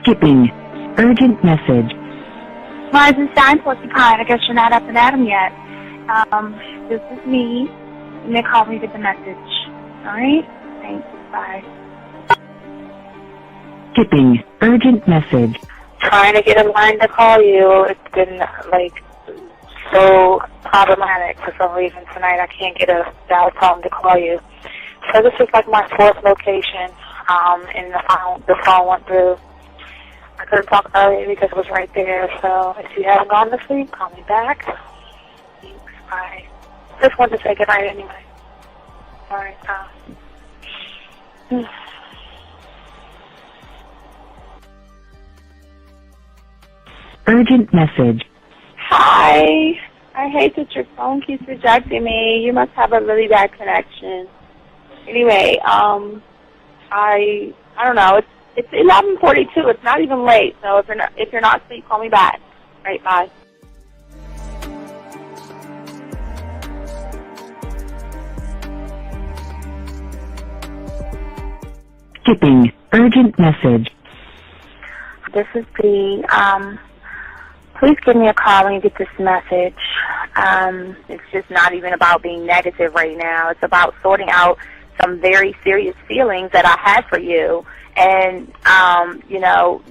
Skipping. Urgent message. Rising Shine Porcupine, I guess you're not up and at 'em yet. This is me. You may call me with the message. Alright? Thanks. Bye. Skipping. Urgent message. Trying to get a line to call you. It's been, so problematic for some reason tonight. I can't get a dial tone to call you. So this is my fourth location, and the phone went through. I couldn't talk earlier because it was right there, so if you haven't gone to sleep, call me back. Thanks, bye. Just wanted to say goodnight anyway. Alright, Urgent message. Hi. I hate that your phone keeps rejecting me. You must have a really bad connection. Anyway, I don't know. It's 11:42. It's not even late. So if you're not asleep, call me back. Right, bye. Skipping. Urgent message. This is B. Please give me a call when you get this message. It's just not even about being negative right now. It's about sorting out some very serious feelings that I had for you. And,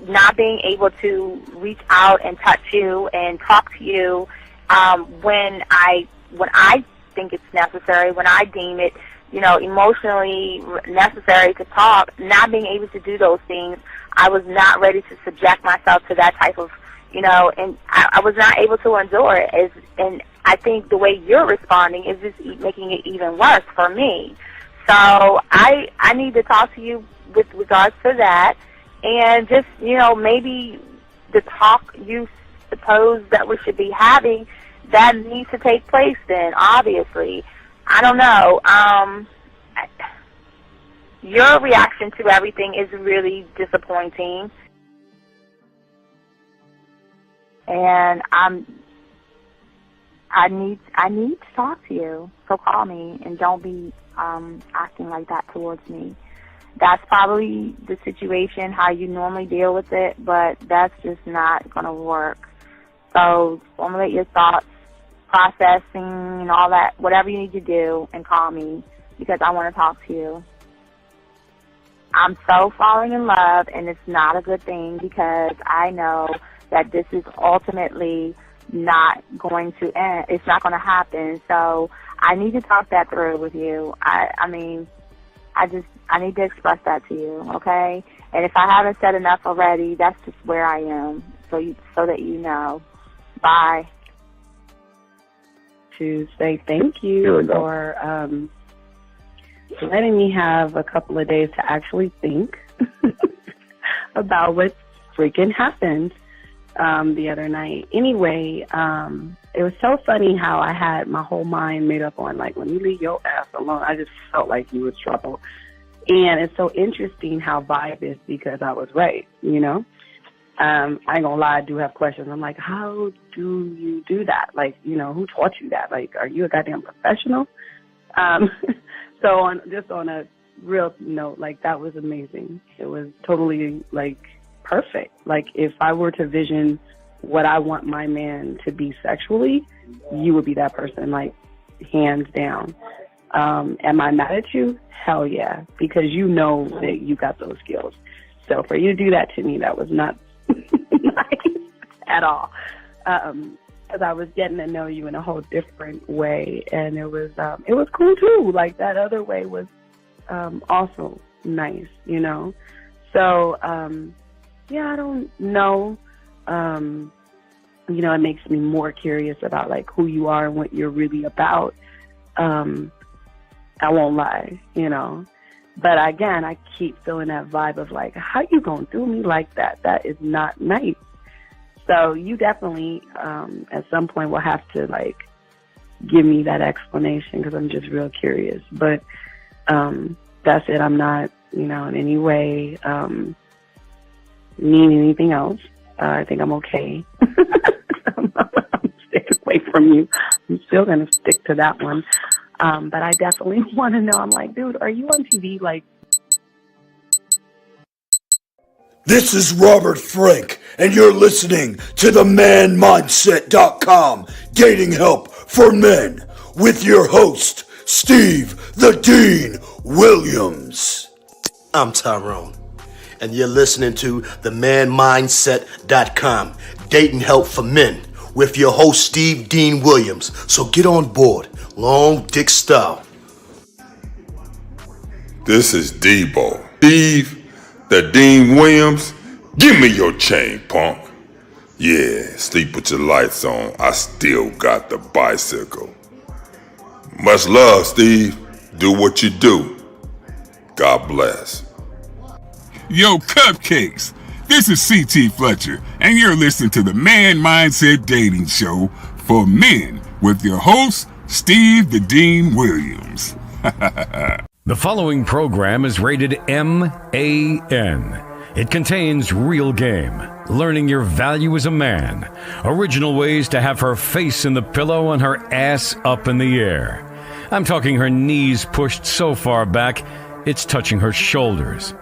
not being able to reach out and touch you and talk to you when I think it's necessary, when I deem it, emotionally necessary to talk, not being able to do those things. I was not ready to subject myself to that type of, and I was not able to endure it. And I think the way you're responding is just making it even worse for me. So I need to talk to you with regards to that, and just, maybe the talk you suppose that we should be having, that needs to take place then, obviously. I don't know. Your reaction to everything is really disappointing. And I need to talk to you. So call me and don't be acting like that towards me. That's probably the situation, how you normally deal with it, but that's just not going to work. So formulate your thoughts, processing and all that, whatever you need to do, and call me because I want to talk to you. I'm so falling in love, and it's not a good thing because I know that this is ultimately not going to end. It's not going to happen. So I need to talk that through with you. I need to express that to you, okay? And if I haven't said enough already, that's just where I am, so that you know. Bye. To say thank you for letting me have a couple of days to actually think about what freaking happened the other night. Anyway, it was so funny how I had my whole mind made up on, when you leave your ass alone, I just felt like you was trouble. And it's so interesting how vibe is because I was right, I ain't gonna lie, I do have questions. I'm like, how do you do that? Who taught you that? Are you a goddamn professional? So on a real note, that was amazing. It was totally, perfect. If I were to vision what I want my man to be sexually, you would be that person, hands down. Am I mad at you? Hell yeah, because you know that you got those skills. So for you to do that to me, that was not nice at all. Because I was getting to know you in a whole different way, and it was cool too. That other way was also nice, So I don't know. It makes me more curious about who you are and what you're really about. I won't lie, But again, I keep feeling that vibe of how you gonna do me like that? That is not nice. So you definitely, at some point, will have to give me that explanation because I'm just real curious. But that's it. I'm not, in any way need anything else. I think I'm okay. I'm staying away from you. I'm still gonna stick to that one. But I definitely want to know. I'm dude, are you on TV? This is Robert Frank, and you're listening to the ManMindset.com Dating Help for Men with your host, Steve the Dean Williams. I'm Tyrone, and you're listening to the ManMindset.com Dating Help for Men with your host, Steve Dean Williams. So get on board, long dick style. This is Debo. Steve the Dean Williams, give me your chain, punk. Yeah, sleep with your lights on. I still got the bicycle. Much love, Steve. Do what you do. God bless. Yo, cupcakes. This is C.T. Fletcher, and you're listening to the Man Mindset Dating Show for Men with your host, Steve the Dean Williams. The following program is rated MAN. It contains real game, learning your value as a man, original ways to have her face in the pillow and her ass up in the air. I'm talking her knees pushed so far back, it's touching her shoulders.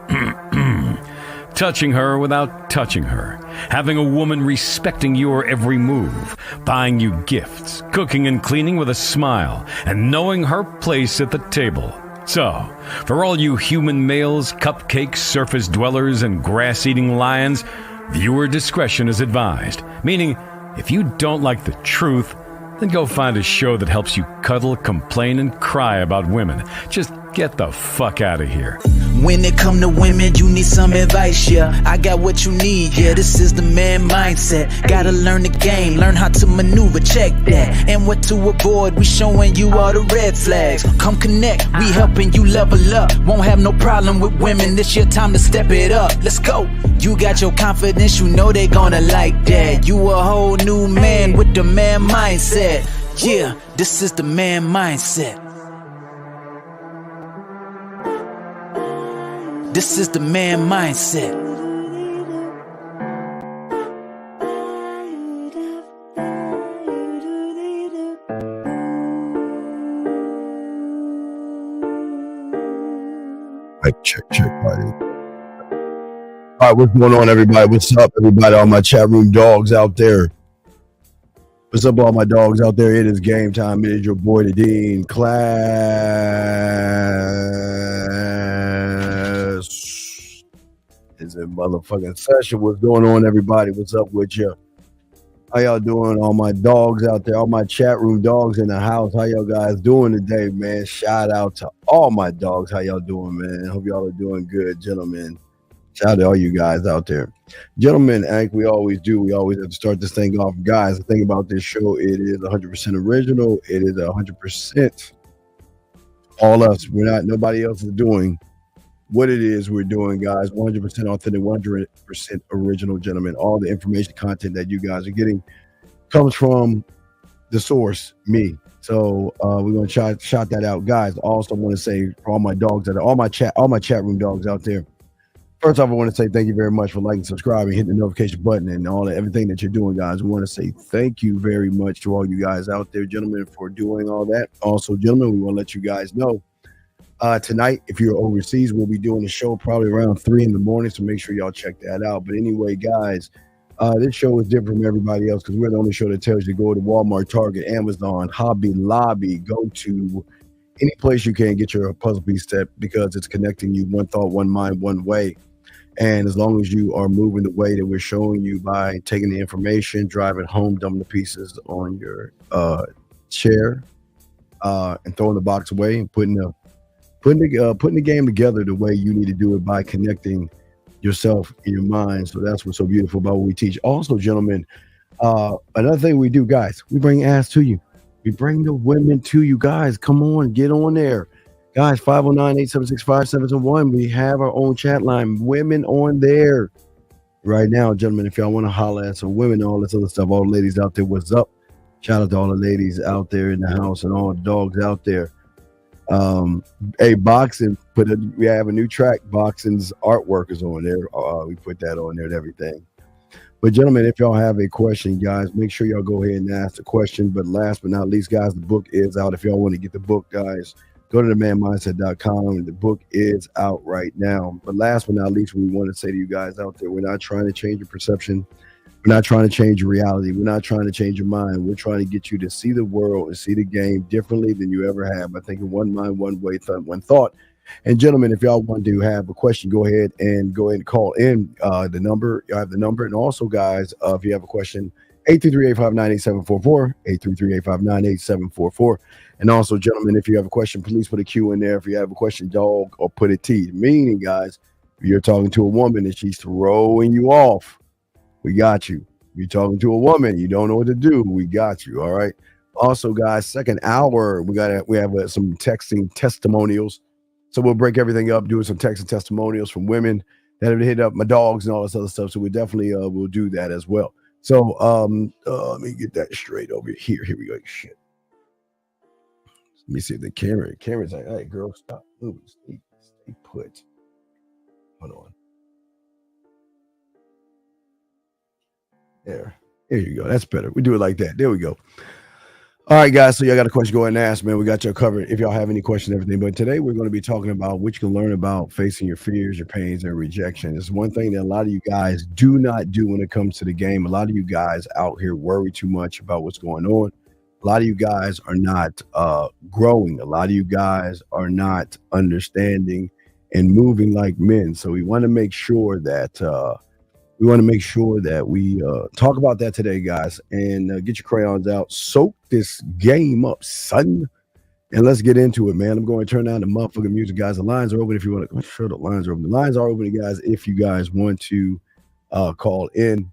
Touching her without touching her. Having a woman respecting your every move. Buying you gifts. Cooking and cleaning with a smile. And knowing her place at the table. So, for all you human males, cupcake surface dwellers, and grass-eating lions, viewer discretion is advised. Meaning, if you don't like the truth, then go find a show that helps you cuddle, complain, and cry about women. Just get the fuck out of here. When it come to women, you need some advice, yeah. I got what you need, yeah. This is the man mindset. Gotta learn the game, learn how to maneuver, check that. And what to avoid, we showing you all the red flags. Come connect, we helping you level up. Won't have no problem with women, this your time to step it up. Let's go. You got your confidence, you know they gonna like that. You a whole new man with the man mindset. Yeah, this is the man mindset. This is the man mindset. Check, buddy. All right, what's going on, everybody? What's up, everybody? All my chat room dogs out there. What's up, all my dogs out there? It is game time. It is your boy, the Dean. Class is a motherfucking session. What's going on, everybody? What's up with you? How y'all doing? All my dogs out there, all my chat room dogs in the house. How y'all guys doing today, man? Shout out to all my dogs. How y'all doing, man? Hope y'all are doing good, gentlemen. Shout out to all you guys out there. Gentlemen, like we always do, we always have to start this thing off. Guys, the thing about this show, it is 100% original. It is 100% all us. We're not, nobody else is doing what it is we're doing, guys. 100% authentic, 100% original, gentlemen. All the information, content that you guys are getting comes from the source, me. So we're going to shout that out. Guys, also want to say for all my dogs that are, all my chat room dogs out there, first off, I want to say thank you very much for liking, subscribing, hitting the notification button, and everything that you're doing, guys. We want to say thank you very much to all you guys out there, gentlemen, for doing all that. Also, gentlemen, we want to let you guys know tonight, if you're overseas, we'll be doing the show probably around 3 in the morning, so make sure y'all check that out. But anyway, guys, this show is different from everybody else because we're the only show that tells you to go to Walmart, Target, Amazon, Hobby Lobby, go to any place you can get your puzzle piece step because it's connecting you one thought, one mind, one way. And as long as you are moving the way that we're showing you by taking the information, driving home, dumping the pieces on your chair, and throwing the box away and putting the game together the way you need to do it by connecting yourself in your mind. So that's what's so beautiful about what we teach. Also, gentlemen, another thing we do, guys, we bring ass to you. We bring the women to you, guys. Come on, get on there. Guys, 509-876-5771. We have our own chat line. Women on there right now, gentlemen. If y'all want to holler at some women and all this other stuff, all the ladies out there, what's up? Shout out to all the ladies out there in the house and all the dogs out there. Hey, boxing, we have a new track. Boxing's artwork is on there. We put that on there and everything. But gentlemen, if y'all have a question, guys, make sure y'all go ahead and ask the question. But last but not least, guys, the book is out. If y'all want to get the book, guys, Go to themanmindset.com. The book is out right now. But last but not least, we want to say to you guys out there, we're not trying to change your perception. We're not trying to change your reality. We're not trying to change your mind. We're trying to get you to see the world and see the game differently than you ever have. I think in one mind, one way, one thought. And gentlemen, if y'all want to have a question, go ahead and call in the number. I have the number. And also, guys, if you have a question, 833-859-8744, 833-859-8744. And also, gentlemen, if you have a question, please put a Q in there. If you have a question, dog, or put a T. Meaning, guys, if you're talking to a woman and she's throwing you off, we got you. You're talking to a woman, you don't know what to do, we got you. All right. Also, guys, second hour, we have some texting testimonials. So we'll break everything up, doing some texting testimonials from women that have hit up my dogs and all this other stuff. So we definitely will do that as well. So let me get that straight over here. Here we go. Shit. Let me see the camera's like, hey, girl, stop moving. Stay put. Hold on. There you go. That's better. We do it like that. There we go. All right, guys. So y'all got a question, go ahead and ask, man. We got y'all covered. If y'all have any questions, everything. But today we're going to be talking about what you can learn about facing your fears, your pains, and rejection. It's one thing that a lot of you guys do not do when it comes to the game. A lot of you guys out here worry too much about what's going on. A lot of you guys are not growing. A lot of you guys are not understanding and moving like men. So we want to make sure that we talk about that today, guys, and get your crayons out. Soak this game up, son, and let's get into it, man. I'm going to turn down the motherfucking music, guys. The lines are open if you want to. Sure, the lines are open. The lines are open, guys, if you guys want to call in.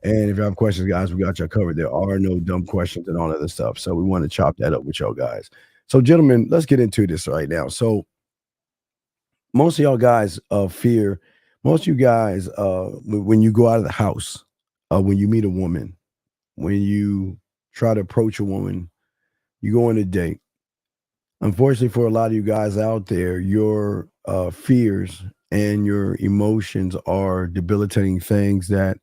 And if you have questions, guys, we got y'all covered. There are no dumb questions and all of this stuff. So we want to chop that up with y'all guys. So, gentlemen, let's get into this right now. So most of y'all guys fear. Most of you guys, when you go out of the house, when you meet a woman, when you try to approach a woman, you go on a date. Unfortunately, for a lot of you guys out there, your fears and your emotions are debilitating things that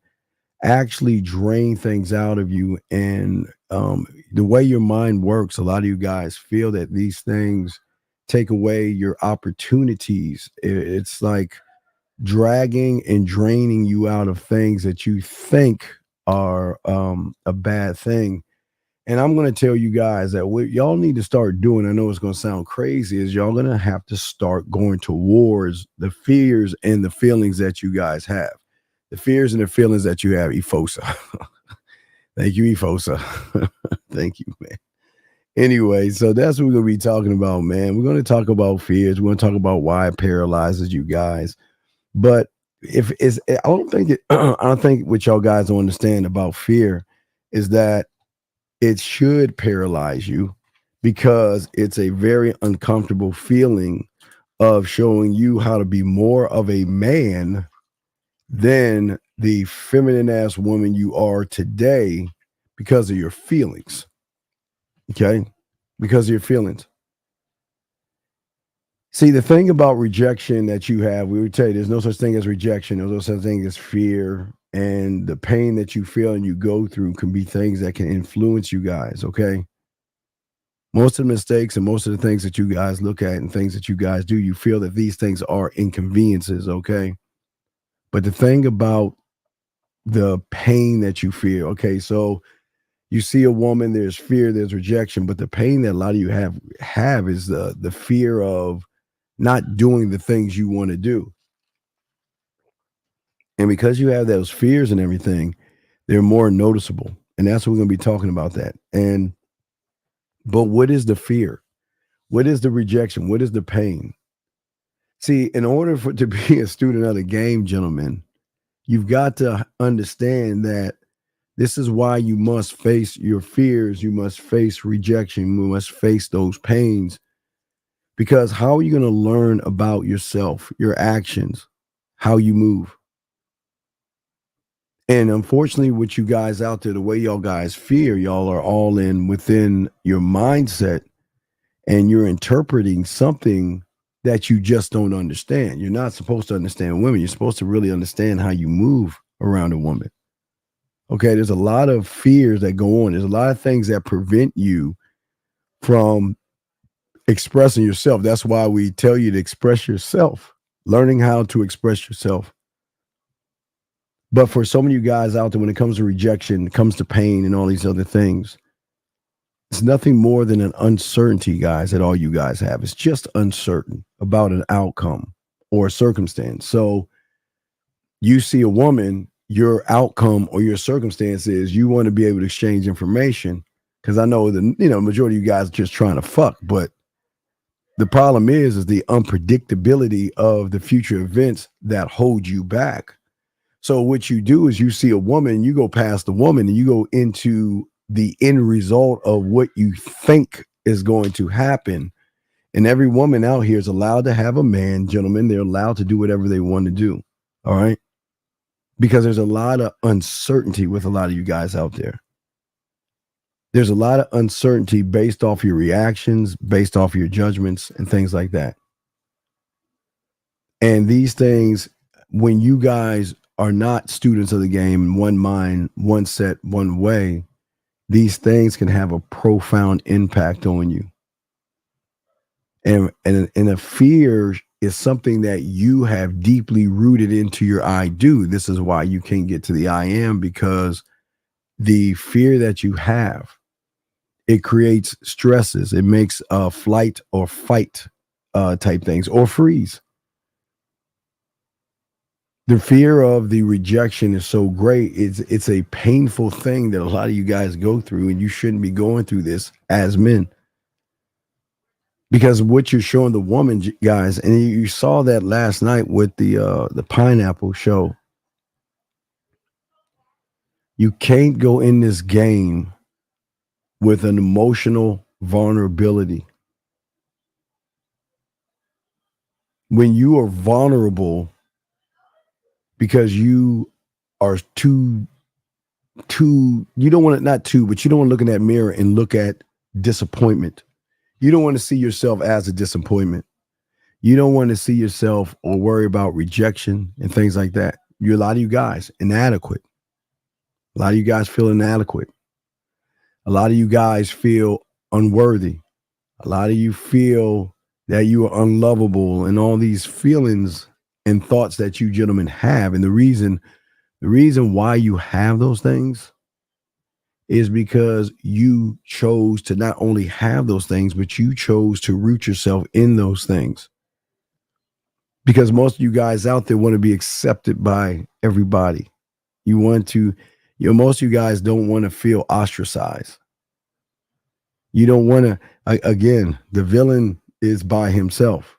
actually drain things out of you. And the way your mind works, a lot of you guys feel that these things take away your opportunities. It's like dragging and draining you out of things that you think are a bad thing. And I'm going to tell you guys that what y'all need to start doing, I know it's going to sound crazy, is y'all going to have to start going towards the fears and the feelings that you guys have. The fears and the feelings that you have, Efosa. Thank you, Efosa. Thank you, man. Anyway, so that's what we're going to be talking about, man. We're going to talk about fears. We're going to talk about why it paralyzes you guys. But I don't think what y'all guys don't understand about fear is that it should paralyze you, because it's a very uncomfortable feeling of showing you how to be more of a man than the feminine ass woman you are today because of your feelings. Okay? Because of your feelings. See, the thing about rejection that you have, we would tell you there's no such thing as rejection. There's no such thing as fear. And the pain that you feel and you go through can be things that can influence you guys, okay? Most of the mistakes and most of the things that you guys look at and things that you guys do, you feel that these things are inconveniences, okay? But the thing about the pain that you feel, okay, so you see a woman, there's fear, there's rejection, but the pain that a lot of you have is the fear of not doing the things you want to do. And because you have those fears and everything, they're more noticeable. And that's what we're going to be talking about that. But what is the fear? What is the rejection? What is the pain? See, in order to be a student of the game, gentlemen, you've got to understand that this is why you must face your fears. You must face rejection. You must face those pains. Because how are you going to learn about yourself, your actions, how you move? And unfortunately, with you guys out there, the way y'all guys fear, y'all are all within your mindset, and you're interpreting something that you just don't understand. You're not supposed to understand women. You're supposed to really understand how you move around a woman. Okay, there's a lot of fears that go on. There's a lot of things that prevent you from expressing yourself. That's why we tell you to express yourself, learning how to express yourself. But for so many of you guys out there, when it comes to rejection, it comes to pain and all these other things, it's nothing more than an uncertainty, guys, that all you guys have. It's just uncertain about an outcome or a circumstance. So you see a woman, your outcome or your circumstance is you want to be able to exchange information. Because I know the majority of you guys are just trying to fuck, but the problem is the unpredictability of the future events that hold you back. So what you do is you see a woman, you go past the woman and you go into the end result of what you think is going to happen. And every woman out here is allowed to have a man, gentlemen. They're allowed to do whatever they want to do. All right. Because there's a lot of uncertainty with a lot of you guys out there. There's a lot of uncertainty based off your reactions, based off your judgments and things like that. And these things, when you guys are not students of the game, one mind, one set, one way, these things can have a profound impact on you. And a fear is something that you have deeply rooted into your I do. This is why you can't get to the I am, because the fear that you have, it creates stresses. It makes flight or fight type things, or freeze. The fear of the rejection is so great. It's a painful thing that a lot of you guys go through, and you shouldn't be going through this as men. Because what you're showing the woman, guys, and you saw that last night with the pineapple show. You can't go in this game with an emotional vulnerability. When you are vulnerable because you are you don't want to, not too, but you don't want to look in that mirror and look at disappointment. You don't want to see yourself as a disappointment. You don't want to see yourself or worry about rejection and things like that. A lot of you guys inadequate. A lot of you guys feel inadequate. A lot of you guys feel unworthy. A lot of you feel that you are unlovable, and all these feelings and thoughts that you gentlemen have. And the reason why you have those things is because you chose to not only have those things, but you chose to root yourself in those things. Because most of you guys out there want to be accepted by everybody. You want to, most of you guys don't want to feel ostracized. You don't want to, again, the villain is by himself.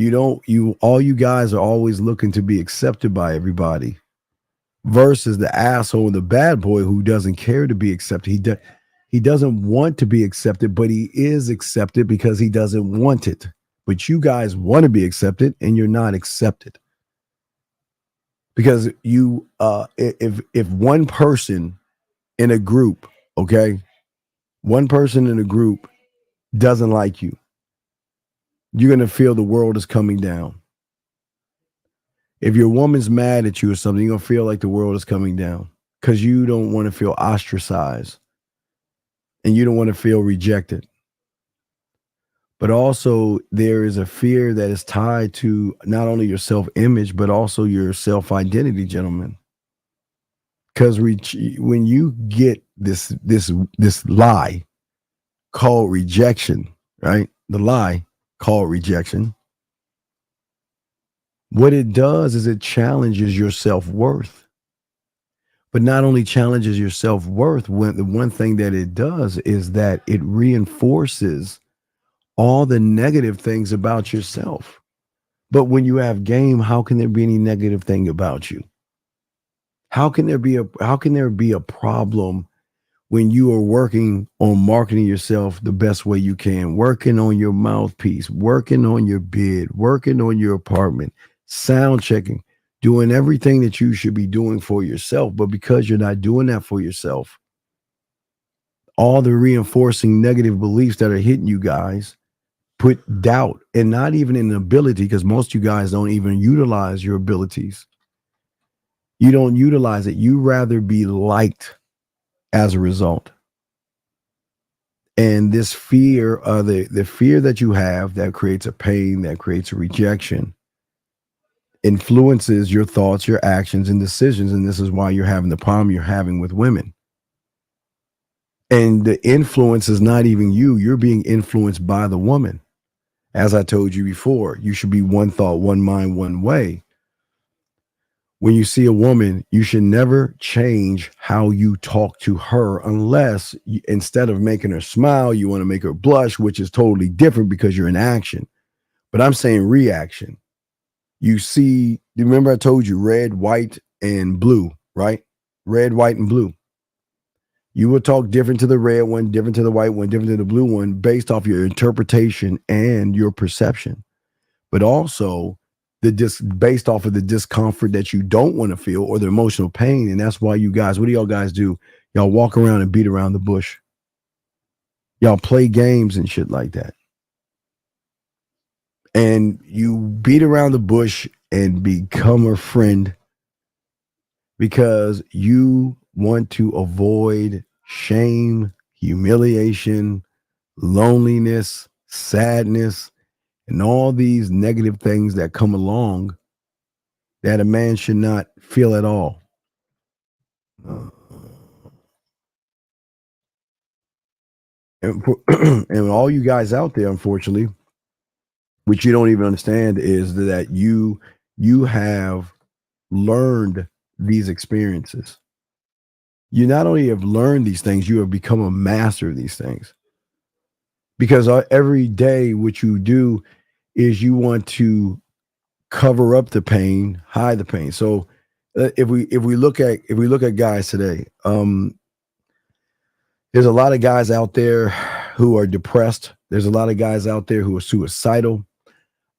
All you guys are always looking to be accepted by everybody, versus the asshole, the bad boy who doesn't care to be accepted. He doesn't want to be accepted, but he is accepted because he doesn't want it. But you guys want to be accepted, and you're not accepted. Because if one person in a group, okay, one person in a group doesn't like you, you're going to feel the world is coming down. If your woman's mad at you or something, you're going to feel like the world is coming down because you don't want to feel ostracized and you don't want to feel rejected. But also there is a fear that is tied to not only your self-image, but also your self-identity, gentlemen. Because when you get this lie called rejection, right? The lie called rejection. What it does is it challenges your self-worth. But not only challenges your self-worth, the one thing that it does is that it reinforces all the negative things about yourself. But when you have game, how can there be any negative thing about you? How can there be a problem when you are working on marketing yourself the best way you can, working on your mouthpiece, working on your bid, working on your apartment, sound checking, doing everything that you should be doing for yourself. But because you're not doing that for yourself, all the reinforcing negative beliefs that are hitting you guys put doubt, and not even an ability, because most of you guys don't even utilize your abilities. You don't utilize it. You rather be liked as a result. And this fear, the fear that you have that creates a pain, that creates a rejection, influences your thoughts, your actions, and decisions. And this is why you're having the problem you're having with women. And the influence is not even you. You're being influenced by the woman. As I told you before, you should be one thought, one mind, one way. When you see a woman, you should never change how you talk to her unless instead of making her smile, you want to make her blush, which is totally different because you're in action. But I'm saying reaction. You see, remember I told you red, white, and blue, right? Red, white, and blue. You will talk different to the red one, different to the white one, different to the blue one based off your interpretation and your perception. But also based off of the discomfort that you don't want to feel or the emotional pain. And that's why you guys, what do y'all guys do? Y'all walk around and beat around the bush. Y'all play games and shit like that. And you beat around the bush and become a friend because you want to avoid shame, humiliation, loneliness, sadness, and all these negative things that come along that a man should not feel at all. And all you guys out there, unfortunately, which you don't even understand, is that you have learned these experiences. You not only have learned these things, you have become a master of these things. Because every day what you do is you want to cover up the pain, hide the pain. So if we look at guys today, there's a lot of guys out there who are depressed. There's a lot of guys out there who are suicidal.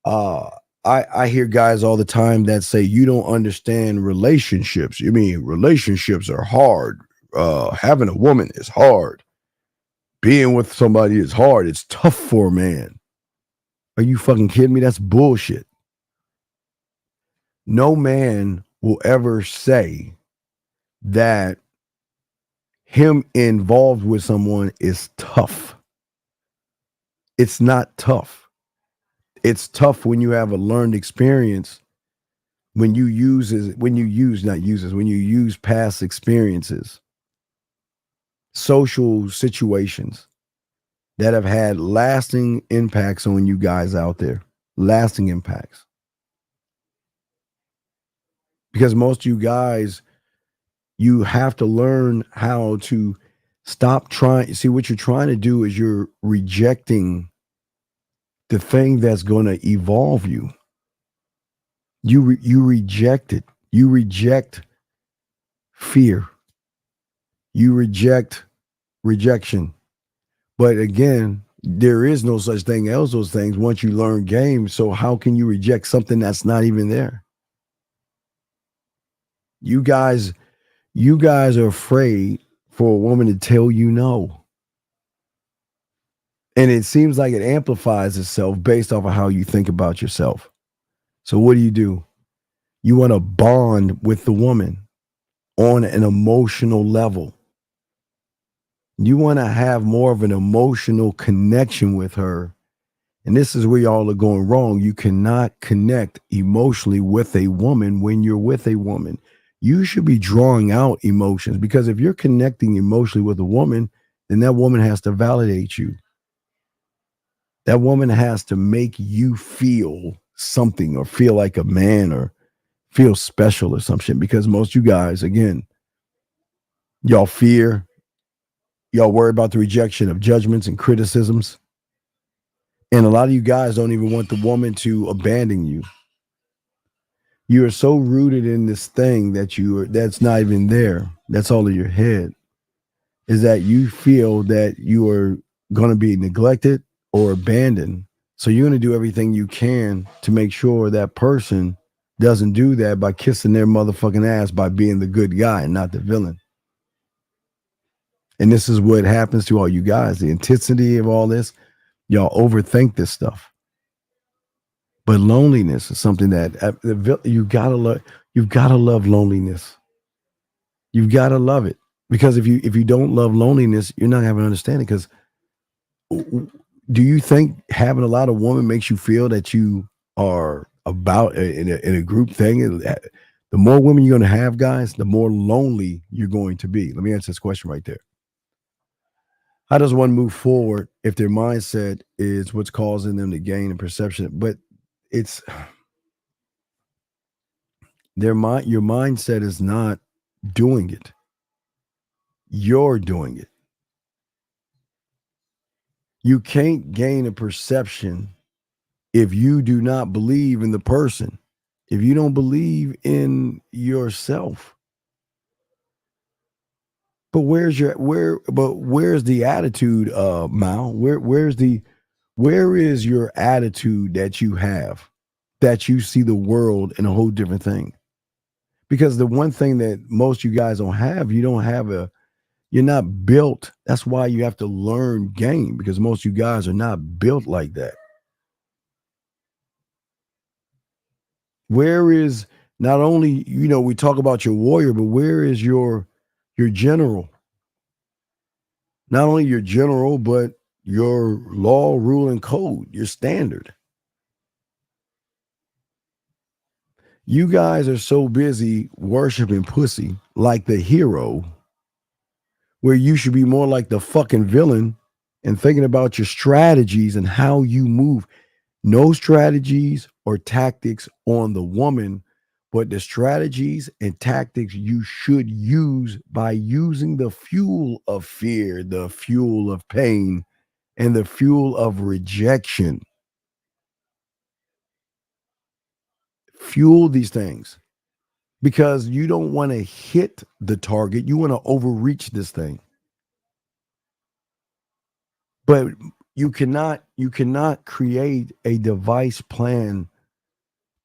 I hear guys all the time that say, you don't understand relationships. You mean relationships are hard. Having a woman is hard. Being with somebody is hard. It's tough for a man. Are you fucking kidding me? That's bullshit. No man will ever say that him involved with someone is tough. It's not tough. It's tough when you have a learned experience, when you use past experiences, social situations that have had lasting impacts on you guys out there, lasting impacts. Because most of you guys, you have to learn how to stop trying. See, what you're trying to do is you're rejecting the thing that's going to evolve you. You reject it. You reject fear. You reject rejection. But again, there is no such thing as those things once you learn games. So how can you reject something that's not even there? You guys are afraid for a woman to tell you no. And it seems like it amplifies itself based off of how you think about yourself. So what do? You want to bond with the woman on an emotional level. You want to have more of an emotional connection with her. And this is where y'all are going wrong. You cannot connect emotionally with a woman when you're with a woman. You should be drawing out emotions, because if you're connecting emotionally with a woman, then that woman has to validate you. That woman has to make you feel something or feel like a man or feel special or some shit. Because most of you guys, again, y'all fear, y'all worry about the rejection of judgments and criticisms. And a lot of you guys don't even want the woman to abandon you. You are so rooted in this thing that's not even there. That's all in your head. Is that you feel that you are going to be neglected or abandoned. So you're going to do everything you can to make sure that person doesn't do that by kissing their motherfucking ass by being the good guy and not the villain. And this is what happens to all you guys. The intensity of all this, y'all overthink this stuff. But loneliness is something that you gotta love. You've got to love loneliness. You've got to love it, because if you don't love loneliness, you're not having an understanding. Because do you think having a lot of women makes you feel that you are about in a group thing? The more women you're going to have, guys, the more lonely you're going to be. Let me answer this question right there. How does one move forward if their mindset is what's causing them to gain a perception? But it's their mind. Your mindset is not doing it. You're doing it. You can't gain a perception if you do not believe in the person. If you don't believe in yourself. But where's the attitude, Mal? Where is your attitude that you have, that you see the world in a whole different thing? Because the one thing that most you guys don't have, you're not built. That's why you have to learn game, because most you guys are not built like that. Where is not only, we talk about your warrior, but where is your general? Not only your general, but your law, rule, and code, your standard. You guys are so busy worshiping pussy like the hero, where you should be more like the fucking villain and thinking about your strategies and how you move. No strategies or tactics on the woman, but the strategies and tactics you should use by using the fuel of fear, the fuel of pain, and the fuel of rejection. Fuel these things because you don't want to hit the target. You want to overreach this thing. But you cannot create a device plan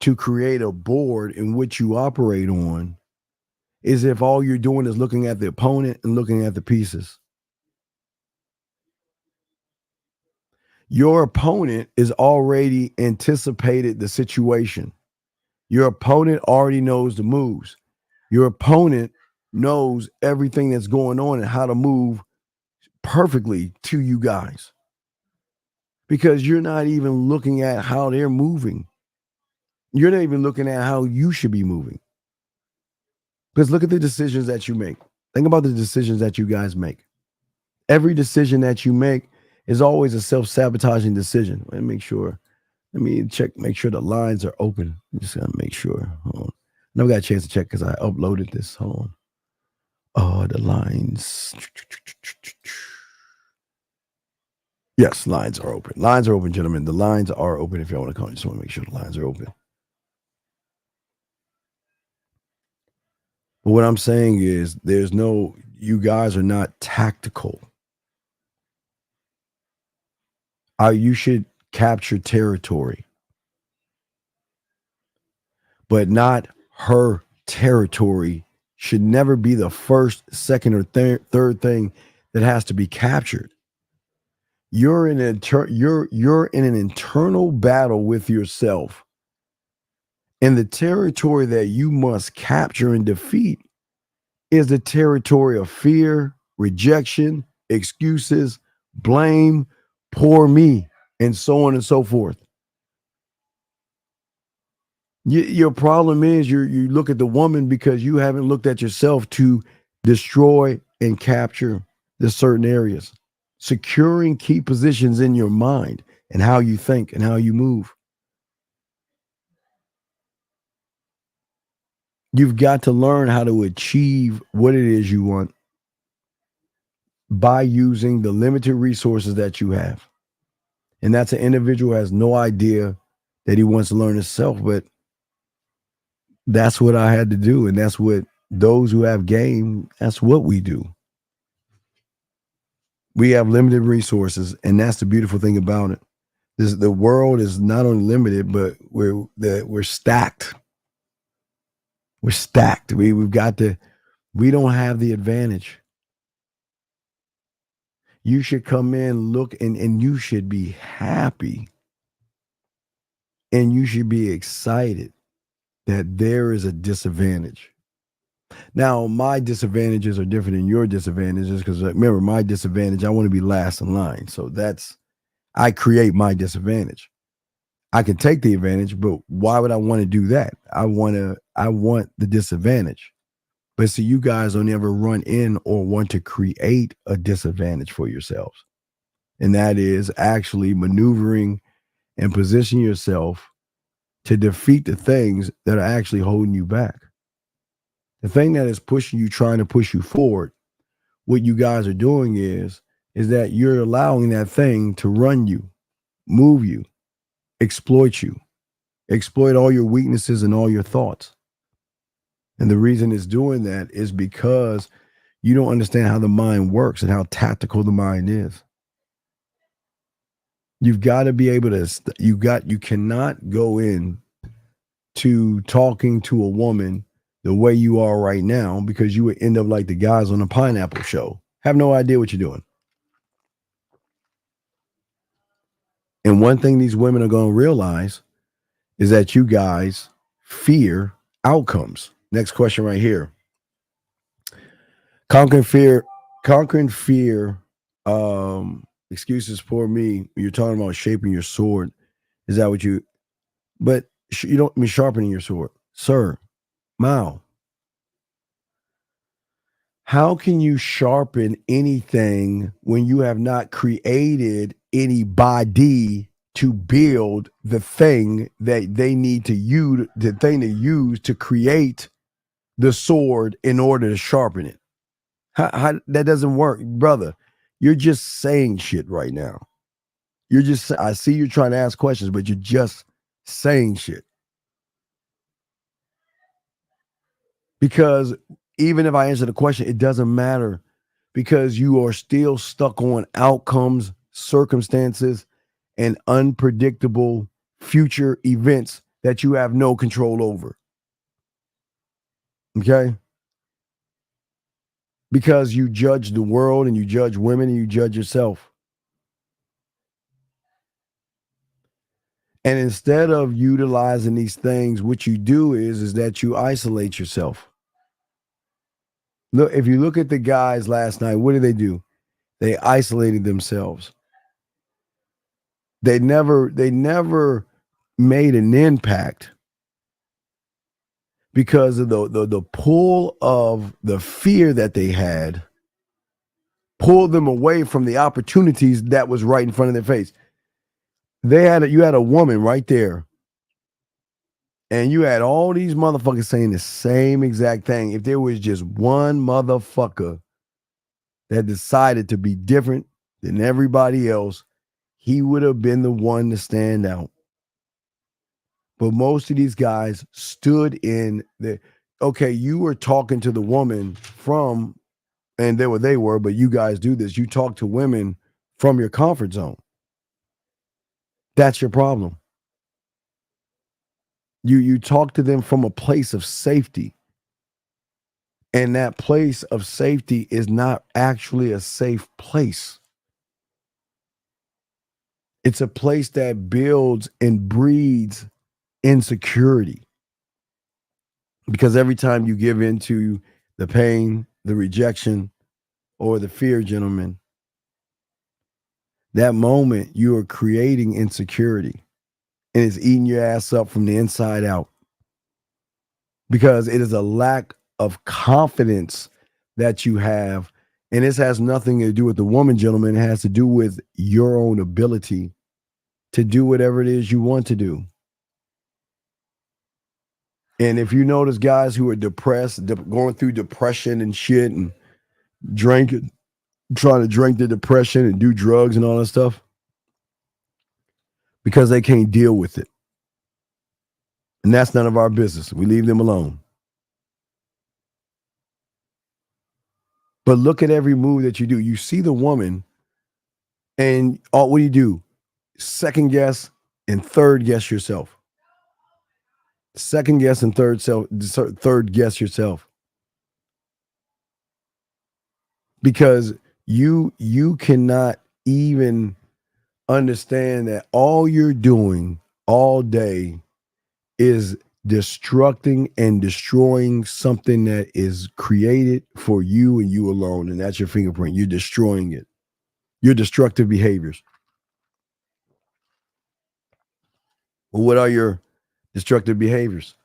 to create a board in which you operate on is if all you're doing is looking at the opponent and looking at the pieces. Your opponent is already anticipated the situation. Your opponent already knows the moves. Your opponent knows everything that's going on and how to move perfectly to you guys. Because you're not even looking at how they're moving. You're not even looking at how you should be moving. Because look at the decisions that you make. Think about the decisions that you guys make. Every decision that you make is always a self-sabotaging decision. Let me check, make sure the lines are open. I'm just gonna make sure. Hold on. I never got a chance to check because I uploaded this. Hold on. Oh, the lines. Yes, lines are open. Lines are open, gentlemen. The lines are open. If y'all want to call, I just want to make sure the lines are open. But what I'm saying is you guys are not tactical. You should capture territory, but not her territory should never be the first, second, or third thing that has to be captured. You're in an internal battle with yourself. And the territory that you must capture and defeat is the territory of fear, rejection, excuses, blame, poor me, and so on and so forth. Your problem is you look at the woman because you haven't looked at yourself to destroy and capture the certain areas. Securing key positions in your mind and how you think and how you move. You've got to learn how to achieve what it is you want by using the limited resources that you have. And that's an individual who has no idea that he wants to learn himself, but that's what I had to do. And that's what those who have game, that's what we do. We have limited resources, and that's the beautiful thing about it. The world is not only limited, but we're stacked. We're stacked. We don't have the advantage. You should come in, look, and you should be happy. And you should be excited that there is a disadvantage. Now, my disadvantages are different than your disadvantages because remember, my disadvantage, I want to be last in line. So I create my disadvantage. I can take the advantage, but why would I want to do that? I want the disadvantage. But see, you guys don't ever run in or want to create a disadvantage for yourselves. And that is actually maneuvering and position yourself to defeat the things that are actually holding you back. The thing that is pushing you, trying to push you forward, what you guys are doing is that you're allowing that thing to run you, move you, exploit you, exploit all your weaknesses and all your thoughts. And the reason it's doing that is because you don't understand how the mind works and how tactical the mind is. You've got to be able to, you cannot go in to talking to a woman the way you are right now, because you would end up like the guys on the Pineapple Show. Have no idea what you're doing. And one thing these women are going to realize is that you guys fear outcomes. Next question right here. Conquering fear, excuses for me. You're talking about shaping your sword. Is that what but you don't mean sharpening your sword. Sir, Mao, how can you sharpen anything when you have not created any body to build the thing that they need to use, to create the sword in order to sharpen it? How that doesn't work, brother. You're just saying shit right now. I see you're trying to ask questions, but you're just saying shit. Because even if I answer the question, it doesn't matter, because you are still stuck on outcomes, circumstances, and unpredictable future events that you have no control over. Okay? Because you judge the world and you judge women and you judge yourself. And instead of utilizing these things, what you do is that you isolate yourself. Look, if you look at the guys last night, what did they do? They isolated themselves. They never made an impact because of the pull of the fear that they had, pulled them away from the opportunities that was right in front of their face. You had a woman right there, and you had all these motherfuckers saying the same exact thing. If there was just one motherfucker that decided to be different than everybody else, he would have been the one to stand out. But most of these guys stood in okay, you were talking to the woman from, and they were, but you guys do this. You talk to women from your comfort zone. That's your problem. You talk to them from a place of safety. And that place of safety is not actually a safe place. It's a place that builds and breeds insecurity. Because every time you give into the pain, the rejection, or the fear, gentlemen, that moment you are creating insecurity, and it's eating your ass up from the inside out. Because it is a lack of confidence that you have. And this has nothing to do with the woman, gentlemen. It has to do with your own ability to do whatever it is you want to do. And if you notice guys who are depressed, going through depression and shit, and trying to drink the depression and do drugs and all that stuff, because they can't deal with it. And that's none of our business. We leave them alone. But look at every move that you do. You see the woman, and what do? Second guess and third guess yourself. Second guess and third guess yourself. Because you cannot even understand that all you're doing all day is destructing and destroying something that is created for you and you alone, and that's your fingerprint. You're destroying it. Your destructive behaviors. Well, what are your destructive behaviors?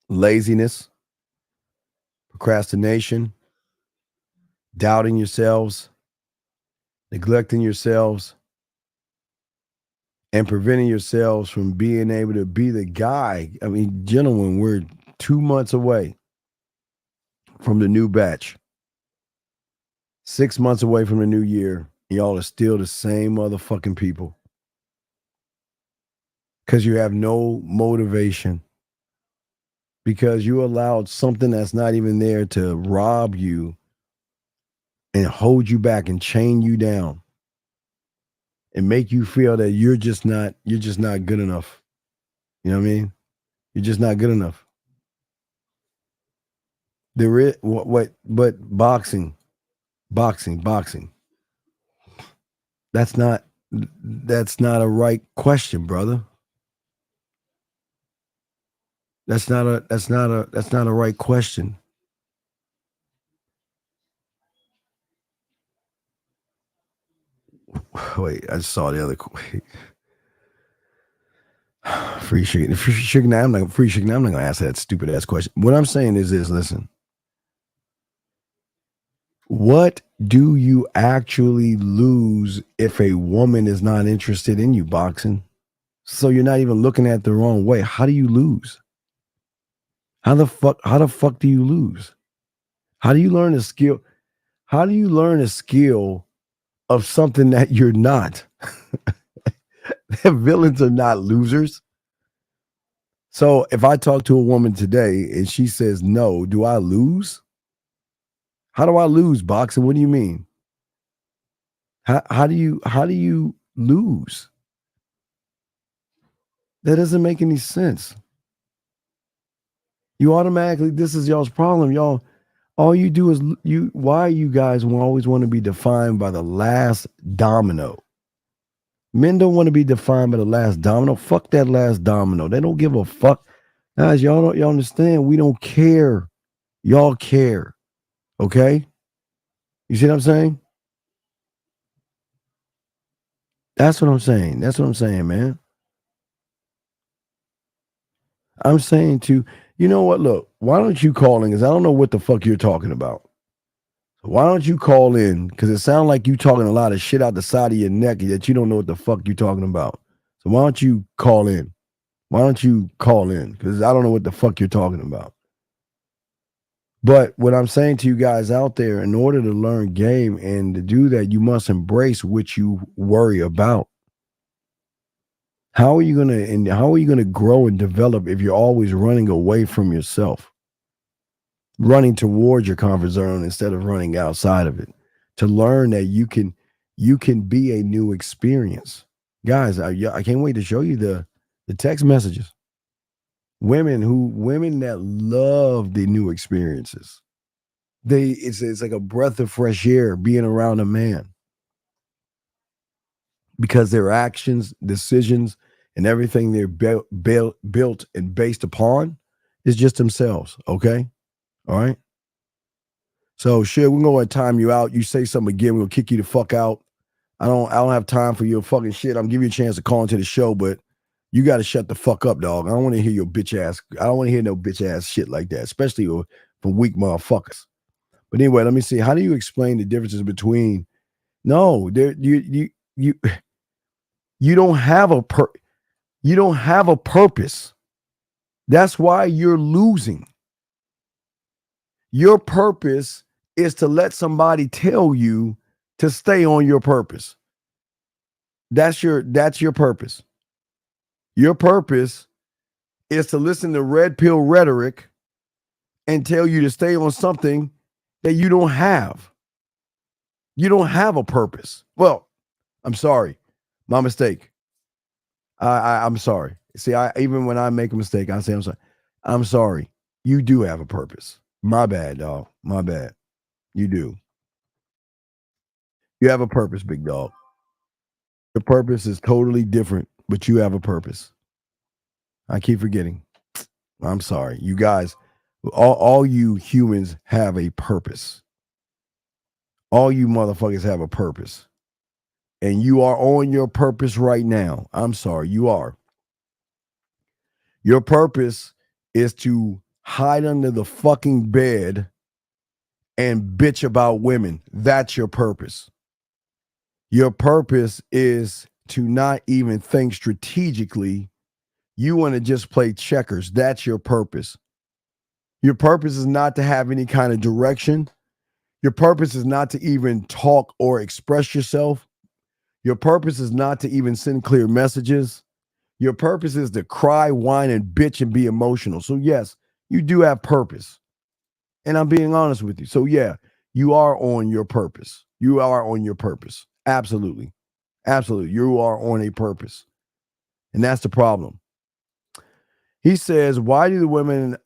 Laziness, procrastination, doubting yourselves, neglecting yourselves, and preventing yourselves from being able to be the guy. I mean, gentlemen, we're 2 months away from the new batch, 6 months away from the new year. Y'all are still the same motherfucking people because you have no motivation, because you allowed something that's not even there to rob you and hold you back and chain you down and make you feel that you're just not good enough. You know what I mean? You're just not good enough. There is but boxing. That's not a right question, brother. That's not a right question. Wait, I saw the other. Free chicken. I'm not going to ask that stupid ass question. What I'm saying is this: listen, what do you actually lose if a woman is not interested in you, boxing? So you're not even looking at the wrong way. How do you lose? How the fuck do you lose? How do you learn a skill? How do you learn a skill of something that you're not? Villains are not losers. So if I talk to a woman today and she says no, do I lose? How do I lose, boxing? What do you mean? How do you lose? That doesn't make any sense. You automatically, this is y'all's problem. Y'all, all you do is why you guys always want to be defined by the last domino. Men don't want to be defined by the last domino. Fuck that last domino. They don't give a fuck. Guys, y'all understand? We don't care. Y'all care. Okay? You see what I'm saying? That's what I'm saying. That's what I'm saying, man. I'm saying you know what? Look, why don't you call in? Because I don't know what the fuck you're talking about. Why don't you call in? Because it sounds like you talking a lot of shit out the side of your neck that you don't know what the fuck you're talking about. So why don't you call in? Why don't you call in? Because I don't know what the fuck you're talking about. But what I'm saying to you guys out there, in order to learn game and to do that, you must embrace what you worry about. How are you gonna grow and develop if you're always running away from yourself? Running towards your comfort zone instead of running outside of it. To learn that you can be a new experience. Guys, I can't wait to show you the text messages. Women that love the new experiences. It's like a breath of fresh air being around a man. Because their actions, decisions, and everything they're built and based upon is just themselves. Okay? All right? So shit, we're gonna time you out. You say something again, we'll kick you the fuck out. I don't have time for your fucking shit. I'm giving you a chance to call into the show, but you gotta shut the fuck up, dog. I don't want to hear your bitch ass. I don't want to hear no bitch ass shit like that, especially from weak motherfuckers. But anyway, let me see. How do you explain the differences between you don't have a purpose. That's why you're losing. Your purpose is to let somebody tell you to stay on your purpose. That's your purpose. Your purpose is to listen to red pill rhetoric and tell you to stay on something that you don't have. You don't have a purpose. Well, I'm sorry. My mistake. I'm sorry. See, even when I make a mistake, I say I'm sorry. I'm sorry. You do have a purpose. My bad, dog. My bad. You do. You have a purpose, big dog. Your purpose is totally different, but you have a purpose. I keep forgetting. I'm sorry. You guys, all you humans have a purpose. All you motherfuckers have a purpose. And you are on your purpose right now. I'm sorry, you are. Your purpose is to hide under the fucking bed and bitch about women. That's your purpose. Your purpose is to not even think strategically. You want to just play checkers. That's your purpose. Your purpose is not to have any kind of direction. Your purpose is not to even talk or express yourself. Your purpose is not to even send clear messages. Your purpose is to cry, whine, and bitch and be emotional. So, yes, you do have purpose. And I'm being honest with you. So, yeah, you are on your purpose. You are on your purpose. Absolutely. Absolutely. You are on a purpose. And that's the problem. He says, why do the women,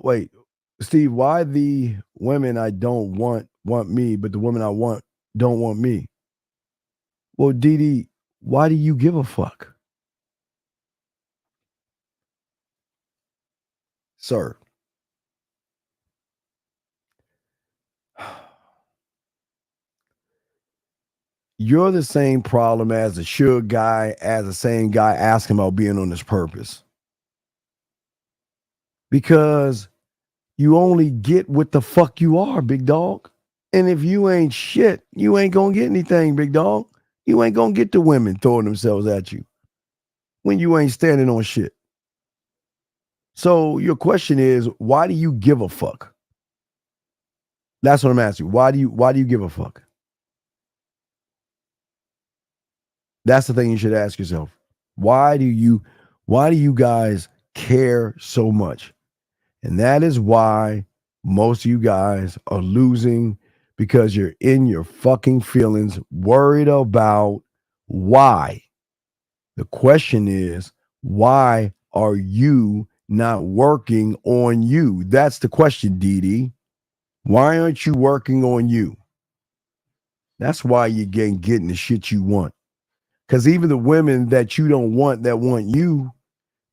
wait, Steve, why the women I don't want me, but the women I want don't want me? Well, Dee, why do you give a fuck? Sir. You're the same problem as the sugar guy, as the same guy asking about being on this purpose. Because you only get what the fuck you are, big dog. And if you ain't shit, you ain't gonna get anything, big dog. You ain't gonna get the women throwing themselves at you when you ain't standing on shit. So your question is, why do you give a fuck? That's what I'm asking. Why do you give a fuck? That's the thing you should ask yourself. Why do you guys care so much? And that is why most of you guys are losing, because you're in your fucking feelings, worried about why. The question is, why are you not working on you? That's the question, Dee. Why aren't you working on you? That's why you're getting the shit you want. Because even the women that you don't want that want you,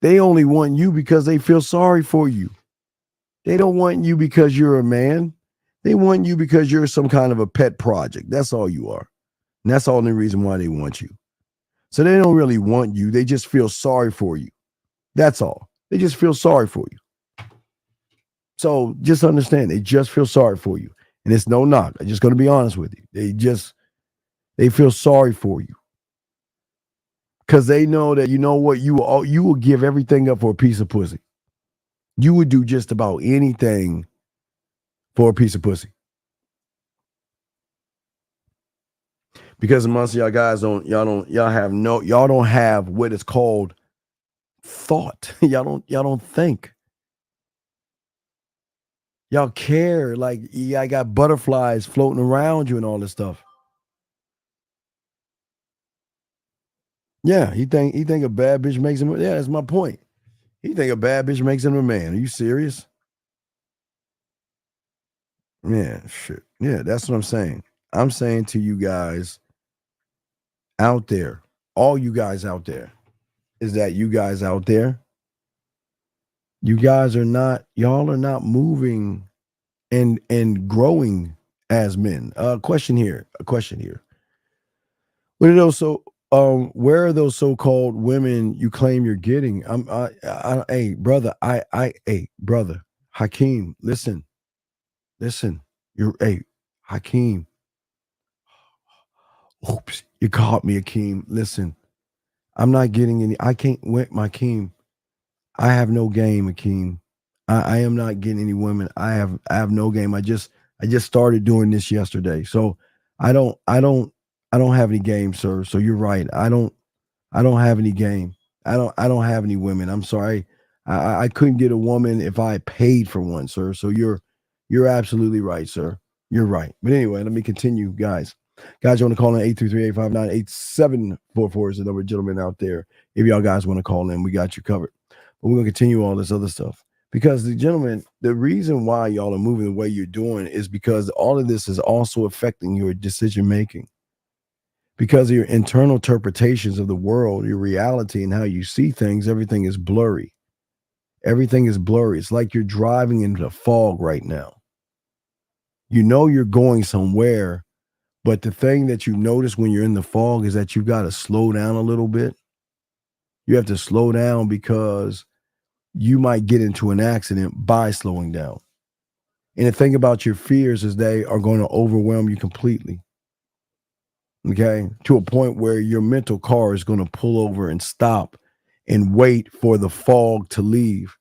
they only want you because they feel sorry for you. They don't want you because you're a man. They want you because you're some kind of a pet project. That's all you are. And that's the only reason why they want you. So they don't really want you. They just feel sorry for you. That's all. They just feel sorry for you. So just understand, they just feel sorry for you. And it's no knock. I'm just going to be honest with you. They feel sorry for you. Because they know that, you know what, you will give everything up for a piece of pussy. You would do just about anything for a piece of pussy. Because most of y'all guys don't have what is called thought. y'all don't think. Y'all care, like I got butterflies floating around you and all this stuff. Yeah, he think a bad bitch makes him. Yeah, that's my point. He think a bad bitch makes him a man. Are you serious? Yeah, shit. Yeah, that's what I'm saying. I'm saying to you guys out there, all you guys out there, is that you guys out there, y'all are not moving and growing as men. A question here. What are those where are those so-called women you claim you're getting? Hey, brother, hey, brother, Hakeem, listen, Hakeem. Oops, you caught me, Hakeem. Listen, I'm not getting any. I can't win, my Hakeem. I have no game, Hakeem. I am not getting any women. I have no game. I just started doing this yesterday, so I don't have any game, sir. So you're right. I don't have any game. I don't have any women. I'm sorry. I couldn't get a woman if I paid for one, sir. So you're absolutely right, sir. You're right. But anyway, let me continue, guys. Guys, you want to call in 833-859-8744 is the number, gentlemen out there. If y'all guys want to call in, we got you covered. But we're going to continue all this other stuff. Because the reason why y'all are moving the way you're doing is because all of this is also affecting your decision making. Because of your internal interpretations of the world, your reality, and how you see things, everything is blurry. Everything is blurry. It's like you're driving into fog right now. You know you're going somewhere, but the thing that you notice when you're in the fog is that you've got to slow down a little bit. You have to slow down because you might get into an accident by slowing down. And the thing about your fears is they are going to overwhelm you completely. Okay? To a point where your mental car is going to pull over and stop and wait for the fog to leave.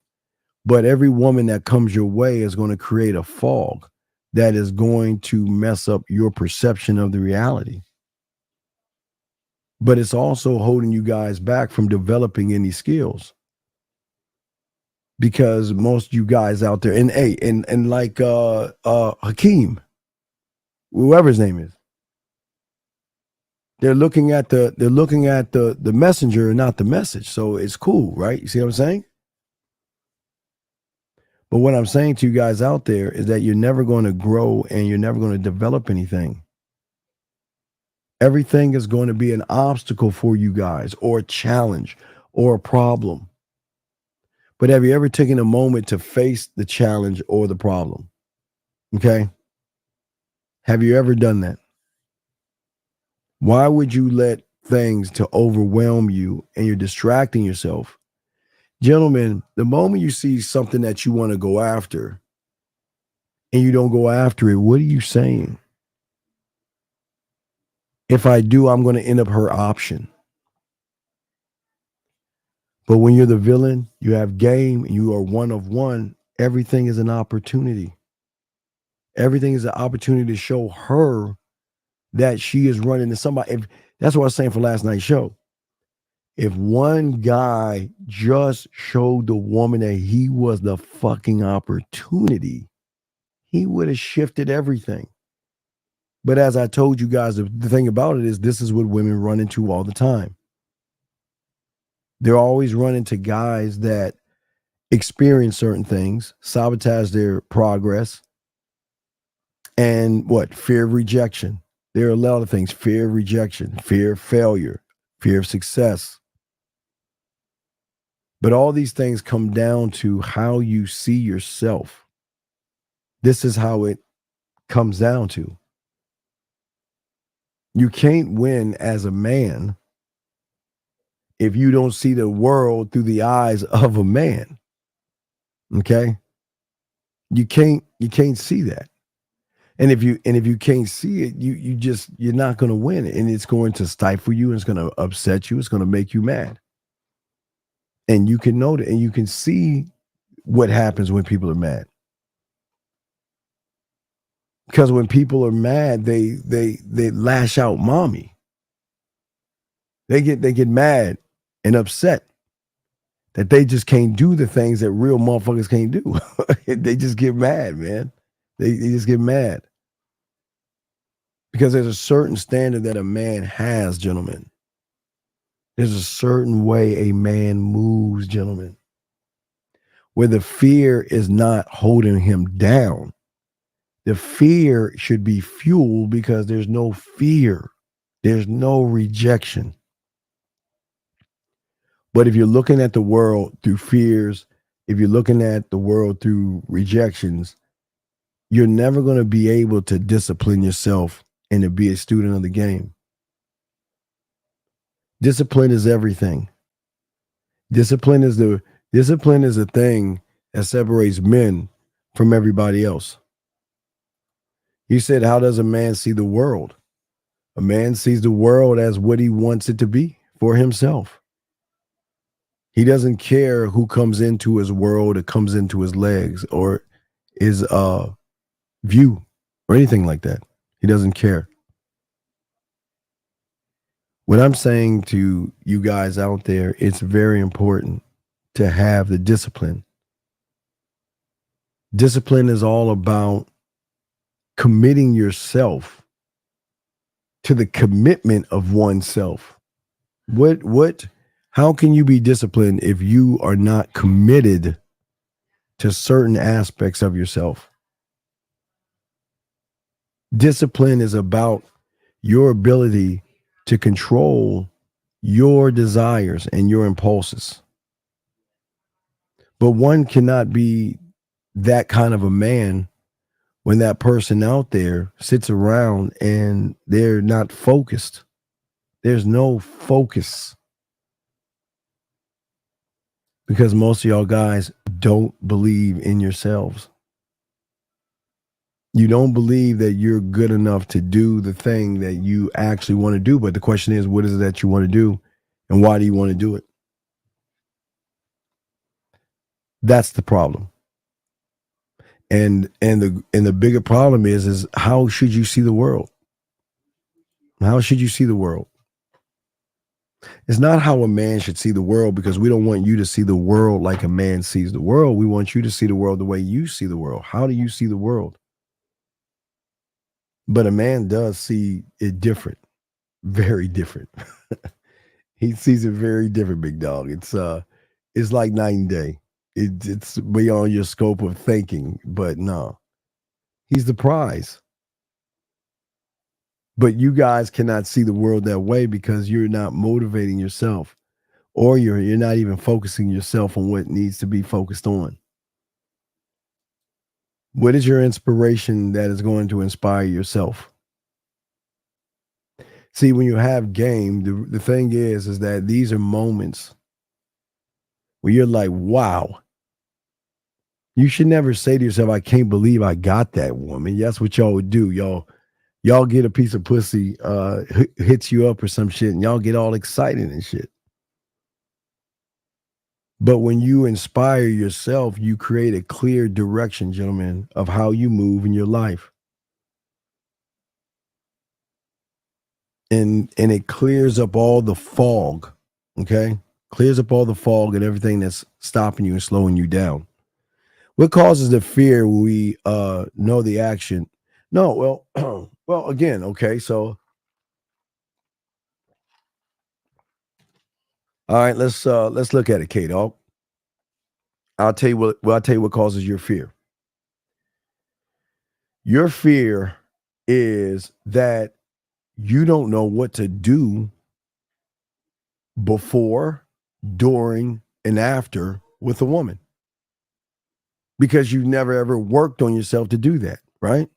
But every woman that comes your way is going to create a fog that is going to mess up your perception of the reality. But it's also holding you guys back from developing any skills. Because most you guys out there, and like Hakeem, whoever his name is, they're looking at the messenger and not the message. So it's cool, right? You see what I'm saying? But what I'm saying to you guys out there is that you're never going to grow and you're never going to develop anything. Everything is going to be an obstacle for you guys, or a challenge, or a problem. But have you ever taken a moment to face the challenge or the problem? Okay? Have you ever done that? Why would you let things to overwhelm you and you're distracting yourself? Gentlemen, the moment you see something that you want to go after and you don't go after it, what are you saying? If I do, I'm going to end up her option. But when you're the villain, you have game, and you are one of one, everything is an opportunity. Everything is an opportunity to show her that she is running to somebody. That's what I was saying for last night's show. If one guy just showed the woman that he was the fucking opportunity, he would have shifted everything. But as I told you guys, the thing about it is this is what women run into all the time. They're always running to guys that experience certain things, sabotage their progress, and fear of rejection. There are a lot of things: fear of rejection, fear of failure, fear of success. But all these things come down to how you see yourself. This is how it comes down to. You can't win as a man if you don't see the world through the eyes of a man. Okay? You can't see that. And if you can't see it, you're not going to win, and it's going to stifle you, and it's going to upset you, it's going to make you mad. And you can know that, and you can see what happens when people are mad. Because when people are mad, they lash out mommy. They get mad and upset that they just can't do the things that real motherfuckers can't do. They just get mad, man. They just get mad. Because there's a certain standard that a man has, gentlemen. There's a certain way a man moves, gentlemen, where the fear is not holding him down. The fear should be fueled because there's no fear. There's no rejection. But if you're looking at the world through fears, if you're looking at the world through rejections, you're never going to be able to discipline yourself and to be a student of the game. Discipline is everything. Discipline is the thing that separates men from everybody else. You said, how does a man see the world? A man sees the world as what he wants it to be for himself. He doesn't care who comes into his world or comes into his legs or his view or anything like that. He doesn't care. What I'm saying to you guys out there, it's very important to have the discipline. Discipline is all about committing yourself to the commitment of oneself. How can you be disciplined if you are not committed to certain aspects of yourself? Discipline is about your ability to control your desires and your impulses. But one cannot be that kind of a man when that person out there sits around and they're not focused. There's no focus because most of y'all guys don't believe in yourselves. You don't believe that you're good enough to do the thing that you actually want to do. But the question is, what is it that you want to do and why do you want to do it? That's the problem. And the bigger problem is how should you see the world? How should you see the world? It's not how a man should see the world, because we don't want you to see the world like a man sees the world. We want you to see the world the way you see the world. How do you see the world? But a man does see it different, very different. He sees it very different, big dog. It's like night and day. It's beyond your scope of thinking, but no, he's the prize. But you guys cannot see the world that way because you're not motivating yourself, or you're not even focusing yourself on what needs to be focused on. What is your inspiration that is going to inspire yourself? See, when you have game, the thing is that these are moments where you're like, wow. You should never say to yourself, I can't believe I got that woman. That's what y'all would do. Y'all get a piece of pussy, hits you up or some shit, and y'all get all excited and shit. But when you inspire yourself, you create a clear direction, gentlemen, of how you move in your life. And it clears up all the fog, okay? Clears up all the fog and everything that's stopping you and slowing you down. What causes the fear when we know the action? No, well, again, okay, so all right, let's look at it, K-Dog. I'll tell you what causes your fear. Your fear is that you don't know what to do before, during, and after with a woman, because you've never ever worked on yourself to do that, right?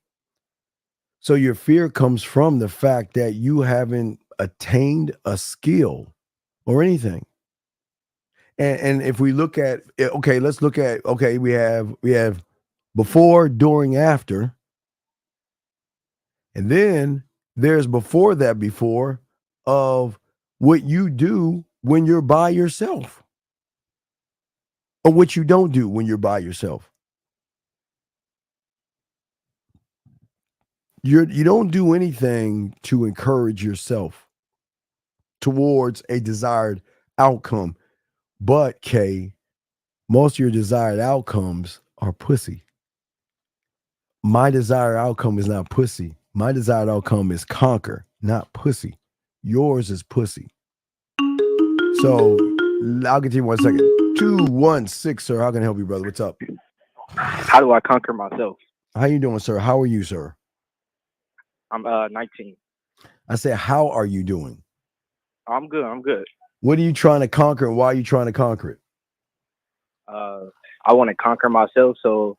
So your fear comes from the fact that you haven't attained a skill or anything. And if we look at, okay, let's look at, okay, we have before, during, after. And then there's before of what you do when you're by yourself, or what you don't do when you're by yourself. You don't do anything to encourage yourself towards a desired outcome. But K, most of your desired outcomes are pussy. My desired outcome is not pussy. My desired outcome is conquer, not pussy. Yours is pussy. So I'll get to you in 1 second. 216, sir. How can I help you, brother? What's up? How do I conquer myself? How you doing, sir? How are you, sir? I'm 19. I said, how are you doing? I'm good. I'm good. What are you trying to conquer, and why are you trying to conquer it? I want to conquer myself, so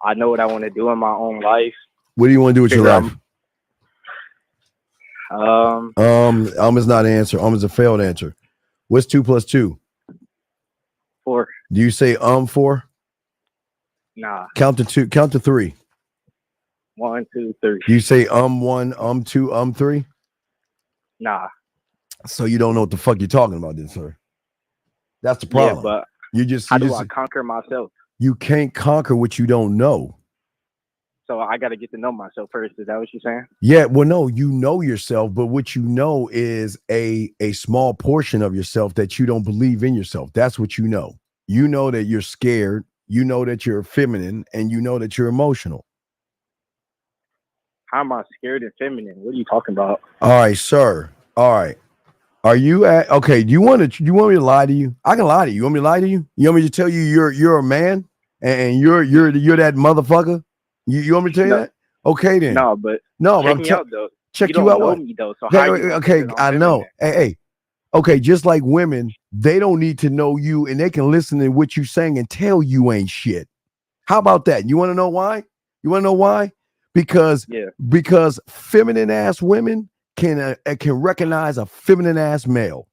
I know what I want to do in my own life. What do you want to do with your life? Is not an answer. Is a failed answer. What's 2 plus 2? 4. Do you say 4? Nah. Count to 2. Count to 3. 1, 2, 3. Do you say 1, 2, 3? Nah. So you don't know what the fuck you're talking about, then, sir. That's the problem. Yeah, but how do I conquer myself? You can't conquer what you don't know. So I got to get to know myself first. Is that what you're saying? Yeah, well, no, you know yourself, but what you know is a small portion of yourself that you don't believe in yourself. That's what you know. You know that you're scared. You know that you're feminine, and you know that you're emotional. How am I scared and feminine? What are you talking about? All right, sir. All right. Are you okay? Do you want me to lie to you? I can lie to you. You want me to lie to you? You want me to tell you you're a man and you're that motherfucker? You want me to tell you that? Okay then. No, but check me out though. Check you you out. know what? Me though. So okay, I know. Hey. Okay, just like women they don't need to know you, and they can listen to what you're saying and tell you ain't shit. How about that? You want to know why? You want to know why? Because feminine ass women can recognize a feminine ass male.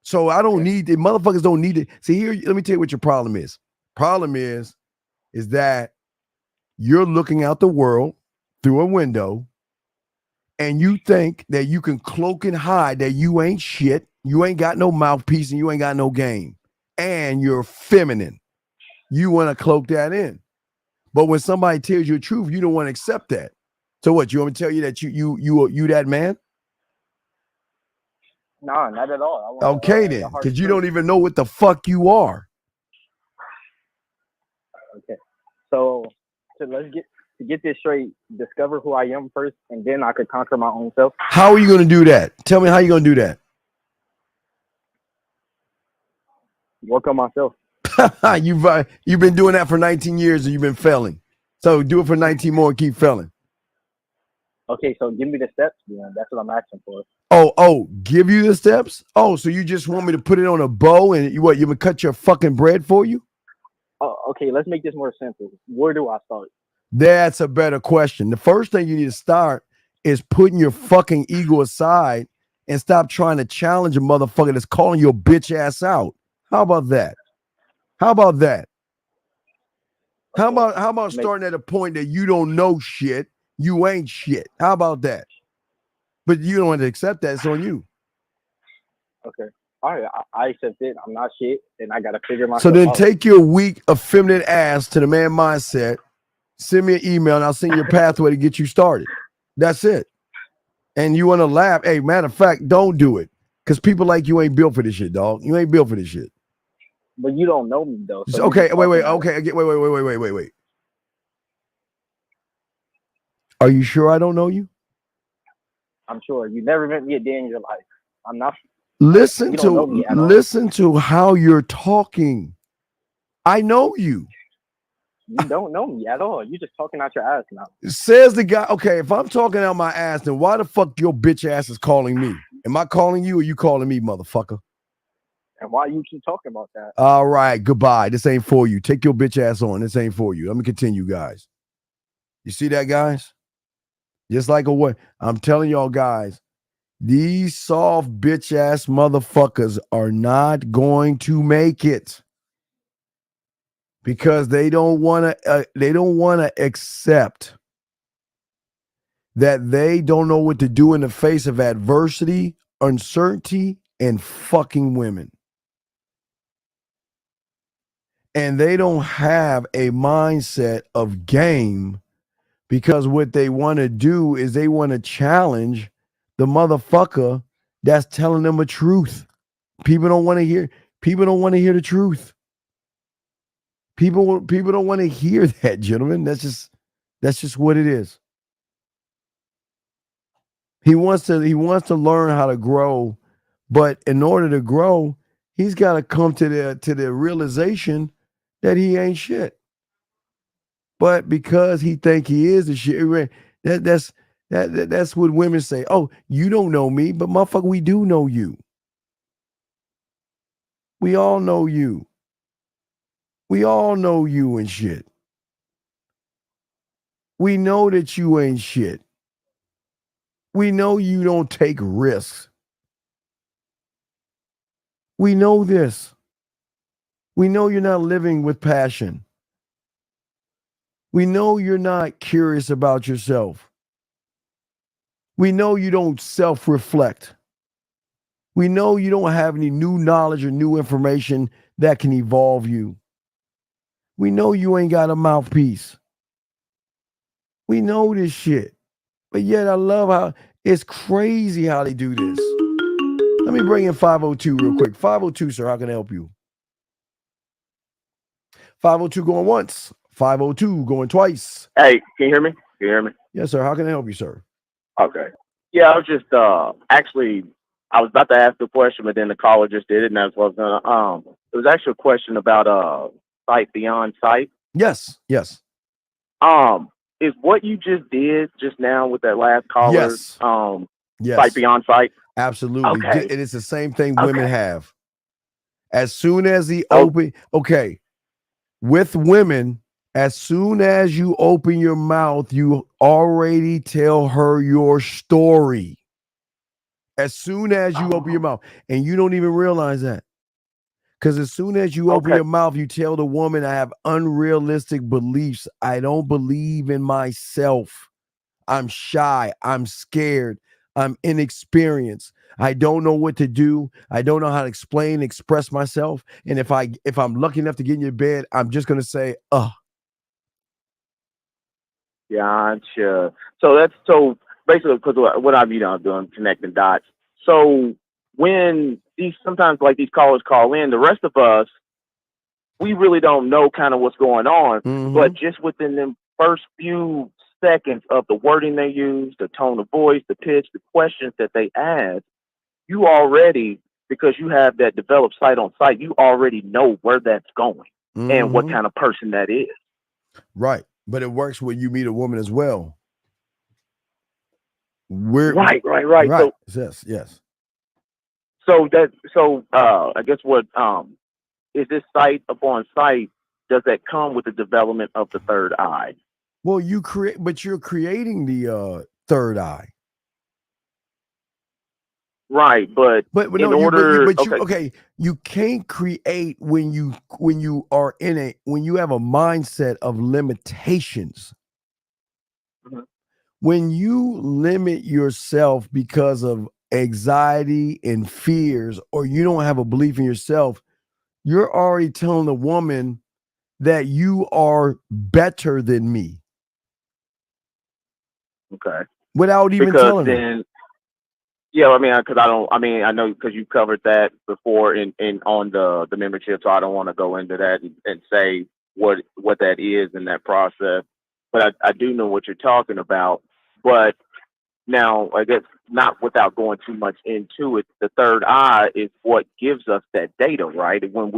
So I don't need it. Motherfuckers don't need it. See here, let me tell you what your problem is. Problem is that you're looking out the world through a window, and you think that you can cloak and hide that you ain't shit, you ain't got no mouthpiece, and you ain't got no game, and you're feminine. You want to cloak that in. But when somebody tells you the truth, you don't want to accept that. So what? You want me to tell you that you that man? No, not at all. Okay then, because you don't even know what the fuck you are. Okay, so let's get this straight. Discover who I am first, and then I could conquer my own self. How are you going to do that? Tell me how you're going to do that. Work on myself. You've been doing that for 19 years and you've been failing. So do it for 19 more and keep failing. Okay, so give me the steps, man. That's what I'm asking for. Oh, give you the steps? Oh, so you just want me to put it on a bow and you would cut your fucking bread for you? Oh, okay, let's make this more simple. Where do I start? That's a better question. The first thing you need to start is putting your fucking ego aside and stop trying to challenge a motherfucker that's calling your bitch ass out. How about that? How about that? How about starting at a point that you don't know shit, you ain't shit? How about that? But you don't want to accept that. It's on you. Okay. All right. I accept it. I'm not shit, and I gotta figure myself out. So then out. take your weak, effeminate ass to the Man Mindset. Send me an email, and I'll send you a pathway to get you started. That's it. And you want to laugh? Hey, matter of fact, don't do it, because people like you ain't built for this shit, dog. You ain't built for this shit. But you don't know me though. So okay, wait. Okay, wait. Are you sure I don't know you? I'm sure you never met me a day in your life. I'm not. Listen to how you're talking. I know you. You don't know me at all. You're just talking out your ass now. Says the guy. Okay, if I'm talking out my ass, then why the fuck your bitch ass is calling me? Am I calling you or you calling me, motherfucker? And why you keep talking about that? All right, goodbye. This ain't for you. Take your bitch ass on. This ain't for you. Let me continue, guys. You see that, guys? Just like a what? I'm telling y'all, guys, these soft bitch ass motherfuckers are not going to make it because they don't want to accept that they don't know what to do in the face of adversity, uncertainty, and fucking women. And they don't have a mindset of game because what they want to do is they want to challenge the motherfucker that's telling them a truth. People don't want to hear the truth. People don't want to hear that, gentlemen. That's just what it is. He wants to learn how to grow, but in order to grow, he's got to come to the realization that he ain't shit. But because he think he is the shit, that's what women say. Oh, you don't know me, but motherfucker, we do know you. We all know you. We all know you and shit. We know that you ain't shit. We know you don't take risks. We know this. We know you're not living with passion. We know you're not curious about yourself. We know you don't self-reflect. We know you don't have any new knowledge or new information that can evolve you. We know you ain't got a mouthpiece. We know this shit. But yet I love how it's crazy how they do this. Let me bring in 502 real quick. 502, sir, how can I help you? 502 going once. 502 going twice. Hey, can you hear me? Can you hear me? Yes, sir. How can I help you, sir? Okay. Yeah, I was just actually I was about to ask the question, but then the caller just did it, and that's what I was gonna it was actually a question about sight beyond sight. Yes. Is what you just did just now with that last caller? Yes. Yes. Sight beyond sight? Absolutely. Okay. It is the same thing women Okay. have. As soon as the Oh. with women, as soon as you open your mouth, you already tell her your story. As soon as you open your mouth, and you don't even realize that. Because as soon as you open your mouth, you tell the woman, I have unrealistic beliefs. I don't believe in myself. I'm shy. I'm scared. I'm inexperienced. I don't know what to do. I don't know how to express myself. And if I'm lucky enough to get in your bed, I'm just gonna say, Gotcha. So basically, because what I'm doing, connecting dots. So when sometimes like these callers call in, the rest of us, we really don't know kind of what's going on, but just within them first few seconds of the wording they use, the tone of voice, the pitch, the questions that they ask, you already, because you have that developed sight on sight, you already know where that's going and what kind of person that is. Right. But it works when you meet a woman as well. Right. Yes. So I guess what is this sight upon sight? Does that come with the development of the third eye? Well, you're creating the third eye. Right, but no, you can't create when you are when you have a mindset of limitations. When you limit yourself because of anxiety and fears, or you don't have a belief in yourself, you're already telling the woman that you are better than me. Okay. Without even telling her. Yeah, I mean, I know because you covered that before in on the membership, so I don't want to go into that and say what that is in that process. But I do know what you're talking about. But now, I guess not without going too much into it, the third eye is what gives us that data, right? When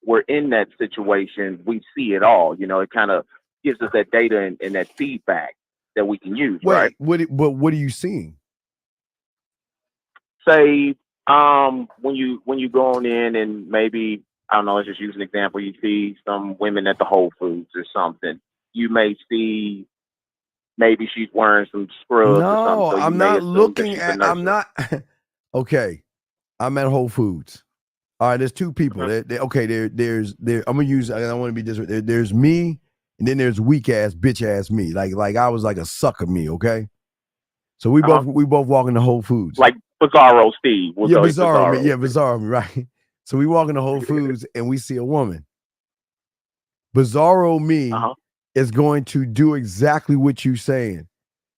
we're in that situation, we see it all. It kind of gives us that data and that feedback that we can use, right? What are you seeing? Say, when you go on in and maybe, I don't know, let's just use an example. You see some women at the Whole Foods or something. You may see maybe she's wearing some scrubs or something. No, So I'm not looking at. I'm not. Okay, I'm at Whole Foods. All right, there's two people. There's I'm gonna use. I don't want to be disrespectful. There's me, and then there's weak ass, bitch ass me. Like I was like a sucker me. Okay, so we both walk into Whole Foods. Like Bizarro Steve. Bizarro me. Yeah, Bizarro me. Right. So we walk into Whole Foods and we see a woman. Bizarro me is going to do exactly what you're saying.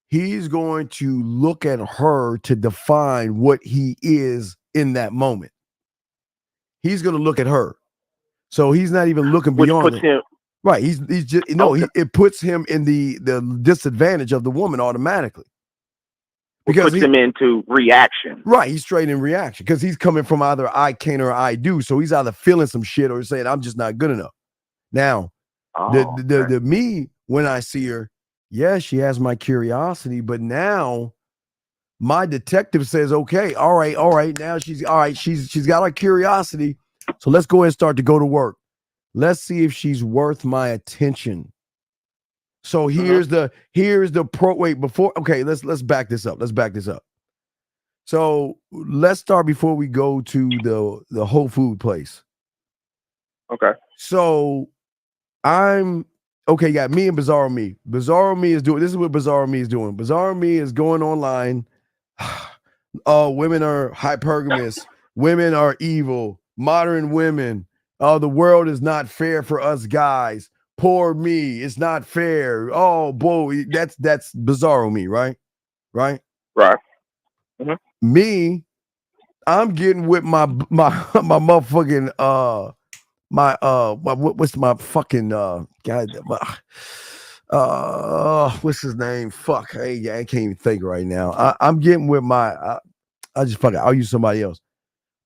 He's going to look at her to define what he is in that moment. He's going to look at her. So he's not even looking beyond it. Right. He's just it puts him in the disadvantage of the woman automatically. Because puts him into reaction. Right. He's straight in reaction because he's coming from either I can or I do. So he's either feeling some shit or saying, I'm just not good enough. Now, the me, when I see her, she has my curiosity, but now my detective says, okay, all right. Now she's got our curiosity. So let's go ahead and start to go to work. Let's see if she's worth my attention. So here's the let's back this up. So let's start before we go to the Whole Food place. Okay. So me and Bizarro Me. Bizarro Me is doing this is what Bizarro Me is doing. Bizarro Me is going online. Women are hypergamous. Women are evil. Modern women. The world is not fair for us guys. Poor me. It's not fair. Oh boy, that's Bizarro Me, right? Right. Me, I'm getting with my motherfucking what's my fucking what's his name? Fuck, I can't even think right now. I'm getting with my I just fuck it. I'll use somebody else.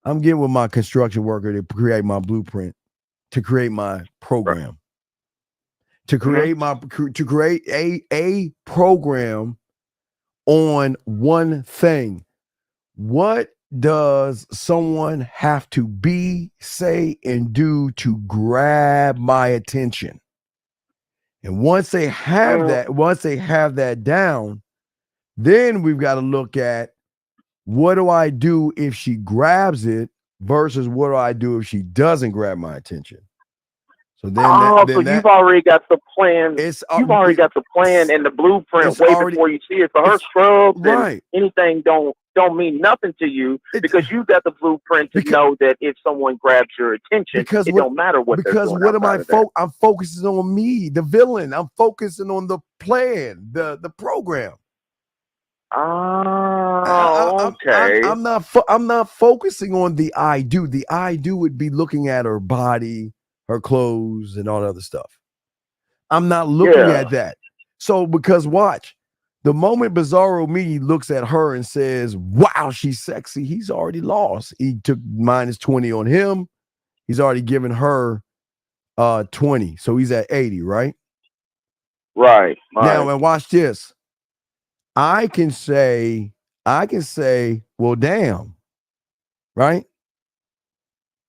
I'm getting with my construction worker to create my blueprint, to create my program, to create a program on one thing. What does someone have to be, say, and do to grab my attention? And once they have that down, then we've got to look at, what do I do if she grabs it versus what do I do if she doesn't grab my attention? So you've already got the plan. You've already got the plan and the blueprint before you see it. So her scrubs and anything don't mean nothing to you because you got the blueprint to know that if someone grabs your attention, it don't matter what they're doing. Because what am I I'm focusing on me, the villain. I'm focusing on the plan, the program. Okay. I'm not focusing on the I do. The I do would be looking at her body, her clothes, and all that other stuff. I'm not looking at that. So because watch, the moment Bizarro Me looks at her and says, "Wow, she's sexy," he's already lost. He took -20 on him. He's already given her 20, so he's at 80, right? Right. Now, and watch this. I can say, well, damn, right?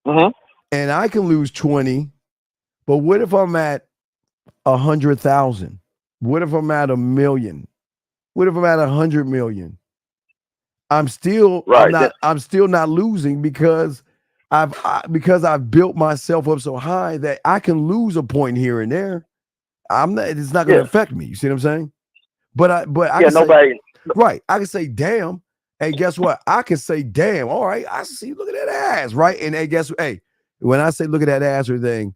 And I can lose 20, but what if I'm at 100,000? What if I'm at 1 million? What if I'm at 100 million? I'm still not losing because I've built myself up so high that I can lose a point here and there. It's not going to affect me. You see what I'm saying? But I can say, right. I can say, damn. Hey, guess what? I can say, damn. All right. I see. Look at that ass. Right. And hey, guess what? Hey, when I say look at that ass or thing,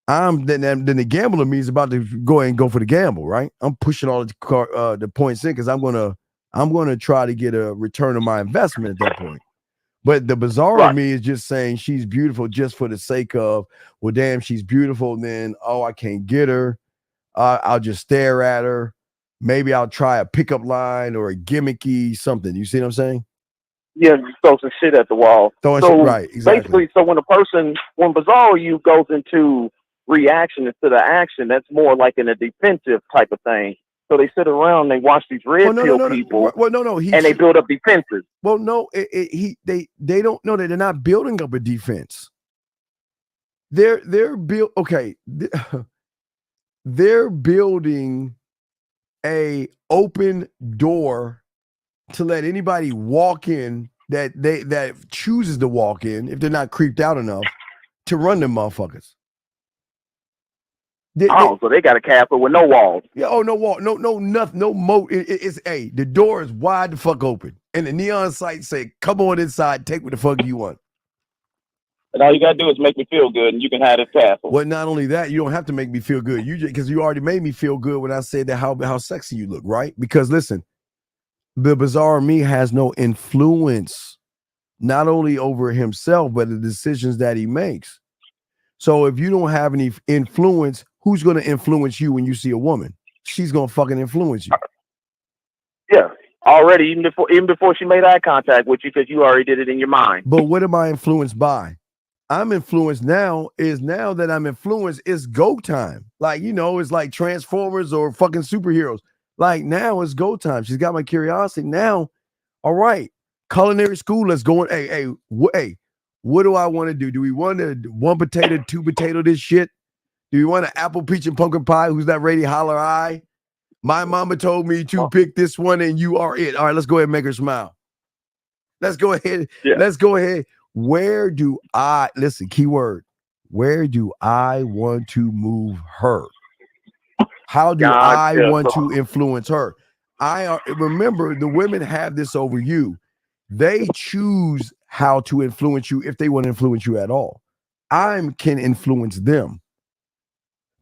then the gambler me is about to go ahead and go for the gamble. Right. I'm pushing all the points in because I'm gonna try to get a return on my investment at that point. But the bizarre me is just saying she's beautiful just for the sake of, well, damn, she's beautiful. And then, I can't get her. I'll just stare at her. Maybe I'll try a pickup line or a gimmicky something. You see what I'm saying? Yeah, just throw some shit at the wall. Right, exactly. Basically, so when Bizarro You goes into reaction instead of action, that's more like in a defensive type of thing. So they sit around, they watch these red pill people. Well, no, and they build up defenses. Well, no, they don't know that they're not building up a defense. They're building a open door to let anybody walk in that chooses to walk in if they're not creeped out enough to run them motherfuckers. So they got a castle with no walls. Yeah, no wall, no nothing, no moat. The door is wide the fuck open, and the neon signs say, "Come on inside, take what the fuck you want." And all you gotta do is make me feel good, and you can have this castle. Well, not only that, you don't have to make me feel good. Because you already made me feel good when I said that how sexy you look, right? Because listen, the bizarre me has no influence, not only over himself, but the decisions that he makes. So if you don't have any influence, who's going to influence you when you see a woman? She's going to fucking influence you. Yeah, already, even before she made eye contact with you, because you already did it in your mind. But what am I influenced by? I'm influenced now that I'm influenced, it's go time. Like, it's like Transformers or fucking superheroes. Like, now it's go time. She's got my curiosity. Now, all right, culinary school, let's go. Hey, what do I want to do? Do we want to 1 potato, 2 potato this shit? Do we want an apple, peach, and pumpkin pie? Who's that ready? Holler I. My mama told me to pick this one and you are it. All right, let's go ahead and make her smile. Let's go ahead. Yeah. Let's go ahead. Where do I, listen, keyword, where do I want to move her? How do I want to influence her? Remember, the women have this over you. They choose how to influence you if they want to influence you at all. I can influence them.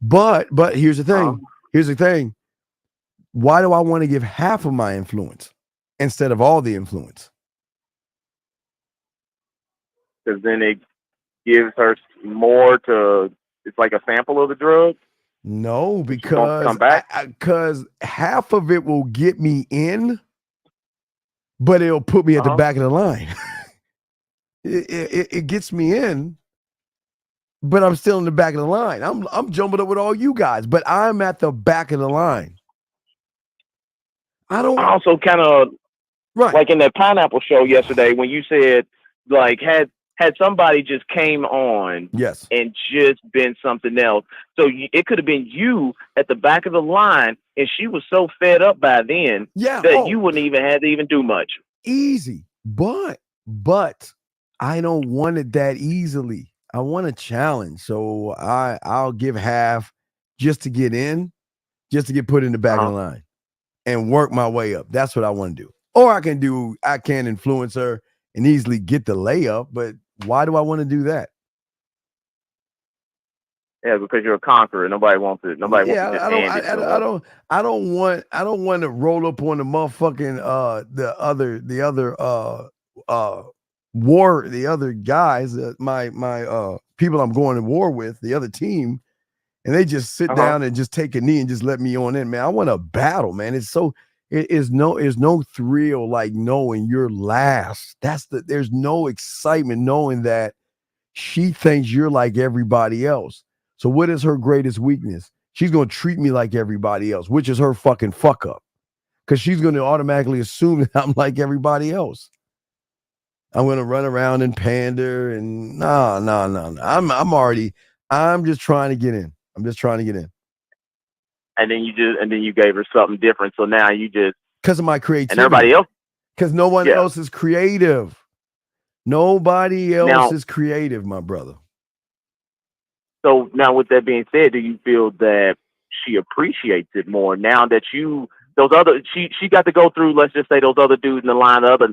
But here's the thing. Why do I want to give half of my influence instead of all the influence? Because then it gives her more to, it's like a sample of the drug? No, because half of it will get me in, but it'll put me at the back of the line. It gets me in, but I'm still in the back of the line. I'm jumping up with all you guys, but I'm at the back of the line. I don't also kind of right. like in that pineapple show yesterday when you said like had somebody just came on Yes. and just been something else. So it could have been you at the back of the line, and she was so fed up by then that you wouldn't even have to even do much. Easy, but I don't want it that easily. I want a challenge, so I'll give half just to get in, just to get put in the back of the line and work my way up. That's what I want to do. Or I can influence her and easily get the layup, but why do I want to do that? Yeah, because you're a conqueror. Nobody wants it. Nobody wants to just hand it to them. I don't want to roll up on the motherfucking the other guys, my people I'm going to war with, the other team, and they just sit down and just take a knee and just let me on in, man. I want a battle, man. It's no thrill like knowing you're last. There's no excitement knowing that she thinks you're like everybody else. So what is her greatest weakness? She's going to treat me like everybody else, which is her fucking fuck up. Because she's going to automatically assume that I'm like everybody else. I'm going to run around and pander and no. I'm just trying to get in. I'm just trying to get in. And then you gave her something different. So now you just, because of my creativity. And everybody else? Because no one else is creative. Nobody else is creative, my brother. So now with that being said, do you feel that she appreciates it more now that she got to go through, let's just say, those other dudes in the line, the other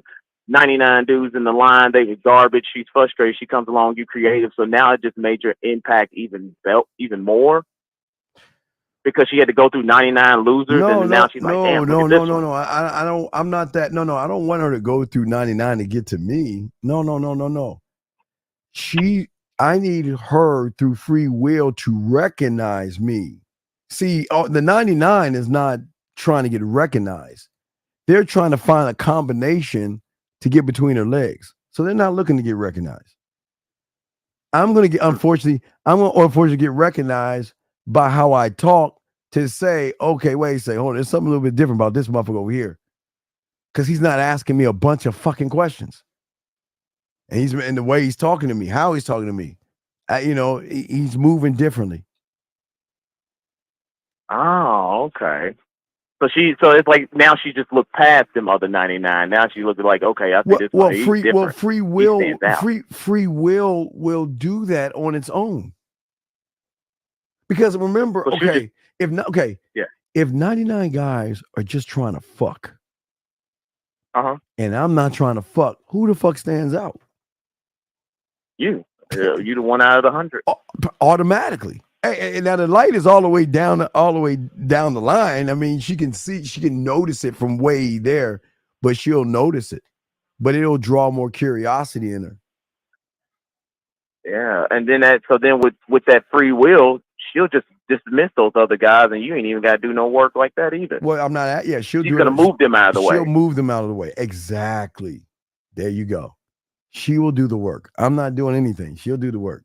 99 dudes in the line, they were garbage. She's frustrated. She comes along, you creative. So now it just made your impact even more because she had to go through 99 losers. And now she's like, damn, no. I don't. I'm not that. No. I don't want her to go through 99 to get to me. No. I need her through free will to recognize me. See, the 99 is not trying to get recognized. They're trying to find a combination to get between her legs. So they're not looking to get recognized. I'm going to unfortunately get recognized by how I talk to say, okay, wait a second, hold on. There's something a little bit different about this motherfucker over here. Because he's not asking me a bunch of fucking questions. And he's in the way he's talking to me, how he's talking to me. He's moving differently. Oh, okay. So it's like now she just looked past them other 99. Now she looks like, okay, I think this one he's different. Free will will do that on its own. Because remember, if 99 guys are just trying to fuck, and I'm not trying to fuck, who the fuck stands out? You the one out of the 100. Automatically. And now the light is all the way down the line. I mean, she can notice it from way there, but she'll notice it. But it'll draw more curiosity in her. Yeah, and then with that free will, she'll just dismiss those other guys, and you ain't even got to do no work like that either. Well, I'm not at. Yeah, she's gonna move them out of the way. She'll move them out of the way. Exactly. There you go. She will do the work. I'm not doing anything. She'll do the work.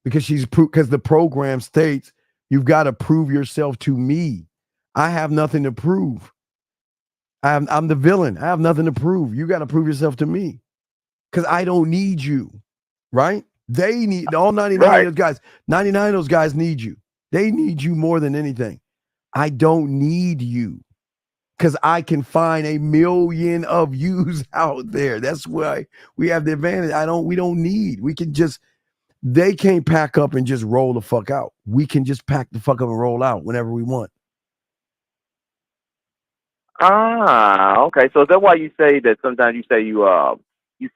Because because the program states you've got to prove yourself to me. I have nothing to prove. I'm the villain. I have nothing to prove. You got to prove yourself to me. Because I don't need you. Right? They need all 99 of those guys. 99 of those guys need you. They need you more than anything. I don't need you. Because I can find a million of yous out there. That's why we have the advantage. We don't need. We can just. They can't pack up and just roll the fuck out. We can just pack the fuck up and roll out whenever we want. Okay. So is that why you say that sometimes you say you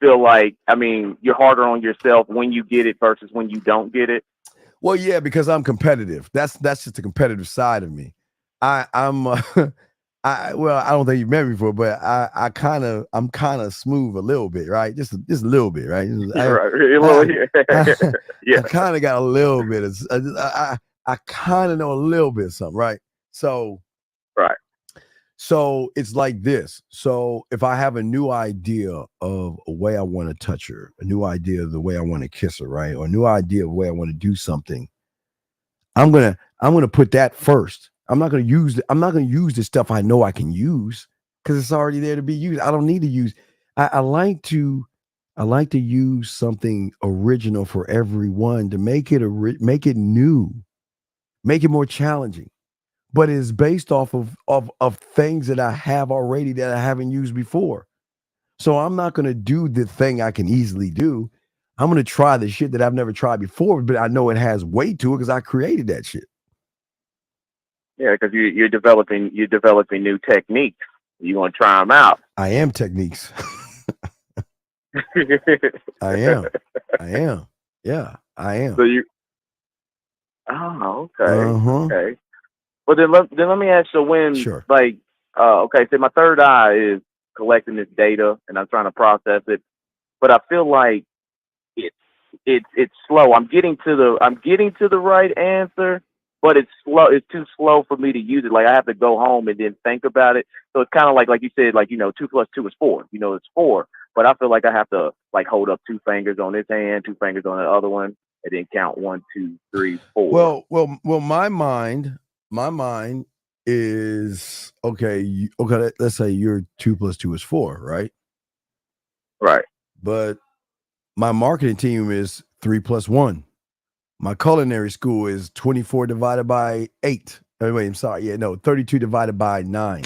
feel like, I mean, you're harder on yourself when you get it versus when you don't get it? Well, yeah, because I'm competitive. That's just the competitive side of me. I don't think you've met me before, but I'm kind of smooth a little bit, right? Just a little bit, right? I kind of got a little bit of, I kind of know a little bit of something, right? So it's like this. So if I have a new idea of a way I want to touch her, a new idea of the way I want to kiss her, right? Or a new idea of the way I want to do something, I'm gonna put that first. I'm not going to use the stuff I know I can use because it's already there to be used. I don't need to use. I like to use something original for everyone to make it new, make it more challenging. But it's based off of things that I have already that I haven't used before. So I'm not going to do the thing I can easily do. I'm going to try the shit that I've never tried before, but I know it has weight to it because I created that shit. Yeah, because you're developing new techniques. You want to try them out. I am techniques. I am. Yeah, I am. So you. Oh, okay. Uh-huh. Okay. Well, then let me ask you when, Sure. like, okay, so my third eye is collecting this data and I'm trying to process it, but I feel like it's slow. I'm getting to the right answer, but it's slow. It's too slow for me to use it. Like I have to go home and then think about it. So it's kind of like you said, like 2 + 2 is 4. It's 4, but I feel like I have to like hold up 2 fingers on this hand, 2 fingers on the other one, and then count 1, 2, 3, 4. Well. My mind is okay. Okay, let's say your 2 + 2 is 4, right? Right. But my marketing team is 3 + 1. My culinary school is 24 divided by 8. Oh, wait, I'm sorry. Yeah, no, 32 divided by 9.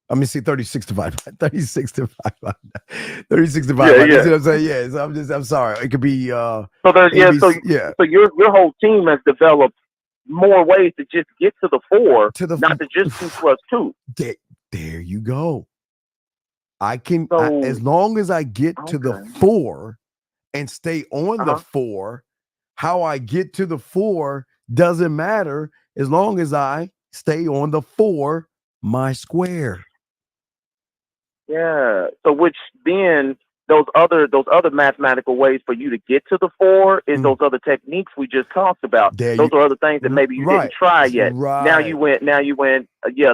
I mean, 36 divided by 36 divided by 36 divided by. You see what I'm saying? Yeah. So I'm sorry. It could be. So your whole team has developed more ways to just get to the 4, not to just 2 + 2. There you go. I can, as long as I get to the 4 and stay on the 4, how I get to the 4 doesn't matter as long as I stay on the 4, my square. Yeah. So which then those other mathematical ways for you to get to the 4 is those other techniques we just talked about. Those are other things that maybe you didn't try yet. Right. Now you went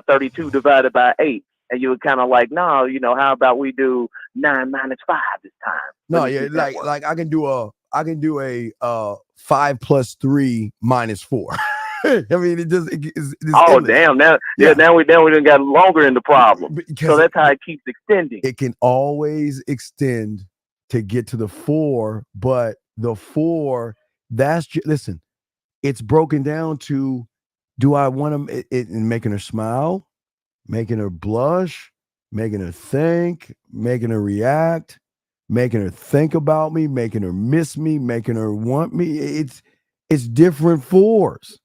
32 divided by 8. And you were kind of like, no, how about we do 9 - 5 this time? No, yeah, like I can do a 5 + 3 - 4. I mean, it's oh endless. damn! Now we done got longer in the problem. So that's how it keeps extending. It can always extend to get to the 4, but the 4 listen. It's broken down to: do I want it making her smile, making her blush, making her think, making her react, making her think about me, making her miss me, making her want me. It's different 4s.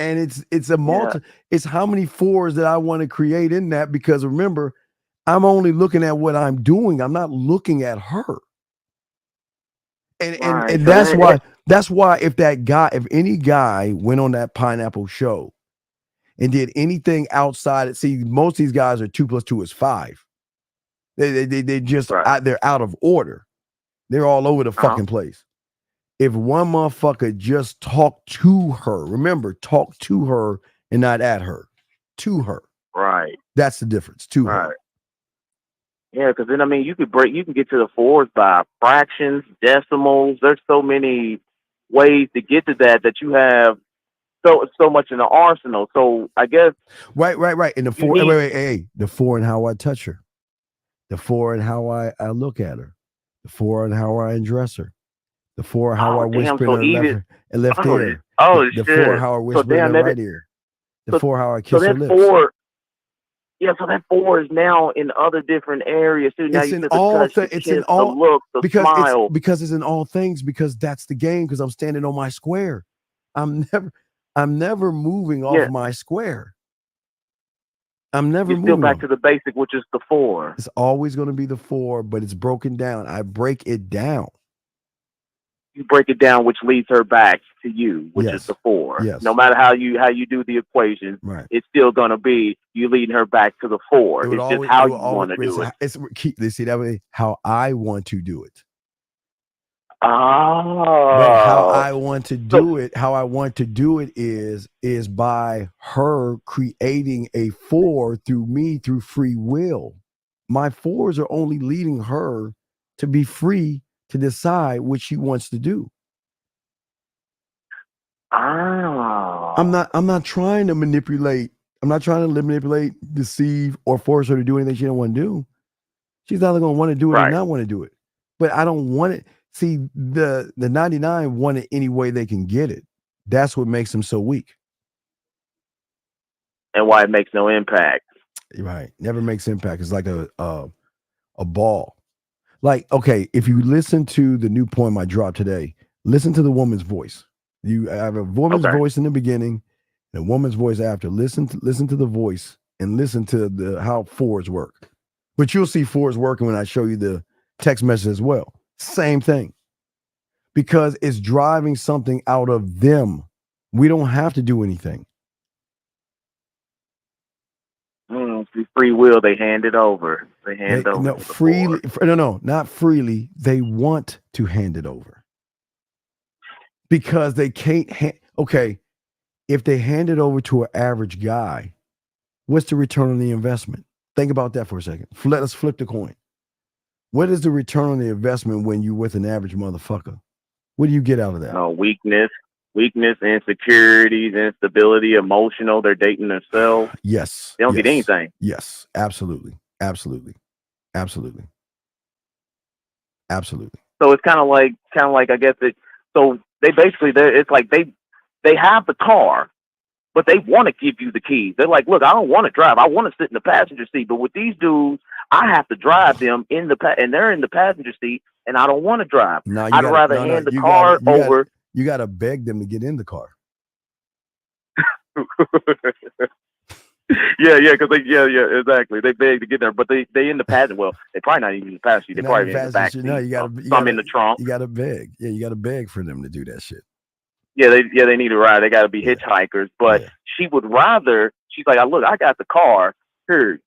And it's a it's how many 4s that I want to create in that, because remember, I'm only looking at what I'm doing. I'm not looking at her. And that's why if any guy went on that Pineapple show and did anything outside, see, most of these guys are 2 + 2 is 5. They just they're out of order. They're all over the fucking place. If one motherfucker just talk to her, remember, talk to her and not at her, to her. Right. That's the difference. To her. Yeah, because then you can get to the 4s by fractions, decimals. There's so many ways to get to that you have so much in the arsenal. So I guess right. And the 4, the 4 and how I touch her, the 4 and how I look at her, the 4 and how I undress her, the 4 how I whisper in her left ear, the 4 how I whisper in her right ear, the 4 how I kiss her lips. 4, so that 4 is now in other different areas too. Now it's you in the all touch, the it's kiss, in all the look, the smile. Because it's in all things, because that's the game, because I'm standing on my square. I'm never moving off my square. I'm never You're moving. Still back to the basic, which is the 4. It's always going to be the 4, but it's broken down. I break it down. You break it down, which leads her back to you, which is the 4. Yes. No matter how you do the equation, it's still gonna be you leading her back to the 4. It's just how you want to do it. See that way, how I want to do it. Oh. But how I want to do it is by her creating a 4 through me, through free will. My 4s are only leading her to be free to decide what she wants to do. Oh. I'm not trying to manipulate. I'm not trying to manipulate, deceive, or force her to do anything she don't want to do. She's either going to want to do it or not want to do it. But I don't want it. See, the 99 want it any way they can get it. That's what makes them so weak. And why it makes no impact. Right. Never makes impact. It's like a ball. Like, okay, if you listen to the new poem I dropped today, listen to the woman's voice. You have a woman's voice in the beginning and a woman's voice after. Listen to the voice and listen to how fours work. But you'll see fours working when I show you the text message as well. Same thing. Because it's driving something out of them. We don't have to do anything. Free will, they hand it over. They hand over. No, freely. No, not freely. They want to hand it over. Because they can't. Okay, if they hand it over to an average guy, what's the return on the investment? Think about that for a second. Let us flip the coin. What is the return on the investment when you're with an average motherfucker? What do you get out of that? Weakness, insecurities, instability, emotional. They're dating themselves. Yes. They don't get anything. Yes, absolutely. So it's kind of like I guess it. So they basically, it's like they have the car, but they want to give you the keys. They're like, look, I don't want to drive. I want to sit in the passenger seat. But with these dudes, I have to drive them and they're in the passenger seat, and I don't want to drive. I'd rather hand the car over. You got to beg them to get in the car. Yeah, because exactly. They beg to get there, but they in the passenger. Well, they probably not even in the passenger seat. They probably in the back seat. No, you got some in the trunk. You got to beg. Yeah, you got to beg for them to do that shit. Yeah, they need a ride. They got to be hitchhikers. But she would rather. She's like, look, I got the car. Here,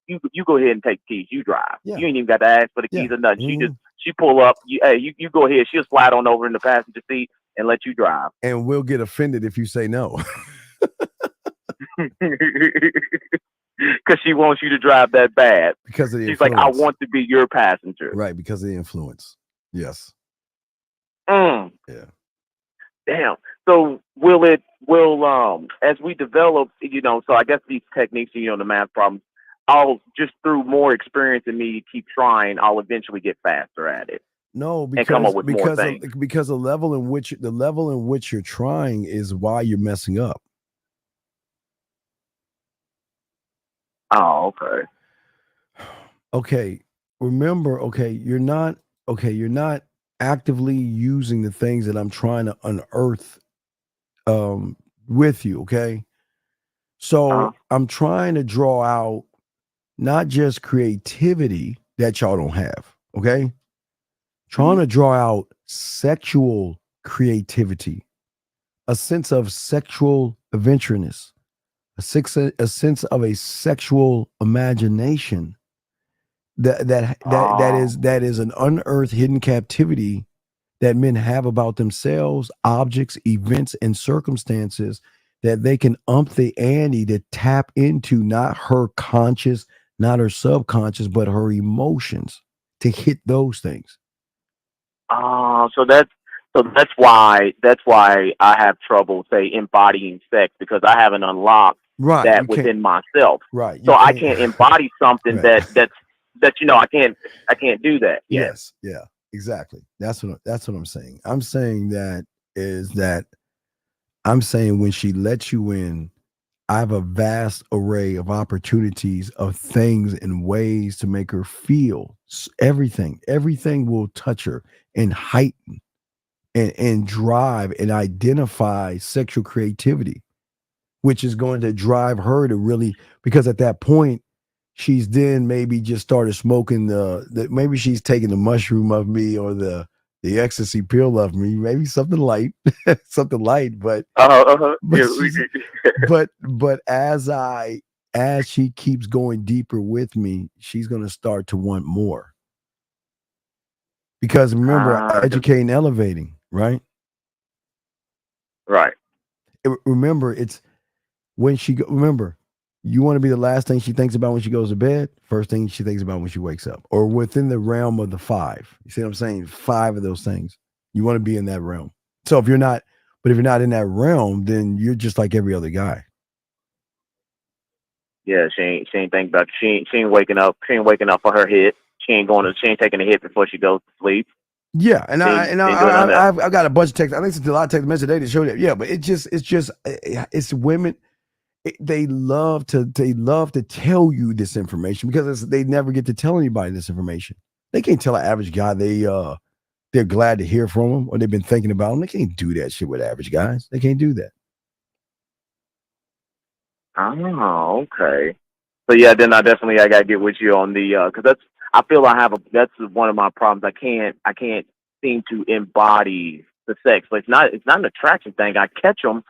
you go ahead and take the keys. You drive. Yeah. You ain't even got to ask for the keys or nothing. Mm-hmm. She pull up. You go ahead. She'll slide on over in the passenger seat and let you drive. And we'll get offended if you say no. Because she wants you to drive that bad. Because of the She's influence. like, I want to be your passenger. Right, because of the influence. Yes. Yeah. Damn. So will as we develop, so I guess these techniques, the math problems, I'll just through more experience in me keep trying, I'll eventually get faster at it. No, because, and come up with more things. Because the level in which you're trying is why you're messing up. Oh, okay. Okay. Remember, you're not actively using the things that I'm trying to unearth with you, okay? So I'm trying to draw out not just creativity that y'all don't have, okay? Trying to draw out sexual creativity, a sense of sexual adventureness, a sense of a sexual imagination that is an unearthed hidden captivity that men have about themselves, objects, events, and circumstances that they can ump the ante to tap into, not her conscious, not her subconscious, but her emotions, to hit those things. So that's why I have trouble, say, embodying sex, because I haven't unlocked that within myself. Right. So I can't embody something that's I can't do that yet. Yes. Yeah. Exactly. That's what I'm saying. I'm saying when she lets you in, I have a vast array of opportunities of things and ways to make her feel everything. Everything will touch her and heighten and drive and identify sexual creativity, which is going to drive her to really, because at that point, she's then maybe just started smoking maybe she's taking the mushroom of me or the ecstasy pill of me, maybe something light, but but as she keeps going deeper with me, she's going to start to want more. Because remember, educating, elevating, right? Right. Remember, it's when remember, you want to be the last thing she thinks about when she goes to bed, first thing she thinks about when she wakes up, or within the realm of the 5. You see what I'm saying? 5 of those things. You want to be in that realm. So if you're not But if you're not in that realm, then you're just like every other guy. Yeah, she ain't thinking about she ain't waking up. She ain't waking up for her hit. She ain't taking a hit before she goes to sleep. Yeah, and Ain't doing none of that. I've got a bunch of texts. I listened to a lot of text messages today to show that. Yeah, but it's women. They love to tell you this information because they never get to tell anybody this information. They can't tell an average guy they're glad to hear from them or they've been thinking about them. They can't do that shit with average guys. They can't do that. Oh, okay. So yeah, then I gotta get with you on the because that's one of my problems. I can't seem to embody the sex. But it's not an attraction thing. I catch them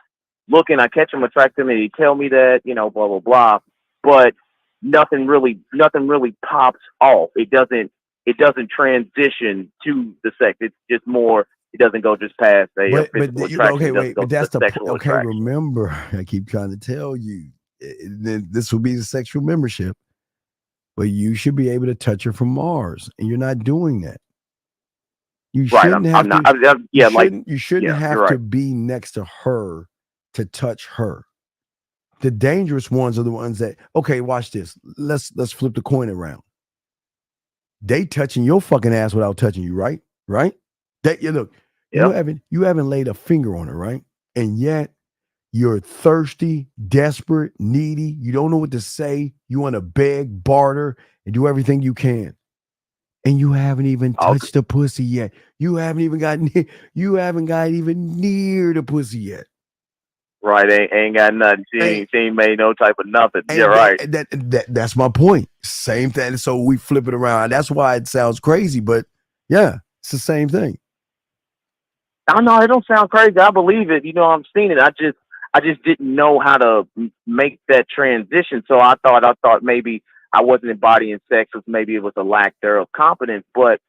attractive, and they tell me that blah blah blah, but nothing really pops off. It doesn't transition to the sex. It's just more. It doesn't go just past a physical attraction. Okay, it wait, go but that's to the sexual okay. attraction. Remember, I keep trying to tell you, this will be the sexual membership, but you should be able to touch her from Mars, and you're not doing that. You shouldn't have to. You shouldn't have to be next to her to touch her. The dangerous ones are the ones that, okay, watch this. Let's flip the coin around. They touching your fucking ass without touching you, right? Right? Look, you haven't laid a finger on her, right? And yet you're thirsty, desperate, needy. You don't know what to say. You want to beg, barter, and do everything you can. And you haven't even touched the pussy yet. You haven't even got even near the pussy yet. Right, ain't got nothing. She ain't made no type of nothing. Yeah, right. That's my point. Same thing. So we flip it around. That's why it sounds crazy, but yeah, it's the same thing. I know it don't sound crazy. I believe it. I'm seeing it. I just didn't know how to make that transition. So I thought maybe I wasn't embodying sex, or maybe it was a lack thereof competence. But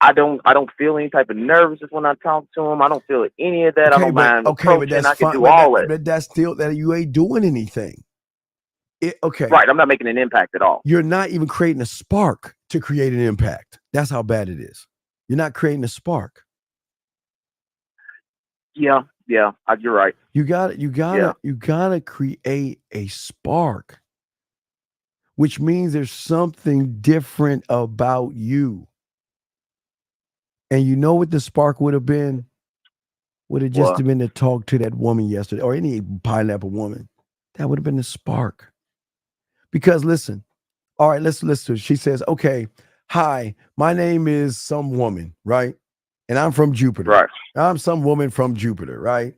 I don't feel any type of nervousness when I talk to him. I don't feel any of that. I don't mind approaching. But that's I can fine. do all that. But that's still that you ain't doing anything. Right. I'm not making an impact at all. You're not even creating a spark to create an impact. That's how bad it is. You're not creating a spark. Yeah, you're right. You gotta create a spark, which means there's something different about you. And you know what the spark would have been? Would have just been to talk to that woman yesterday, or any pineapple woman. That would have been the spark. Because listen, all right, let's listen. She says, okay, hi, my name is some woman, right? And I'm from Jupiter. Right. I'm some woman from Jupiter, right?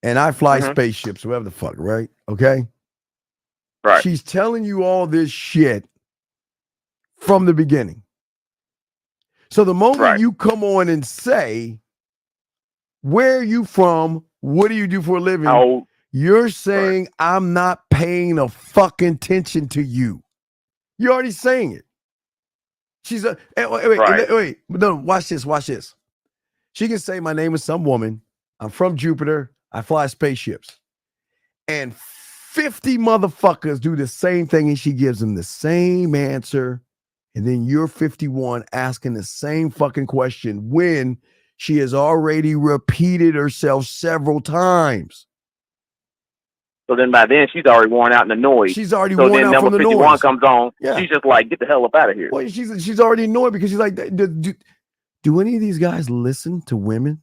And I fly spaceships, whatever the fuck, right? Okay? Right. She's telling you all this shit from the beginning. So the moment you come on and say, where are you from? What do you do for a living? You're saying I'm not paying a fucking attention to you. You're already saying it. She's wait. No, watch this. She can say my name is some woman. I'm from Jupiter. I fly spaceships. And 50 motherfuckers do the same thing and she gives them the same answer. And then you're 51 asking the same fucking question when she has already repeated herself several times. So then by then she's already worn out and annoyed. She's already worn out from the noise. So then number 51 comes on. Yeah. She's just like, get the hell up out of here. Well, she's already annoyed because she's like, do any of these guys listen to women?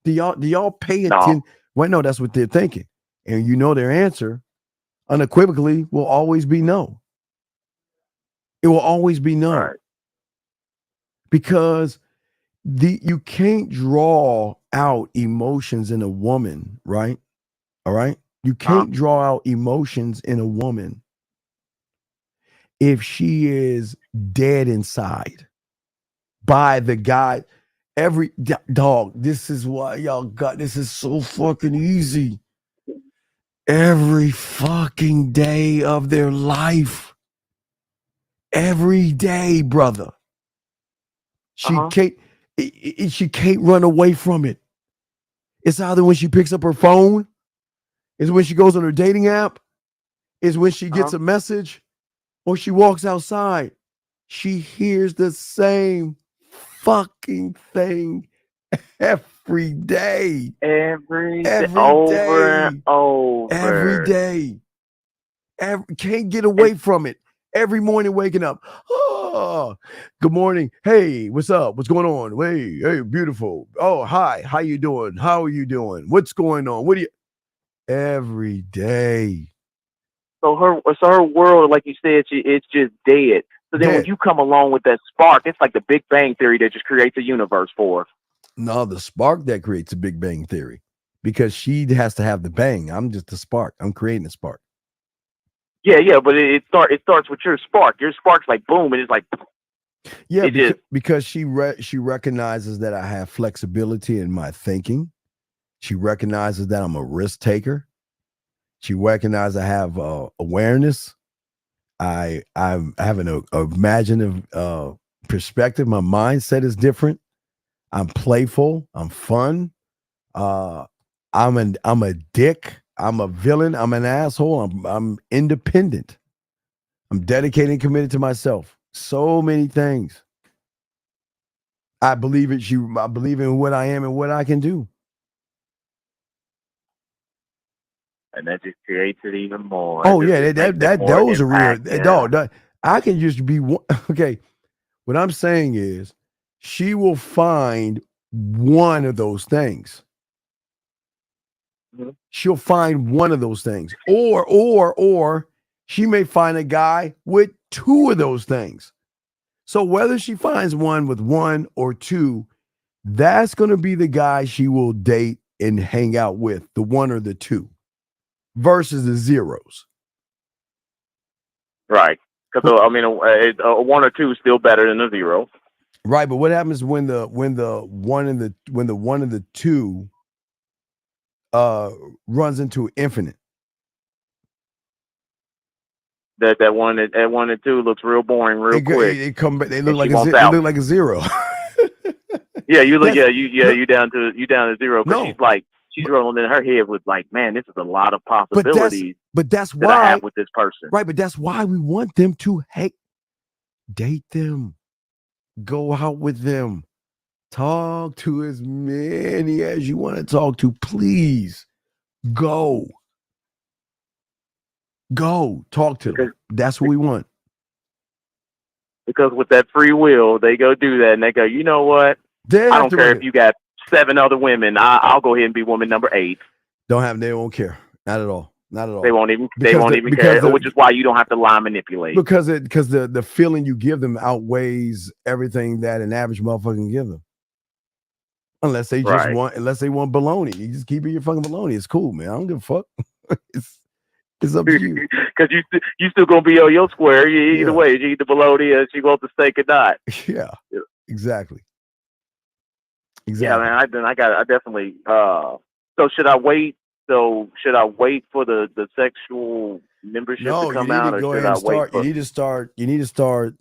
Do y'all pay attention? Well, no, that's what they're thinking. And you know their answer unequivocally will always be no. It will always be no. Right. Because you can't draw out emotions in a woman, right? All right? You can't draw out emotions in a woman if she is dead inside by the guy. Every dog, this is why y'all got this is so fucking easy. Every fucking day of their life. Every day, brother. She can't run away from it. It's either when she picks up her phone, it's when she goes on her dating app, it's when she gets a message, or she walks outside. She hears the same fucking thing every day. Every Over day. and over. Every day. Can't get away from it. Every morning waking up. Oh, good morning. Hey, what's up? What's going on? Hey, beautiful. Oh, hi. How you doing? How are you doing? What's going on? What do you every day? So her world, like you said, it's just dead. So then when you come along with that spark, it's like the Big Bang Theory that just creates a universe for her. No, the spark that creates a Big Bang Theory. Because she has to have the bang. I'm just the spark. I'm creating the spark. Yeah, but it starts with your spark. Your spark's like boom, and it's like because she recognizes that I have flexibility in my thinking. She recognizes that I'm a risk taker. She recognizes I have awareness. I have an imaginative perspective. My mindset is different. I'm playful. I'm fun. I'm a dick. I'm a villain. I'm an asshole. I'm independent. I'm dedicated and committed to myself. So many things. I believe it. I believe in what I am and what I can do. And that just creates it even more. Oh yeah, those are real. Dog, I can just be one. Okay, what I'm saying is, she will find one of those things. Mm-hmm. She'll find one of those things, or she may find a guy with two of those things. So whether she finds one with one or two, that's going to be the guy she will date and hang out with, the one or the two, versus the zeros. Right. Because I mean, a one or two is still better than a zero. Right, but what happens when the one and the two runs into infinite? That one and two looks real boring real quick. They look like a zero. Yeah, you down to zero because she's rolling in her head with like, man, this is a lot of possibilities. But that's that why I have with this person. Right, but that's why we want them to date them, go out with them, talk to as many as you want to talk to. Please go talk to them. That's what we want. Because with that free will, they go do that and they go, you know what? I don't care if you got 7 other women. I'll go ahead and be woman number 8. They won't care. Not at all. Not at all. They won't even care, which is why you don't have to lie manipulate. Because the feeling you give them outweighs everything that an average motherfucker can give them. Unless they just want baloney. You just keep it your fucking baloney. It's cool, man. I don't give a fuck. It's up to you. Because you still gonna be on your square. Either way, you eat the bologna or she wants the steak or not. Yeah. Exactly. Yeah, man. I definitely. So should I wait? So should I wait for the sexual membership to come out, or should I wait? You need to start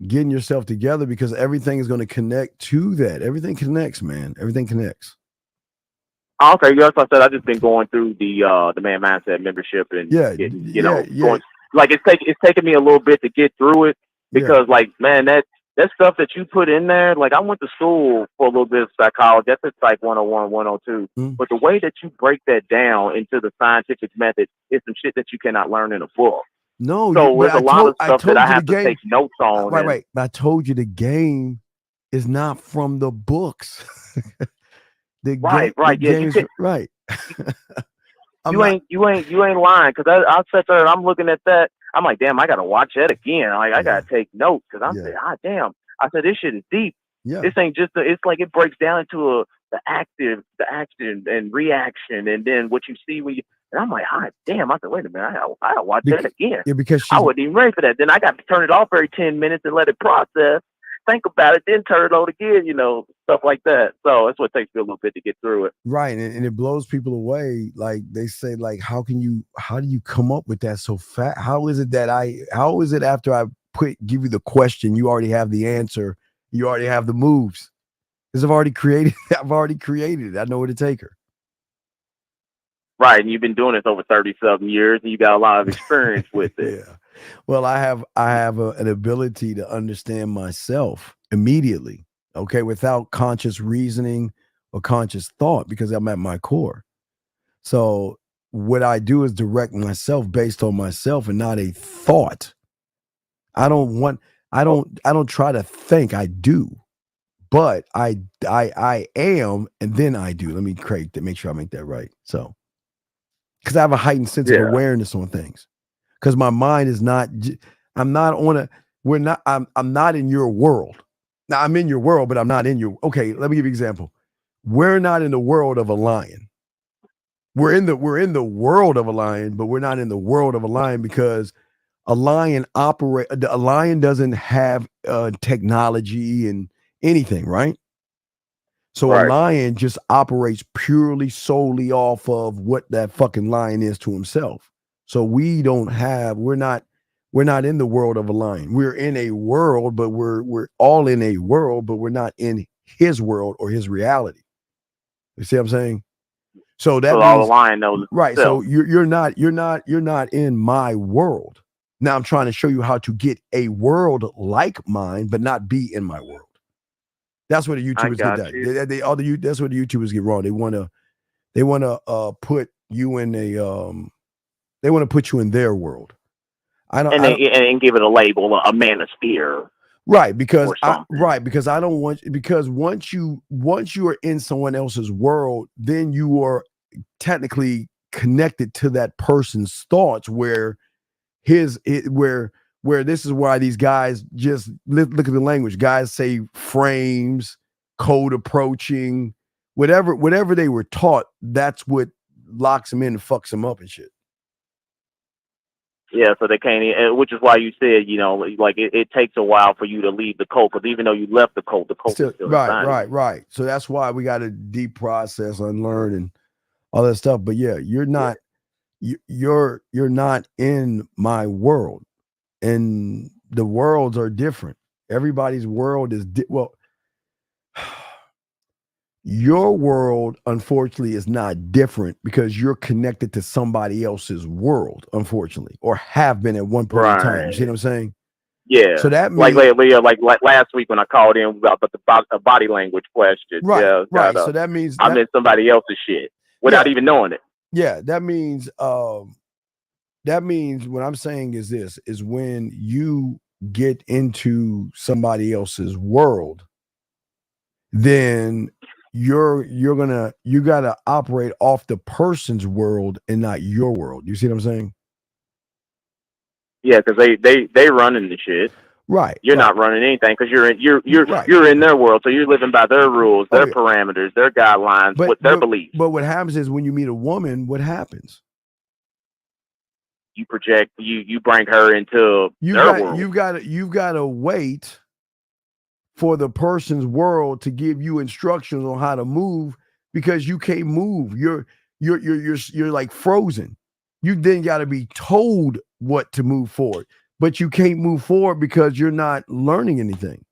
getting yourself together because everything is going to connect to that. Everything connects, man. Everything connects. Okay, yes, I said I've just been going through the Man Mindset membership and going. Like it's taking me a little bit to get through it because like man that stuff that you put in there, like I went to school for a little bit of psychology. That's a Psych 101, 102. But the way that you break that down into the scientific method is some shit that you cannot learn in a book. No, so there's a lot of stuff that I have to take notes on. Right. But I told you the game is not from the books. Right. Right. You ain't lying because I sat there and I'm looking at that. I'm like, damn, I gotta watch that again. Like I gotta take notes because I'm saying, damn. I said this shit is deep. Yeah. This ain't just it's like it breaks down into the action and reaction, and then what you see when you. And I'm like, damn. I said, wait a minute, I gotta watch that again. Yeah, because I wasn't even ready for that. Then I got to turn it off every 10 minutes and let it process. Think about it, then turn it on again, stuff like that. So that's what takes me a little bit to get through it. Right. And it blows people away. Like they say, like, how do you come up with that so fast? How is it after I give you the question, you already have the answer, you already have the moves? Because I've already created it. I know where to take her. Right. And you've been doing this over 30-something years and you got a lot of experience with it. Yeah. Well, I have an ability to understand myself immediately, okay, without conscious reasoning or conscious thought because I'm at my core. So what I do is direct myself based on myself and not a thought. I don't try to think. I do, but I am, and then I do. Let me make sure I make that right. So, because I have a heightened sense of awareness on things. Because my mind is not. I'm not on a. We're not. I'm not in your world. Now I'm in your world, but I'm not in your. Okay, let me give you an example. We're not in the world of a lion. We're in the world of a lion, but we're not in the world of a lion because a lion doesn't have technology and anything, right? So a lion just operates purely solely off of what that fucking lion is to himself. So we're not in the world of a lion. We're in a world, but we're all in a world, but we're not in his world or his reality. You see what I'm saying? So that means all the lion knows right. So you're not in my world. Now I'm trying to show you how to get a world like mine, but not be in my world. That's where the YouTubers get that. That's where the YouTubers get wrong. They want to put you in they want to put you in their world. And give it a label, a manosphere. Right, because I don't want, because once you are in someone else's world, then you are technically connected to that person's thoughts, where where this is why these guys just look at the language. Guys say frames, code approaching, whatever they were taught, that's what locks them in and fucks them up and shit. Yeah, so they can't, which is why you said, like it takes a while for you to leave the cult, because even though you left the cult is still right. So that's why we got to deep process, unlearn, and all that stuff. But yeah, you're not in my world, and the worlds are different. Everybody's world is your world, unfortunately, is not different because you're connected to somebody else's world, unfortunately, or have been at one point in time. You see what I'm saying? Yeah. So that means, like last week when I called in about the body language question. Right. Yeah. Right. So that means I'm in somebody else's shit without even knowing it. Yeah. That means what I'm saying is this is when you get into somebody else's world, then you gotta operate off the person's world and not your world. You see what I'm saying? Yeah, because they running the shit. Right. You're not running anything because you're in their world, so you're living by their rules, their parameters, their guidelines, their beliefs. But what happens is when you meet a woman, what happens? You project, you bring her into their world. You've got to wait for the person's world to give you instructions on how to move, because you can't move. You're like frozen. You then got to be told what to move forward, but you can't move forward because you're not learning anything.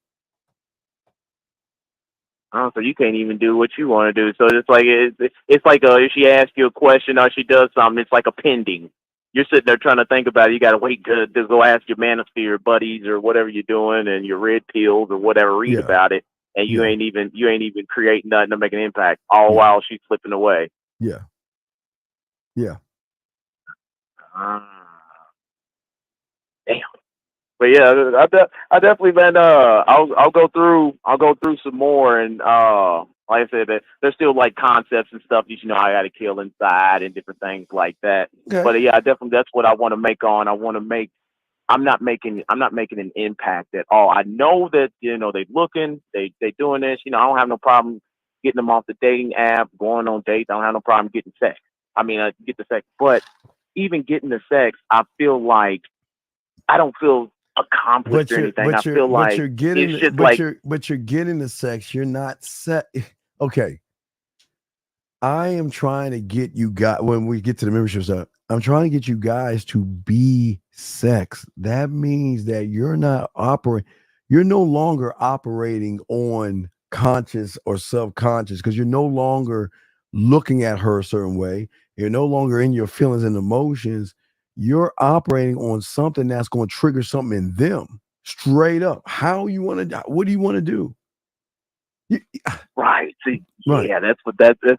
Oh, so you can't even do what you want to do. So it's like if she asks you a question or she does something, it's like a pending. You're sitting there trying to think about it. You got to wait to go ask your manosphere buddies or whatever you're doing, and your red pills or whatever, read about it, and you ain't even creating nothing to make an impact. All while she's slipping away. Yeah. Yeah. Damn. But yeah, I definitely been. I'll go through some more, and like I said, there's still like concepts and stuff that I got to kill inside and different things like that. Okay. But yeah, definitely that's what I want to make on. I'm not making an impact at all. I know that they looking, they doing this. I don't have no problem getting them off the dating app, going on dates. I don't have no problem getting sex. I mean, I get the sex, but even getting the sex, I feel like I don't feel accomplished or anything. I feel like you're getting the sex. You're not set. Okay. I am trying to get you guys, when we get to the membership stuff, I'm trying to get you guys to be sex. That means that you're no longer operating on conscious or subconscious, because you're no longer looking at her a certain way. You're no longer in your feelings and emotions. You're operating on something that's going to trigger something in them straight up. What do you want to do? Right. See, Right. yeah, that's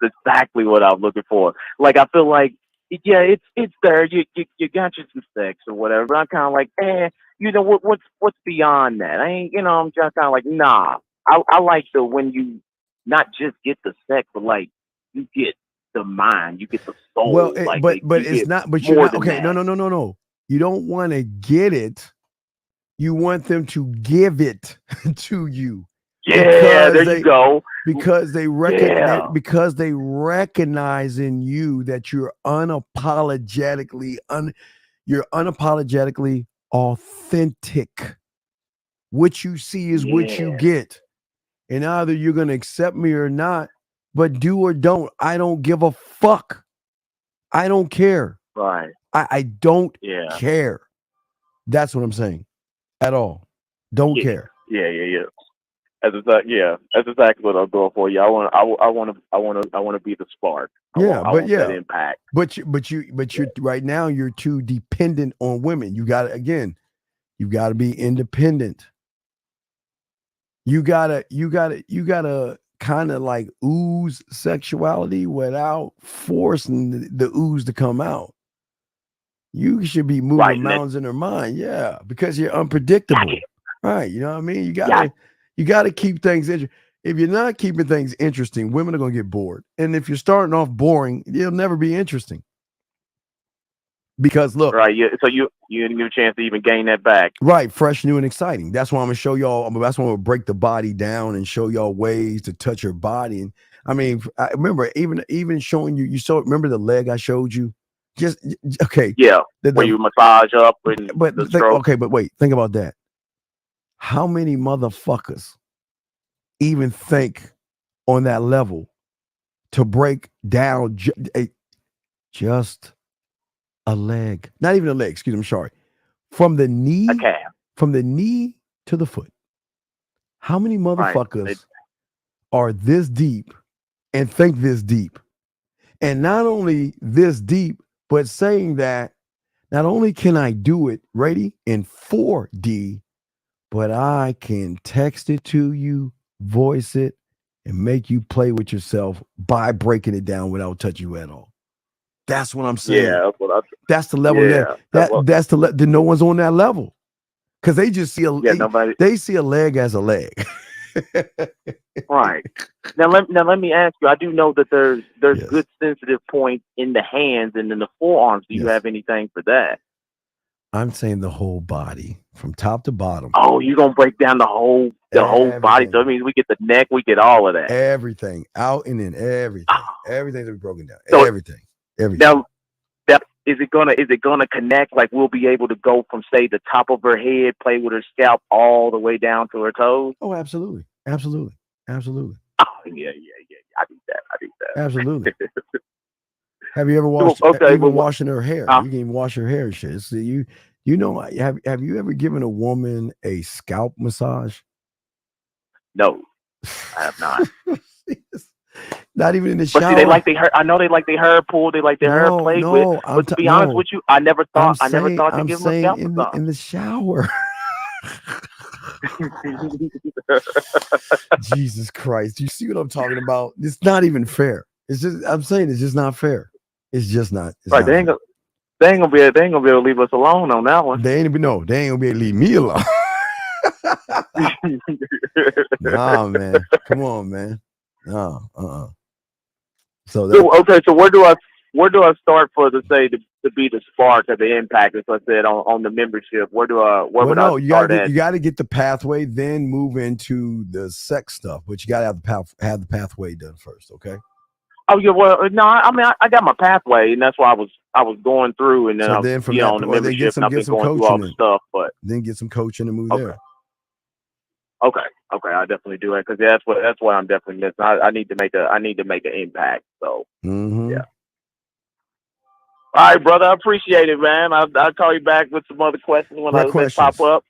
exactly what I'm looking for. Like, I feel like, yeah, it's there. You got you some sex or whatever. But I'm kind of like, what's beyond that? I ain't, I'm just kind of like, nah. I like the when you not just get the sex, but like you get the mind, you get the soul. Well, like but you it's get not. But you're more not than okay. that. No. You don't want to get it. You want them to give it to you. Yeah, there you go. Because they recognize in you that you're unapologetically authentic. What you see is what you get. And either you're gonna accept me or not, but do or don't. I don't give a fuck. I don't care. Right. I don't Yeah. care. That's what I'm saying. At all. Don't care. Yeah. That's exactly what I'm going for. Yeah, I want to be the spark. I want that impact. But you're right now. You're too dependent on women. You got to be independent. You gotta kind of like ooze sexuality without forcing the ooze to come out. You should be moving mountains in her mind, yeah, because you're unpredictable, right? You know what I mean? You gotta keep things interesting. If you're not keeping things interesting, women are gonna get bored, and if you're starting off boring, it'll never be interesting. Because look, right, so you didn't get a chance to even gain that back. Right, fresh, new, and exciting. That's why I'm gonna show y'all. That's why I'm gonna break the body down and show y'all ways to touch your body. And I mean, I remember even showing you. Remember the leg I showed you? Just okay. Yeah, where you massage up and but wait, think about that. How many motherfuckers even think on that level to break down just a leg? Not even a leg. Excuse me. I'm sorry. From the knee to the foot. How many motherfuckers are this deep and think this deep? And not only this deep, but saying that not only can I do it, ready, in 4D, but I can text it to you, voice it, and make you play with yourself by breaking it down without touching you at all. That's what I'm saying. Yeah, that's the level that's the no one's on that level. Because they just see they see a leg as a leg. Right. Now let me ask you, I do know that there's good sensitive points in the hands and in the forearms. Do you have anything for that? I'm saying the whole body from top to bottom. Oh, you're gonna break down the whole body. So that means we get the neck, we get all of that. Everything. Out and in, everything. Everything's gonna be broken down. So, everything. Now is it gonna connect? Like we'll be able to go from say the top of her head, play with her scalp all the way down to her toes? Oh, absolutely. Oh yeah. I need that. Absolutely. Have you ever washed washing her hair? You can even wash her hair and shit. So you know, have you ever given a woman a scalp massage? No, I have not. Not even in the shower. But see, they like their hair. I know they like their hair pulled. They like their hair played with. But to be honest with you, I never thought to give them a scalp massage. In the shower. Jesus Christ! You see what I'm talking about? It's not even fair. It's just I'm saying it's just not fair. It's just not. Right? They ain't gonna be able to leave us alone on that one. They ain't gonna be able to leave me alone. Nah, man. Come on, man. No. So where do I start for to be the spark of the impact? As I said on the membership, where would I start at? You got to get the pathway, then move into the sex stuff. But you got to have the pathway done first, okay? Oh yeah, well no, I mean I got my pathway, and that's why I was going through, and then then from on the membership, and I've been going through all the stuff, but then get some coaching and move there. Okay, I definitely do it because that's what I'm definitely missing. I need to make an impact. So yeah. All right, brother. I appreciate it, man. I'll call you back with some other questions when they pop up.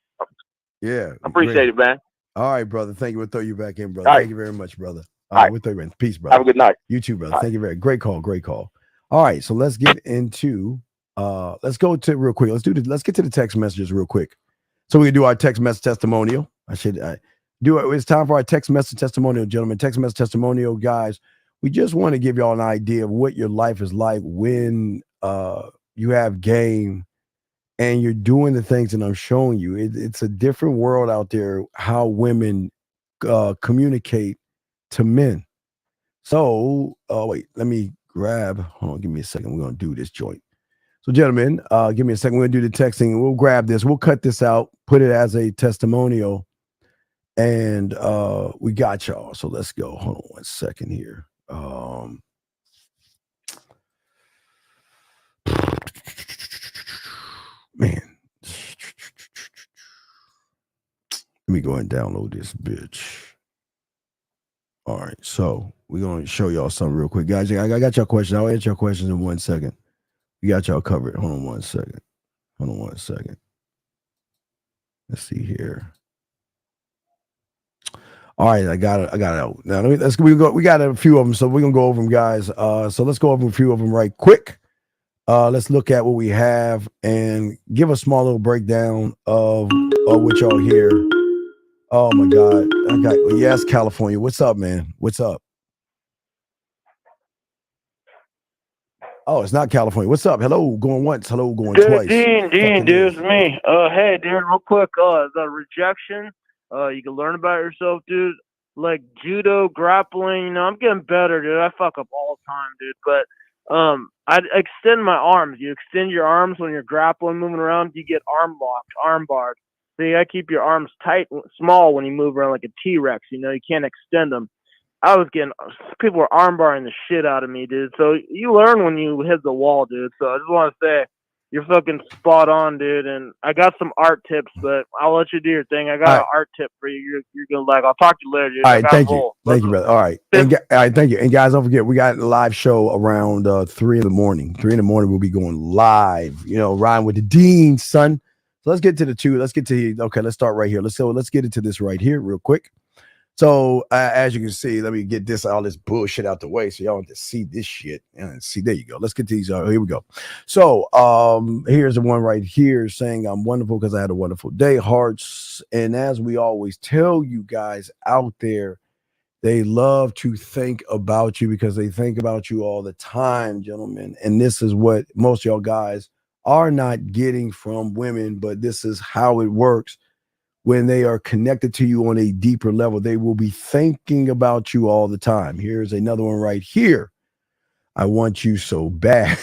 Yeah, I appreciate it, man. All right, brother. Thank you. We'll throw you back in, brother. All right. Thank you very much, brother. All right, we'll throw you in. Peace, brother. Have a good night. You too, brother. Thank you very much. Great call. All right, so let's get into let's go to real quick. Let's get to the text messages real quick. So we can do our text message testimonial. do it. It's time for our text message testimonial, gentlemen. Text message testimonial, guys. We just want to give y'all an idea of what your life is like when you have game and you're doing the things that I'm showing you. It's a different world out there, how women communicate to men. So, wait, let me grab. Hold on, give me a second. We're going to do this joint. So, gentlemen, give me a second. We're going to do the texting. We'll grab this. We'll cut this out, put it as a testimonial, and we got y'all. So let's go. Hold on one second here. Man, let me go ahead and download this bitch. All right, so we're going to show y'all something real quick. Guys, I got y'all questions. I'll answer your questions in 1 second. We got y'all covered. Hold on 1 second. Hold on 1 second. Let's see here. All right, I got it out. Now we got a few of them, so we're gonna go over them, guys. So let's go over a few of them right quick. Let's look at what we have and give a small little breakdown of what y'all hear. Oh my God, yes, California. What's up, man? What's up? Oh, it's not California. What's up? Hello, going once. Hello, going twice. Dean, dude, it's me. Hey, dude, real quick, the rejection. You can learn about yourself, dude. Like judo, grappling. You know, I'm getting better, dude. I fuck up all the time, dude. But I extend my arms. You extend your arms when you're grappling, moving around. You get arm locked, arm barred. So you gotta keep your arms tight, small when you move around like a T-Rex. You know, you can't extend them. People were armbarring the shit out of me, dude. So you learn when you hit the wall, dude. So I just want to say, you're fucking spot on, dude. And I got some art tips, but I'll let you do your thing. I got an art tip for you. You're gonna like. I'll talk to you later, dude. All right, thank you, brother. All right, all right, thank you. And guys, don't forget, we got a live show around 3 in the morning. 3 in the morning, we'll be going live. You know, riding with the Dean, son. So let's get to the two. Let's start right here. Let's get into this right here real quick. So as you can see, let me get all this bullshit out the way so y'all want to see this shit. And see, there you go. Let's get these. Here we go. So here's the one right here saying I'm wonderful because I had a wonderful day. Hearts. And as we always tell you guys out there, they love to think about you because they think about you all the time, gentlemen. And this is what most of y'all guys are not getting from women, but this is how it works. When they are connected to you on a deeper level, they will be thinking about you all the time. Here's another one right here. I want you so bad.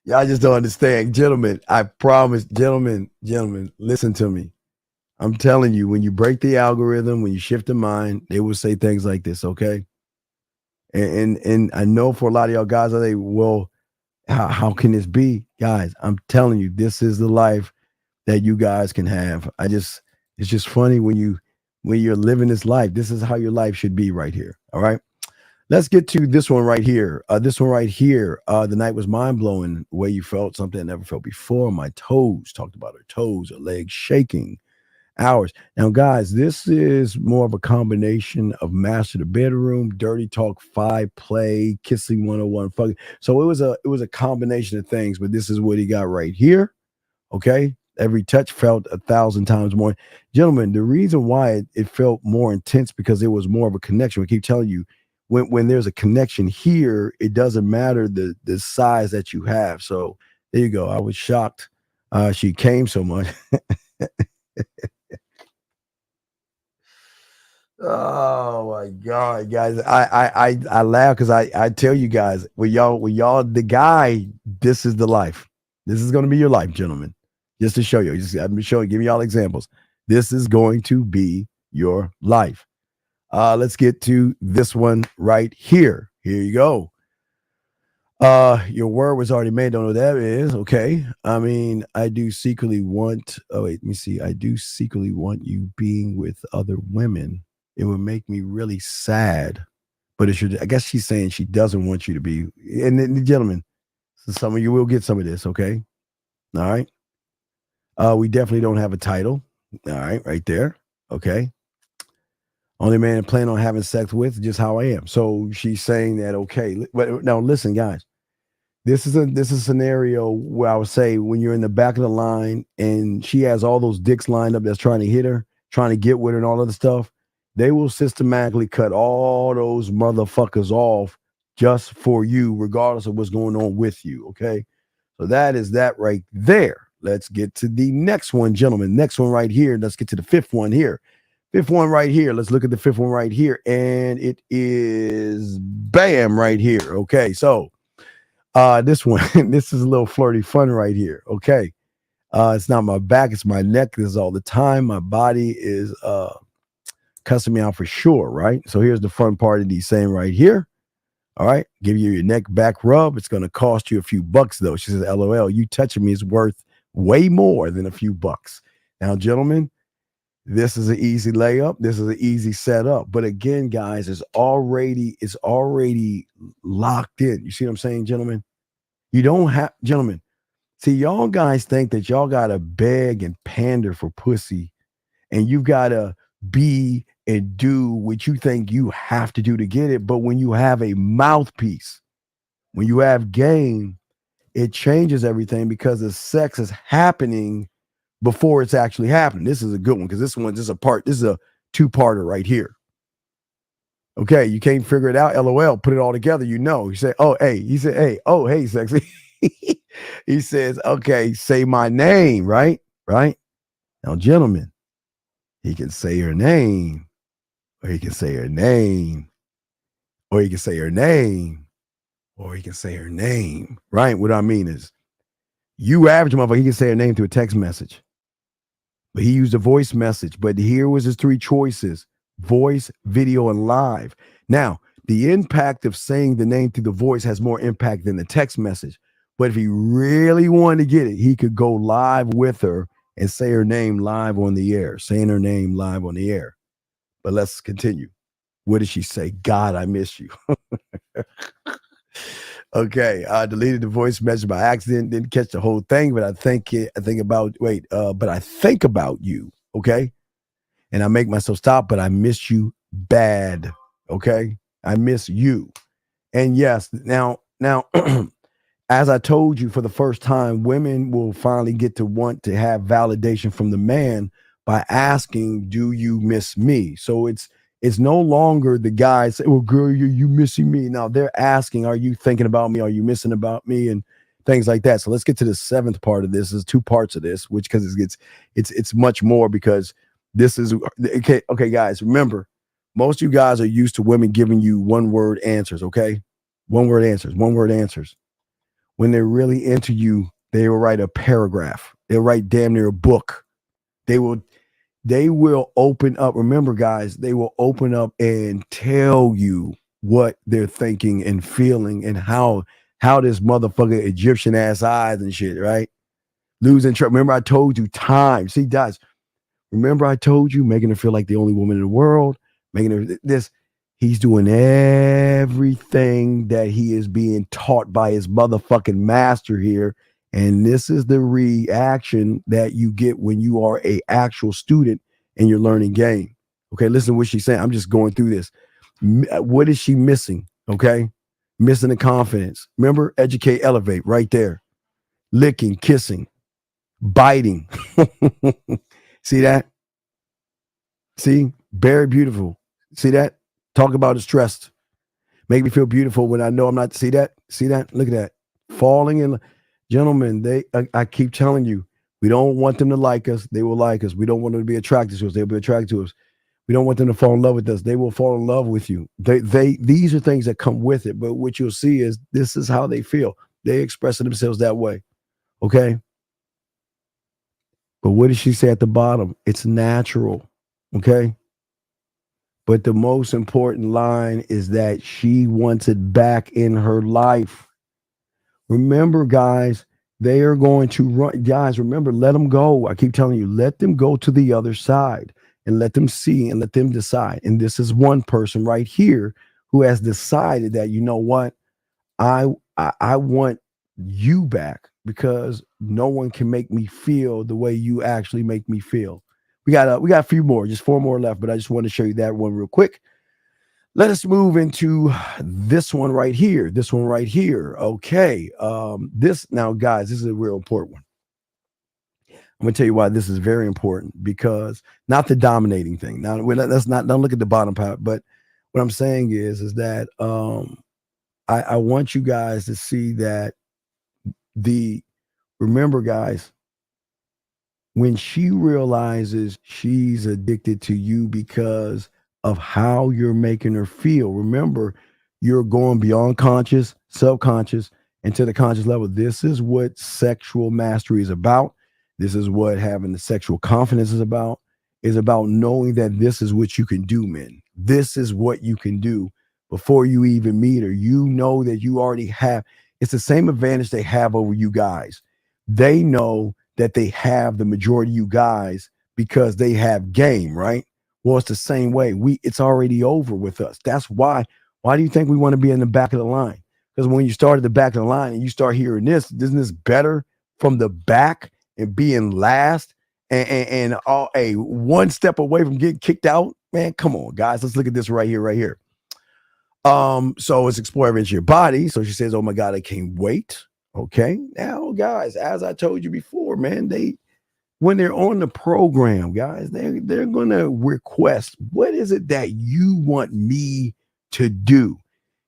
Y'all just don't understand. Gentlemen, I promise, gentlemen, listen to me. I'm telling you, when you break the algorithm, when you shift the mind, they will say things like this, okay? And I know for a lot of y'all guys, they will. How can this be? Guys, I'm telling you, this is the life that you guys can have. It's just funny when you're living this life. This is how your life should be right here. All right. Let's get to this one right here. The night was mind-blowing. The way you felt, something I never felt before. My toes, talked about her toes, her legs shaking. Hours. Now, guys, this is more of a combination of Master the Bedroom, Dirty Talk 5 play, Kissing 101, fucking. So it was a combination of things, but this is what he got right here. Okay. Every touch felt 1,000 times more. Gentlemen, the reason why it felt more intense because it was more of a connection. We keep telling you, when there's a connection here, it doesn't matter the size that you have. So there you go. I was shocked. She came so much. Oh my God, guys. I laugh because I tell you guys, when y'all the guy, this is the life. This is gonna be your life, gentlemen. Just to show you. I'm showing, giving y'all examples. This is going to be your life. Let's get to this one right here. Here you go. Your word was already made. Don't know what that is. Okay. I mean, I do secretly want let me see. I do secretly want you being with other women. It would make me really sad, but it should. I guess she's saying she doesn't want you to be. And then, gentlemen, so some of you will get some of this. Okay, all right. We definitely don't have a title. All right, right there. Okay. Only man I plan on having sex with, just how I am. So she's saying that. Okay, but now listen, guys. This is a scenario where I would say when you're in the back of the line and she has all those dicks lined up that's trying to hit her, trying to get with her and all of the stuff, they will systematically cut all those motherfuckers off just for you, regardless of what's going on with you. Okay. So that is that right there. Let's get to the next one, gentlemen. Next one right here. Let's get to the fifth one here. Fifth one right here. Let's look at the fifth one right here. And it is bam right here. Okay. So this one, this is a little flirty fun right here. Okay. It's not my back, it's my neck. This is all the time. My body is cussing me out for sure, right? So here's the fun part of these saying right here. All right, give you your neck back rub. It's going to cost you a few bucks, though. She says, LOL, you touching me is worth way more than a few bucks. Now, gentlemen, this is an easy layup. This is an easy setup. But again, guys, it's already locked in. You see what I'm saying, gentlemen? You don't have, gentlemen, see, y'all guys think that y'all got to beg and pander for pussy, and you've got to be and do what you think you have to do to get it. But when you have a mouthpiece, when you have game, it changes everything because the sex is happening before it's actually happening. This is a good one because this is a two-parter right here. Okay, you can't figure it out. LOL, put it all together. You know, you say, oh, hey, he said, hey, oh, hey, sexy. He says, okay, say my name, right? Right? Now, gentlemen, he can say her name, or he can say her name, or he can say her name, or he can say her name, right? What I mean is, you average motherfucker, he can say her name through a text message, but he used a voice message. But here was his three choices: voice, video, and live. Now, the impact of saying the name through the voice has more impact than the text message. But if he really wanted to get it, he could go live with her and say her name live on the air, saying her name live on the air. But let's continue. What did she say? God, I miss you. Okay, I deleted the voice message by accident, didn't catch the whole thing, but I think about you, okay? And I make myself stop, but I miss you bad, okay? I miss you. And yes, now as I told you, for the first time, women will finally get to want to have validation from the man by asking, do you miss me? So it's no longer the guy say, well, girl, you missing me. Now they're asking, are you thinking about me? Are you missing about me? And things like that. So let's get to the seventh part of this. There's two parts of this, which because it's much more because this is okay, guys. Remember, most of you guys are used to women giving you one word answers, okay? One word answers. When they're really into you, they will write a paragraph. They'll write damn near a book. They will open up. Remember, guys, they will open up and tell you what they're thinking and feeling and how this motherfucker Egyptian ass eyes and shit, right? Losing track. Remember, I told you time. See, guys, remember I told you, making her feel like the only woman in the world, making her this. He's doing everything that he is being taught by his motherfucking master here. And this is the reaction that you get when you are a actual student and you're learning game. Okay, listen to what she's saying. I'm just going through this. What is she missing? Okay, missing the confidence. Remember, educate, elevate, right there. Licking, kissing, biting. See that? See, very beautiful. See that? Talk about it stressed. Make me feel beautiful when I know I'm not. See that? Look at that. Falling in. Gentlemen, I keep telling you, we don't want them to like us. They will like us. We don't want them to be attracted to us. They'll be attracted to us. We don't want them to fall in love with us. They will fall in love with you. These are things that come with it. But what you'll see is this is how they feel. They express themselves that way. Okay. But what did she say at the bottom? It's natural. Okay. But the most important line is that she wants it back in her life. Remember, guys, they are going to run. Guys, remember, let them go. I keep telling you, let them go to the other side and let them see and let them decide. And this is one person right here who has decided that, you know what, I want you back because no one can make me feel the way you actually make me feel. We got a few more, just 4 more left, but I just want to show you that one real quick. Let us move into this one right here. This one right here. Okay. This now, guys, this is a real important one. I'm gonna tell you why this is very important because not the dominating thing. Now, let's not don't look at the bottom part. But what I'm saying is that I want you guys to see that remember, guys, when she realizes she's addicted to you because of how you're making her feel, remember, you're going beyond conscious, subconscious, and to the conscious level. This is what sexual mastery is about. This is what having the sexual confidence is about knowing that this is what you can do, men. This is what you can do before you even meet her. You know that you already have, it's the same advantage they have over you guys. They know that they have the majority of you guys because they have game, right? Well, it's the same way. It's already over with us. That's why. Why do you think we want to be in the back of the line? Because when you start at the back of the line and you start hearing this, isn't this better from the back and being last and all a one step away from getting kicked out? Man, come on, guys. Let's look at this right here, right here. So it's explore into your body. So she says, "Oh my God, I can't wait." Okay. Now, guys, as I told you before, man, when they're on the program, guys, they're gonna request, what is it that you want me to do?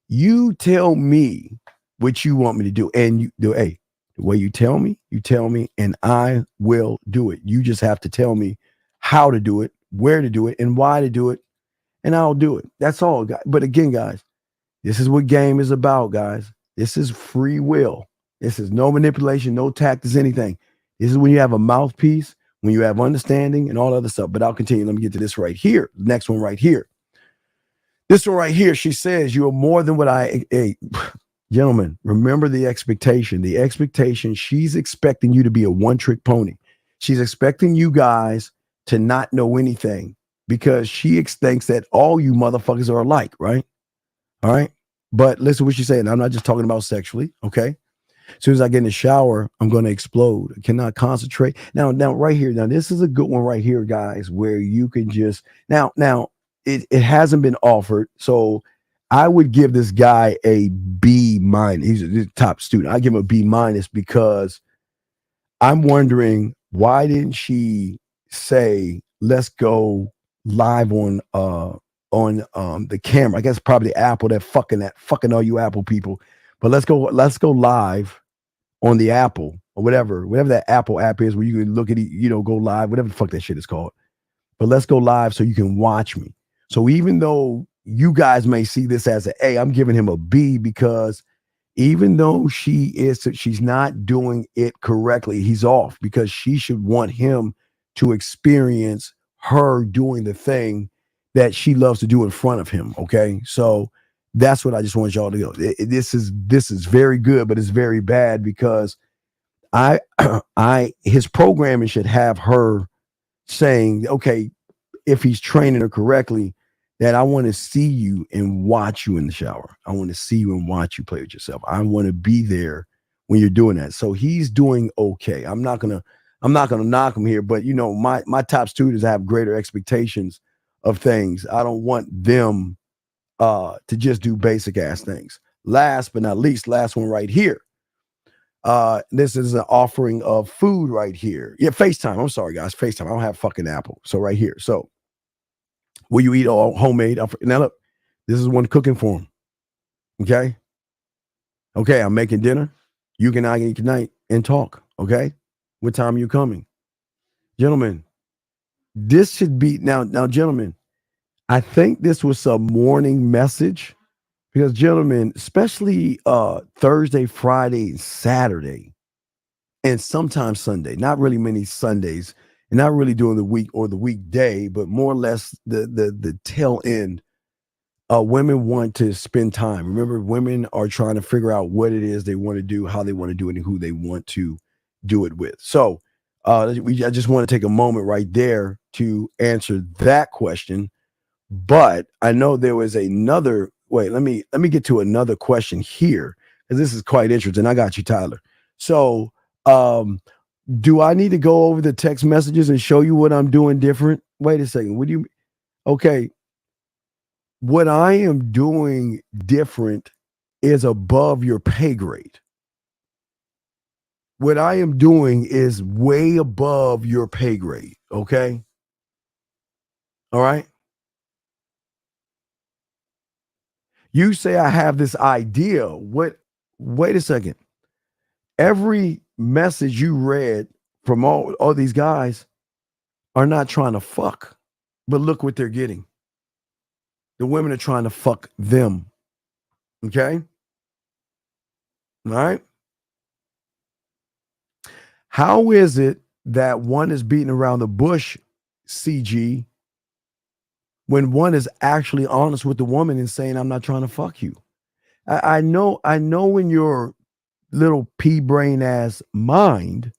You tell me what you want me to do. And you do, hey, the way you tell me, and I will do it. You just have to tell me how to do it, where to do it, and why to do it, and I'll do it. That's all, guys. But again, guys, this is what game is about, guys. This is free will. This is no manipulation, no tactics, anything. This is when you have a mouthpiece, when you have understanding and all other stuff. But I'll continue. Let me get to this right here. The next one right here. This one right here, she says, you are more than what hey, gentlemen, remember the expectation. The expectation, she's expecting you to be a one-trick pony. She's expecting you guys to not know anything because she thinks that all you motherfuckers are alike, right? All right. But listen to what she's saying. I'm not just talking about sexually. Okay. As soon as I get in the shower, I'm going to explode. I cannot concentrate. Now, right here. Now, this is a good one right here, guys, where you can just now it hasn't been offered. So I would give this guy a B minus. He's a top student. I give him a B minus because I'm wondering why didn't she say, let's go live on the camera. I guess probably Apple, that fucking all you Apple people. But let's go live on the Apple or whatever that Apple app is where you can look at it, go live, whatever the fuck that shit is called. But let's go live so you can watch me. So even though you guys may see this as a A, I'm giving him a B because even though she's not doing it correctly, he's off because she should want him to experience her doing the thing that she loves to do in front of him. Okay. So that's what I just want y'all to go. This is very good, but it's very bad because his programming should have her saying, okay, if he's training her correctly, that I want to see you and watch you in the shower. I want to see you and watch you play with yourself. I want to be there when you're doing that. So he's doing okay. I'm not gonna knock him here, but my top students have greater expectations of things. I don't want them to just do basic ass things. Last but not least, last one right here. This is an offering of food right here. Yeah, FaceTime. I'm sorry, guys. FaceTime. I don't have fucking Apple. So right here. So will you eat all homemade? Now look, this is one cooking for him. Okay. Okay, I'm making dinner. You can eat tonight and talk. Okay. What time are you coming? Gentlemen, this should be now, gentlemen, I think this was a morning message because, gentlemen, especially Thursday, Friday, and Saturday, and sometimes Sunday, not really many Sundays, and not really during the week or the weekday, but more or less the tail end. Women want to spend time. Remember, women are trying to figure out what it is they want to do, how they want to do it, and who they want to do it with. So I just want to take a moment right there to answer that question. But I know there was another. Wait, let me get to another question here because this is quite interesting. I got you, Tyler. So, do I need to go over the text messages and show you what I'm doing different? Wait a second. What do you? Okay. what I am doing different is above your pay grade. What I am doing is way above your pay grade. Okay. All right. You say I have this idea. What? Wait a second. Every message you read from all these guys are not trying to fuck, but look what they're getting. The women are trying to fuck them. Okay. All right. How is it that one is beating around the bush, CG, when one is actually honest with the woman and saying, I'm not trying to fuck you? I know in your little pea brain ass mind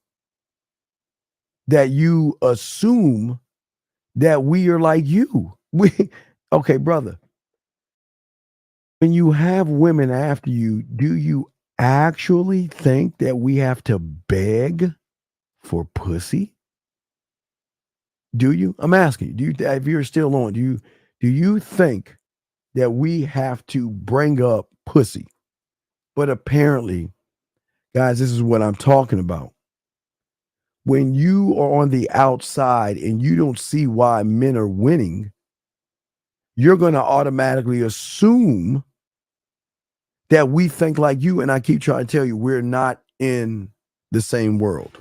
that you assume that we are like you. Okay, brother. When you have women after you, do you actually think that we have to beg for pussy? Do you? I'm asking you. Do you? If you're still on, do you think that we have to bring up pussy? But apparently, guys, this is what I'm talking about. When you are on the outside and you don't see why men are winning, you're going to automatically assume that we think like you. And I keep trying to tell you, we're not in the same world.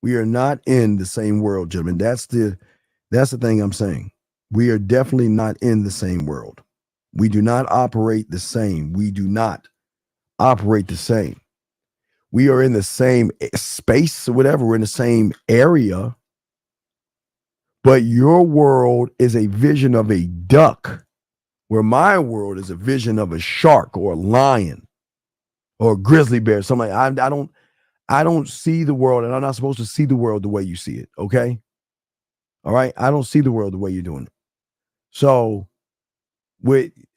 We are not in the same world, gentlemen. That's the thing I'm saying. We are definitely not in the same world. We do not operate the same. We do not operate the same. We are in the same space or whatever. We're in the same area. But your world is a vision of a duck, where my world is a vision of a shark or a lion or a grizzly bear. Something like I don't see the world, and I'm not supposed to see the world the way you see it. Okay. All right. I don't see the world the way you're doing it. So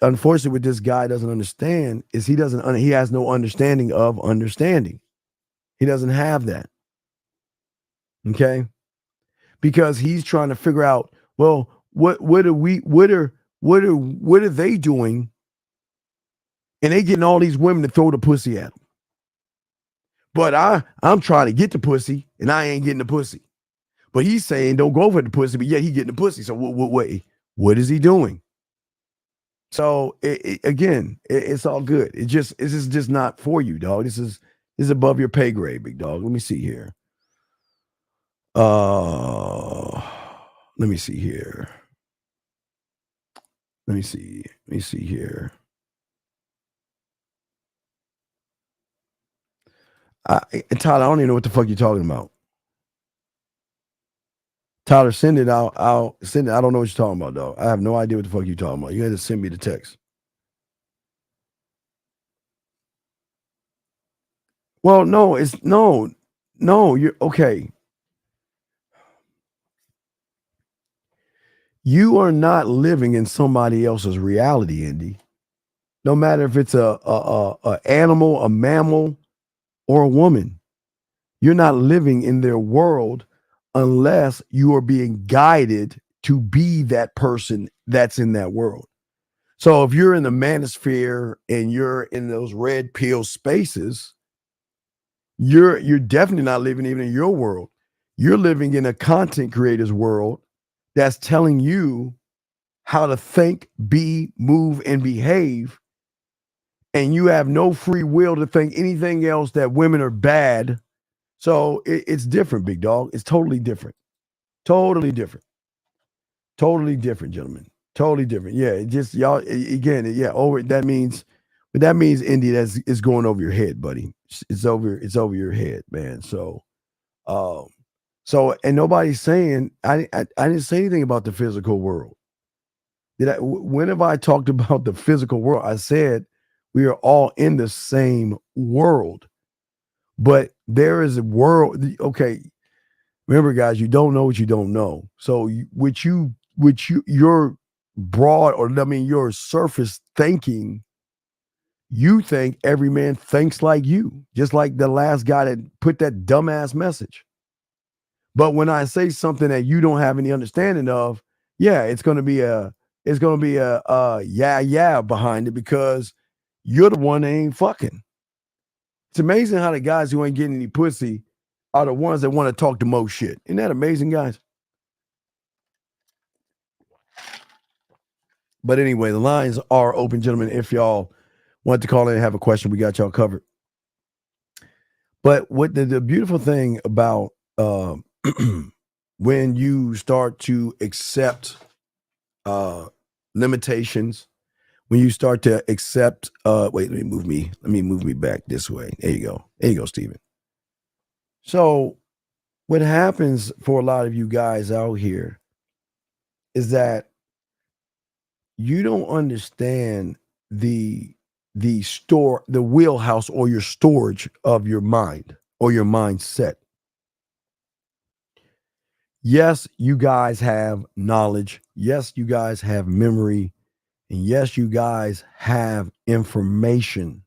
unfortunately, what this guy doesn't understand is he has no understanding of understanding. He doesn't have that. Okay. Because he's trying to figure out, well, what are they doing? And they getting all these women to throw the pussy at them. But I'm trying to get the pussy and I ain't getting the pussy. But he's saying don't go for the pussy, but yet he getting the pussy. So what is he doing? So again, it's all good. This is just not for you, dog. This is above your pay grade, big dog. Let me see here. Let me see here. Let me see here. Tyler, I don't even know what the fuck you're talking about. Tyler, send it out. I'll send it. I don't know what you're talking about, dog. I have no idea what the fuck you're talking about. You had to send me the text. Well, no, you're okay. You are not living in somebody else's reality, Indy. No matter if it's a animal, a mammal, or a woman. You're not living in their world unless you are being guided to be that person that's in that world. So if you're in the manosphere and you're in those red pill spaces, you're definitely not living even in your world. You're living in a content creator's world that's telling you how to think, be, move, and behave. And you have no free will to think anything else that women are bad. So it's different, big dog. It's totally different. Totally different. Totally different, gentlemen. Totally different. Yeah, it just y'all again. Yeah, that means, Indy, it's going over your head, buddy. It's over your head, man. So, and nobody's saying I didn't say anything about the physical world. When have I talked about the physical world? I said we are all in the same world, but there is a world. Okay, remember, guys, you don't know what you don't know. So, your broad, or your surface thinking, you think every man thinks like you, just like the last guy that put that dumbass message. But when I say something that you don't have any understanding of, yeah, it's going to be it's going to be a yeah behind it because you're the one that ain't fucking. It's amazing how the guys who ain't getting any pussy are the ones that want to talk the most shit. Isn't that amazing, guys? But anyway, the lines are open, gentlemen. If y'all want to call in and have a question, we got y'all covered. But what the beautiful thing about when you start to accept limitations, when you start to accept, wait, let me move me back this way. There you go, Steven. So what happens for a lot of you guys out here is that you don't understand the wheelhouse or your storage of your mind or your mindset. Yes, you guys have knowledge. Yes, you guys have memory. And yes, you guys have information.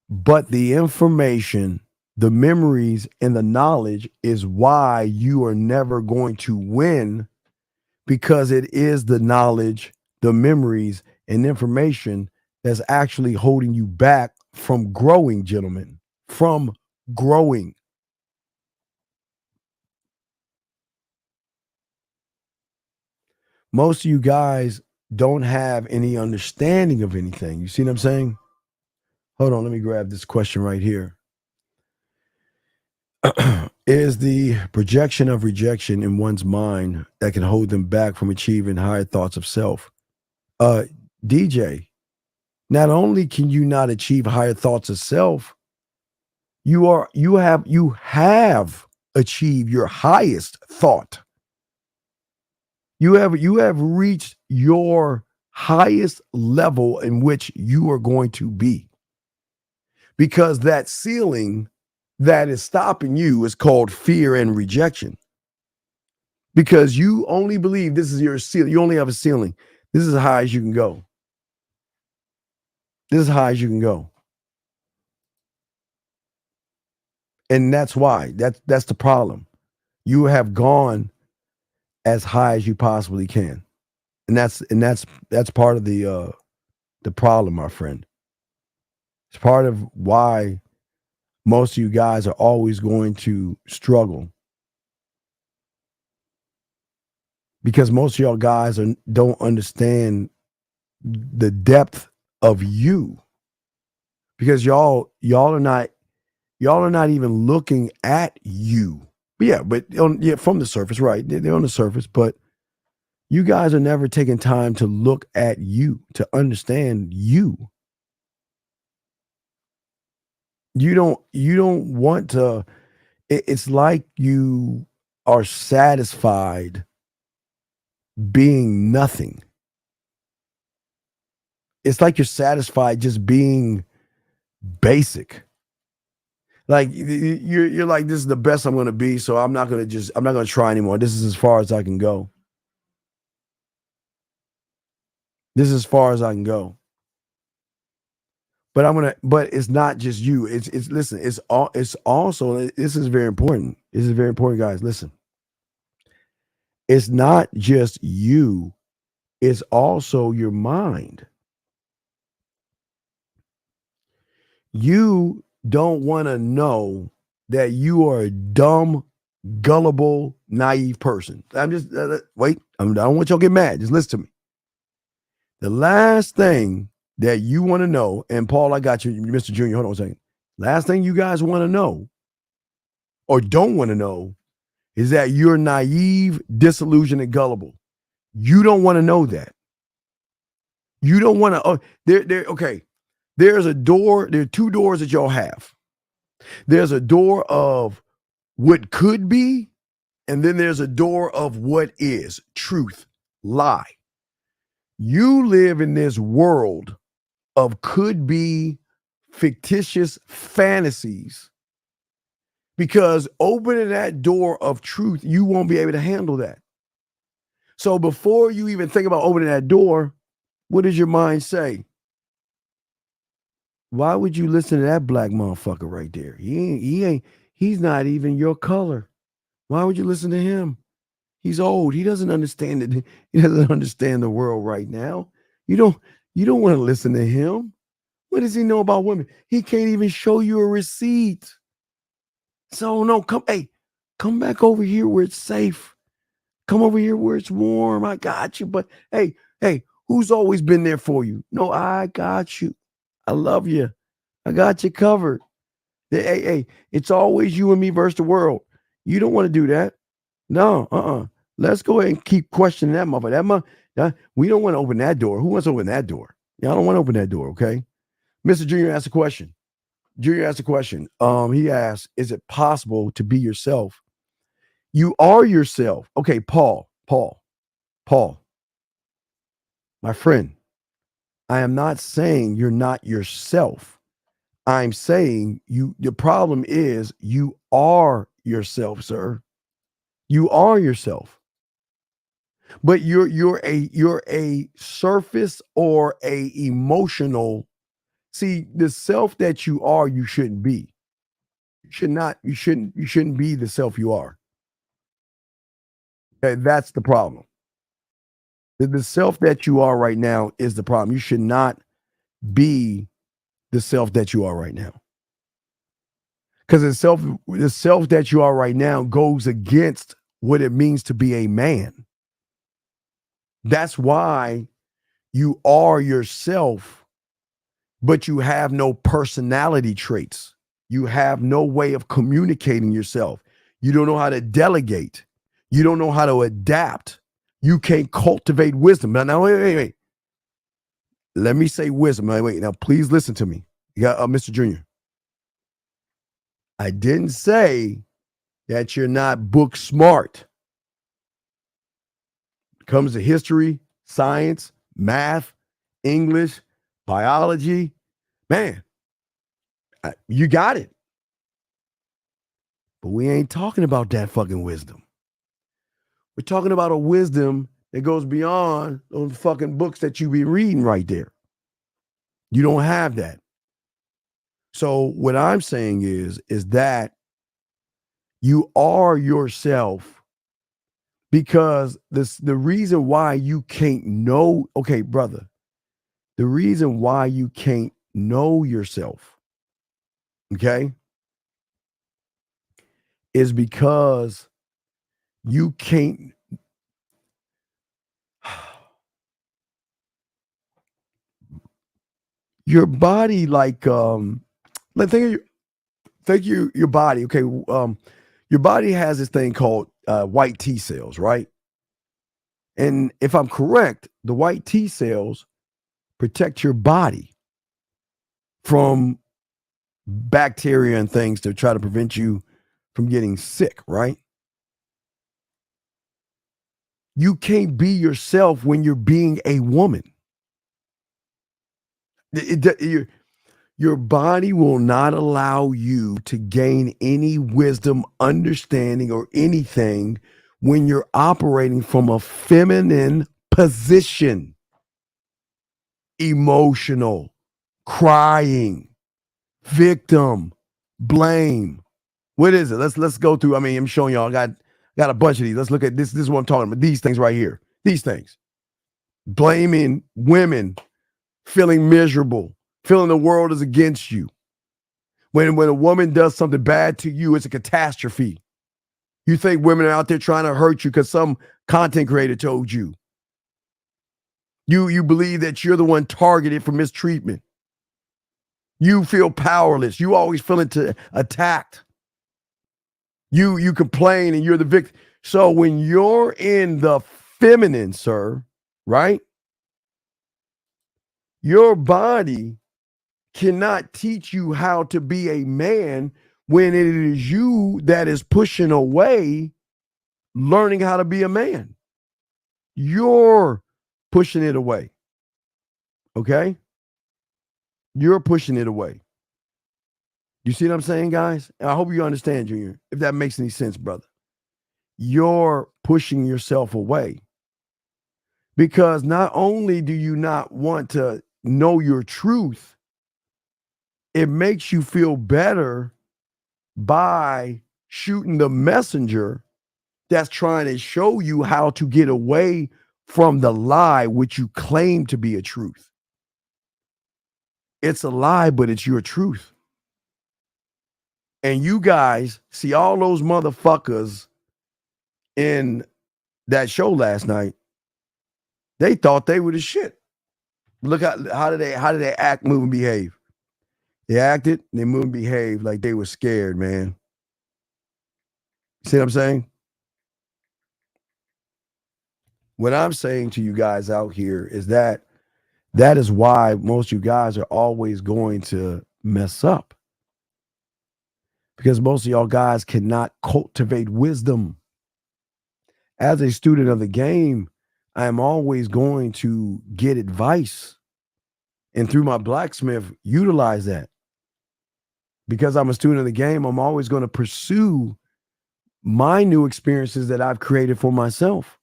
But the information, the memories, and the knowledge is why you are never going to win, because it is the knowledge, the memories, and information that's actually holding you back from growing, gentlemen, from growing. Most of you guys don't have any understanding of anything. You see what I'm saying? Hold on, let me grab this question right here. Is the projection of rejection in one's mind that can hold them back from achieving higher thoughts of self? DJ, not only can you not achieve higher thoughts of self, you have achieved your highest thought. You have reached your highest level in which you are going to be. Because that ceiling that is stopping you is called fear and rejection. Because you only believe this is your ceiling. You only have a ceiling. This is as high as you can go. This is as high as you can go. And that's why. That's the problem. You have gone as high as you possibly can. And that's part of the problem, my friend. It's part of why most of you guys are always going to struggle. Because most of y'all guys don't understand the depth of you. Because y'all are not even looking at you. But from the surface, right? They're on the surface, but you guys are never taking time to look at you, to understand you. You don't want to. It's like you are satisfied being nothing. It's like you're satisfied just being basic. Like you're like, this is the best I'm going to be, so I'm not going to try anymore. This is as far as I can go. This is as far as I can go. But it's not just you. Listen, it's also, this is very important. This is very important, guys. Listen. It's not just you, it's also your mind. You don't want to know that you are a dumb, gullible, naive person. I'm just, wait, I don't want y'all to get mad. Just listen to me. The last thing that you want to know, and Paul, I got you, Mr. Junior, hold on a second. Last thing you guys want to know or don't want to know is that you're naive, disillusioned, and gullible. You don't want to know that. You don't want to, okay. There's a door, there are two doors that y'all have. There's a door of what could be, and then there's a door of what is, truth, lie. You live in this world of could be, fictitious fantasies, because opening that door of truth, you won't be able to handle that. So before you even think about opening that door, what does your mind say? Why would you listen to that black motherfucker right there? He's not even your color. Why would you listen to him? He's old. He doesn't understand it. He doesn't understand the world right now. You don't want to listen to him. What does he know about women? He can't even show you a receipt. So no, come back over here where it's safe. Come over here where it's warm. I got you. But hey, who's always been there for you? No, I got you. I love you. I got you covered. Hey, it's always you and me versus the world. You don't want to do that. No, Let's go ahead and keep questioning that motherfucker. We don't want to open that door. Who wants to open that door? Yeah, I don't want to open that door, okay? Mr. Junior asked a question. He asked, is it possible to be yourself? You are yourself. Okay, Paul, my friend, I am not saying you're not yourself. I'm saying the problem is you are yourself, sir. You are yourself. But you're a surface or a emotional. See, the self that you are, you shouldn't be. You shouldn't be the self you are. Okay, that's the problem. The self that you are right now is the problem. You should not be the self that you are right now. Because the self that you are right now goes against what it means to be a man. That's why you are yourself, but you have no personality traits. You have no way of communicating yourself. You don't know how to delegate. You don't know how to adapt. You can't cultivate wisdom. Now, wait. Let me say wisdom. Wait. Now, please listen to me. You got Mr. Junior. I didn't say that you're not book smart. It comes to history, science, math, English, biology. Man, you got it. But we ain't talking about that fucking wisdom. We're talking about a wisdom that goes beyond those fucking books that you be reading right there. You don't have that. So what I'm saying is that you are yourself, because the reason why you can't know, okay, brother, the reason why you can't know yourself, okay, is because you can't. Your body, like think your body. Okay, your body has this thing called white T cells, right? And if I'm correct, the white T cells protect your body from bacteria and things to try to prevent you from getting sick, right? You can't be yourself when you're being a woman. Your body will not allow you to gain any wisdom, understanding, or anything when you're operating from a feminine position. Emotional, crying, victim, blame. What is it? Let's go through. I mean, I'm showing y'all. I got a bunch of these. Let's look at this. This is what I'm talking about. These things right here. These things. Blaming women, feeling miserable, feeling the world is against you. When a woman does something bad to you, it's a catastrophe. You think women are out there trying to hurt you because some content creator told you. You believe that you're the one targeted for mistreatment. You feel powerless. You always feeling attacked. You complain and you're the victim. So when you're in the feminine, sir, right? Your body cannot teach you how to be a man when it is you that is pushing away learning how to be a man. You're pushing it away. Okay? You're pushing it away. You see what I'm saying, guys? I hope you understand, Junior, if that makes any sense, brother. You're pushing yourself away because not only do you not want to know your truth, it makes you feel better by shooting the messenger that's trying to show you how to get away from the lie which you claim to be a truth. It's a lie, but it's your truth. And you guys see all those motherfuckers in that show last night. They thought they were the shit. Look how did they act, move, and behave? They acted, they moved and behaved like they were scared, man. See what I'm saying? What I'm saying to you guys out here is that is why most of you guys are always going to mess up. Because most of y'all guys cannot cultivate wisdom. As a student of the game, I am always going to get advice. And through my blacksmith, utilize that. Because I'm a student of the game, I'm always going to pursue my new experiences that I've created for myself.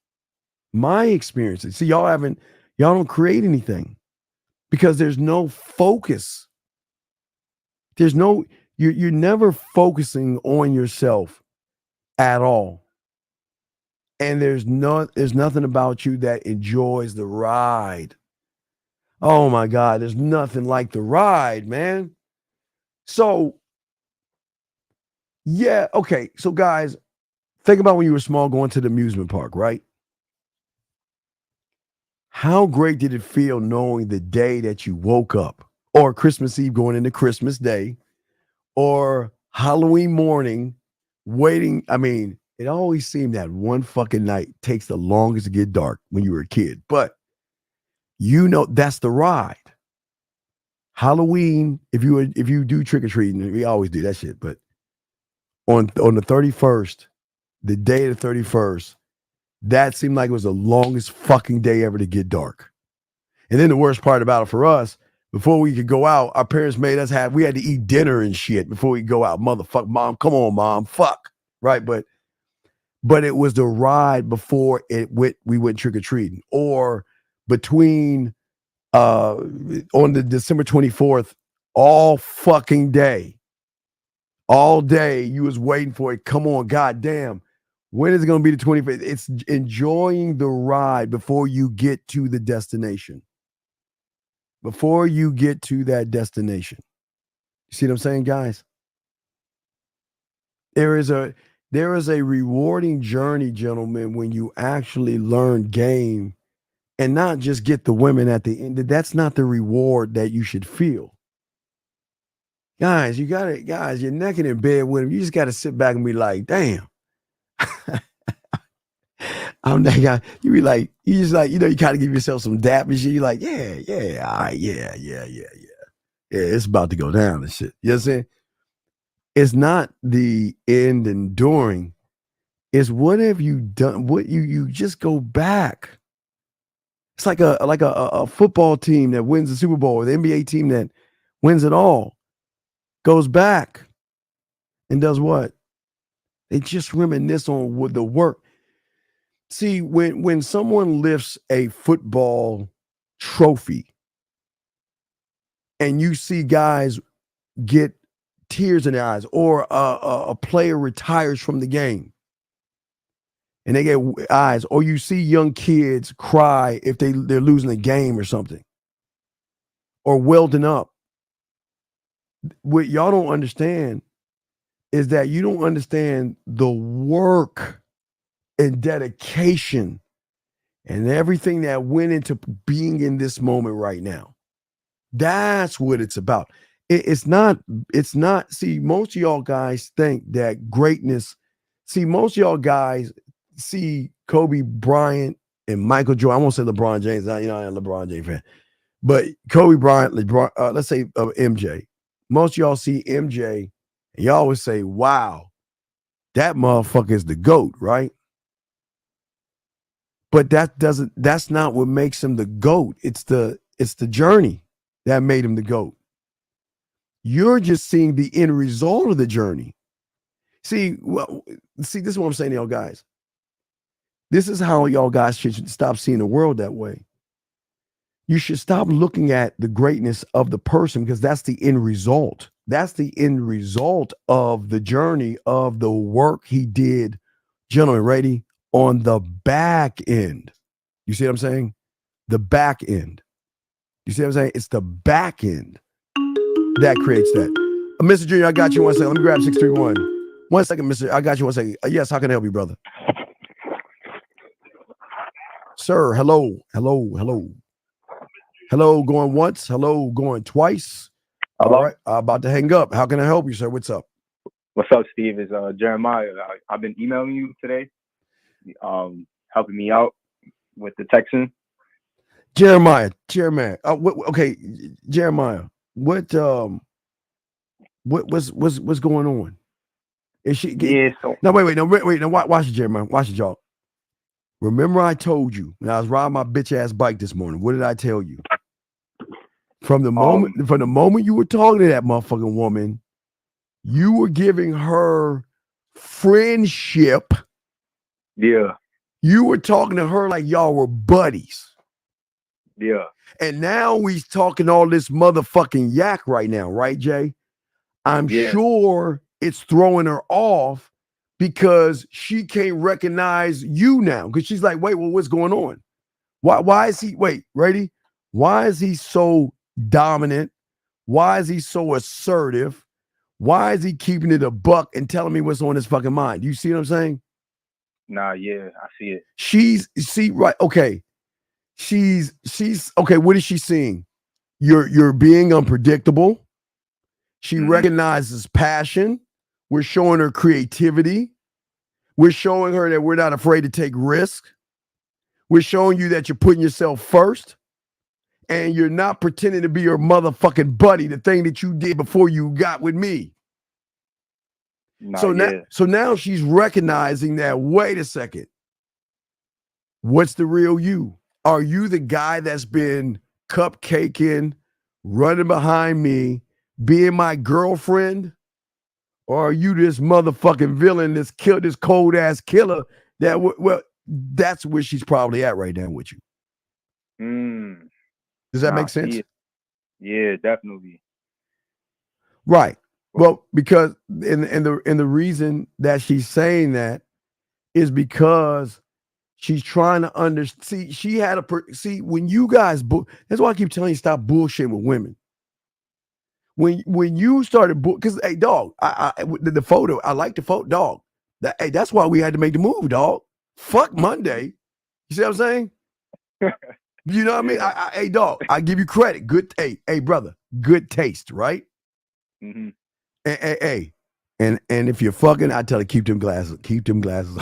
My experiences. See, y'all don't create anything because there's no focus. You're never focusing on yourself at all. And there's nothing about you that enjoys the ride. Oh my God, there's nothing like the ride, man. So, yeah, okay. So guys, think about when you were small going to the amusement park, right? How great did it feel knowing the day that you woke up, or Christmas Eve going into Christmas Day, or Halloween morning waiting? I mean, it always seemed that one fucking night takes the longest to get dark when you were a kid. But you know that's the ride. Halloween, if you do trick-or-treating, we always do that shit, but on the 31st, the day of the 31st, that seemed like it was the longest fucking day ever to get dark. And then the worst part about it for us, before we could go out, our parents made us we had to eat dinner and shit before we go out. Motherfucker, mom, come on, mom, fuck. Right? But it was the ride before we went trick-or-treating. Or between on the December 24th, all fucking day. All day you was waiting for it. Come on, goddamn. When is it going to be the 25th? It's enjoying the ride before you get to the destination. Before you get to that destination. You see what I'm saying, guys? There is a rewarding journey, gentlemen, when you actually learn game and not just get the women at the end. That's not the reward that you should feel. Guys, you're naked in bed with them. You just got to sit back and be like, damn. I'm that guy. You be like, you just like, you kind of give yourself some dap and shit. You're like, yeah, all right, yeah. Yeah, it's about to go down and shit. You know what I'm saying? It's not the end enduring. It's what have you done? What you just go back. It's like a football team that wins the Super Bowl, or the NBA team that wins it all, goes back and does what? They just reminisce on what the work. See, when someone lifts a football trophy and you see guys get tears in their eyes, or a player retires from the game and they get eyes, or you see young kids cry if they're losing a game or something, or welding up. What y'all don't understand is that you don't understand the work and dedication and everything that went into being in this moment right now. That's what it's about. It's not, see, most of y'all guys think that greatness, most of y'all guys see Kobe Bryant and Michael Jordan. I won't say LeBron James. I'm a LeBron James fan. But Kobe Bryant, let's say MJ. Most of y'all see MJ and y'all always say, wow, that motherfucker is the GOAT, right? But that's not what makes him the GOAT. It's the journey that made him the GOAT. You're just seeing the end result of the journey. See, this is what I'm saying to y'all guys. This is how y'all guys should stop seeing the world that way. You should stop looking at the greatness of the person, because that's the end result. That's the end result of the journey of the work he did Gentlemen, ready? On the back end. You see what I'm saying? The back end. You see what I'm saying? It's the back end that creates that. Mr. Junior, I got you 1 second. Let me grab 631. 1 second, Mr. I got you 1 second. Yes, how can I help you, brother? Sir, hello. Hello, going once. Hello, going twice. Hello? All right, about to hang up. How can I help you, sir? What's up? What's up, Steve? It's Jeremiah. I've been emailing you today, helping me out with the texting. Jeremiah. Okay, Jeremiah. What's going on? Is she? No, wait. No, watch it, Jeremiah. Watch it, y'all. Remember, I told you when I was riding my bitch ass bike this morning. What did I tell you? From the moment you were talking to that motherfucking woman, you were giving her friendship. Yeah. You were talking to her like y'all were buddies. Yeah. And now we talking all this motherfucking yak right now, right, Jay? I'm sure it's throwing her off because she can't recognize you now. Because she's like, wait, well, what's going on? Why is he, wait, ready? Why is he so dominant? Why is he so assertive? Why is he keeping it a buck and telling me what's on his fucking mind? You see what I'm saying? Nah, yeah, I see it. Okay. She's okay. What is she seeing? You're being unpredictable. She recognizes passion. We're showing her creativity. We're showing her that we're not afraid to take risks. We're showing you that you're putting yourself first. And you're not pretending to be your motherfucking buddy, the thing that you did before you got with me. So now she's recognizing that, wait a second. What's the real you? Are you the guy that's been cupcaking, running behind me, being my girlfriend? Or are you this motherfucking villain, this cold ass killer well, that's where she's probably at right now with you. Does that make sense? Yeah, definitely. Right. Well, because and the reason that she's saying that is because she's trying to understand. She had when you guys that's why I keep telling you stop bullshitting with women. When you started because hey dog, the photo, I like the photo, dog. That's why we had to make the move, dog. Fuck Monday. You see what I'm saying? You know what I mean? Hey dog, I give you credit. Good, hey brother, good taste, right? Mm-hmm. Hey, and if you're fucking, I tell her keep them glasses on. keep them glasses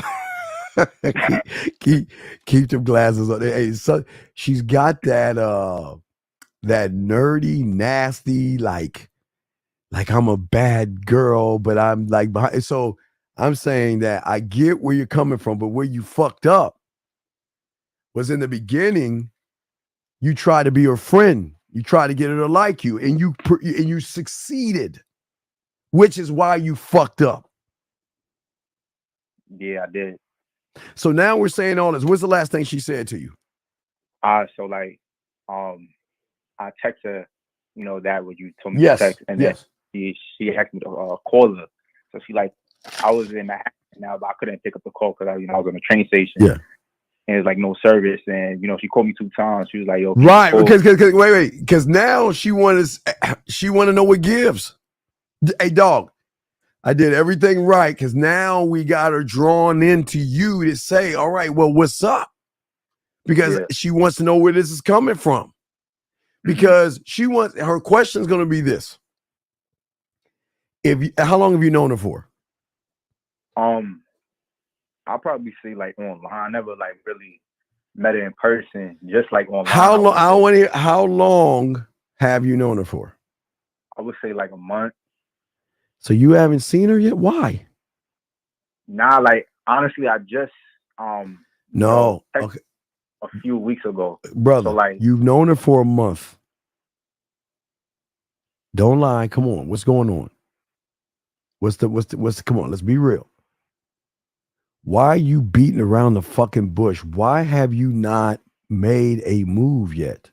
on. Hey, so she's got that that nerdy, nasty, like I'm a bad girl, but I'm like behind. So I'm saying that I get where you're coming from, but where you fucked up was in the beginning. You try to be her friend. You try to get her to like you, and you succeeded, which is why you fucked up. Yeah, I did. So now we're saying all this. What's the last thing she said to you? So like, I text her, that what you told me to text, and then she asked me to call her. So she like, I was in Manhattan now, but I couldn't pick up the call because I was on the train station. Yeah. And it's like no service, and she called me 2 times. She was like, "Yo, right?" Because wait, because now she want to know what gives. Hey, dog, I did everything right because now we got her drawn into you to say, "All right, well, what's up?" Because she wants to know where this is coming from. Because she wants her question is going to be this: how long have you known her for? I'll probably say like online. I never like really met her in person, just like online. How long? I want to hear. How long have you known her for? I would say like a month. So you haven't seen her yet? Why? Nah, like honestly, I just okay, a few weeks ago, brother. So like you've known her for a month. Don't lie. Come on. What's going on? What's the come on, let's be real. Why are you beating around the fucking bush? Why have you not made a move yet?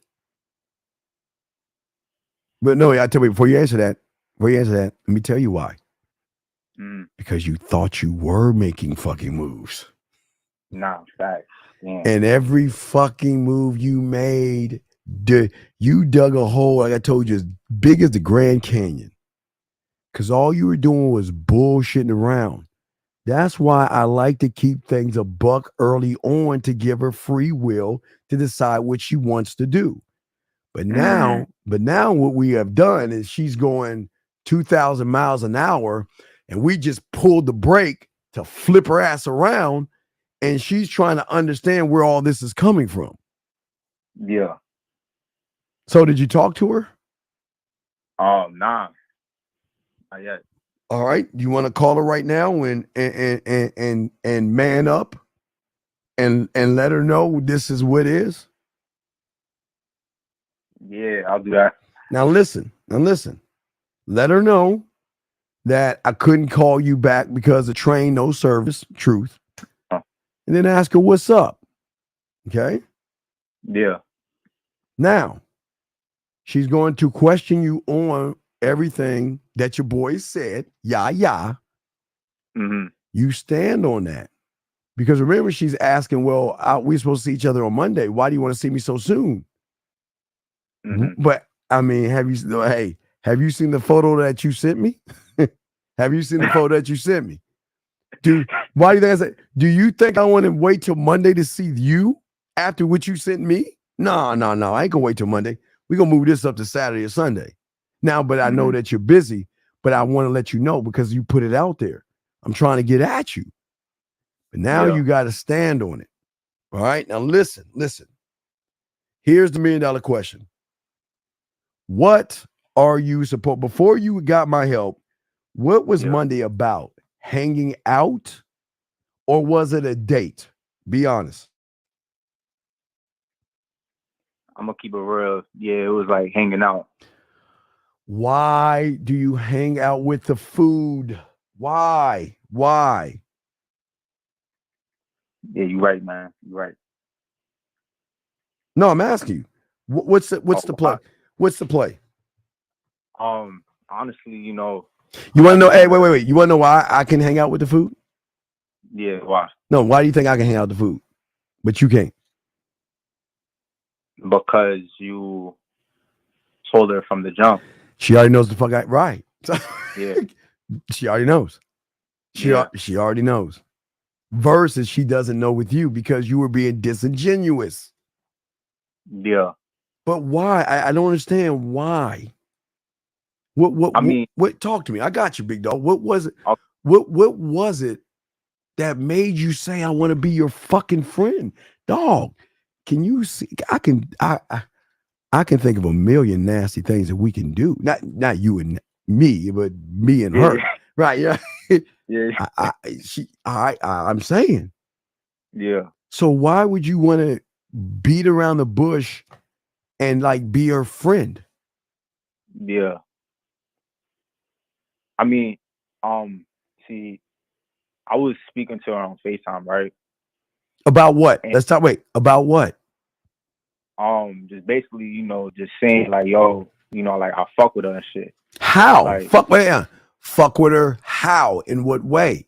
But no, I tell you, before you answer that, let me tell you why. because you thought you were making fucking moves. Nah, facts. Yeah. And every fucking move you made, you dug a hole, like I told you, as big as the Grand Canyon. Because all you were doing was bullshitting around. That's why I like to keep things a buck early on to give her free will to decide what she wants to do. But now what we have done is she's going 2,000 miles an hour, and we just pulled the brake to flip her ass around, and she's trying to understand where all this is coming from. Yeah. So did you talk to her? Nah. Not yet. All right. Do you want to call her right now and man up and let her know this is what it is? Yeah, I'll do that. Now listen. Let her know that I couldn't call you back because of train, no service, truth. And then ask her what's up. Okay? Yeah. Now, she's going to question you on everything that your boys said. Yeah. You stand on that. Because remember, she's asking, well, we're supposed to see each other on Monday. Why do you want to see me so soon? But I mean, have you seen the photo that you sent me? Have you seen the photo that you sent me? Why do you think I said, do you think I want to wait till Monday to see you after what you sent me? No. I ain't gonna wait till Monday. We're gonna move this up to Saturday or Sunday. Now, but I know that you're busy, but I want to let you know because you put it out there. I'm trying to get at you. But now you got to stand on it. All right. Now listen. Here's the $1 million question. What are you supposed, before you got my help, what was Monday about? Hanging out or was it a date? Be honest. I'm gonna keep it real. Yeah, it was like hanging out. Why do you hang out with the food? Why? Yeah, you're right, man. You're right. No, I'm asking you. What's the play? What's the play? Honestly, You want to know? Hey, wait. You want to know why I can hang out with the food? Yeah, why? No, why do you think I can hang out with the food, but you can't? Because you told her from the jump. She already knows the fuck right. Yeah. She already knows. She already knows. Versus she doesn't know with you because you were being disingenuous. Yeah. But why? I don't understand why. What? Talk to me. I got you, big dog. What was it? What was it that made you say I want to be your fucking friend, dog? Can you see? I can think of a million nasty things that we can do. Not you and me, but me and her. Right? Yeah. Yeah. I'm saying. Yeah. So why would you want to beat around the bush and like be her friend? Yeah. I mean, see, I was speaking to her on FaceTime, right? About what? Let's talk. Wait, about what? Just basically, just saying like, yo, like I fuck with her and shit. How? Like, fuck with her? How? In what way?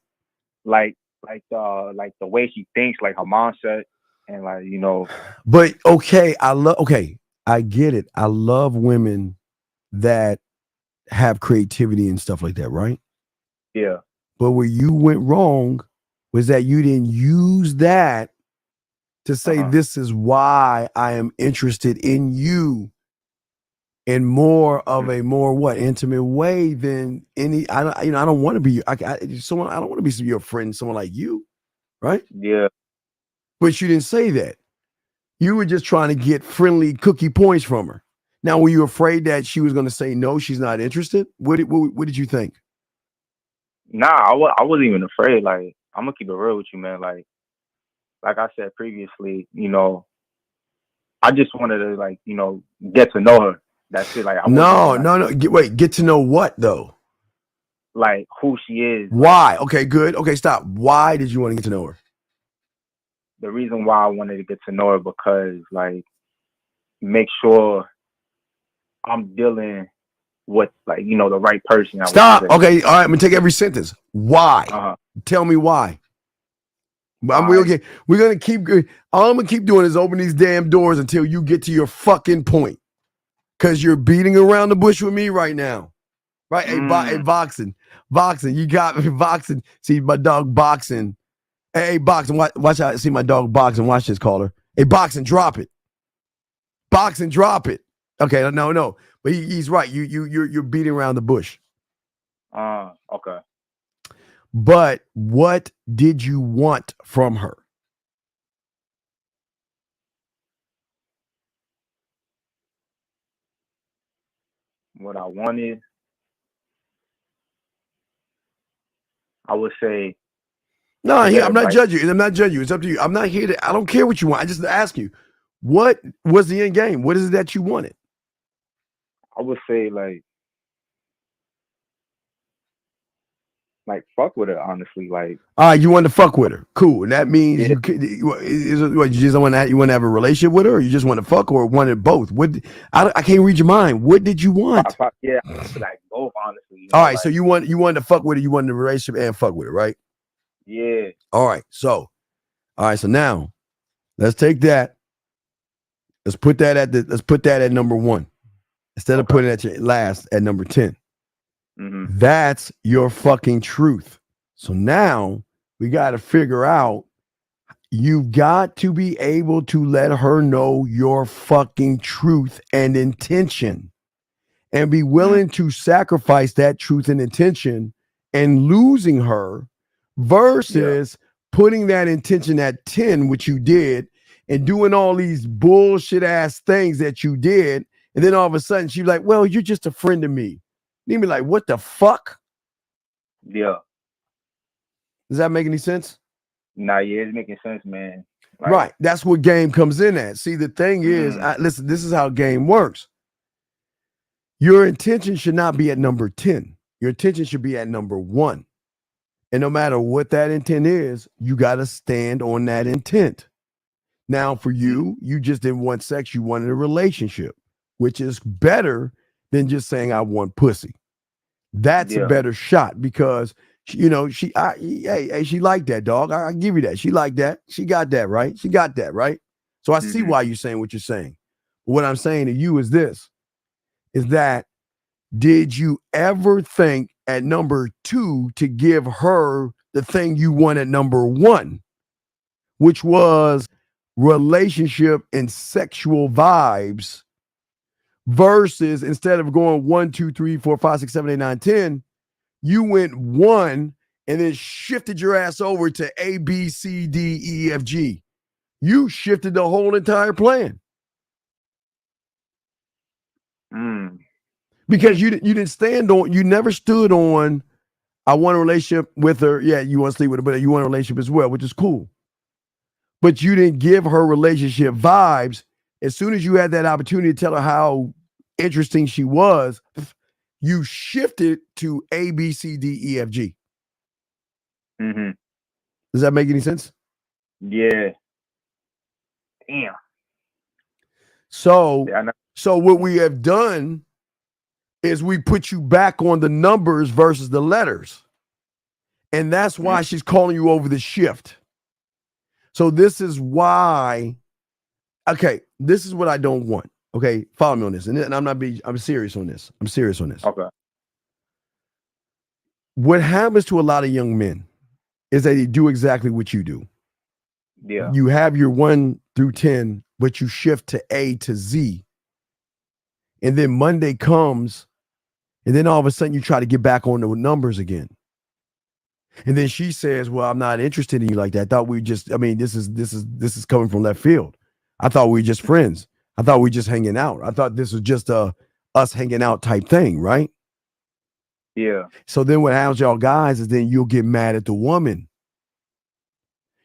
Like the way she thinks, like her mindset, and like But okay, I get it. I love women that have creativity and stuff like that, right? Yeah. But where you went wrong was that you didn't use that to say this is why I am interested in you in more of a more intimate way than any. I don't want to be someone. I don't want to be your friend, someone like you, right? Yeah. But you didn't say that. You were just trying to get friendly cookie points from her. Now, were you afraid that she was going to say no? She's not interested. What did you think? Nah, I wasn't even afraid. Like, I'm gonna keep it real with you, man. Like I said previously, I just wanted to get to know her. That's it. Like no. Get to know what though? Like who she is. Why? Okay, good. Okay, stop. Why did you want to get to know her? The reason why I wanted to get to know her because make sure I'm dealing what, like, you know, the right person. Stop. Okay, all right, I'm gonna take every sentence. Why? Tell me why. We're gonna keep. All I'm gonna keep doing is open these damn doors until you get to your fucking point. Cause you're beating around the bush with me right now, right? Hey, boxing. You got me boxing. See my dog boxing. Hey, boxing. Watch out. See my dog boxing. Watch this, caller. Hey, boxing. Drop it. Boxing. Drop it. Okay. No. But he's right. You're beating around the bush. Okay. But what did you want from her? What I wanted, I would say. No, I'm not judging you. I'm not judging you. It's up to you. I'm not here to. I don't care what you want. I just ask you, what was the end game? What is it that you wanted? I would say like fuck with her, honestly. Like, you wanted to fuck with her. Cool. And that means you could. You just want to. You want to have a relationship with her, or you just want to fuck, or wanted both? What? I can't read your mind. What did you want? Yeah, like both, honestly. All right. So you wanted to fuck with her. You wanted a relationship and fuck with her, right? Yeah. All right. So now let's take that. Let's put that at number 1 instead of putting it at last at number 10. That's your fucking truth. So now we got to figure out, you've got to be able to let her know your fucking truth and intention, and be willing to sacrifice that truth and intention and losing her versus putting that intention at 10, which you did, and doing all these bullshit ass things that you did. And then all of a sudden she's like, well, you're just a friend of me. You'd be like, what the fuck? Yeah. Does that make any sense? Nah, yeah, it's making sense, man. Like, right. That's what game comes in at. See, the thing is, listen, this is how game works. Your intention should not be at number 10. Your intention should be at number 1. And no matter what that intent is, you got to stand on that intent. Now, for you just didn't want sex. You wanted a relationship, which is better than just saying I want pussy. That's a better shot, because she liked that, dog. I give you that. She liked that. She got that, right? She got that, right? So I see why you're saying what you're saying. What I'm saying to you is this, is that, did you ever think at number 2 to give her the thing you want at number 1, which was relationship and sexual vibes, versus instead of going 1, 2, 3, 4, 5, 6, 7, 8, 9, 10, you went 1 and then shifted your ass over to A, B, C, D, E, F, G. You shifted the whole entire plan. Because you didn't stand on, you never stood on, I want a relationship with her. Yeah, you want to sleep with her, but you want a relationship as well, which is cool. But you didn't give her relationship vibes. As soon as you had that opportunity to tell her how interesting she was, you shifted to A, B, C, D, E, F, G. Does that make any sense? Yeah. Damn. So what we have done is we put you back on the numbers versus the letters. And that's why she's calling you over the shift. So this is why, okay, this is what I don't want. Okay, follow me on this. And I'm serious on this. I'm serious on this. Okay. What happens to a lot of young men is that they do exactly what you do. Yeah. You have your 1 through 10, but you shift to A to Z. And then Monday comes, and then all of a sudden you try to get back on the numbers again. And then she says, well, I'm not interested in you like that. I thought this is coming from left field. I thought we were just friends. I thought we were just hanging out. I thought this was just a us hanging out type thing, right? Yeah. So then what happens, y'all guys, is then you'll get mad at the woman.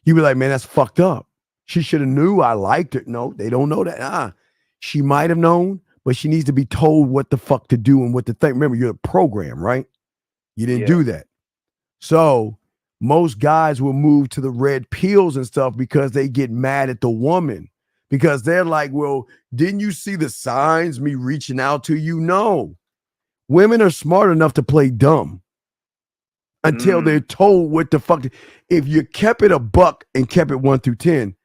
You be like, man, that's fucked up. She should have knew I liked her. No, they don't know that. She might have known, but she needs to be told what the fuck to do and what to think. Remember, you're a program, right? You didn't do that. So most guys will move to the red pills and stuff because they get mad at the woman, because they're like, well, didn't you see the signs, me reaching out to you? No. Women are smart enough to play dumb until they're told what the fuck. If you kept it a buck and kept it 1 through 10,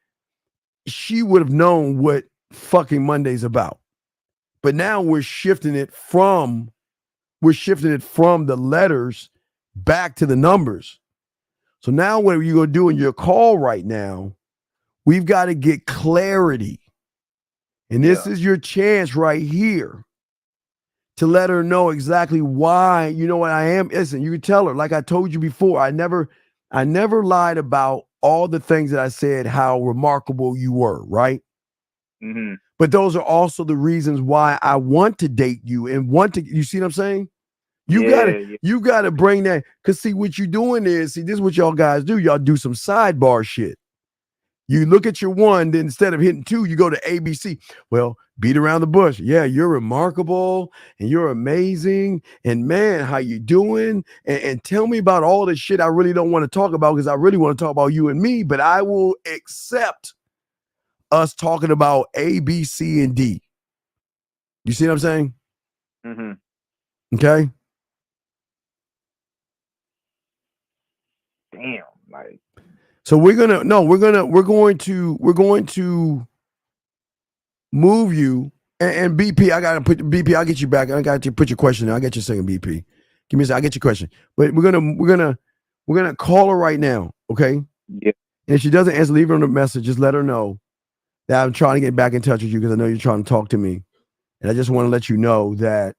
she would have known what fucking Monday's about. But now we're shifting it from the letters back to the numbers. So now what are you going to do in your call right now? We've got to get clarity. And this is your chance right here to let her know exactly why. You know what I am? Listen, you can tell her, like I told you before, I never lied about all the things that I said, how remarkable you were, right? Mm-hmm. But those are also the reasons why I want to date you and you see what I'm saying? You gotta bring that, because see what you're doing is, this is what y'all guys do. Y'all do some sidebar shit. You look at your one, then instead of hitting 2, you go to ABC. Well, beat around the bush. Yeah, you're remarkable and you're amazing. And man, how you doing? And tell me about all the shit I really don't want to talk about, because I really want to talk about you and me, but I will accept us talking about A, B, C, and D. You see what I'm saying? Mm-hmm. Okay. Damn, like. So we're going to move you. And BP, I'll get you back. I got to put your question in. I'll get you a second, BP. Give me a second. I'll get your question. But we're gonna call her right now, okay? Yeah. And if she doesn't answer, leave her a message. Just let her know that I'm trying to get back in touch with you, because I know you're trying to talk to me. And I just want to let you know that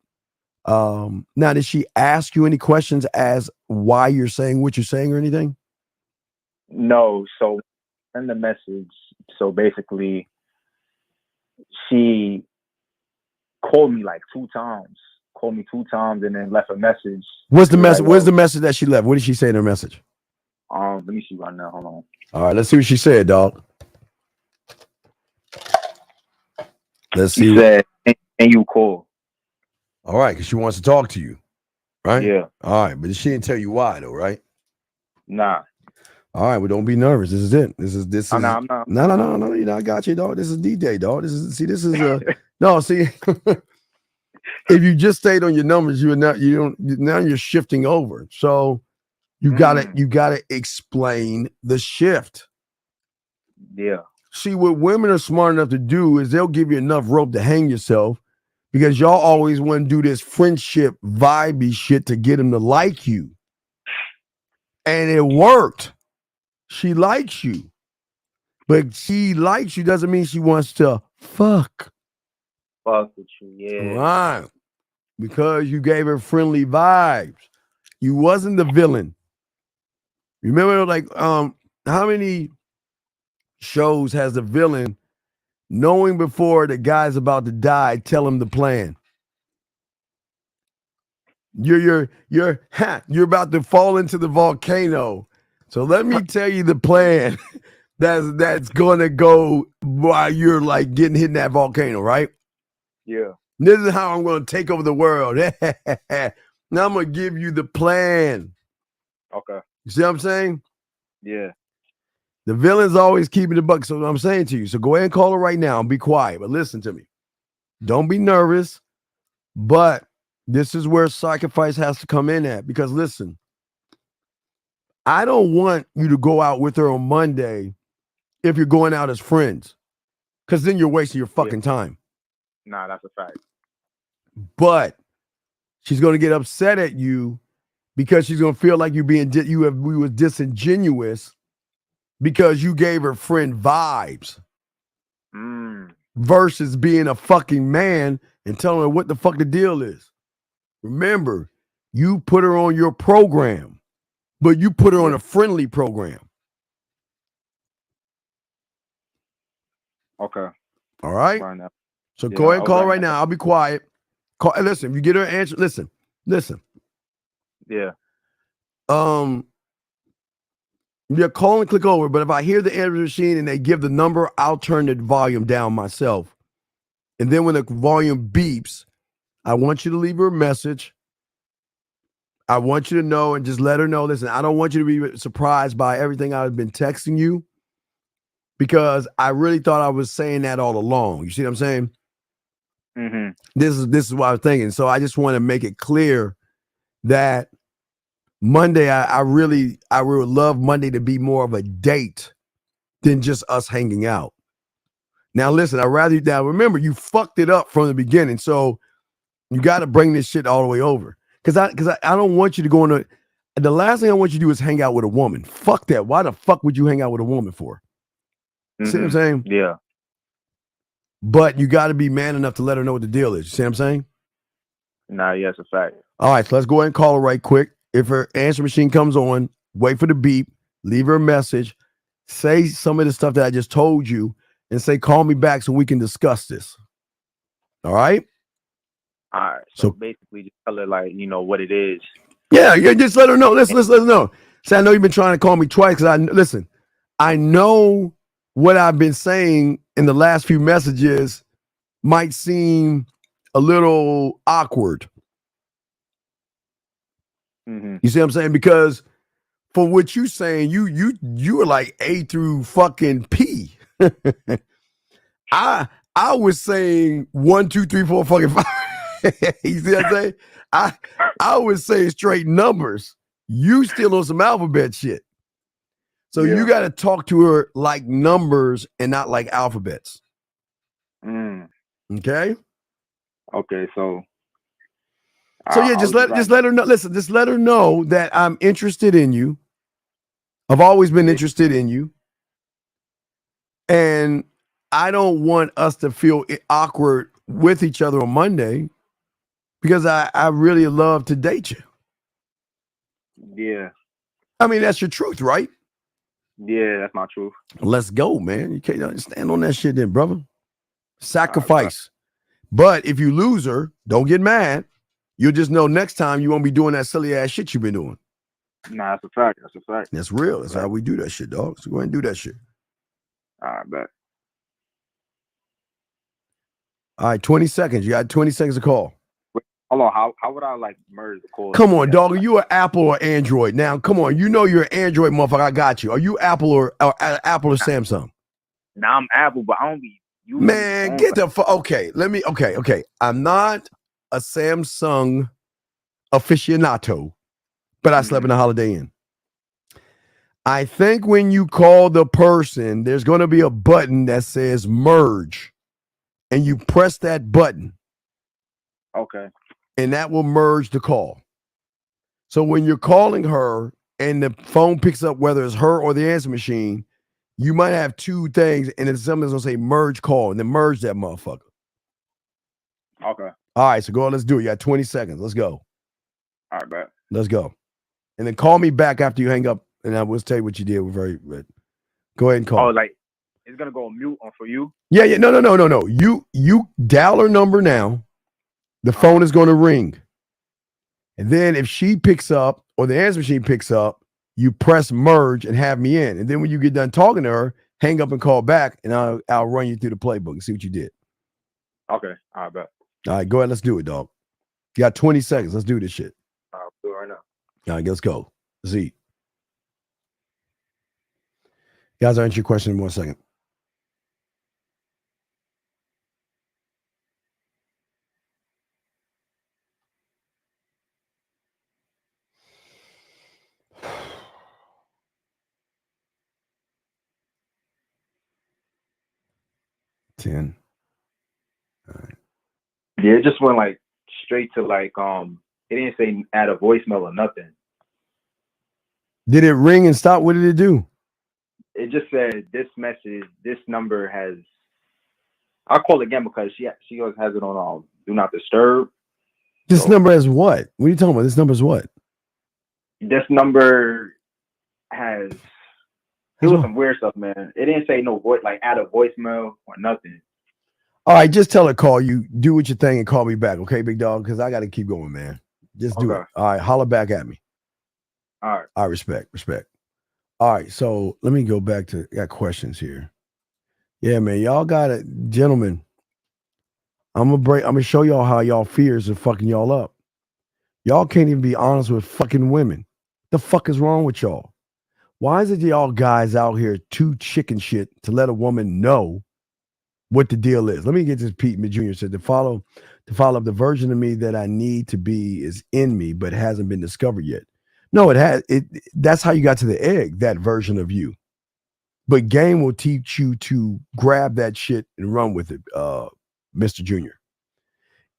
now, did she ask you any questions as why you're saying what you're saying or anything? No, so send the message. So basically, she called me like 2 times. Called me 2 times and then left a message. What's the message? What's the message that she left? What did she say in her message? Let me see right now. Hold on. All right, let's see what she said, dog. Let's see. She said, "Can you call?" All right, because she wants to talk to you, right? Yeah. All right, but she didn't tell you why, though, right? Nah. All right, well, don't be nervous. This is it. This is. I'm not. No. You know, I got you, dog. This is D-Day, dog. This is no. See, if you just stayed on your numbers, now you're shifting over. So you gotta explain the shift. Yeah. See, what women are smart enough to do is they'll give you enough rope to hang yourself, because y'all always want to do this friendship vibey shit to get them to like you. And it worked. She likes you. But she likes you doesn't mean she wants to fuck. Fuck with you, yeah. Right. Because you gave her friendly vibes. You wasn't the villain. Remember, like, how many shows has the villain, knowing before the guy's about to die, tell him the plan? You're about to fall into the volcano. So let me tell you the plan that's gonna go while you're like getting hit in that volcano, right? Yeah. This is how I'm gonna take over the world. Now I'm gonna give you the plan. Okay. You see what I'm saying? Yeah. The villain's always keeping the buck. So what I'm saying to you. So go ahead and call her right now and be quiet. But listen to me. Don't be nervous. But this is where sacrifice has to come in at. Because listen, I don't want you to go out with her on Monday if you're going out as friends. Because then you're wasting your fucking time. Nah, that's a fact. But she's going to get upset at you because she's going to feel like we were disingenuous because you gave her friend vibes versus being a fucking man and telling her what the fuck the deal is. Remember, you put her on your program, but you put her on a friendly program. Okay. All right? Right now. So go ahead and call her right now. I'll be quiet. Listen, if you get her answer, listen. Yeah. Yeah, call and click over. But if I hear the answer machine and they give the number, I'll turn the volume down myself. And then when the volume beeps, I want you to leave her a message. I want you to know and just let her know, listen, I don't want you to be surprised by everything I've been texting you, because I really thought I was saying that all along. You see what I'm saying? Mm-hmm. This is what I was thinking. So I just want to make it clear that Monday, I would love Monday to be more of a date than just us hanging out. Now, listen, I'd rather you down. Remember, you fucked it up from the beginning. So you got to bring this shit all the way over. Because I don't want you to go on the last thing I want you to do is hang out with a woman. Fuck that. Why the fuck would you hang out with a woman for? See what I'm saying? Yeah. But you got to be man enough to let her know what the deal is. You see what I'm saying? Nah, yes, a fact. All right, so let's go ahead and call her right quick. If her answer machine comes on, wait for the beep, leave her a message, say some of the stuff that I just told you, and say, call me back so we can discuss this. All right? All right. So basically just tell her like, what it is. Yeah, just let her know. Let's let her know. Say, I know you've been trying to call me twice because I know what I've been saying in the last few messages might seem a little awkward. Mm-hmm. You see what I'm saying? Because for what you saying, you are like A through fucking P. I was saying 1, 2, 3, 4, fucking 5. You see what I'm saying? I was saying straight numbers. You still on some alphabet shit. So you got to talk to her like numbers and not like alphabets. Okay? Okay, so yeah, just let her know. Listen, just let her know that I'm interested in you. I've always been interested in you. And I don't want us to feel awkward with each other on Monday because I really love to date you. Yeah. I mean, that's your truth, right? Yeah, that's my truth. Let's go, man. You can't stand on that shit then, brother. Sacrifice. But if you lose her, don't get mad. You'll just know next time you won't be doing that silly ass shit you've been doing. Nah, that's a fact. That's a fact. That's real. That's how we do that shit, dog. So go ahead and do that shit. All right, bet. All right, 20 seconds. You got 20 seconds to call. Wait, hold on. How would I merge the call? Come on, dog. Are you an Apple or Android? Now, come on. You know you're an Android motherfucker. I got you. Are you Apple or Apple or Samsung? Now I'm Apple, but I don't be using. Man, get the fuck. Okay, okay. I'm not a Samsung aficionado, but I slept in a Holiday Inn. I think when you call the person, there's going to be a button that says merge, and you press that button. Okay. And that will merge the call. So when you're calling her and the phone picks up whether it's her or the answer machine, you might have two things, and then something's going to say merge call, and then merge that motherfucker. Okay. All right, so go on, let's do it. You got 20 seconds. Let's go. All right, bet. Let's go. And then call me back after you hang up, and I will tell you what you did. We're very good. Go ahead and call. Oh, like it's gonna go on mute for you? Yeah. No. You dial her number now. The phone is going to ring. And then if she picks up or the answer machine picks up, you press merge and have me in. And then when you get done talking to her, hang up and call back, and I'll run you through the playbook and see what you did. Okay. All right, bet. All right, go ahead. Let's do it, dog. You got 20 seconds. Let's do this shit. I'll do it right now. All right, let's go. Let's eat. Guys, I'll answer your question in 1 second. $10. All right. Yeah, it just went like straight to like it didn't say add a voicemail or nothing. Did it ring and stop? What did it do? It just said this number has. I'll call again because she always has it on do not disturb. This number has what? What are you talking about? This number is what? This number has. It was some weird stuff, man. It didn't say no voice, like add a voicemail or nothing. All right, just tell her call you. Do what you think and call me back, okay, big dog? Because I got to keep going, man. Just do it. All right, holler back at me. All right. All right, respect. All right, so let me go back to got questions here. Yeah, man, y'all got it, gentlemen. I'm gonna show y'all how y'all fears are fucking y'all up. Y'all can't even be honest with fucking women. The fuck is wrong with y'all? Why is it y'all guys out here too chicken shit to let a woman know what the deal is. Let me get this. Pete Jr. said to follow up the version of me that I need to be is in me, but hasn't been discovered yet. No, it has. That's how you got to the egg, that version of you. But game will teach you to grab that shit and run with it, Mr. Jr.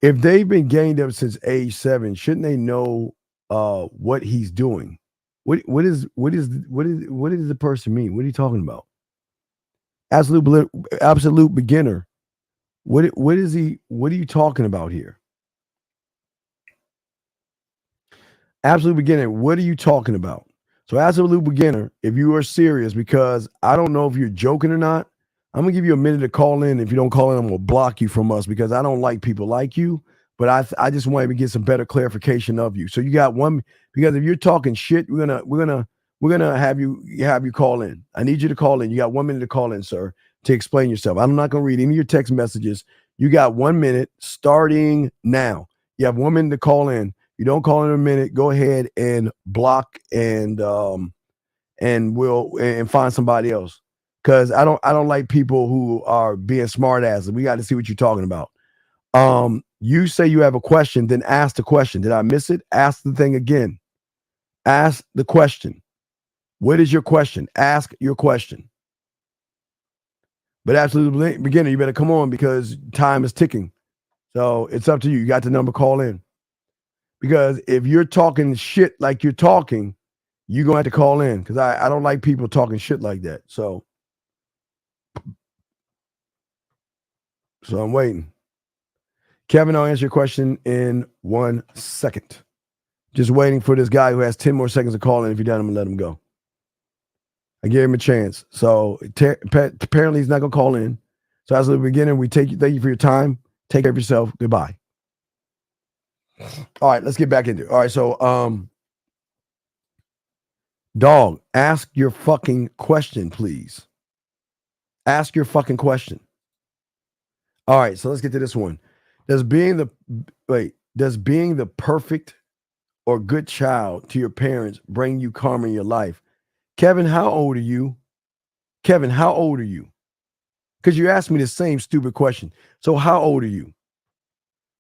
If they've been gained up since age 7, shouldn't they know what he's doing? What does the person mean? What are you talking about? Absolute beginner. What is he? What are you talking about here? Absolute beginner. What are you talking about? So, absolute beginner, if you are serious, because I don't know if you're joking or not, I'm gonna give you a minute to call in. If you don't call in, I'm gonna block you from us because I don't like people like you. But I just wanted to get some better clarification of you. So you got one, because if you're talking shit, we're gonna have you call in. I need you to call in. You got 1 minute to call in, sir, to explain yourself. I'm not gonna read any of your text messages. You got 1 minute starting now. You have 1 minute to call in. You don't call in a minute, go ahead and block and find somebody else. Because I don't like people who are being smart asses. We got to see what you're talking about. You say you have a question, then ask the question. Did I miss it? Ask the thing again. Ask the question. What is your question? Ask your question. But absolutely beginner, you better come on because time is ticking. So it's up to you. You got the number, call in. Because if you're talking shit like you're talking, you're going to have to call in because I don't like people talking shit like that. So I'm waiting. Kevin, I'll answer your question in 1 second. Just waiting for this guy who has 10 more seconds to call in. If you're done, I'm going to let him go. I gave him a chance. So apparently he's not going to call in. So as the beginning, thank you for your time. Take care of yourself. Goodbye. All right, let's get back into it. All right, so dog, ask your fucking question, please. Ask your fucking question. All right, so let's get to this one. Does being the perfect or good child to your parents bring you karma in your life? Kevin, how old are you? Kevin, how old are you? Because you asked me the same stupid question. So how old are you?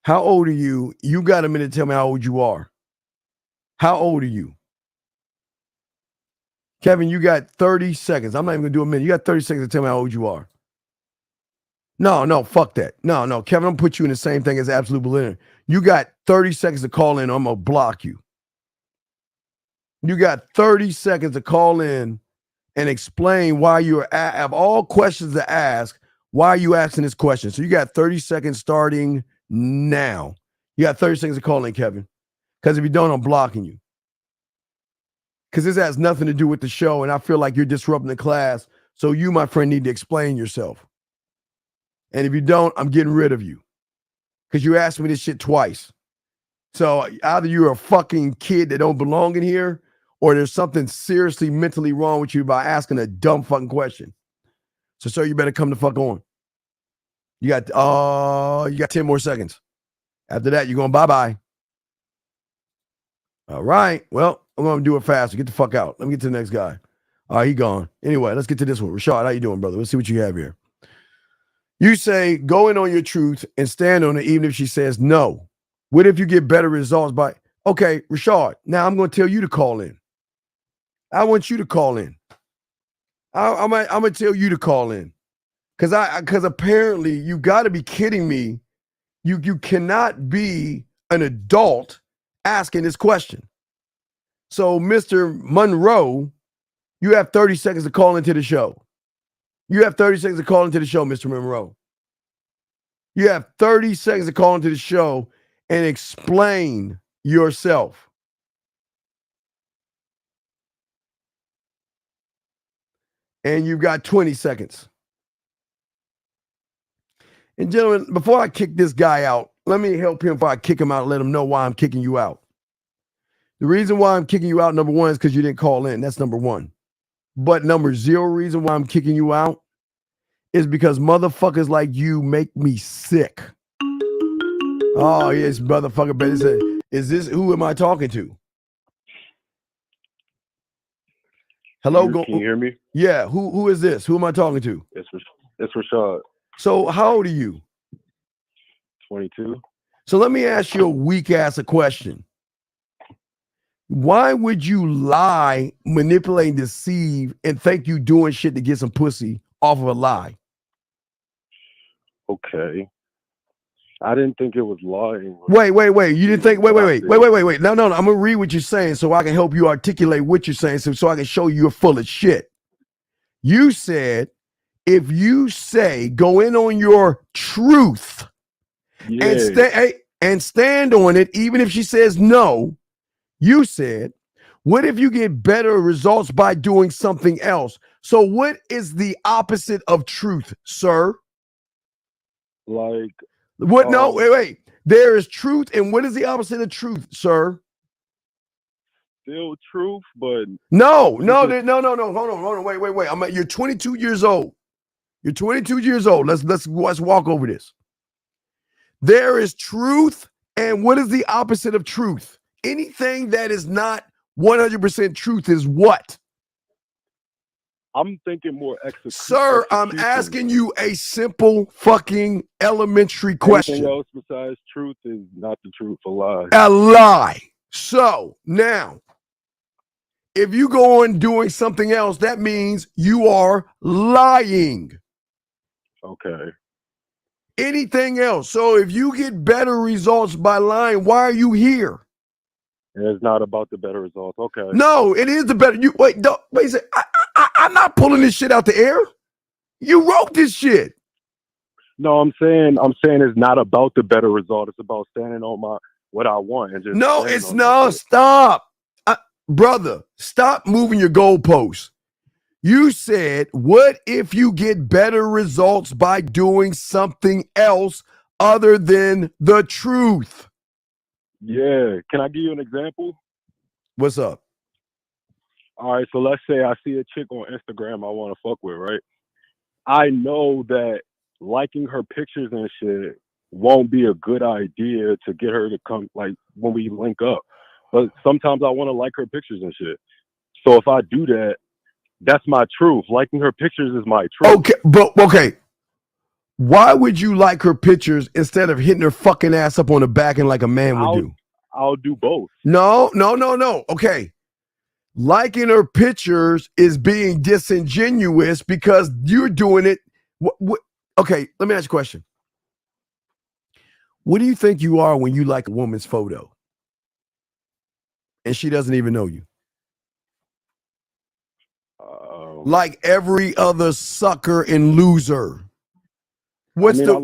How old are you? You got a minute to tell me how old you are. How old are you? Kevin, you got 30 seconds. I'm not even going to do a minute. You got 30 seconds to tell me how old you are. No, fuck that. No, Kevin, I'm going to put you in the same thing as absolute beginner. You got 30 seconds to call in or I'm going to block you. You got 30 seconds to call in and explain why you're have all questions to ask. Why are you asking this question? So you got 30 seconds starting now. You got 30 seconds to call in, Kevin. Because if you don't, I'm blocking you. Because this has nothing to do with the show, and I feel like you're disrupting the class. So you, my friend, need to explain yourself. And if you don't, I'm getting rid of you. Because you asked me this shit twice. So either you're a fucking kid that don't belong in here, or there's something seriously mentally wrong with you by asking a dumb fucking question. So, sir, you better come the fuck on. You got 10 more seconds. After that, you're going bye-bye. All right. Well, I'm going to do it faster. Get the fuck out. Let me get to the next guy. All right, he gone. Anyway, let's get to this one. Rashad, how you doing, brother? Let's see what you have here. You say, go in on your truth and stand on it even if she says no. What if you get better results by, okay, Rashad, now I'm going to tell you to call in. I want you to call in. I'm going to tell you to call in. Because apparently you got to be kidding me. You cannot be an adult asking this question. So, Mr. Monroe, you have 30 seconds to call into the show. You have 30 seconds to call into the show, Mr. Monroe. You have 30 seconds to call into the show and explain yourself. And you've got 20 seconds. And gentlemen, before I kick this guy out, let me help him before I kick him out and let him know why I'm kicking you out. The reason why I'm kicking you out, number one, is because you didn't call in. That's number one. But number zero reason why I'm kicking you out is because motherfuckers like you make me sick. Oh, yes, motherfucker. Better say, is this, who am I talking to? Hello? Can you hear me? Yeah, who is this? Who am I talking to? It's Rashad. So how old are you? 22. So let me ask you a weak ass a question. Why would you lie, manipulate, and deceive, and think you doing shit to get some pussy off of a lie? Okay. I didn't think it was lying. Wait. You didn't think, wait. No. I'm going to read what you're saying so I can help you articulate what you're saying so I can show you're full of shit. You said, if you say, go in on your truth and stand on it, even if she says no, you said, what if you get better results by doing something else? So what is the opposite of truth, sir? Like what? No, wait. There is truth, and what is the opposite of truth, sir? Still truth, but no. Hold on. Wait. You're 22 years old. You're 22 years old. Let's walk over this. There is truth, and what is the opposite of truth? Anything that is not 100% truth is what? I'm thinking more Sir, I'm asking you a simple fucking elementary question. Anything else besides truth is not the truth, a lie. A lie. So now, if you go on doing something else, that means you are lying. Okay. Anything else. So if you get better results by lying, why are you here? It's not about the better results. Okay. No, it is the better. You wait. I'm not pulling this shit out the air. You wrote this shit. No, I'm saying it's not about the better result. It's about standing on what I want and just. No, it's not. Stop, brother. Stop moving your goalposts. You said, what if you get better results by doing something else other than the truth? Yeah. Can I give you an example? What's up? All right. So let's say I see a chick on Instagram I want to fuck with, right? I know that liking her pictures and shit won't be a good idea to get her to come, like, when we link up. But sometimes I want to like her pictures and shit. So if I do that, that's my truth. Liking her pictures is my truth. Okay. Why would you like her pictures instead of hitting her fucking ass up on the back and like a man would do? I'll do both. No. Okay. Liking her pictures is being disingenuous because you're doing it. Okay, let me ask you a question. What do you think you are when you like a woman's photo and she doesn't even know you? Like every other sucker and loser. What's the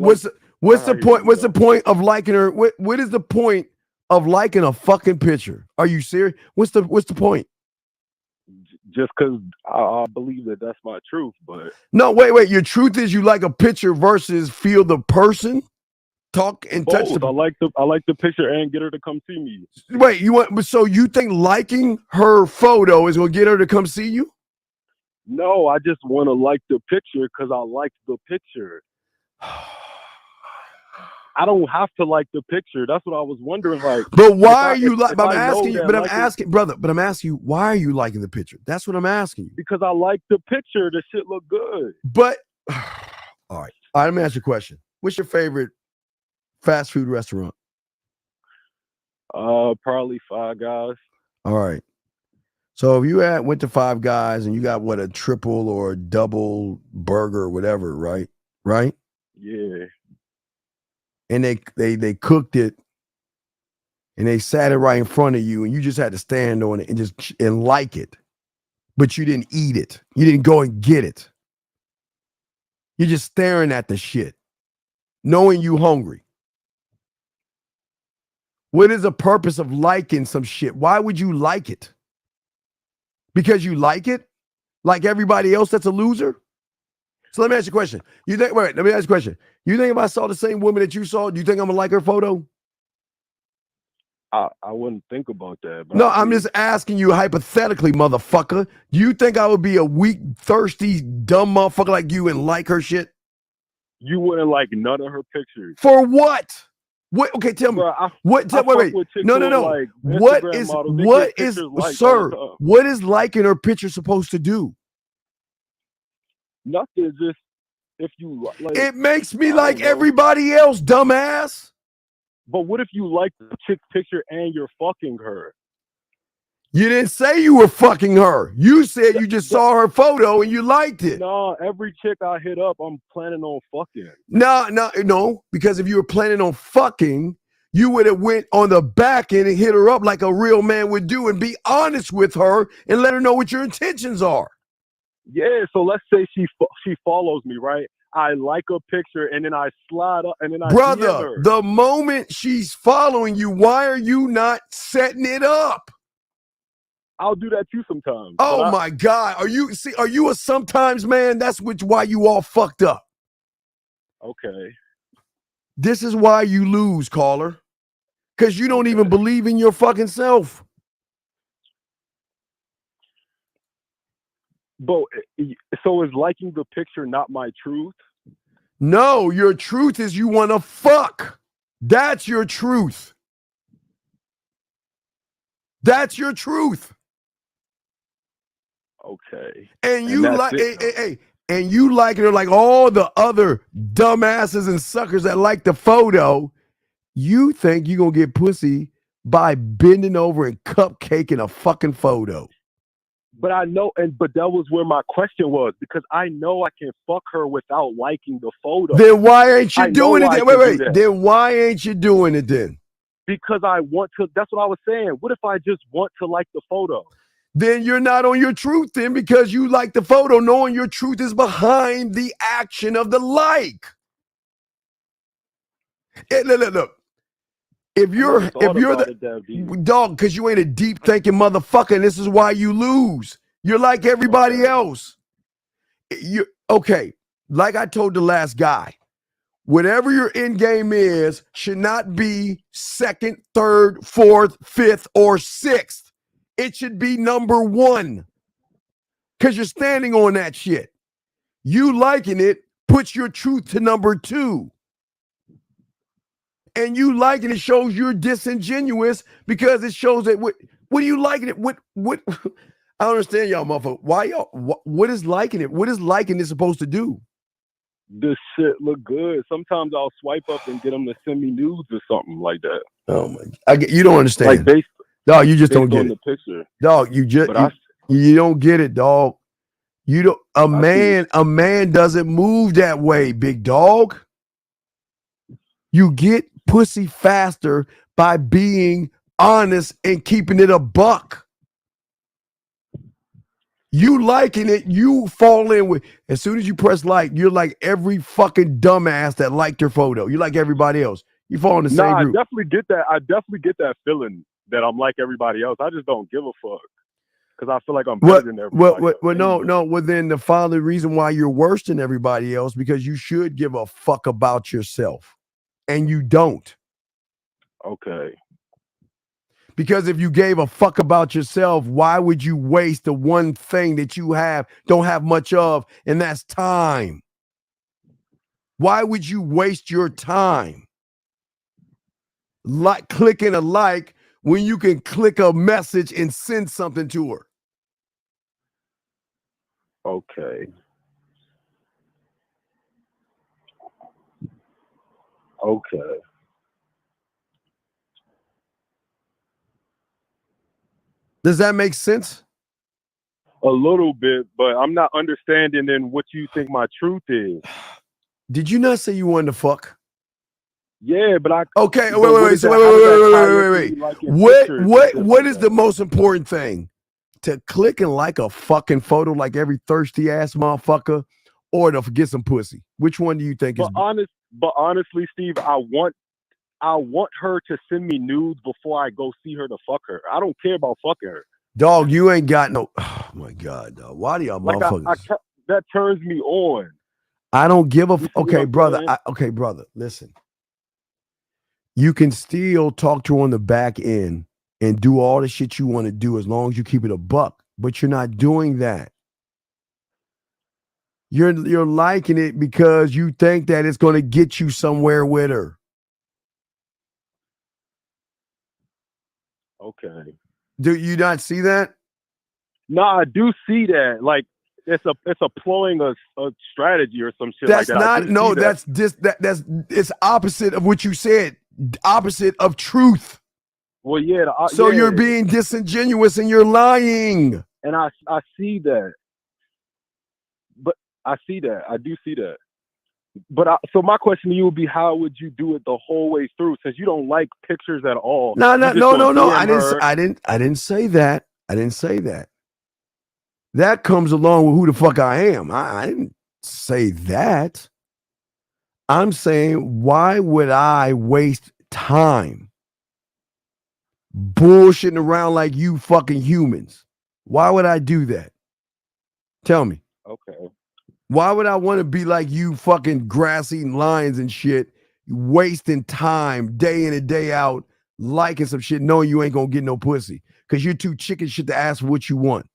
point? What's the point of liking her? What is the point of liking a fucking picture? Are you serious? What's the point? Just because I believe that that's my truth, but no, wait. Your truth is you like a picture versus feel the person, talk and touch. I like the picture and get her to come see me. Wait, so you think liking her photo is gonna get her to come see you? No, I just want to like the picture because I like the picture. I don't have to like the picture. That's what I was wondering. Like, but why are you like? I'm asking you, I'm asking you, why are you liking the picture? That's what I'm asking you. Because I like the picture. The shit look good. But all right, let me ask you a question. What's your favorite fast food restaurant? Probably Five Guys. All right. So if you went to Five Guys and you got a triple or a double burger or whatever, right? Right? Yeah. And they cooked it and they sat it right in front of you and you just had to stand on it and like it. But you didn't eat it. You didn't go and get it. You're just staring at the shit, knowing you hungry. What is the purpose of liking some shit? Why would you like it? Because you like it? Like everybody else that's a loser? So let me ask you a question. Let me ask you a question. You think if I saw the same woman that you saw, do you think I'm gonna like her photo? I wouldn't think about that. But no, I'm just asking you hypothetically, motherfucker. Do you think I would be a weak, thirsty, dumb motherfucker like you and like her shit? You wouldn't like none of her pictures. For what? What? Okay, tell me. Wait. No. Like what is, what is, sir? What all the time. is liking her picture supposed to do? Nothing. Just, What is liking her picture supposed to do? I fuck with chicks who like Instagram models. They get pictures like all the time. What is liking her picture supposed to do? Nothing. Just if you like, it makes me like everybody else, dumbass. But what if you like the chick's picture and you're fucking her? You didn't say you were fucking her. You said you just saw her photo and you liked it. No, every chick I hit up, I'm planning on fucking. No, because if you were planning on fucking, you would have went on the back end and hit her up like a real man would do and be honest with her and let her know what your intentions are. Yeah, so let's say she follows me, right? I like a picture and then I slide up and then I DM Brother, her. the moment she's following you, why are you not setting it up? I'll do that too sometimes. Oh my God. Are you a sometimes man? That's why you all fucked up. Okay. This is why you lose, caller. Because you don't even believe in your fucking self. But so is liking the picture not my truth? No, your truth is you want to fuck. That's your truth. That's your truth. Okay. And you like, and you like her like all the other dumbasses and suckers that like the photo. You think you're going to get pussy by bending over and cupcaking a fucking photo. But I know, but that was where my question was, because I know I can fuck her without liking the photo. Then why ain't you doing it then? Wait. Then why ain't you doing it then? Because I want to, that's what I was saying. What if I just want to like the photo? Then you're not on your truth then, because you like the photo knowing your truth is behind the action of the like. Look. If you're the dog, because you ain't a deep thinking motherfucker, and this is why you lose. You're like everybody else. Okay, like I told the last guy, whatever your end game is should not be second, third, fourth, fifth, or sixth. It should be number one. Because you're standing on that shit. You liking it puts your truth to number two. And you liking it shows you're disingenuous because it shows that what are you liking it? What I don't understand y'all, motherfucker. Why y'all? What is liking it? What is liking it supposed to do? This shit look good. Sometimes I'll swipe up and get them to send me nudes or something like that. Oh my! You don't understand. Like dog, you just don't get on it. The picture. Dog, you don't get it, dog. You don't. A man doesn't move that way, big dog. You get pussy faster by being honest and keeping it a buck. You liking it, you fall in with, as soon as you press like, you're like every fucking dumbass that liked your photo. You like everybody else. You fall in the same group. I definitely get that. I definitely get that feeling that I'm like everybody else. I just don't give a fuck because I feel like I'm better than everybody else. No. Well, then the reason why you're worse than everybody else, because you should give a fuck about yourself. And you don't. Okay. Because if you gave a fuck about yourself, why would you waste the one thing that you don't have much of, and that's time? Why would you waste your time like clicking a like when you can click a message and send something to her? Okay. Okay. Does that make sense? A little bit, but I'm not understanding then what you think my truth is. Did you not say you wanted to fuck? Yeah, but I. Okay, wait. What is the most important thing? To click and like a fucking photo like every thirsty ass motherfucker, or to get some pussy? Which one do you think is? But honestly, Steve, I want her to send me nudes before I go see her to fuck her. I don't care about fucking her. Dog, you ain't got no. Oh my God, dog. Why do y'all motherfuckers? That turns me on. I don't give a. Okay, brother. Okay, brother. Listen. You can still talk to her on the back end and do all the shit you want to do as long as you keep it a buck. But you're not doing that. You're liking it because you think that it's going to get you somewhere with her. Okay. Do you not see that? No, I do see that. Like, it's employing a strategy or some shit That's like that. not that's it's opposite of what you said. Opposite of truth. Well, yeah. So you're being disingenuous and you're lying. And I see that. But I see that. I do see that. But so my question to you would be, how would you do it the whole way through? Since you don't like pictures at all. No. I didn't say that. I didn't say that. That comes along with who the fuck I am. I didn't say that. I'm saying, why would I waste time bullshitting around like you fucking humans? Why would I do that? Tell me. Okay. Why would I want to be like you fucking grass-eating lions and shit, wasting time day in and day out, liking some shit, knowing you ain't gonna get no pussy? Because you're too chicken shit to ask for what you want.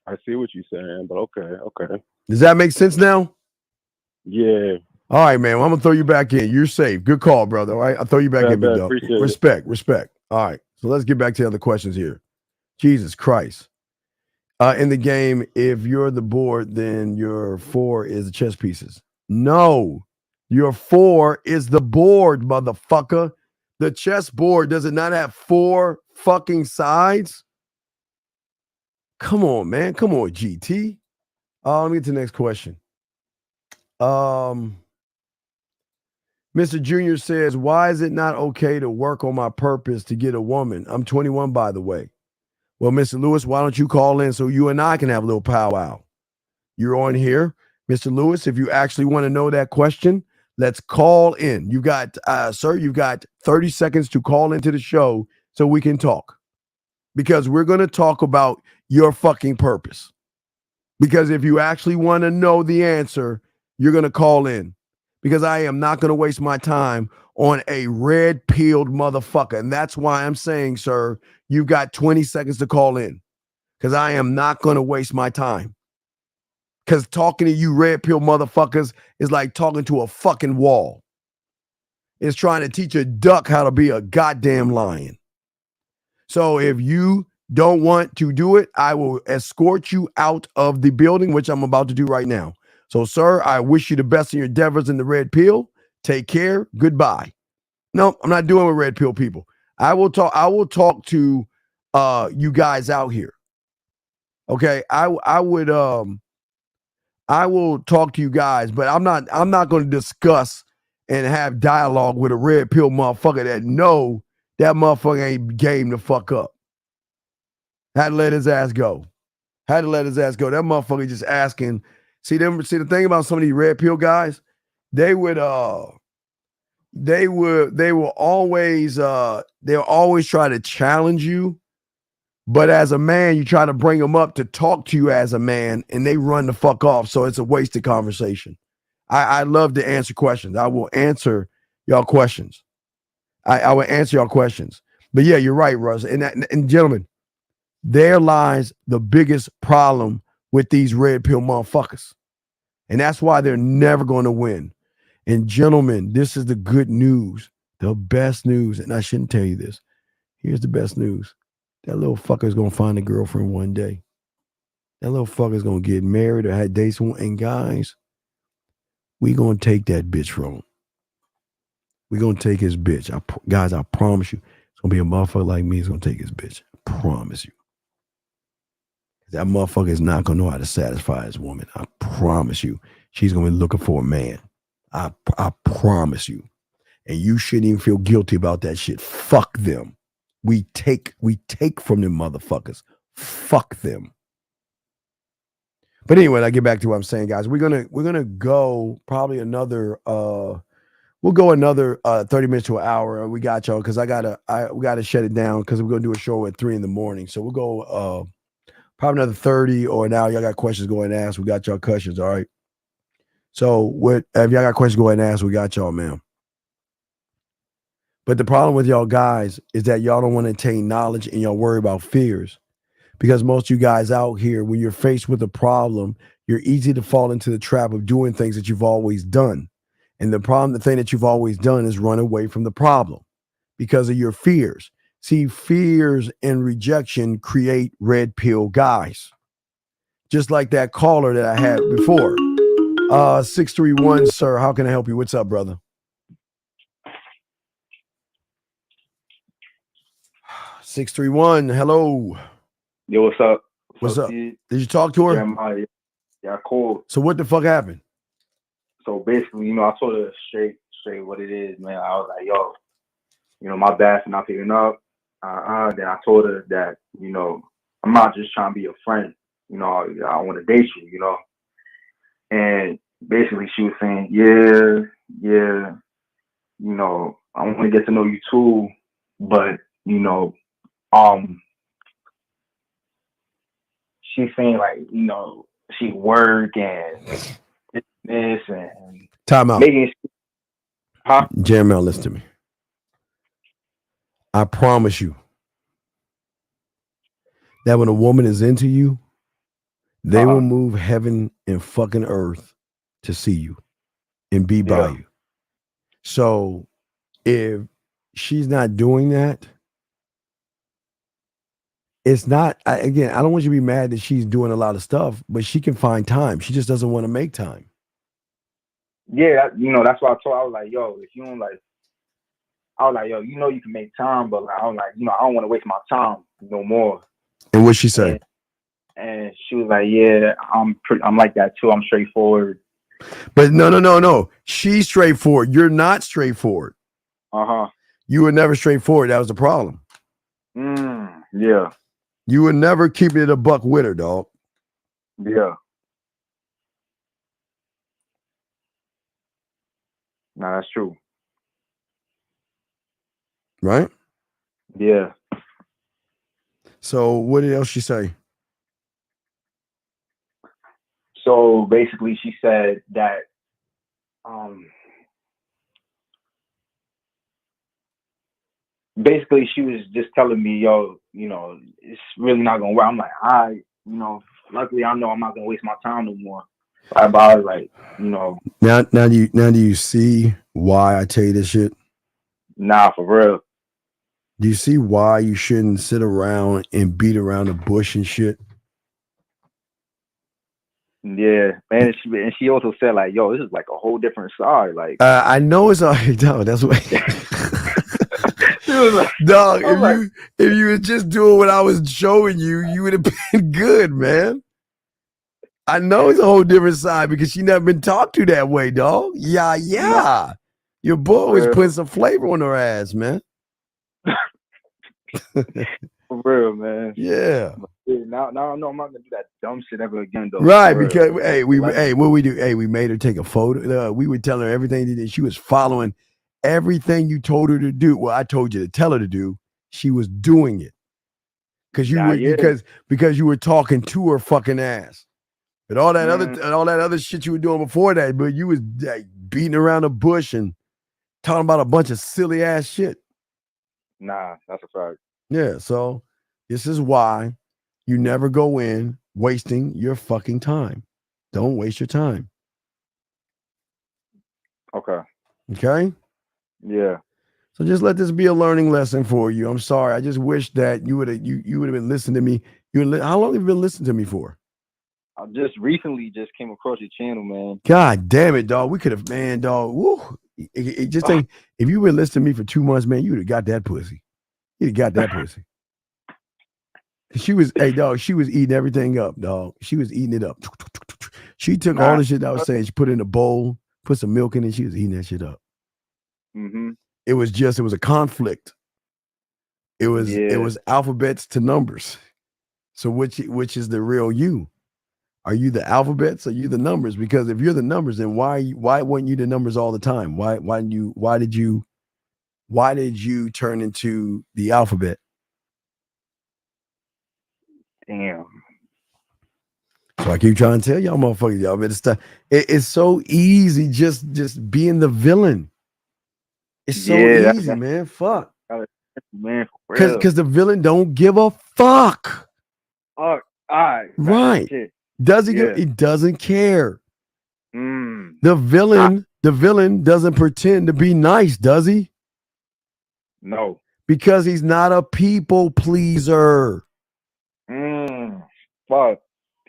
I see what you're saying, but okay. Does that make sense now? Yeah. All right, man. Well, I'm gonna throw you back in. You're safe. Good call, brother. All right, I'll throw you back in, big dog. Respect. All right. So let's get back to the other questions here. Jesus Christ. In the game, if you're the board, then your 4 is the chess pieces. No, your 4 is the board, motherfucker. The chess board, does it not have 4 fucking sides? Come on, man. Come on, GT. Let me get to the next question. Mr. Junior says, why is it not okay to work on my purpose to get a woman? I'm 21, by the way. Well, Mr. Lewis, why don't you call in so you and I can have a little powwow? You're on here. Mr. Lewis, if you actually want to know that question, let's call in. You got, sir, you've got 30 seconds to call into the show so we can talk. Because we're going to talk about your fucking purpose. Because if you actually want to know the answer, you're going to call in. Because I am not going to waste my time on a red-pilled motherfucker. And that's why I'm saying, sir, you've got 20 seconds to call in. Because I am not going to waste my time. Because talking to you red-pilled motherfuckers is like talking to a fucking wall. It's trying to teach a duck how to be a goddamn lion. So if you don't want to do it, I will escort you out of the building, which I'm about to do right now. So, sir, I wish you the best in your endeavors in the red pill. Take care. Goodbye. No, I'm not doing with red pill people. I will talk to you guys out here. Okay. I will talk to you guys, but I'm not going to discuss and have dialogue with a red pill motherfucker that know that motherfucker ain't game the fuck up. Had to let his ass go. That motherfucker just asking. See the thing about some of these red pill guys, they will always try to challenge you, but as a man, you try to bring them up to talk to you as a man, and they run the fuck off. So it's a wasted conversation. I love to answer questions. I will answer y'all questions. I will answer y'all questions. But yeah, you're right, Russ. And gentlemen, there lies the biggest problem with these red pill motherfuckers. And that's why they're never going to win. And gentlemen, this is the good news, the best news. And I shouldn't tell you this. Here's the best news. That little fucker is going to find a girlfriend one day. That little fucker is going to get married or have dates. And guys, we going to take that bitch from him. We're going to take his bitch. Guys, I promise you, it's going to be a motherfucker like me who's going to take his bitch. I promise you. That motherfucker is not going to know how to satisfy his woman. I promise you. She's going to be looking for a man. I promise you. And you shouldn't even feel guilty about that shit. Fuck them. We take from them motherfuckers. Fuck them. But anyway, I get back to what I'm saying, guys. We're gonna go probably another we'll go another 30 minutes to an hour. We got y'all because we gotta shut it down because we're gonna do a show at 3 a.m. So we'll go probably another 30 or an hour. Y'all got questions, go ahead and ask. We got y'all questions, all right? So if y'all got questions, go ahead and ask. We got y'all, man. But the problem with y'all guys is that y'all don't want to attain knowledge and y'all worry about fears. Because most of you guys out here, when you're faced with a problem, you're easy to fall into the trap of doing things that you've always done. And the thing that you've always done is run away from the problem because of your fears. See, fears and rejection create red pill guys. Just like that caller that I had before. 631, sir. How can I help you? What's up, brother? 631. Hello. Yo, what's up? What's up? Steve? Did you talk to her? Jeremiah. Yeah, cool. So what the fuck happened? So basically, I told her straight what it is, man. I was like, yo, my bad for not picking up. Then I told her that, I'm not just trying to be a friend. I want to date you, And basically she was saying, yeah, I want to get to know you too, but, she's saying like, she work and this and Time out. making Jeremiah, listen to me. I promise you that when a woman is into you, they will move heaven and fucking earth to see you and be by you. So if she's not doing that, it's not, again, I don't want you to be mad that she's doing a lot of stuff, but she can find time. She just doesn't want to make time. Yeah, that's why I told her, I was like, yo, if you don't like, I was like, yo, you can make time, but like, I was like, I don't want to waste my time no more. And what'd she say? And she was like, yeah, I'm like that too. I'm straightforward. But no. She's straightforward. You're not straightforward. You were never straightforward. That was the problem. Yeah. You were never keeping it a buck with her, dog. Yeah. No, that's true. Right? Yeah. So what else she say? So basically she said that basically she was just telling me, yo, it's really not gonna work. I'm like, luckily I know I'm not gonna waste my time no more. But I was like, Now do you see why I tell you this shit? Nah, for real. Do you see why you shouldn't sit around and beat around the bush and shit? Yeah, man. And she also said like, yo, this is like a whole different side. Like, I know it's all no, that's what. Like, dog, if you were just doing what I was showing you, you would have been good, man. I know it's a whole different side because she never been talked to that way, dog. Yeah. Your boy was putting some flavor on her ass, man. For real, man. Yeah. Now I know I'm not gonna do that dumb shit ever again, though. Right, because what we do? We made her take a photo. We would tell her everything that she was following everything you told her to do. Well, I told you to tell her to do. She was doing it because because you were talking to her fucking ass. But all that other shit you were doing before that, but you was like, beating around the bush and talking about a bunch of silly ass shit. Nah, that's a fact. Yeah, so this is why you never go in wasting your fucking time. Don't waste your time. Okay. Okay? Yeah. So just let this be a learning lesson for you. I'm sorry. I just wish that you would have been listening to me. How long have you been listening to me for? I just recently came across your channel, man. God damn it, dog. We could have, man, dog. Woo. It just ain't, if you been listening to me for 2 months, man, you would have got that pussy. You'd have got that pussy. She was eating everything up, dog. She was eating it up. She took all the shit I was saying. She put it in a bowl, put some milk in it. She was eating that shit up. Mm-hmm. It was a conflict. It was alphabets to numbers. So which is the real you? Are you the alphabets or are you the numbers? Because if you're the numbers, then why weren't you the numbers all the time? Why did you turn into the alphabet? Damn. So I keep trying to tell y'all motherfuckers, y'all better stop. It's so easy just being the villain. It's so easy, man. Fuck. Man, for real. Because the villain don't give a fuck. All right. Right. Does he give? He doesn't care. The villain doesn't pretend to be nice, does he? No. Because he's not a people pleaser. Fuck.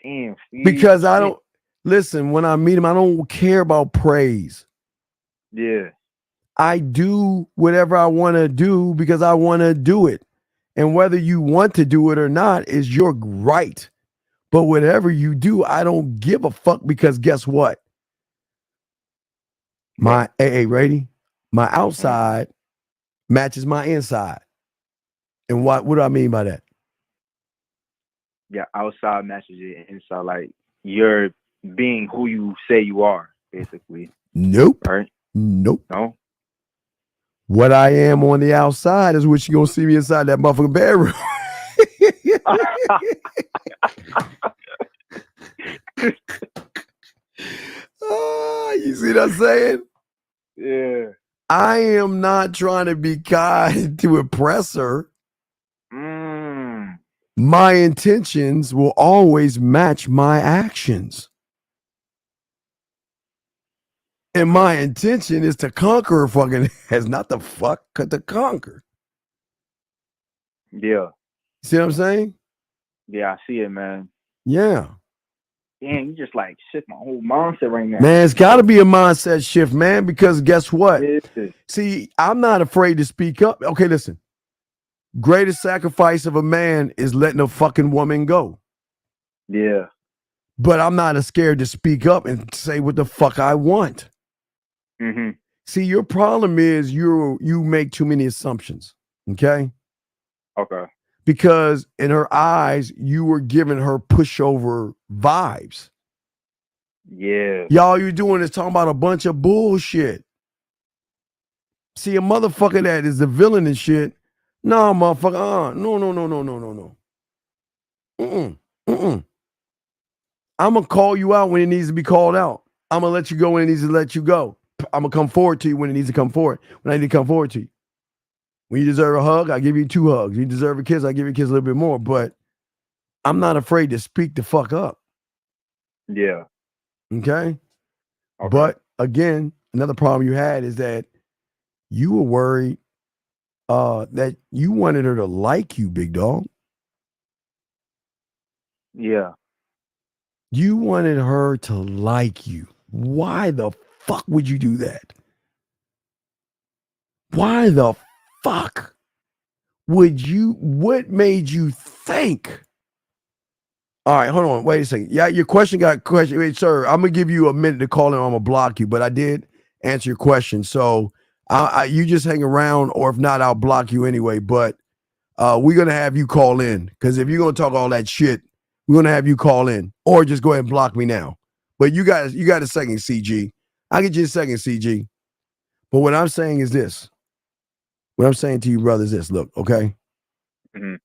Damn, Steve. Because I don't listen, when I meet him, I don't care about praise. Yeah. I do whatever I want to do because I want to do it. And whether you want to do it or not is your right. But whatever you do, I don't give a fuck because guess what? My AA ready? My outside matches my inside. And what do I mean by that? Yeah, outside matches your inside. Like you're being who you say you are, basically. Nope. Right? Nope. No. What I am on the outside is what you're gonna see me inside that motherfucking bedroom. You see what I'm saying? Yeah. I am not trying to be kind to impress her. My intentions will always match my actions. And my intention is to conquer fucking has not the fuck to conquer. Yeah. See what I'm saying? Yeah, I see it, man. Yeah. Damn, you just like shift my whole mindset right now. Man, it's got to be a mindset shift, man, because guess what? Yeah. See, I'm not afraid to speak up. Okay, listen. Greatest sacrifice of a man is letting a fucking woman go. Yeah. But I'm not scared to speak up and say what the fuck I want. Mm-hmm. See, your problem is you make too many assumptions. Okay? Okay. Because in her eyes, you were giving her pushover vibes. Yeah. Y'all, you're doing is talking about a bunch of bullshit. See, a motherfucker that is the villain and shit. No, motherfucker. No. I'm going to call you out when it needs to be called out. I'm going to let you go when it needs to let you go. I'm going to come forward to you when it needs to come forward. When I need to come forward to you. When you deserve a hug, I give you 2 hugs. You deserve a kiss, I give you a kiss a little bit more. But I'm not afraid to speak the fuck up. Yeah. Okay? But again, another problem you had is that you were worried that you wanted her to like you, big dog. Yeah. You wanted her to like you. Why the fuck would you do that? Why the fuck would you? What made you think? All right, hold on. Wait a second. Yeah, your question got question. Wait, sir, I'm going to give you a minute to call in. I'm going to block you, but I did answer your question. So you just hang around, or if not, I'll block you anyway. But we're going to have you call in because if you're going to talk all that shit, we're going to have you call in or just go ahead and block me now. But you got a second, CG. I'll get you a second, CG. But what I'm saying is this. What I'm saying to you, brother, is this. Look, okay? Mm-hmm.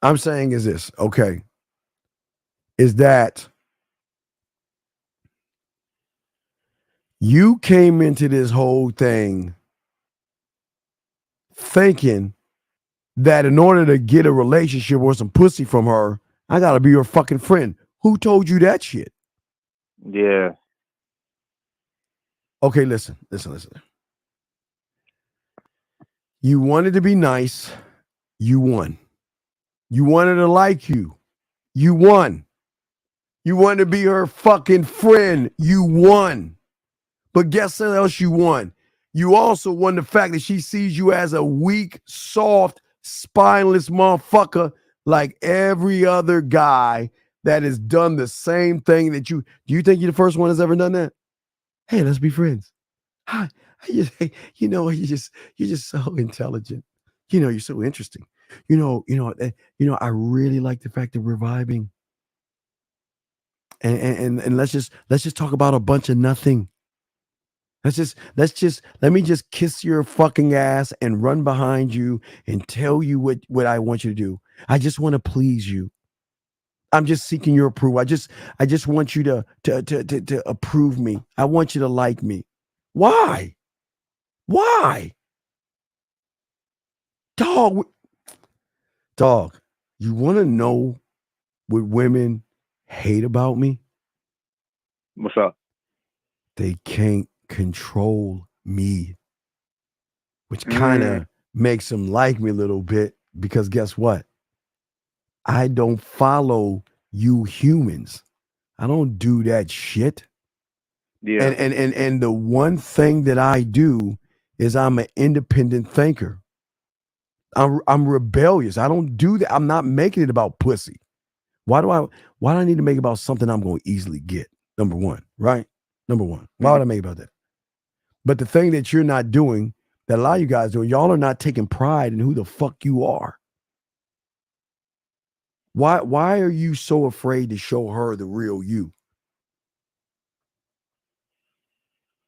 I'm saying is this, okay? Is that you came into this whole thing thinking that in order to get a relationship or some pussy from her, I got to be your fucking friend. Who told you that shit? Yeah. Okay, listen. You wanted to be nice. You won. You wanted to like you. You won. You wanted to be her fucking friend. You won. But guess what else you won? You also won the fact that she sees you as a weak, soft, spineless motherfucker like every other guy that has done the same thing that you. Do you think you're the first one that's ever done that? Hey, let's be friends. Hi. You're just so intelligent. You're so interesting. I really like the fact that we're vibing. And let's just talk about a bunch of nothing. Let me just kiss your fucking ass and run behind you and tell you what I want you to do. I just want to please you. I'm just seeking your approval. I just want you to approve me. I want you to like me. Why? Dog, you want to know what women hate about me? What's up? They can't control me, which kind of makes them like me a little bit because guess what? I don't follow you humans. I don't do that shit. Yeah. And the one thing that I do is I'm an independent thinker. I'm rebellious. I don't do that. I'm not making it about pussy. Why do I need to make it about something I'm going to easily get? Number one, right? Number one. Why would I make it about that? But the thing that you're not doing, that a lot of you guys do, y'all are not taking pride in who the fuck you are. Why are you so afraid to show her the real you?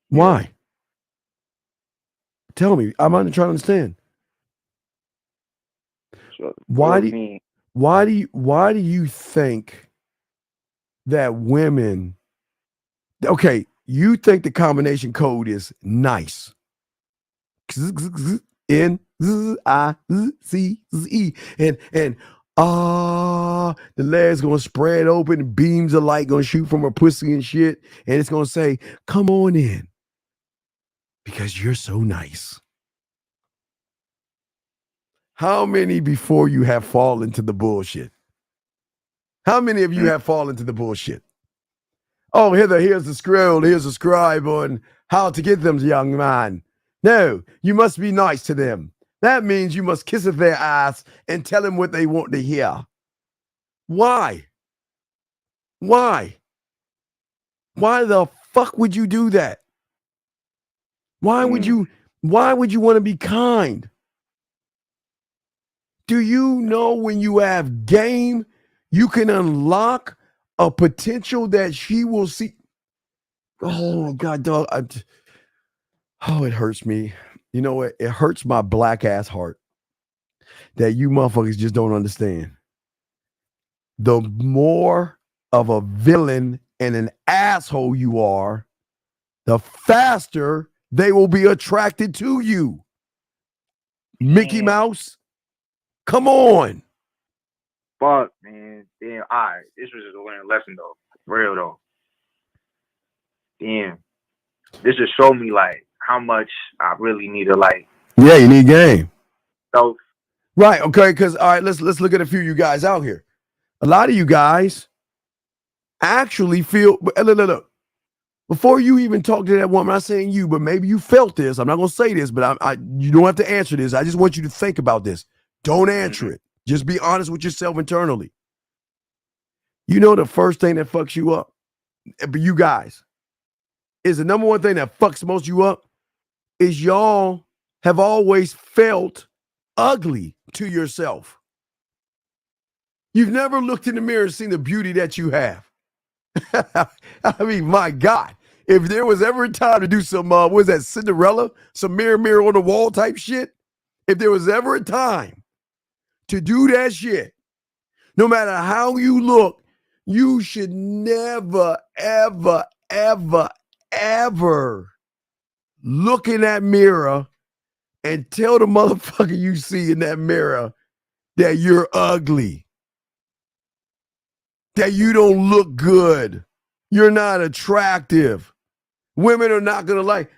Why? Tell me. I'm not trying to understand. Why do you think that women, okay, you think the combination code is nice. N I C E and the legs gonna spread open, beams of light gonna shoot from her pussy and shit, and it's gonna say, "Come on in," because you're so nice. How many before you have fallen to the bullshit? How many of you have fallen to the bullshit? Oh, here's the scroll, here's a scribe on how to get them, young man. No, you must be nice to them. That means you must kiss their ass and tell them what they want to hear. Why? Why? Why the fuck would you do that? Why would you want to be kind? Do you know when you have game, you can unlock a potential that she will see? Oh God, dog. It hurts me. You know what? It hurts my black ass heart that you motherfuckers just don't understand. The more of a villain and an asshole you are, the faster they will be attracted to you. Mickey Mouse, come on. Fuck, man. Damn, all right. This was just a learning lesson, though. For real, though. Damn. This just showed me, like, how much I really need to, like. Yeah, you need game. So. Right, okay, because, all right, let's look at a few of you guys out here. A lot of you guys actually feel, look. Before you even talk to that woman, I'm not saying you, but maybe you felt this. I'm not going to say this, but you don't have to answer this. I just want you to think about this. Don't answer it. Just be honest with yourself internally. You know the first thing that fucks you up, but you guys, is the number one thing that fucks most you up is y'all have always felt ugly to yourself. You've never looked in the mirror and seen the beauty that you have. I mean, my God. If there was ever a time to do some, what was that, Cinderella? Some mirror on the wall type shit? If there was ever a time to do that shit, no matter how you look, you should never, ever, ever, ever look in that mirror and tell the motherfucker you see in that mirror that you're ugly, that you don't look good, you're not attractive. Women are not gonna like.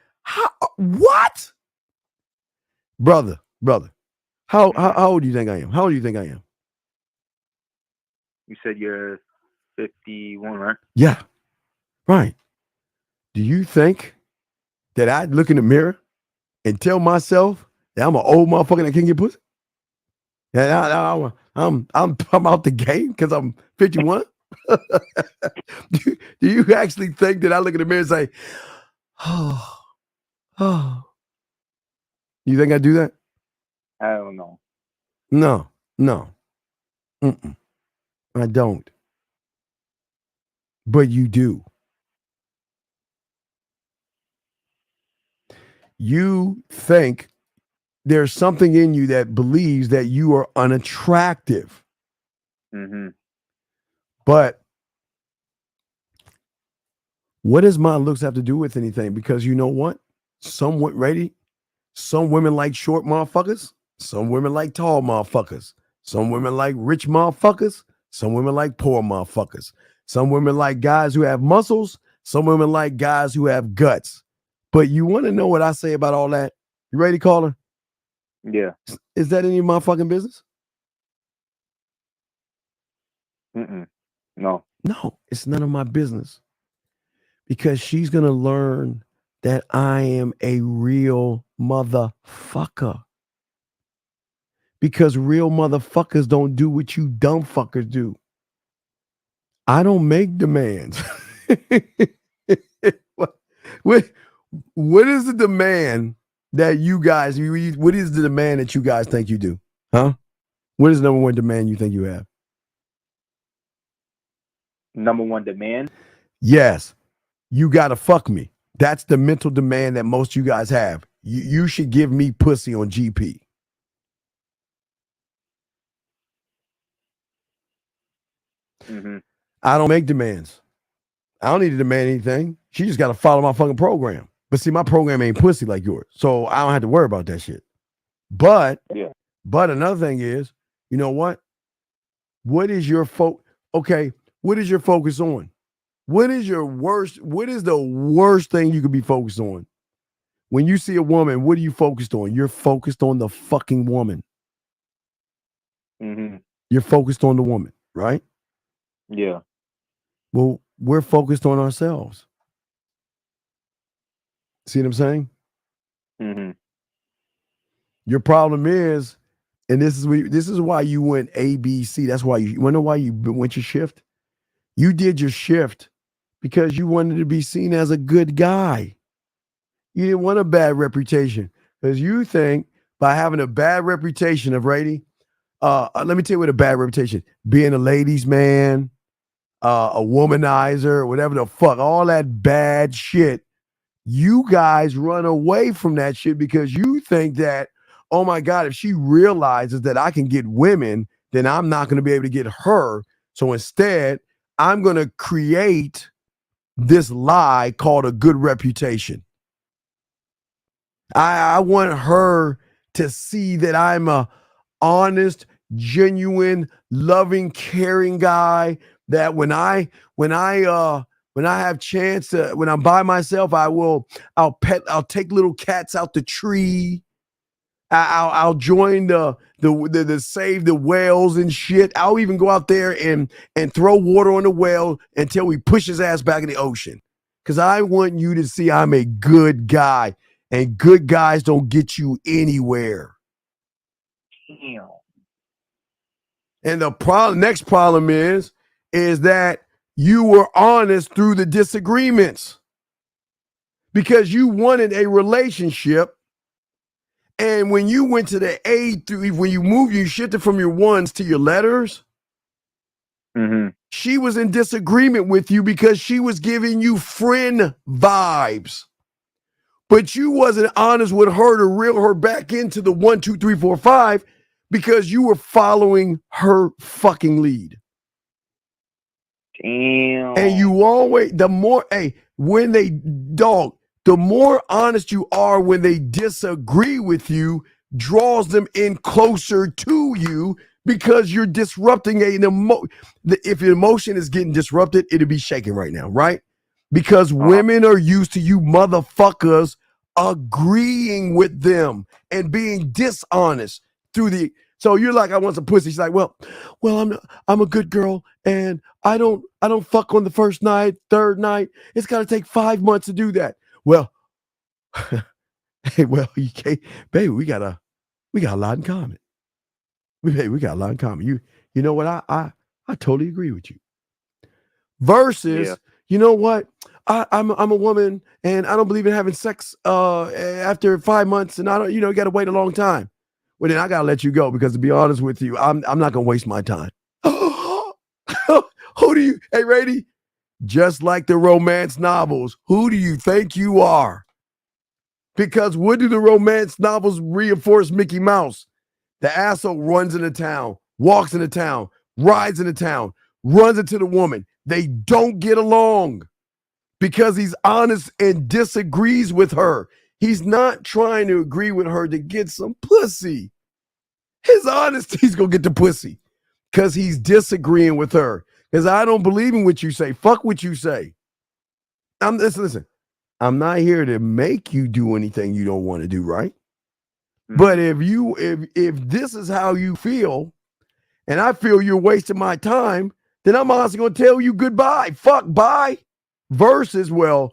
What? Brother. How old do you think I am? How old do you think I am? You said you're 51, right? Yeah. Right. Do you think that I'd look in the mirror and tell myself that I'm an old motherfucker that can't get pussy? That I'm out the game because I'm 51? do you actually think that I look in the mirror and say, oh, you think I do that? I don't know. No. I don't. But you do. You think there's something in you that believes that you are unattractive. Mm-hmm. But what does my looks have to do with anything? Because you know what? Some women like short motherfuckers. Some women like tall motherfuckers. Some women like rich motherfuckers. Some women like poor motherfuckers. Some women like guys who have muscles. Some women like guys who have guts. But you want to know what I say about all that? You ready, caller? Yeah. Is that any of my fucking business? No. No, it's none of my business. Because she's going to learn that I am a real motherfucker. Because real motherfuckers don't do what you dumb fuckers do. I don't make demands. what is the demand that you guys, what is the demand that you guys think you do? Huh? What is the number one demand you think you have? Number one demand? Yes. You got to fuck me. That's the mental demand that most of you guys have. You should give me pussy on GP. I don't make demands. I don't need to demand anything. She just got to follow my fucking program. But see, my program ain't pussy like yours. So I don't have to worry about that shit. But another thing is, you know what? What is your what is your focus on? What is the worst thing you could be focused on? When you see a woman, what are you focused on? You're focused on the fucking woman. You're focused on the woman, right? Yeah. Well, we're focused on ourselves. See what I'm saying? Your problem is, and this is why you went A, B, C. That's why you wonder why you went your shift. You did your shift because you wanted to be seen as a good guy. You didn't want a bad reputation because you think by having a bad reputation of rating, let me tell you what a bad reputation, being a ladies' man, a womanizer, whatever the fuck, all that bad shit. You guys run away from that shit because you think that, oh my God, if she realizes that I can get women, then I'm not going to be able to get her. So instead, I'm going to create this lie called a good reputation. I want her to see that I'm a honest, genuine, loving, caring guy. That when I have chance to, when I'm by myself, I'll take little cats out the tree. I'll join the save the whales and shit. I'll even go out there and throw water on the whale until we push his ass back in the ocean. Because I want you to see I'm a good guy, and good guys don't get you anywhere. Damn. And the next problem is that you were honest through the disagreements because you wanted a relationship. And when you went to the A through, when you moved, you shifted from your ones to your letters. She was in disagreement with you because she was giving you friend vibes. But you wasn't honest with her to reel her back into the 1, 2, 3, 4, 5 because you were following her fucking lead. Damn. And you always, the more honest you are when they disagree with you, draws them in closer to you because you're disrupting if your emotion is getting disrupted, it'll be shaking right now, right? Because women are used to you motherfuckers agreeing with them and being dishonest so you're like, I want some pussy. She's like, well, I'm a good girl and I don't fuck on the first night, third night. It's got to take 5 months to do that. Well, you can't, baby. We got a lot in common. We got a lot in common. You know what? I totally agree with you. Versus, you know what? I'm a woman and I don't believe in having sex after 5 months, and I don't, got to wait a long time. Well, then I gotta let you go because to be honest with you, I'm not gonna waste my time. Who do you? Hey, Rady, just like the romance novels, who do you think you are? Because what do the romance novels reinforce Mickey Mouse? The asshole runs into town, walks into town, rides into town, runs into the woman. They don't get along because he's honest and disagrees with her. He's not trying to agree with her to get some pussy. His honesty's gonna get the pussy because he's disagreeing with her. Because I don't believe in what you say. Fuck what you say. Listen. I'm not here to make you do anything you don't want to do, right? But if this is how you feel, and I feel you're wasting my time, then I'm honestly gonna tell you goodbye. Fuck bye. Versus, well,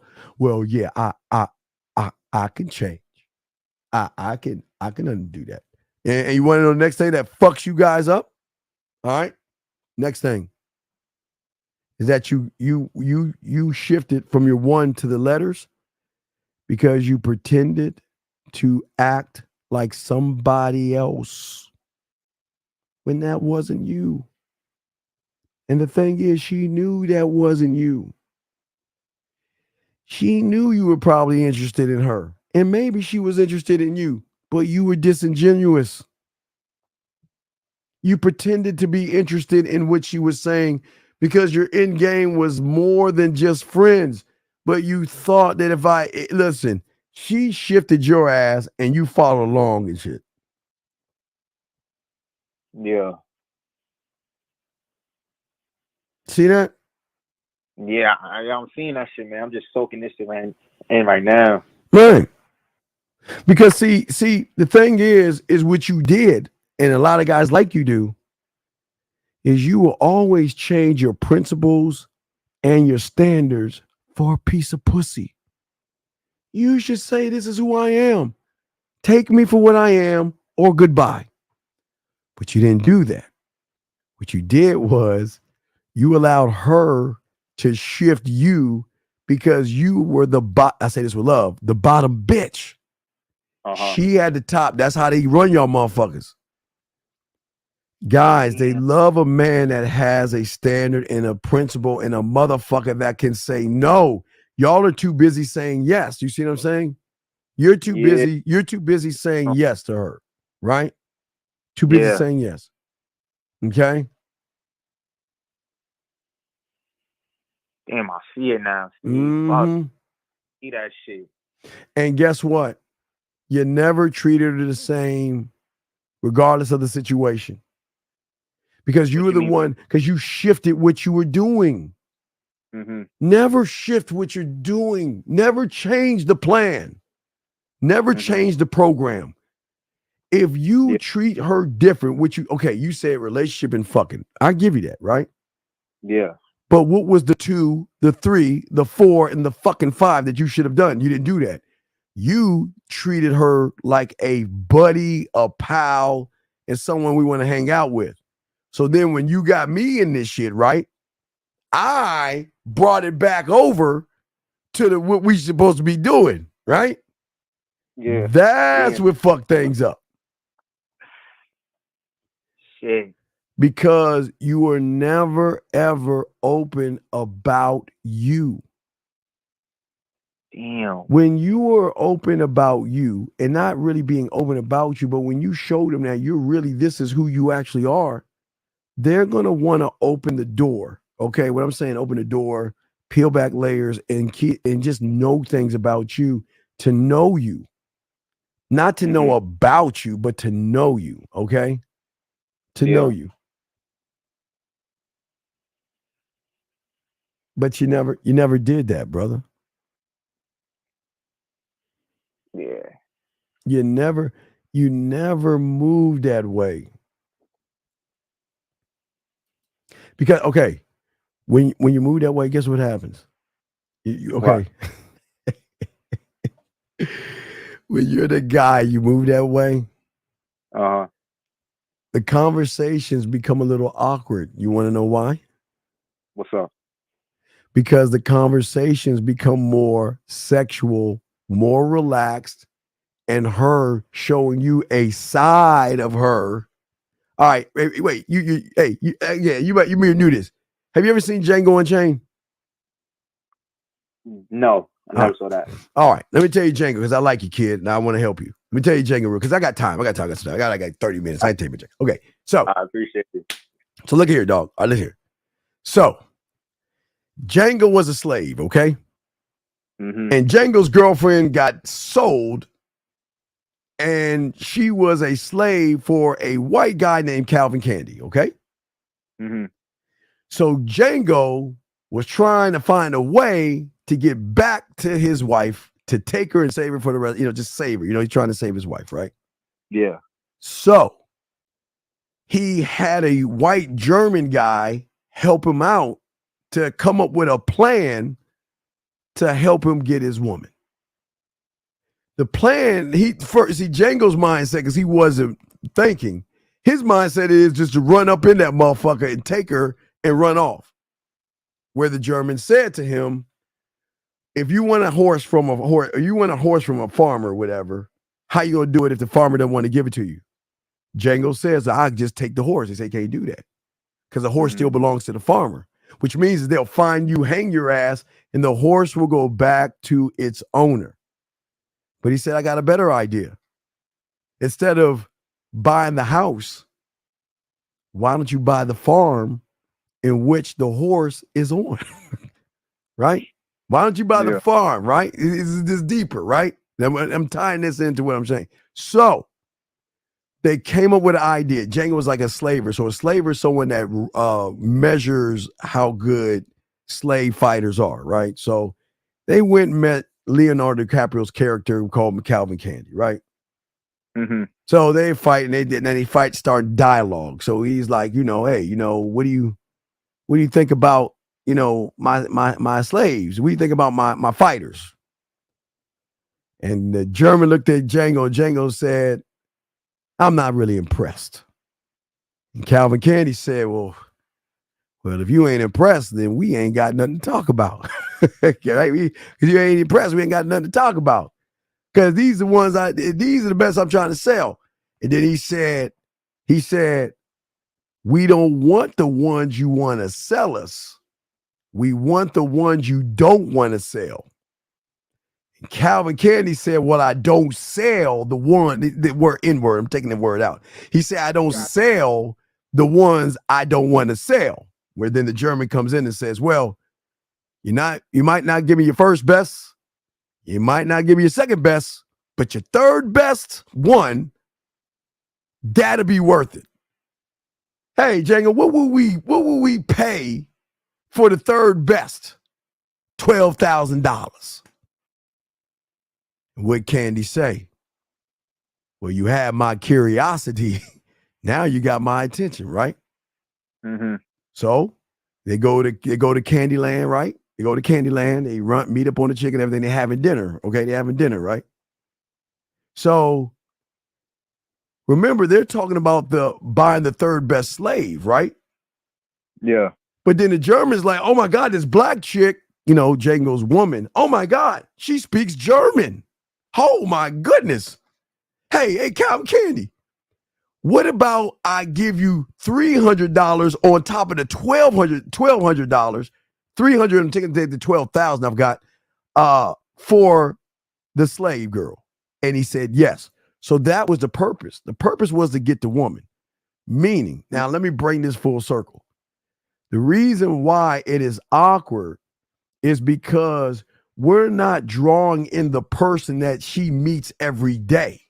yeah, I can change. I can undo that. And you want to know the next thing that fucks you guys up? All right. Next thing is that you shifted from your one to the letters because you pretended to act like somebody else when that wasn't you. And the thing is, she knew that wasn't you. She knew you were probably interested in her. And maybe she was interested in you, but you were disingenuous. You pretended to be interested in what she was saying because your end game was more than just friends. But you thought that listen, she shifted your ass and you followed along and shit. Yeah. See that? Yeah, I'm seeing that shit, man. I'm just soaking this shit in right now. Right. Because see, the thing is what you did, and a lot of guys like you do, is you will always change your principles and your standards for a piece of pussy. You should say, this is who I am. Take me for what I am or goodbye. But you didn't do that. What you did was you allowed her to shift you because you were I say this with love, the bottom bitch. She had the top. That's how they run y'all motherfuckers. Guys, they love a man that has a standard and a principle and a motherfucker that can say no. Y'all are too busy saying yes. You see what I'm saying? You're too busy. You're too busy saying yes to her, right? Too busy saying yes. Okay? Damn, I see it now. Mm-hmm. Fuck. See that shit. And guess what? You never treated her the same, regardless of the situation. Because you were the one, because you shifted what you were doing. Mm-hmm. Never shift what you're doing. Never change the plan. Never change the program. If you treat her different, you said relationship and fucking. I give you that, right? Yeah. But what was the 2, the 3, the 4, and the fucking 5 that you should have done? You didn't do that. You treated her like a buddy, a pal, and someone we want to hang out with. So then when you got me in this shit, right? I brought it back over to what we supposed to be doing, right? Yeah. That's what fucked things up. Shit. Because you were never, ever open about you. Damn. When you were open about you and not really being open about you, but when you showed them that this is who you actually are, they're going to want to open the door. Okay. What I'm saying, open the door, peel back layers and just know things about you, to know you, not to know about you, but to know you. Okay. To know you. But you never did that, brother. Yeah. You never moved that way. Because when you move that way, guess what happens? Okay. When you're the guy, you move that way. The conversations become a little awkward. You want to know why? What's up? Because the conversations become more sexual, more relaxed, and her showing you a side of her. All right, wait. You may knew this. Have you ever seen Django Unchained? No, I never saw that. All right, let me tell you Django because I like you, kid, and I want to help you. Let me tell you Django because I got time. I got like 30 minutes. I ain't taking Django. Okay, so I appreciate it. So look here, dog. All right, listen here. So Django was a slave, okay? And Django's girlfriend got sold, and she was a slave for a white guy named Calvin Candy, okay? So Django was trying to find a way to get back to his wife, to take her and save her for the rest, just save her. He's trying to save his wife, right? Yeah. So he had a white German guy help him out to come up with a plan to help him get his woman. The plan, Django's mindset, because he wasn't thinking, his mindset is just to run up in that motherfucker and take her and run off. Where the German said to him, if you want a horse from a farmer or whatever, how you gonna do it if the farmer doesn't want to give it to you? Django says, I just take the horse. They say, can't do that. Because the horse still belongs to the farmer, which means they'll find you, hang your ass, and the horse will go back to its owner. But he said, I got a better idea. Instead of buying the house, why don't you buy the farm in which the horse is on? Right? Why don't you buy the farm, right? It's this deeper, right? I'm tying this into what I'm saying. So they came up with an idea. Django was like a slaver. So a slaver is someone that measures how good slave fighters are, right? So they went and met Leonardo DiCaprio's character called Calvin Candy, right? Mm-hmm. So they fight, and they fight, start dialogue. So he's like, hey, what do you think about, my slaves? What do you think about my fighters? And the German looked at Django. Django said, I'm not really impressed. And Calvin Candy said, well, if you ain't impressed, then we ain't got nothing to talk about. Right? Because you ain't impressed, we ain't got nothing to talk about. Because these are the best I'm trying to sell. And then he said, we don't want the ones you want to sell us. We want the ones you don't want to sell. And Calvin Candy said, well, I don't sell the one, the word N-word, I'm taking the word out. He said, I don't sell the ones I don't want to sell. Where then the German comes in and says, well, you might not give me your first best. You might not give me your second best, but your third best one, that'll be worth it. Hey, Django, what will we pay for the third best? $12,000. What Candy say? Well, you had my curiosity. Now you got my attention, right? Mm-hmm. So they go to Candyland, right? They go to Candyland. They meet up on the chicken, everything. They're having dinner. Okay, they're having dinner, right? So remember, they're talking about buying the third best slave, right? Yeah. But then the German's like, oh my God, this black chick, Django's woman. Oh my God, she speaks German. Oh my goodness. Hey, Calvin Candy. What about I give you $300 on top of the $1,200, $300, I'm taking the $12,000 I've got for the slave girl? And he said yes. So that was the purpose. The purpose was to get the woman. Meaning, now let me bring this full circle. The reason why it is awkward is because we're not drawing in the person that she meets every day.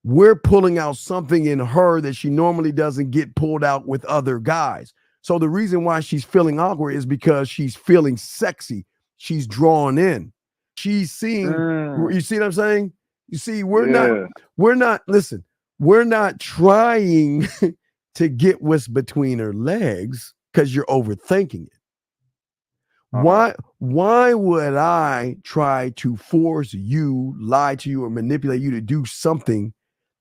We're pulling out something in her that she normally doesn't get pulled out with other guys. So the reason why she's feeling awkward is because she's feeling sexy. She's drawn in. She's seeing, you see what I'm saying? You see, we're not trying to get what's between her legs because you're overthinking it. Why would I try to force you, lie to you, or manipulate you to do something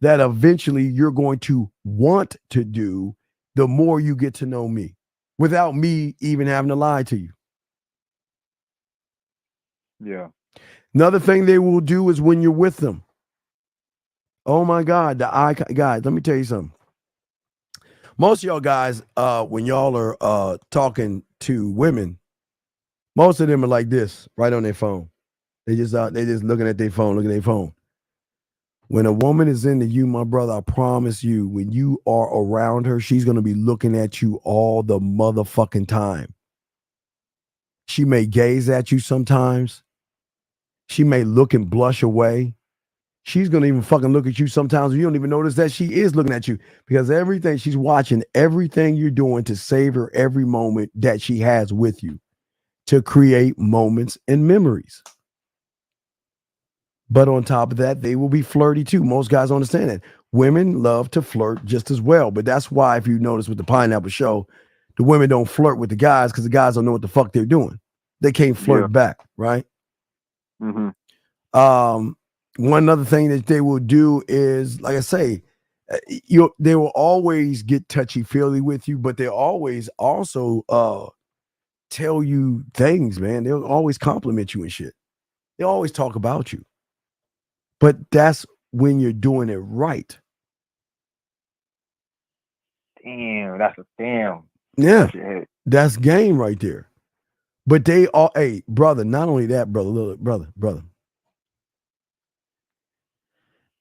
that eventually you're going to want to do the more you get to know me without me even having to lie to you? Yeah. Another thing they will do is when you're with them. Oh my God, guys, let me tell you something. Most of y'all guys, when y'all are talking to women, most of them are like this, right on their phone. They just looking at their phone, When a woman is into you, my brother, I promise you, when you are around her, she's going to be looking at you all the motherfucking time. She may gaze at you sometimes. She may look and blush away. She's going to even fucking look at you sometimes. You don't even notice that she is looking at you because she's watching everything you're doing to savor every moment that she has with you to create moments and memories. But on top of that, they will be flirty too. Most guys understand that. Women love to flirt just as well. But that's why, if you notice with the Pineapple Show, the women don't flirt with the guys because the guys don't know what the fuck they're doing. They can't flirt back, right? Mm-hmm. One other thing that they will do is, like I say, they will always get touchy-feely with you, but they'll always also tell you things, man. They'll always compliment you and shit. They always talk about you. But that's when you're doing it right. Damn, that's a damn. Yeah, that's game right there. But they all, hey, brother, not only that, brother, brother.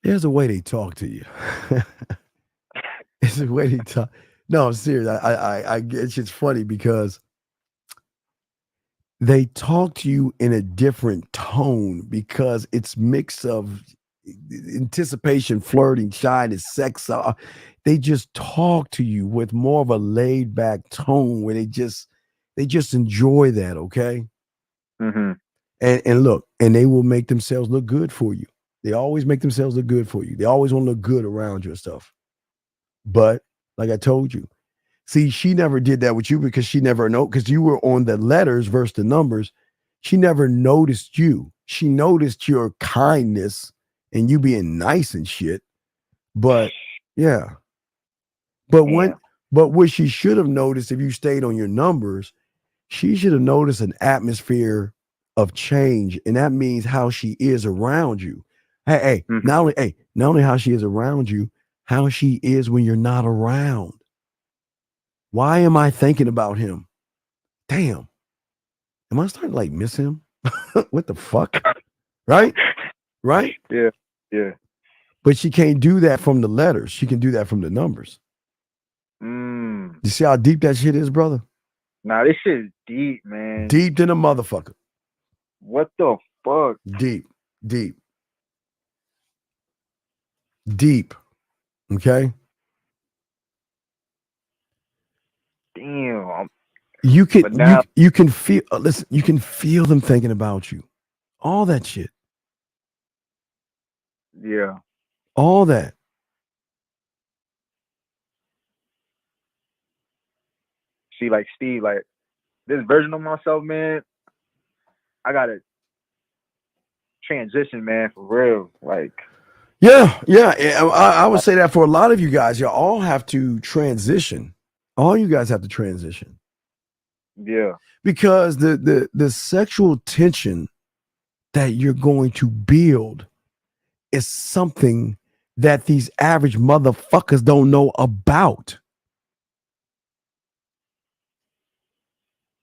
There's a way they talk to you. It's a way they talk. No, I'm serious. I it's just funny because they talk to you in a different tone because it's mix of anticipation, flirting, shyness, sex. They just talk to you with more of a laid back tone where they just enjoy that. Okay. Mm-hmm. And look, and they will make themselves look good for you. They always make themselves look good for you. They always want to look good around your stuff. But like I told you, see, she never did that with you because she never know, because you were on the letters versus the numbers. She never noticed you. She noticed your kindness and you being nice and shit. But yeah. But what she should have noticed, if you stayed on your numbers, she should have noticed an atmosphere of change. And that means how she is around you. Hey, not only how she is around you, how she is when you're not around. Why am I thinking about him? Damn. Am I starting to like miss him? What the fuck? Right? Right? Yeah. Yeah. But she can't do that from the letters. She can do that from the numbers. You see how deep that shit is, brother? Nah, this shit is deep, man. Deep than a motherfucker. What the fuck? Deep. Okay? Damn. You can feel, listen, you can feel them thinking about you. All that shit. Yeah. All that. See, like Steve, like this version of myself, man, I gotta transition, man, for real. Like, yeah. I would say that for a lot of you guys, you all have to transition. All you guys have to transition. Yeah. Because the sexual tension that you're going to build is something that these average motherfuckers don't know about.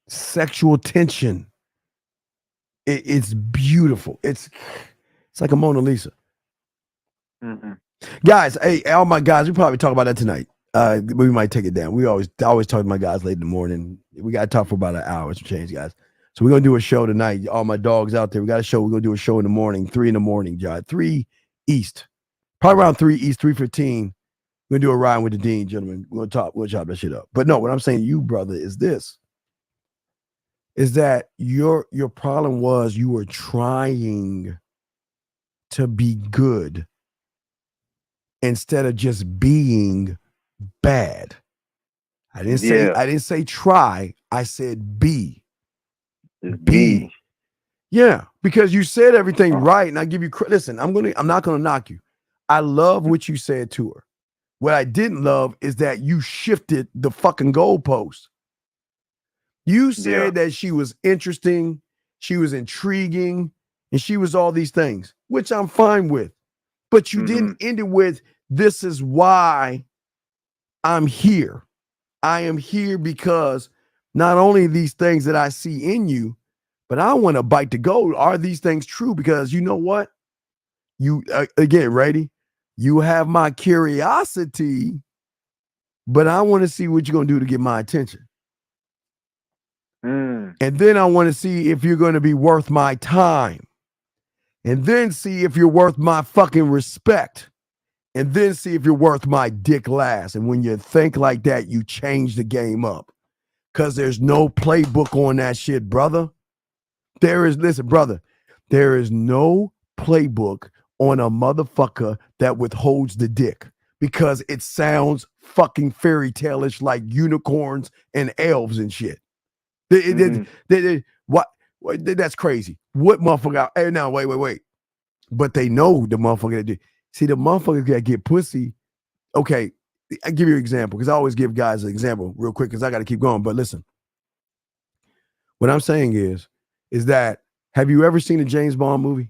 Sexual tension. It's beautiful. It's like a Mona Lisa. Mm-hmm. Guys, hey, all my guys, we probably talk about that tonight. We might take it down. We always talk to my guys late in the morning. We got to talk for about an hour to change, guys. So we're going to do a show tonight. All my dogs out there, we got a show. We're going to do a show in the morning, 3 in the morning, John. 3 East. Probably around 3 East, 3:15. We're going to do a ride with the Dean, gentlemen. We'll chop that shit up. But no, what I'm saying to you, brother, is this. Is that your problem was you were trying to be good instead of just being bad. I didn't say try. I said be. Be. Yeah, because you said everything right, and I give you credit. Listen, I'm not gonna knock you. I love what you said to her. What I didn't love is that you shifted the fucking goalpost. You said that she was interesting, she was intriguing, and she was all these things, which I'm fine with. But you didn't end it with, this is why I'm here. I am here because not only these things that I see in you, but I want to bite the gold. Are these things true? Because you know what? You, again, ready? You have my curiosity, but I want to see what you're going to do to get my attention. And then I want to see if you're going to be worth my time. And then see if you're worth my fucking respect. And then see if you're worth my dick last. And when you think like that, you change the game up. Because there's no playbook on that shit, brother. Listen, brother, there is no playbook on a motherfucker that withholds the dick because it sounds fucking fairy tale-ish like unicorns and elves and shit. What? That's crazy. What motherfucker? Hey, now wait. But they know the motherfucker that did. See, the motherfuckers that get pussy. Okay, I give you an example because I always give guys an example real quick because I got to keep going. But listen, what I'm saying is that have you ever seen a James Bond movie?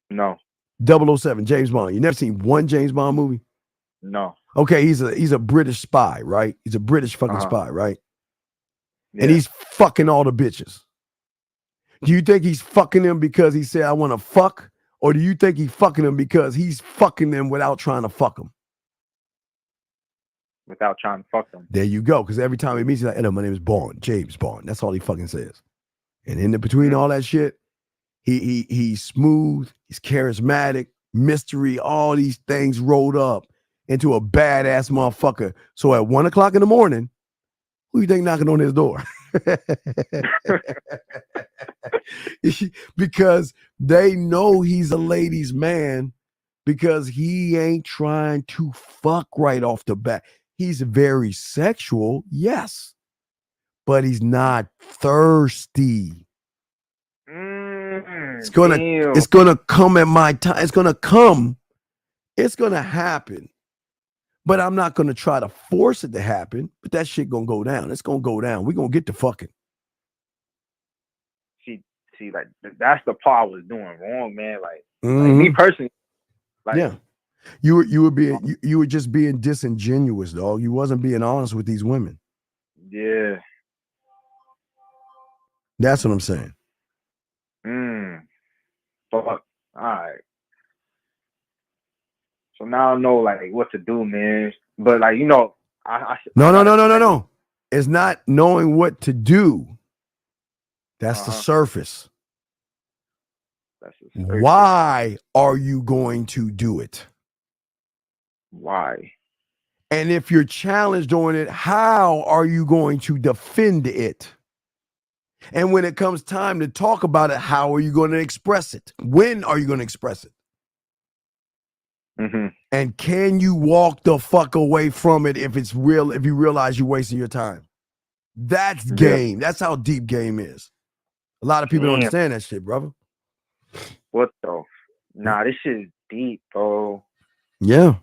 No. 007, James Bond. You never seen one James Bond movie? No. Okay, he's a British spy, right? He's a British fucking spy, right? Yeah. And he's fucking all the bitches. Do you think he's fucking them because he said, I want to fuck? Or do you think he's fucking them because he's fucking them without trying to fuck them? Without trying to fuck them. There you go. Because every time he meets, he's like, hello, my name is Bond, James Bond. That's all he fucking says. And in between all that shit, he's smooth, he's charismatic, mystery, all these things rolled up into a badass motherfucker. So at 1 o'clock in the morning, who you think knocking on his door? Because they know he's a ladies' man because he ain't trying to fuck right off the bat. He's very sexual, yes, but he's not thirsty. It's gonna come at my time. It's gonna happen. But I'm not gonna try to force it to happen. But that shit gonna go down. It's gonna go down. We're gonna get to fucking. See, like that's the part I was doing wrong, man. Like me personally, like yeah, you were just being disingenuous, dog. You wasn't being honest with these women. Yeah. That's what I'm saying. Fuck. All right. So now I know like what to do, man. But like No. It's not knowing what to do. That's the surface. That's the surface. Why are you going to do it? Why? And if you're challenged on it, how are you going to defend it? And when it comes time to talk about it, how are you going to express it? When are you going to express it? And can you walk the fuck away from it if it's real, if you realize you're wasting your time? That's game. That's how deep game is. A lot of people don't understand that shit, brother. What the? Nah, this shit is deep, bro. Yeah.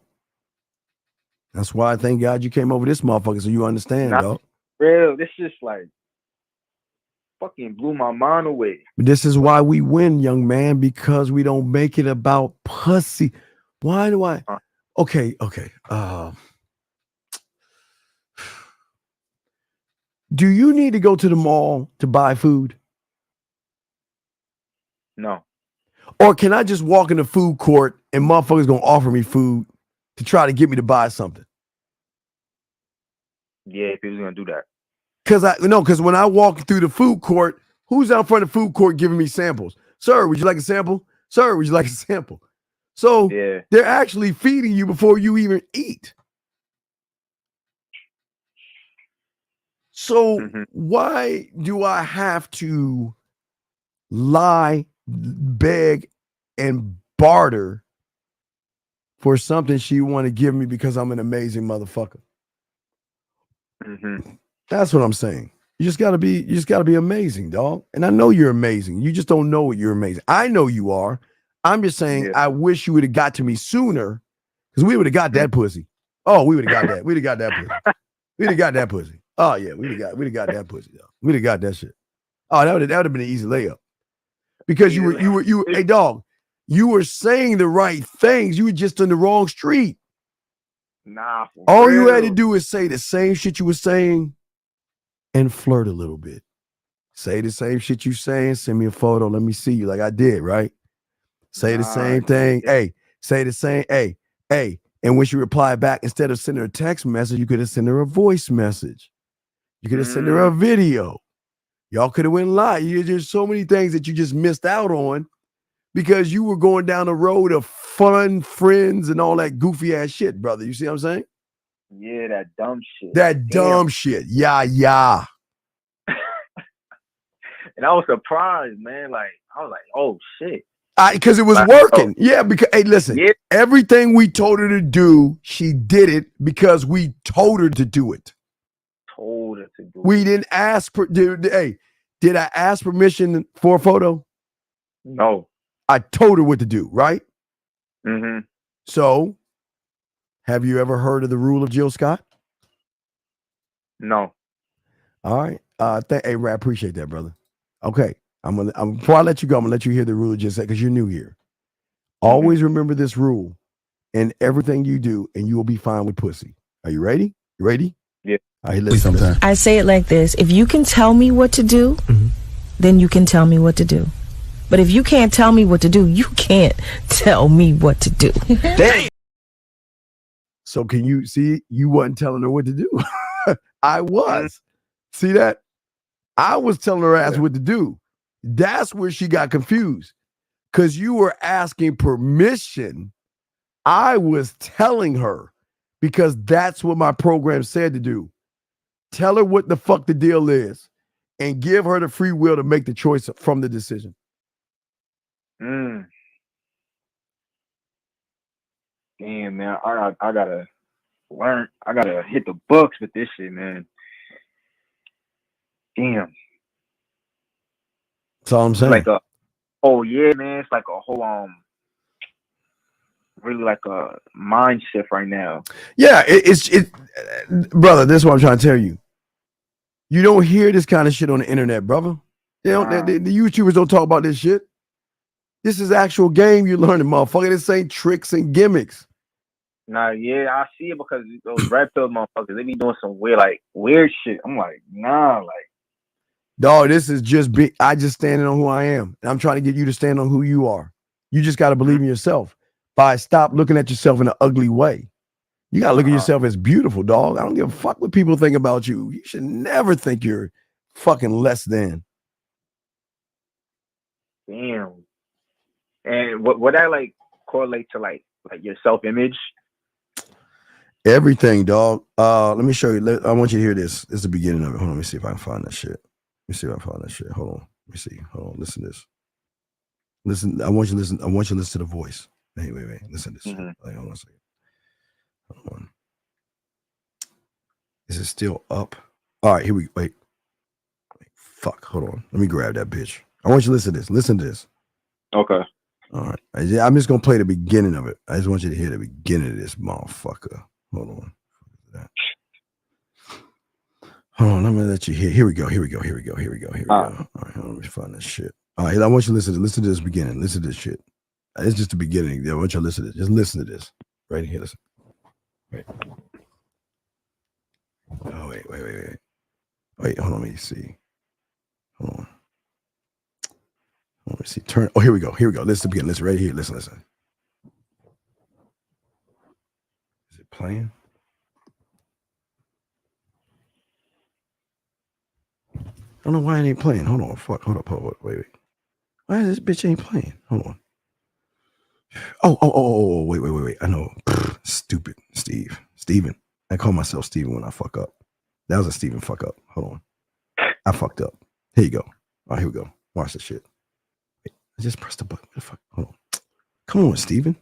That's why I thank God you came over this motherfucker so you understand, dog. Real, this just like fucking blew my mind away. This is why we win, young man, because we don't make it about pussy. Why do I? Okay. Do you need to go to the mall to buy food? No. Or can I just walk in the food court and motherfuckers gonna offer me food to try to get me to buy something? Yeah, people's gonna do that. Because when I walk through the food court, who's out front of the food court giving me samples? Sir, would you like a sample? Sir, would you like a sample? So they're actually feeding you before you even eat. So why do I have to lie, beg, and barter for something she want to give me because I'm an amazing motherfucker? That's what I'm saying. You just gotta be amazing, dog. And I know you're amazing. You just don't know you're amazing. I know you are. I'm just saying I wish you would have got to me sooner because we would have got that pussy. Oh, we would have got that. We'd have got that pussy. We'd have got that pussy. Oh yeah, we'd have got that pussy, though. We'd have got that shit. Oh, that would have been an easy layup. Because you were hey dog, you were saying the right things. You were just on the wrong street. Nah. All you had to do is say the same shit you were saying and flirt a little bit. Say the same shit you saying, send me a photo, let me see you like I did, right? Say the same thing. Hey, say the same. Hey. And when she replied back, instead of sending her a text message, you could have sent her a voice message. You could have sent her a video. Y'all could have went live. There's so many things that you just missed out on because you were going down the road of fun, friends, and all that goofy ass shit, brother. You see what I'm saying? Yeah, that dumb shit. Dumb shit. Yeah. And I was surprised, man. Like, I was like, oh shit. Because it was working. Yeah, because hey, listen, everything we told her to do, she did it because we told her to do it. We didn't ask for. Did I ask permission for a photo? No. I told her what to do, right? Mm-hmm. So, have you ever heard of the rule of Jill Scott? No. All right. Hey, Ray, I appreciate that, brother. Okay. Before I let you go, I'm gonna let you hear the rule of Jill Scott because you're new here. Always remember this rule in everything you do, and you will be fine with pussy. Are you ready? You ready? Yeah. All right, listen. I say it like this. If you can tell me what to do, then you can tell me what to do. But if you can't tell me what to do, you can't tell me what to do. So can you see you wasn't telling her what to do? I was. See that? I was telling her ass what to do. That's where she got confused. Because you were asking permission. I was telling her because that's what my program said to do. Tell her what the fuck the deal is and give her the free will to make the choice from the decision. Damn, man. I gotta learn. I gotta hit the books with this shit, man. Damn. That's all I'm saying. It's like yeah, man. It's like a whole really like a mind shift right now. Yeah, brother, this is what I'm trying to tell you. You don't hear this kind of shit on the internet, brother. They don't, the YouTubers don't talk about this shit. This is actual game you're learning, motherfucker. This ain't tricks and gimmicks. Nah, yeah, I see it because those red pill motherfuckers, they be doing some weird shit. I'm like, nah, dog, this is just big. I just standing on who I am. And I'm trying to get you to stand on who you are. You just got to believe in yourself. Stop looking at yourself in an ugly way. You got to look at yourself as beautiful, dog. I don't give a fuck what people think about you. You should never think you're fucking less than. damn. And would that like correlate to like your self-image? Everything, dog. Let me show you. I want you to hear this. This is the beginning of it. Hold on. Let me see if I can find that shit. Hold on. Let me see. Hold on. Listen to this. Listen. I want you to listen. I want you to listen to the voice. Wait. Listen to this. Hold on a second. Hold on. Is it still up? All right. Here we go. Wait. Fuck. Hold on. Let me grab that bitch. I want you to listen to this. Listen to this. Okay. All right. I'm just gonna play the beginning of it. I just want you to hear the beginning of this motherfucker. Hold on. Hold on, I'm gonna let you hear. Here we go. All right, let me find this shit. All right, I want you to listen to this beginning. Listen to this shit. It's just the beginning. I want you to listen to this. Just listen to this. Right here. Listen. Wait. Oh, wait. Wait, hold on, let me see. Hold on. Let me see. Turn. Oh, here we go. Listen again. Listen right here. Listen. Is it playing? I don't know why it ain't playing. Hold on. Fuck. Hold up. Wait. Why this bitch ain't playing? Hold on. Oh. Wait. I know. Stupid Steven. I call myself Steven when I fuck up. That was a Steven fuck up. Hold on. I fucked up. Here you go. All right, here we go. Watch this shit. Wait, I just pressed the button. What the fuck? Hold on. Come on, Steven.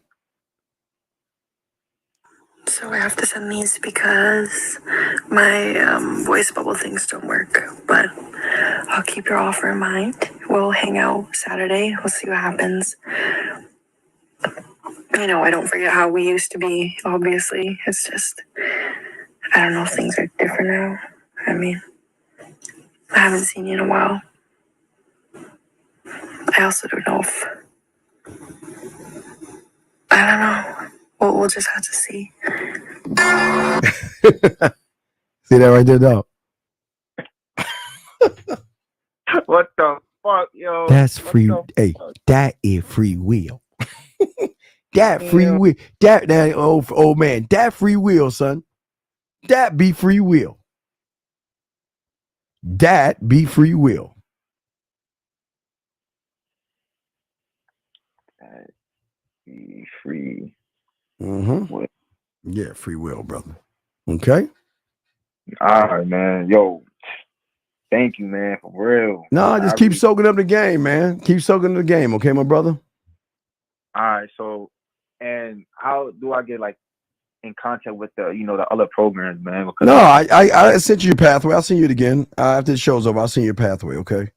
So I have to send these because my voice bubble things don't work. But I'll keep your offer in mind. We'll hang out Saturday. We'll see what happens. I don't forget how we used to be, obviously. It's just, I don't know if things are different now. I mean, I haven't seen you in a while. I also don't know if, I don't know. We'll just have to see. See that right there, dog? What the fuck, yo? That's free. Hey, that is free will. That free will. That old man. That free will, son. That be free will. That be free will. That be free. Mm-hmm. Yeah, free will, brother. Okay. All right, man. Yo, thank you, man, for real. No, just keep soaking up the game, man. Keep soaking up the game, okay, my brother? All right. So, and how do I get like in contact with the the other programs, man? Because No, I sent you your pathway. I'll send you it again after the show's over. I'll send you your pathway. Okay.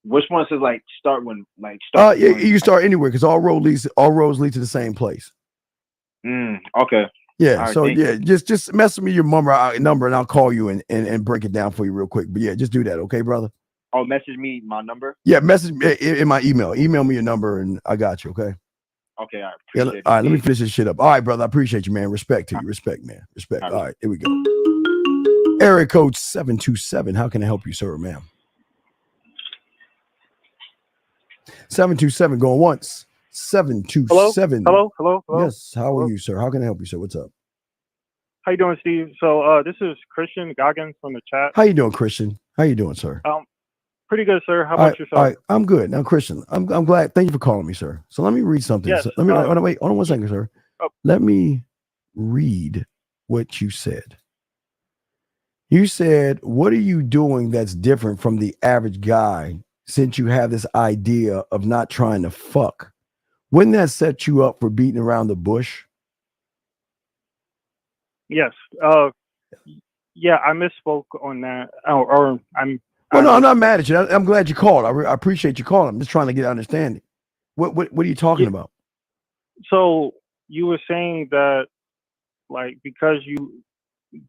which one says like start when start? Yeah, you can start anywhere because all roads lead to the same place. Okay. Yeah. All right, So thank yeah, just message me your number and I'll call you and break it down for you real quick. But yeah, just do that, okay, brother? Oh, message me my number. Yeah, message me in my email. Email me your number and I got you. Okay. Okay, I Yeah. appreciate it. All right. Let me finish this shit up. All right, brother. I appreciate you, man. Respect to you. Respect, man. Respect. All right. Here we go. Area code 727. How can I help you, sir, ma'am? 727 going once. 727. Hello. Yes. How are you, sir? How can I help you, sir? What's up? How you doing, Steve? So this is Christian Goggins from the chat. How you doing, Christian? How you doing, sir? Pretty good, sir. How All about right, yourself? all right, I'm good. Now, Christian, I'm glad. Thank you for calling me, sir. So let me read something. Yes, So let me wait. Hold on 1 second, sir. Let me read what you said. You said, "What are you doing that's different from the average guy since you have this idea of not trying to fuck? Wouldn't that set you up for beating around the bush?" Yes. Yeah, I misspoke on that. Or I'm. Well, no, I'm not mad at you. I'm glad you called. I appreciate you calling. I'm just trying to get understanding. What are you talking about? So you were saying that, like, because you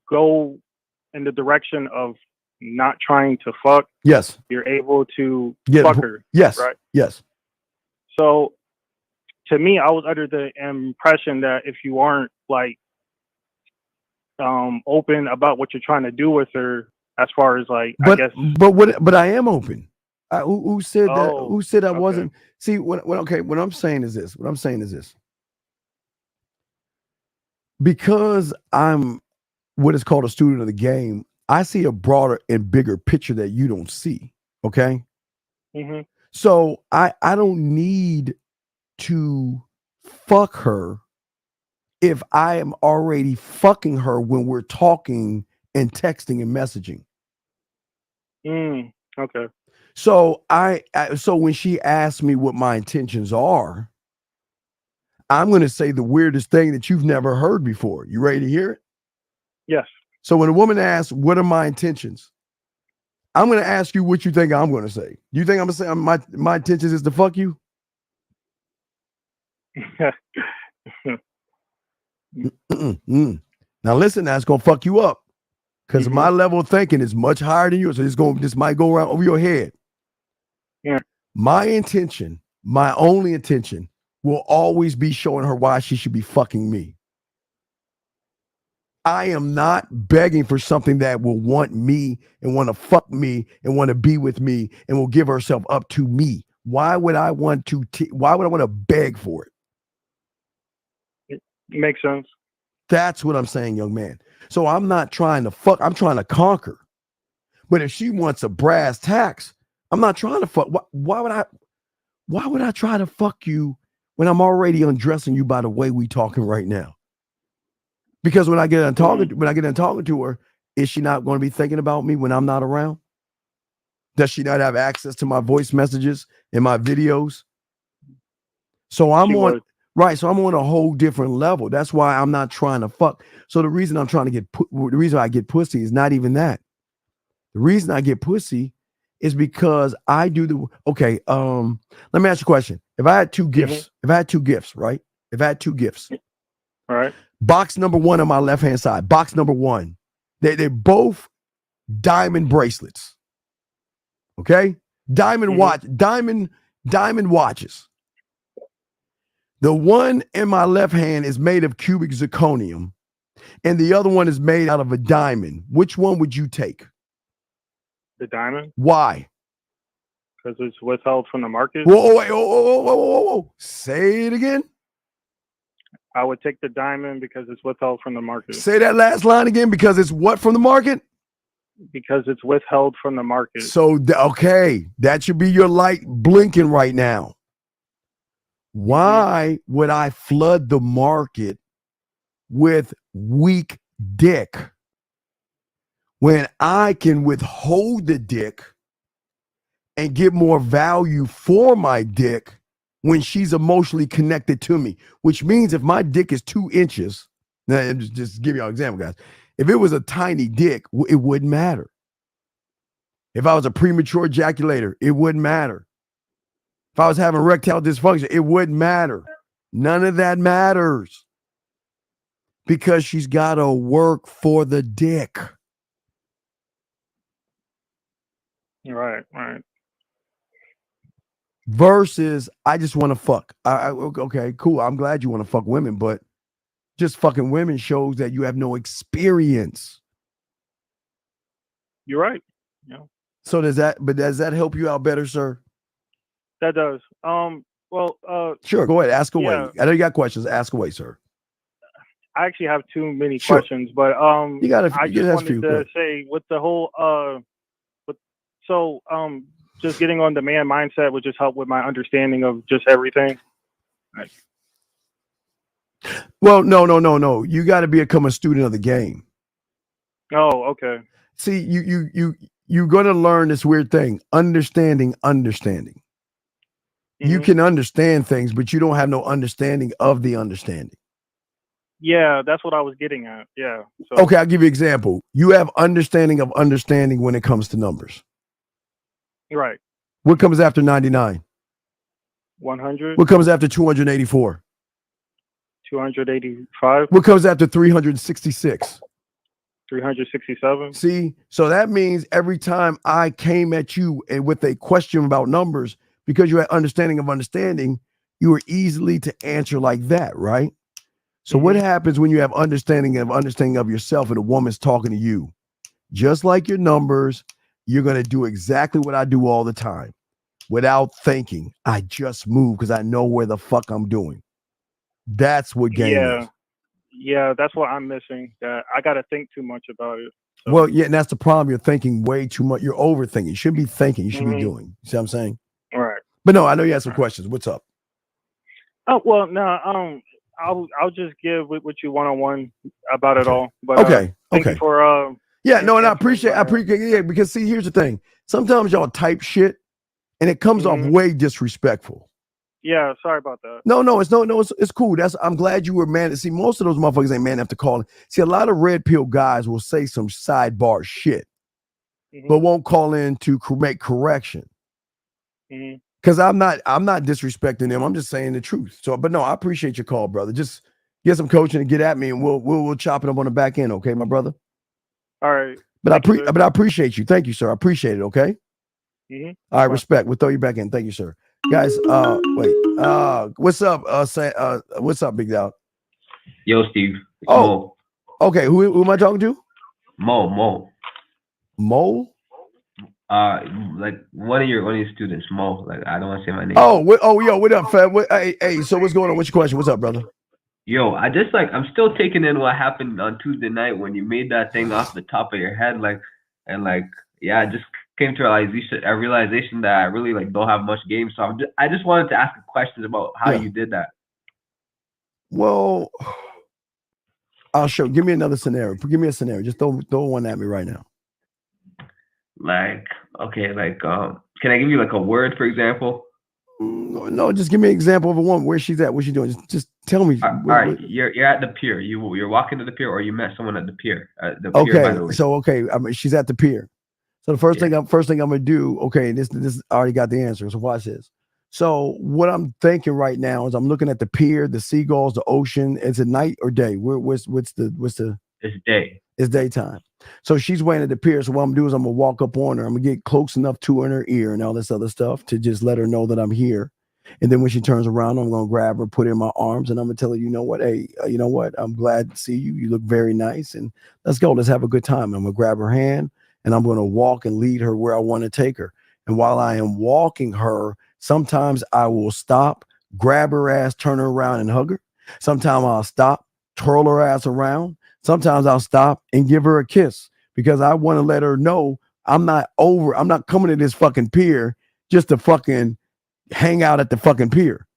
go in the direction of not trying to fuck, Yes. you're able to Yeah, fuck her. yes. Right. Yes. So to me, I was under the impression that if you aren't like open about what you're trying to do with her, as far as like, I guess. But I am open. Who said that? Who said I okay. wasn't? See, what I'm saying is this. What I'm saying is this. Because I'm what is called a student of the game, I see a broader and bigger picture that you don't see. Okay. Mm-hmm. So I don't need to fuck her if I am already fucking her when we're talking and texting and messaging. Okay. So so when she asks me what my intentions are, I'm going to say the weirdest thing that you've never heard before. You ready to hear it? Yes. So when a woman asks, "What are my intentions?" I'm going to ask you what you think I'm going to say. Do you think I'm going to say my intentions is to fuck you? Now listen, that's going to fuck you up because my level of thinking is much higher than yours. So this might go around over your head. Yeah. My intention, my only intention, will always be showing her why she should be fucking me. I am not begging for something that will want me and want to fuck me and want to be with me and will give herself up to me. Why would I want to? Why would I want to beg for it? It makes sense. That's what I'm saying, young man. So I'm not trying to fuck. I'm trying to conquer. But if she wants a brass tacks, I'm not trying to fuck. Why would I? Why would I try to fuck you when I'm already undressing you by the way we talking right now? Because when I get done talking to her, is she not going to be thinking about me when I'm not around? Does she not have access to my voice messages and my videos? So I'm So I'm on a whole different level. That's why I'm not trying to fuck. So the reason I'm trying to the reason I get pussy is not even that. The reason I get pussy is because I do the okay. Let me ask you a question. If I had two gifts, right? If I had two gifts, all right. Box number one on my left-hand side. Box number one. They're both diamond bracelets. Okay? Diamond watches. The one in my left hand is made of cubic zirconium, and the other one is made out of a diamond. Which one would you take? The diamond? Why? Because it's withheld from the market. Whoa. Say it again. I would take the diamond because it's withheld from the market. Say that last line again, because it's what from the market? Because it's withheld from the market. So, okay, that should be your light blinking right now. Why would I flood the market with weak dick when I can withhold the dick and get more value for my dick when she's emotionally connected to me, which means if my dick is 2 inches, now just give you an example, guys. If it was a tiny dick, it wouldn't matter. If I was a premature ejaculator, it wouldn't matter. If I was having erectile dysfunction, it wouldn't matter. None of that matters because she's got to work for the dick. Right. Versus, I just want to fuck. Okay, cool. I'm glad you want to fuck women, but just fucking women shows that you have no experience. You're right. Yeah. So does that help you out better, sir? That does. Sure, go ahead. Ask away. Yeah. I know you got questions. Ask away, sir. I actually have too many Sure. questions, but You got I just wanted to say with the whole just getting on the man mindset would just help with my understanding of just everything. Right. Well, no. You got to become a student of the game. Oh, okay. See, you're going to learn this weird thing, understanding. Mm-hmm. You can understand things, but you don't have no understanding of the understanding. Yeah, that's what I was getting at. Yeah. So. Okay, I'll give you an example. You have understanding of understanding when it comes to numbers. Right. What comes after 99? 100. What comes after 284? 285. What comes after 366? 367. See, so that means every time I came at you and with a question about numbers, because you had understanding of understanding, you were easily to answer like that, right? So what happens when you have understanding of yourself and a woman's talking to you? Just like your numbers, you're going to do exactly what I do all the time without thinking. I just move because I know where the fuck I'm doing. That's what game is. Yeah, that's what I'm missing. That I got to think too much about it. So. Well, yeah, and that's the problem. You're thinking way too much. You're overthinking. You shouldn't be thinking. You should be doing. You see what I'm saying? All right. But no, I know you had some questions. What's up? Oh, well, no, I'll just give with you one-on-one about it all. But thank you for yeah, no, and I appreciate because see, here's the thing. Sometimes y'all type shit and it comes off way disrespectful. Yeah, sorry about that. No, it's cool. I'm glad you were man. See, most of those motherfuckers ain't man enough to call. See, a lot of red pill guys will say some sidebar shit, but won't call in to make correction. Because I'm not disrespecting them. I'm just saying the truth. So, but no, I appreciate your call, brother. Just get some coaching and get at me, and we'll chop it up on the back end, okay, my brother. All right. But I appreciate you. Thank you, sir. I appreciate it. Okay. All right, respect. We'll throw you back in. Thank you, sir. Guys, wait. What's up? What's up, Big Dog? Yo, Steve. Mo. Okay. Who am I talking to? Mo. Like one of your students, Mo. Like I don't want to say my name. Yo, what up, fam? Hey, so what's going on? What's your question? What's up, brother? Yo, I'm still taking in what happened on Tuesday night when you made that thing off the top of your head, I just came to a realization that I really don't have much game. So I just wanted to ask a question about how you did that. Well, I'll show. Give me another scenario. Give me a scenario. Just throw one at me right now. Can I give you a word, for example? No, just give me an example of a woman. Where's she's at? What's she doing? Just tell me. All right, you're at the pier. You're walking to the pier, or you met someone at the pier. Pier, by the way. I mean, she's at the pier. So the first thing I'm gonna do. Okay, this I already got the answer. So watch this. So what I'm thinking right now is I'm looking at the pier, the seagulls, the ocean. Is it night or day? What's the? It's day. It's daytime. So she's waiting at the pier. So what I'm gonna do is I'm gonna walk up on her. I'm gonna get close enough to her in her ear and all this other stuff to just let her know that I'm here. And then when she turns around, I'm gonna grab her, put her in my arms, and I'm gonna tell her, you know what? Hey, you know what? I'm glad to see you. You look very nice, and let's go. Let's have a good time. I'm gonna grab her hand, and I'm gonna walk and lead her where I want to take her. And while I am walking her, sometimes I will stop, grab her ass, turn her around, and hug her. Sometimes I'll stop, twirl her ass around. Sometimes I'll stop and give her a kiss because I want to let her know I'm not coming to this fucking pier just to fucking hang out at the fucking pier.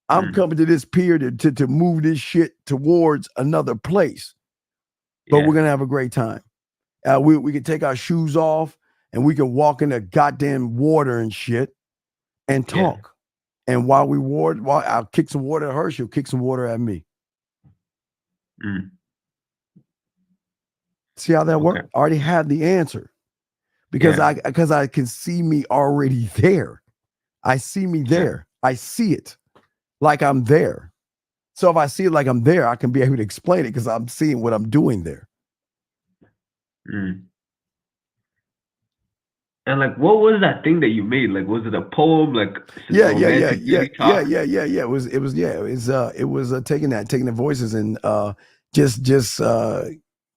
I'm coming to this pier to move this shit towards another place. But we're going to have a great time. We can take our shoes off and we can walk in the goddamn water and shit and talk. And while I'll kick some water at her, she'll kick some water at me. See how that works? I already had the answer because I can see me already there. I see me there. I see it like I'm there. So if I see it like I'm there, I can be able to explain it because I'm seeing what I'm doing there. And like, what was that thing that you made? Like, was it a poem? Like, Yeah. It was taking the voices and just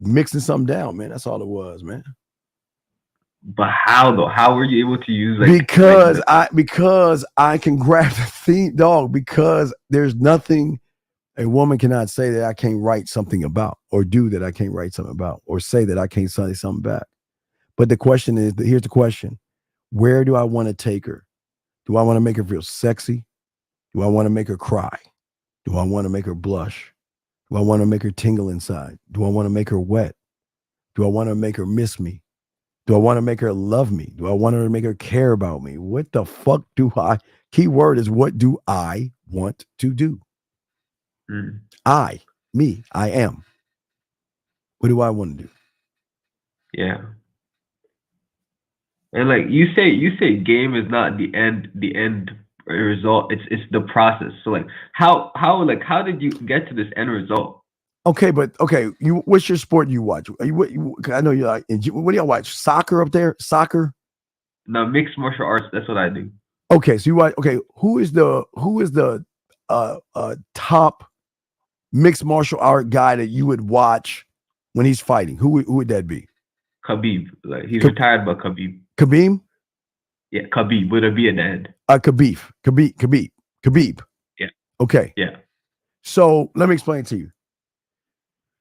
mixing something down, man. That's all it was, man. But how though? How were you able to use because I can grab the theme, dog. Because there's nothing a woman cannot say that I can't write something about, or do that I can't write something about, or say that I can't say something back. But the question is, here's the question: where do I want to take her? Do I want to make her feel sexy? Do I want to make her cry? Do I want to make her blush? Do I want to make her tingle inside? Do I want to make her wet? Do I want to make her miss me? Do I want to make her love me? Do I want her to make her care about me? What the fuck do I? Key word is, what do I want to do? I am. What do I want to do? Yeah. And like you say game is not the end result. It's the process. So like how did you get to this end result? Okay, what's your sport you watch? I know you like. What do y'all watch? Soccer up there? Soccer? No, mixed martial arts. That's what I do. Okay, so you watch. Okay, who is the top mixed martial art guy that you would watch when he's fighting? Who would that be? Khabib. Like he's retired, but Khabib. Khabib? Yeah, Khabib with a B at the end. Khabib. Yeah. Okay. Yeah. So let me explain to you.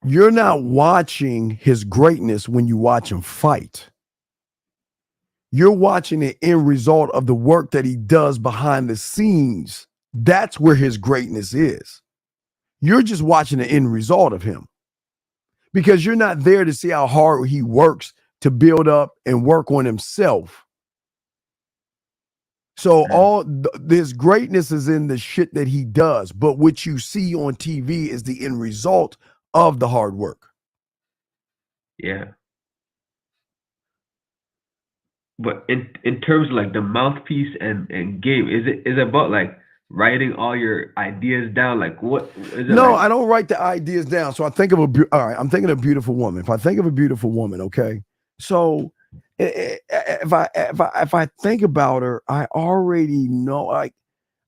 You're not watching his greatness when you watch him fight. You're watching the end result of the work that he does behind the scenes. That's where his greatness is. You're just watching the end result of him because you're not there to see how hard he works to build up and work on himself. So this greatness is in the shit that he does, but what you see on TV is the end result of the hard work. Yeah. But in terms of like the mouthpiece and game, is it about like writing all your ideas down? Like what is it? No, like? I don't write the ideas down. So I think of I'm thinking of a beautiful woman. If I think of a beautiful woman, okay. So if I think about her, I already know. Like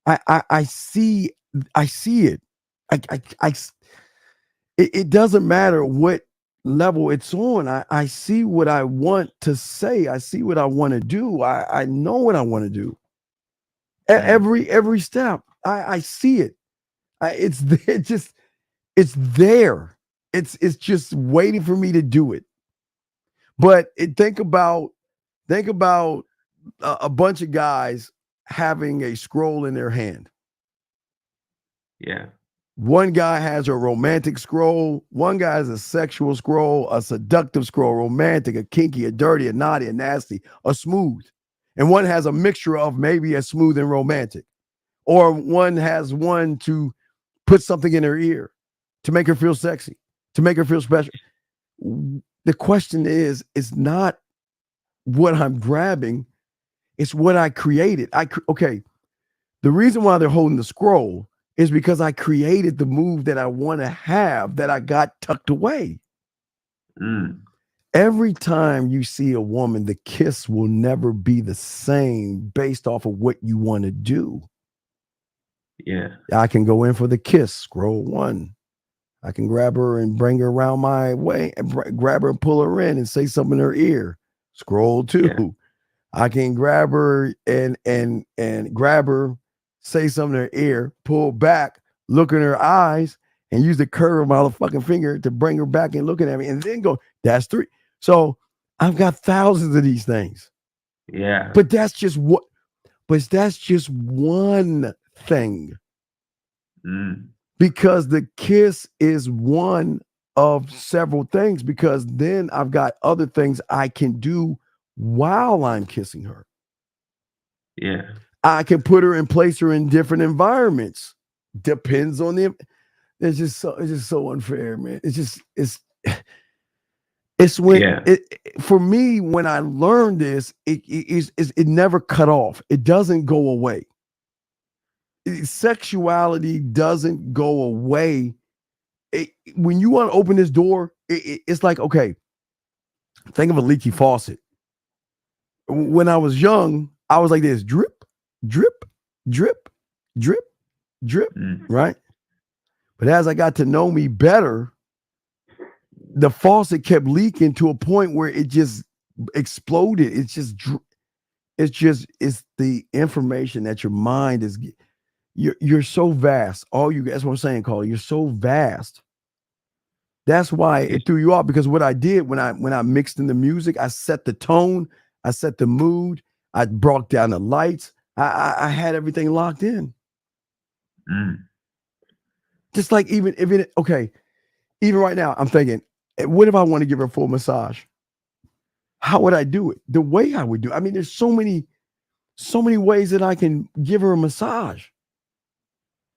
I see it. It doesn't matter what level it's on. I see what I want to say. I see what I want to do. I know what I want to do. Every step, I see it. It's there. It's just waiting for me to do it. But think about a bunch of guys having a scroll in their hand. Yeah. One guy has a romantic scroll. One guy has a sexual scroll, a seductive scroll, romantic, a kinky, a dirty, a naughty, a nasty, a smooth. And one has a mixture of maybe a smooth and romantic. Or one has one to put something in her ear to make her feel sexy, to make her feel special. The question is, it's not what I'm grabbing. It's what I created. Okay. The reason why they're holding the scroll is because I created the move that I want to have that I got tucked away. Every time you see a woman, the kiss will never be the same based off of what you want to do. Yeah. I can go in for the kiss, scroll one. I can grab her and bring her around my way and grab her and pull her in and say something in her ear. Scroll two. Yeah. I can grab her and grab her, say something in her ear, pull back, look in her eyes, and use the curve of my motherfucking finger to bring her back and looking at me, and then go, that's three. So I've got thousands of these things. Yeah. But that's just what, that's just one thing. Because the kiss is one of several things, because then I've got other things I can do while I'm kissing her. Yeah. I can put her and place her in different environments. Depends on the. It's just so unfair, man. It's when for me, when I learned this, it never cut off. It doesn't go away. Sexuality doesn't go away. When you want to open this door, it's like, okay, think of a leaky faucet. When I was young, I was like this: drip, drip, drip, drip, drip, right? But as I got to know me better, the faucet kept leaking to a point where it just exploded. It's the information that your mind is. You're so vast. That's what I'm saying, Carl. You're so vast. That's why it threw you off, because what I did when I mixed in the music, I set the tone, I set the mood, I brought down the lights, I had everything locked in. Just like even right now, I'm thinking, what if I want to give her a full massage? How would I do it? The way I would do it. I mean, there's so many ways that I can give her a massage.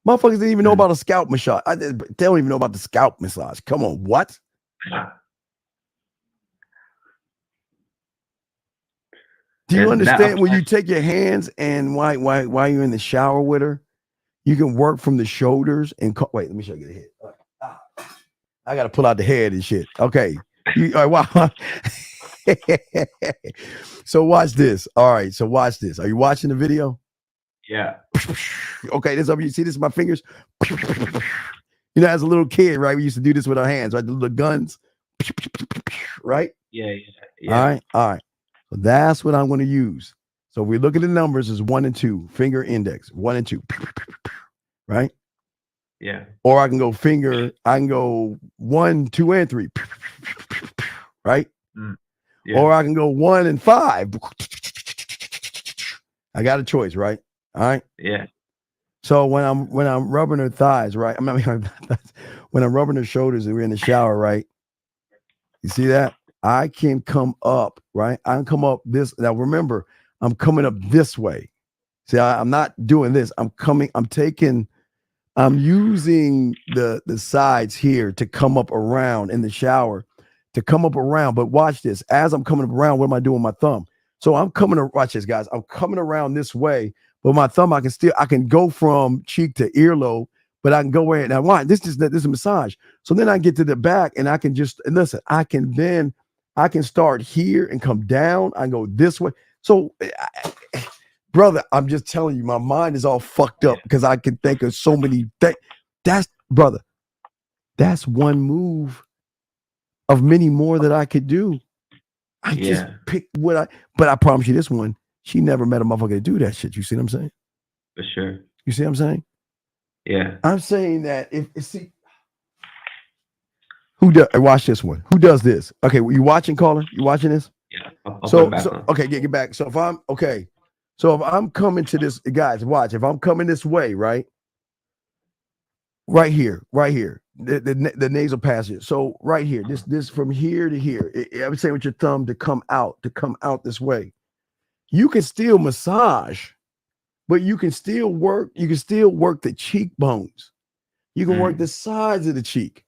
Motherfuckers didn't even know about a scalp massage. They don't even know about the scalp massage. Come on, what? Do you understand when you take your hands and while you're in the shower with her, you can work from the shoulders and wait, let me show you the head. I got to pull out the head and shit. Okay. Wow. So watch this. All right. So watch this. Are you watching the video? Yeah. Okay. This up. You see this? My fingers. You know, as a little kid, right? We used to do this with our hands, right? The little guns. Right? Yeah. All right. So that's what I'm going to use. So if we look at the numbers, is 1 and 2, finger index, 1 and 2. Right? Yeah. Or I can go 1, 2, and 3. Right? Yeah. Or I can go 1 and 5. I got a choice, right? All right. Yeah. So when I'm rubbing her thighs, right? When I'm rubbing her shoulders and we're in the shower, right? You see that? I can come up, right? I can come up this. Now remember, I'm coming up this way. See, I'm not doing this. I'm using the sides here to come up around in the shower, to come up around. But watch this. As I'm coming up around, what am I doing with my thumb? So watch this, guys. I'm coming around this way, but my thumb, I can go from cheek to earlobe, but I can go in. Now, why? This is a massage. So then I get to the back and I can listen. I can start here and come down. I go this way. So, brother, I'm just telling you, my mind is all fucked up because I can think of so many things. That's one move of many more that I could do. I just picked but I promise you this one, she never met a motherfucker to do that shit. You see what I'm saying? For sure. You see what I'm saying? Yeah. I'm saying that watch this one. Who does this? Okay, you watching, caller? You watching this? Yeah. I'll Okay, get back. So if I'm coming to this, guys, watch. If I'm coming this way, right here, the nasal passage. So right here, this from here to here. I would say with your thumb to come out this way. You can still massage, but you can still work. You can still work the cheekbones. You can work the sides of the cheek.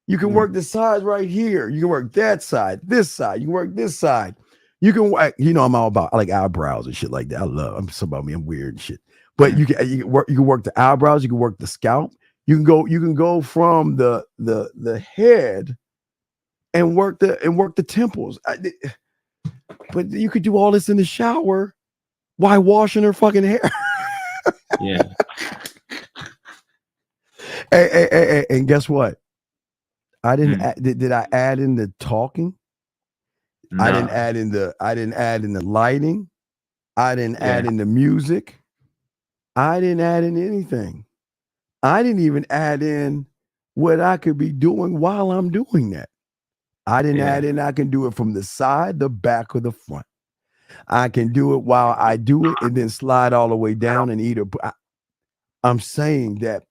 You can work the sides right here. You can work that side, this side. You can work this side. You can work. I like eyebrows and shit like that. I'm about me. I'm weird and shit. But you can work the eyebrows. You can work the scalp. You can go from the head and work the temples. But you could do all this in the shower while washing her fucking hair. Yeah. Hey, and guess what? I didn't. Did I add in the talking? No. I didn't add in the lighting. I didn't add in the music. I didn't add in anything. I didn't even add in what I could be doing while I'm doing that. I didn't add in. I can do it from the side, the back, or the front. I can do it while I do it and then slide all the way down and either. I'm saying that.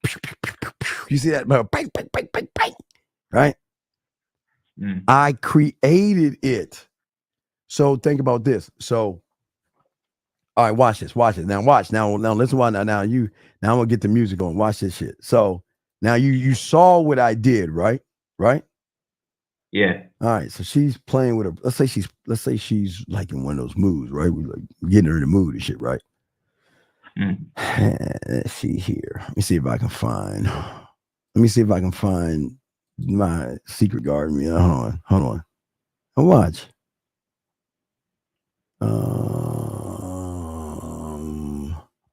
You see that? Bang, bang, bang, bang, bang. Right? I created it. So think about this. So All right, watch this. Watch it. Now watch. Now listen. Now I'm gonna get the music on. Watch this shit. So now you saw what I did, right? Right? Yeah. All right. So she's playing with her. Let's say she's like in one of those moods, right? We're like getting her in the mood and shit, right? Let's see here. Let me see if I can find. Let me see if I can find my secret garden. Yeah, hold on. And watch.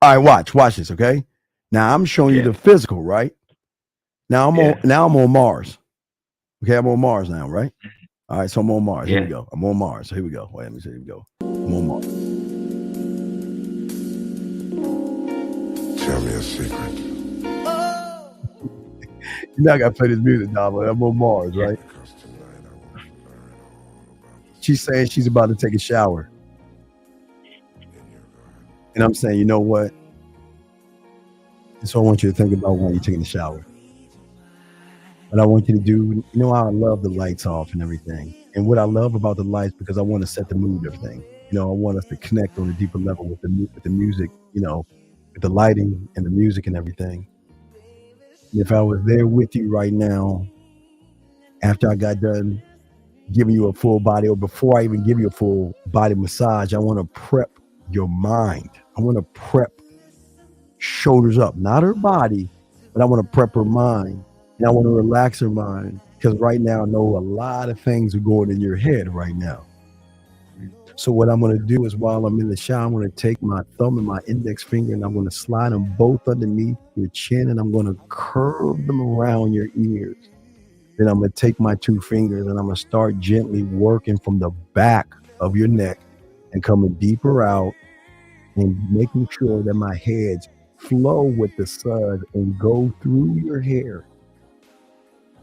All right, watch this, okay? Now I'm showing you the physical, right? Now I'm on Mars. Okay, I'm on Mars now, right? All right, so I'm on Mars. Here we go. I'm on Mars. Here we go. Wait, let me see. Here we go. I'm on Mars. Tell me a secret. You know I gotta play this music, dog. I'm on Mars, right? She's saying she's about to take a shower. And I'm saying, you know what? So I want you to think about when you're taking a shower. What I want you to do, you know how I love the lights off and everything. And what I love about the lights, because I want to set the mood of everything. You know, I want us to connect on a deeper level with the music, you know, with the lighting and the music and everything. And if I was there with you right now, after I got done giving you a full body, or before I even give you a full body massage, I want to prep your mind. I want to prep shoulders up, not her body, but I want to prep her mind. And I want to relax her mind, because right now I know a lot of things are going in your head right now. So what I'm going to do is, while I'm in the shower, I'm going to take my thumb and my index finger and I'm going to slide them both underneath your chin, and I'm going to curve them around your ears. Then I'm going to take my two fingers and I'm going to start gently working from the back of your neck and coming deeper out and making sure that my heads flow with the sun and go through your hair.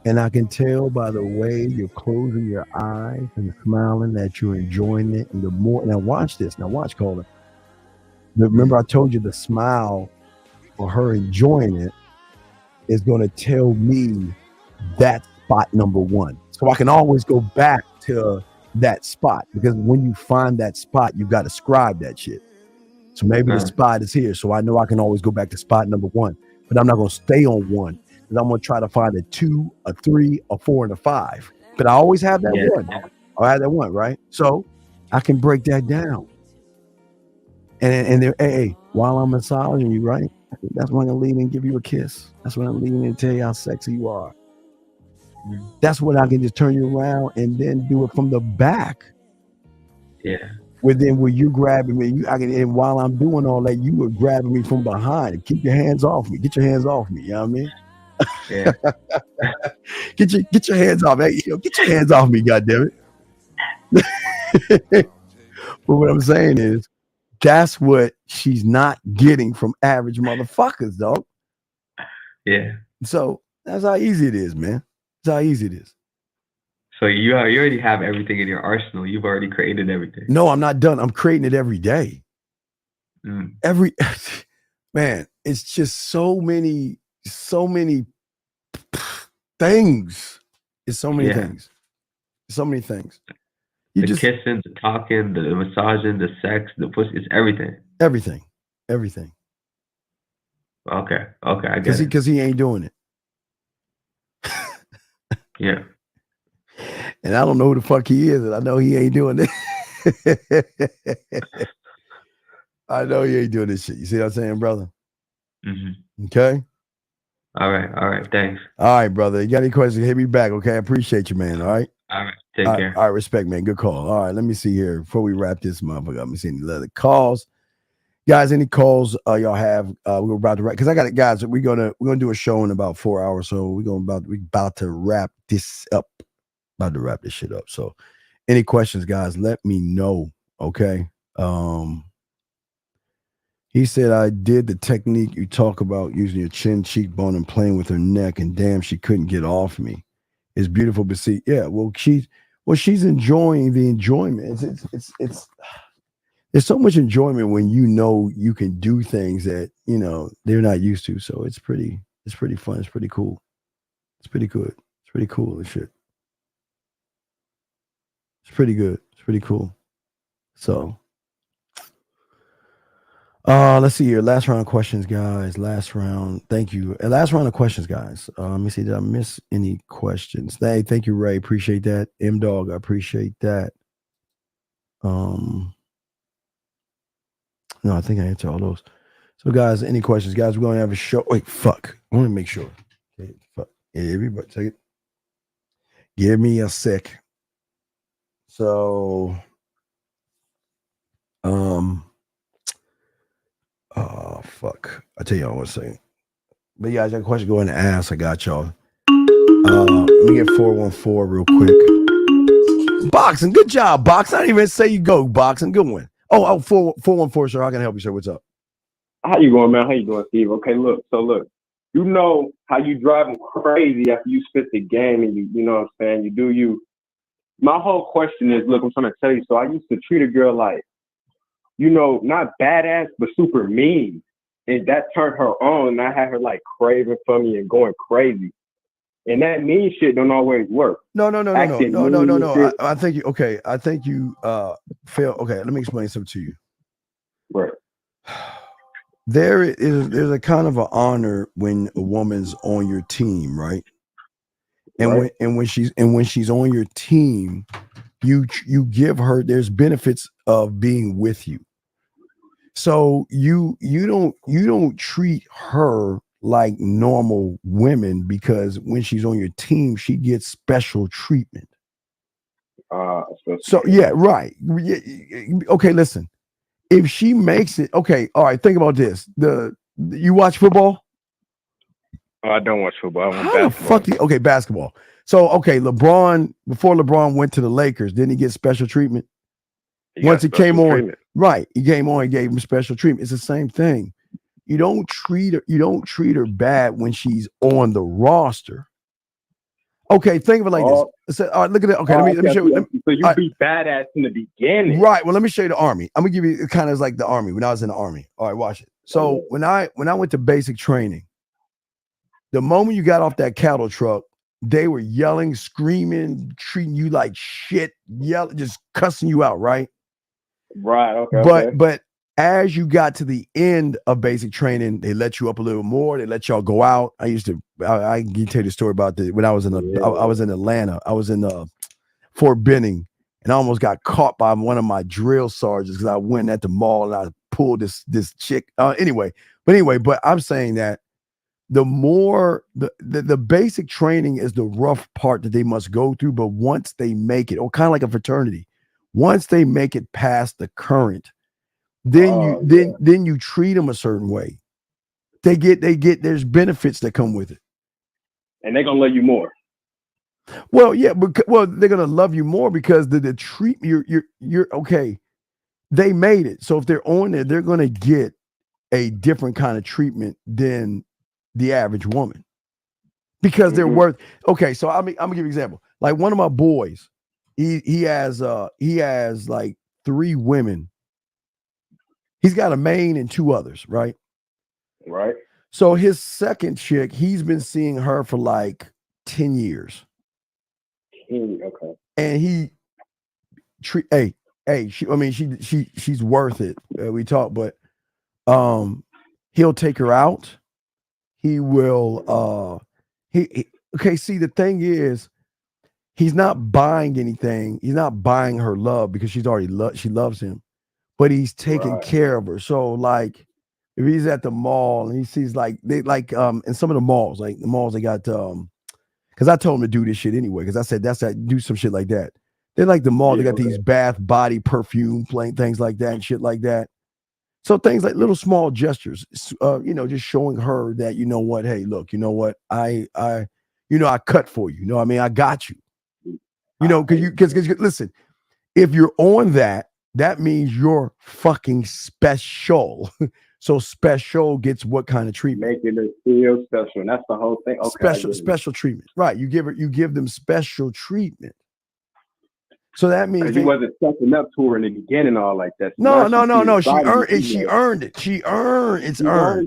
And I can tell by the way you're closing your eyes and smiling that you're enjoying it. And the more, now watch this. Now watch, Colin. Remember I told you the smile for her enjoying it is going to tell me that's spot number one. So I can always go back to that spot, because when you find that spot, you got to scribe that shit. So maybe the spot is here. So I know I can always go back to spot number one, but I'm not going to stay on one. And I'm going to try to find a 2, a 3, a 4, and a 5. But I always have that one. I have that one, right? So I can break that down. And there, hey, while I'm massaging you, right? That's when I'm lean and give you a kiss. That's when I'm leaning and tell you how sexy you are. That's when I can just turn you around and then do it from the back. Yeah. Where you grabbing me, and while I'm doing all that, you were grabbing me from behind. Keep your hands off me. Get your hands off me. You know what I mean? Yeah. get your hands off. Hey, get your hands off me, goddammit. But what I'm saying is, that's what she's not getting from average motherfuckers, dog. Yeah. So that's how easy it is, man. That's how easy it is. So you already have everything in your arsenal. You've already created everything. No, I'm not done. I'm creating it every day. Man, it's just so many things. It's so many things. So many things. The kissing, the talking, the massaging, the sex, the pussy, it's everything. Everything. Okay, I get it. Because he ain't doing it. Yeah. And I don't know who the fuck he is, and I know he ain't doing it. I know he ain't doing this shit. You see what I'm saying, brother? Mm-hmm. Okay? All right, thanks. All right, brother. You got any questions, hit me back, okay? I appreciate you, man, all right? All right, take care. All right, respect, man. Good call. All right, let me see here. Before we wrap this motherfucker, let me see any other calls. Guys, any calls y'all have? We're about to wrap, because I got it, guys. We're gonna do a show in about 4 hours, so we about to wrap this up. About to wrap this shit up. So any questions, guys, let me know. Okay. He said, I did the technique you talk about, using your chin, cheekbone, and playing with her neck, and damn, she couldn't get off me. It's beautiful to see. Yeah, well, she's enjoying the enjoyment. It's there's so much enjoyment when you know you can do things that, you know, they're not used to. So it's pretty fun. It's pretty cool. It's pretty good. It's pretty cool and shit. It's pretty good. It's pretty cool. So Let's see here. Last round of questions, guys. Last round. Thank you. Last round of questions, guys. Let me see. Did I miss any questions? Thank you, Ray. Appreciate that. M Dog, I appreciate that. No, I think I answered all those. So, guys, any questions? Guys, we're going to have a show. Wait, fuck. I want to make sure. Okay, fuck. Yeah, everybody, take it. Give me a sec. So, fuck. I tell y'all one second. But yeah, I got a question. Go ahead and ask. I got y'all. Let me get 414 real quick. Boxing, good job, Boxing. I didn't even say you go, Boxing. Good one. 414, sir. How can I help you, sir? What's up? How you going, man? How you doing, Steve? Okay, look. You know how you driving crazy after you spit the game and you know what I'm saying? You do you. My whole question is, look, I'm trying to tell you. So I used to treat a girl like, you know, not badass, but super mean. And that turned her on, and I had her like craving for me and going crazy. And that mean shit don't always work. No. Acting mean and shit. I think you. Okay, I think you fail. Okay, let me explain something to you. Right. There's a kind of an honor when a woman's on your team, right? And Right. when she's on your team, you give her. There's benefits of being with you. So you don't treat her like normal women, because when she's on your team, she gets special treatment. So yeah, right. Okay, listen. If she makes it, okay, all right. Think about this. You watch football? I don't watch football. I want How the fuck? Okay, basketball. So okay, before LeBron went to the Lakers, didn't he get special treatment? Once he came on, right? He came on and gave him special treatment. It's the same thing. You don't treat her bad when she's on the roster. Okay, think of it like this. So, all right, look at it. Okay, let me show you. So you be badass in the beginning, right? Well, let me show you the Army. I'm gonna give you kind of like the Army when I was in the Army. All right, watch it. So when I went to basic training, the moment you got off that cattle truck, they were yelling, screaming, treating you like shit, yelling, just cussing you out, right? Right. Okay. But as you got to the end of basic training, they let you up a little more. They let y'all go out. I can tell you the story about this. When I was in I was in Atlanta. I was in Fort Benning, and I almost got caught by one of my drill sergeants because I went at the mall and I pulled this chick. But I'm saying that the more the basic training is the rough part that they must go through. But once they make it, or kind of like a fraternity, once they make it past the current, then you treat them a certain way. They get there's benefits that come with it, and they're gonna love you more. Well, yeah, they're gonna love you more because the treat you're okay. They made it, so if they're on there, they're gonna get a different kind of treatment than the average woman because they're worth. Okay, so I'm gonna give you an example. Like one of my boys, he has like 3 women. He's got a main and 2 others, right? Right. So his second chick, he's been seeing her for like 10 years. Okay. And he she's worth it. We talk, but he'll take her out. He will okay, see, the thing is, he's not buying anything. He's not buying her love because she loves him. But he's taking care of her. So like if he's at the mall and he sees like in some of the malls, like the malls they got because I told him to do this shit anyway, because I said do some shit like that. They like the mall, they got these bath body perfume playing things like that and shit like that. So things like little small gestures, just showing her that, you know what, hey, look, you know what, I cut for you. You know what I mean? I got you. You know, because listen, if you're on that means you're fucking special. So special gets what kind of treatment? Making it feel special. And that's the whole thing. Okay, special treatment. Right. You give them special treatment. So that means he wasn't stepping up to her in the beginning, all like that. So no. She earned it. She earned it. She earned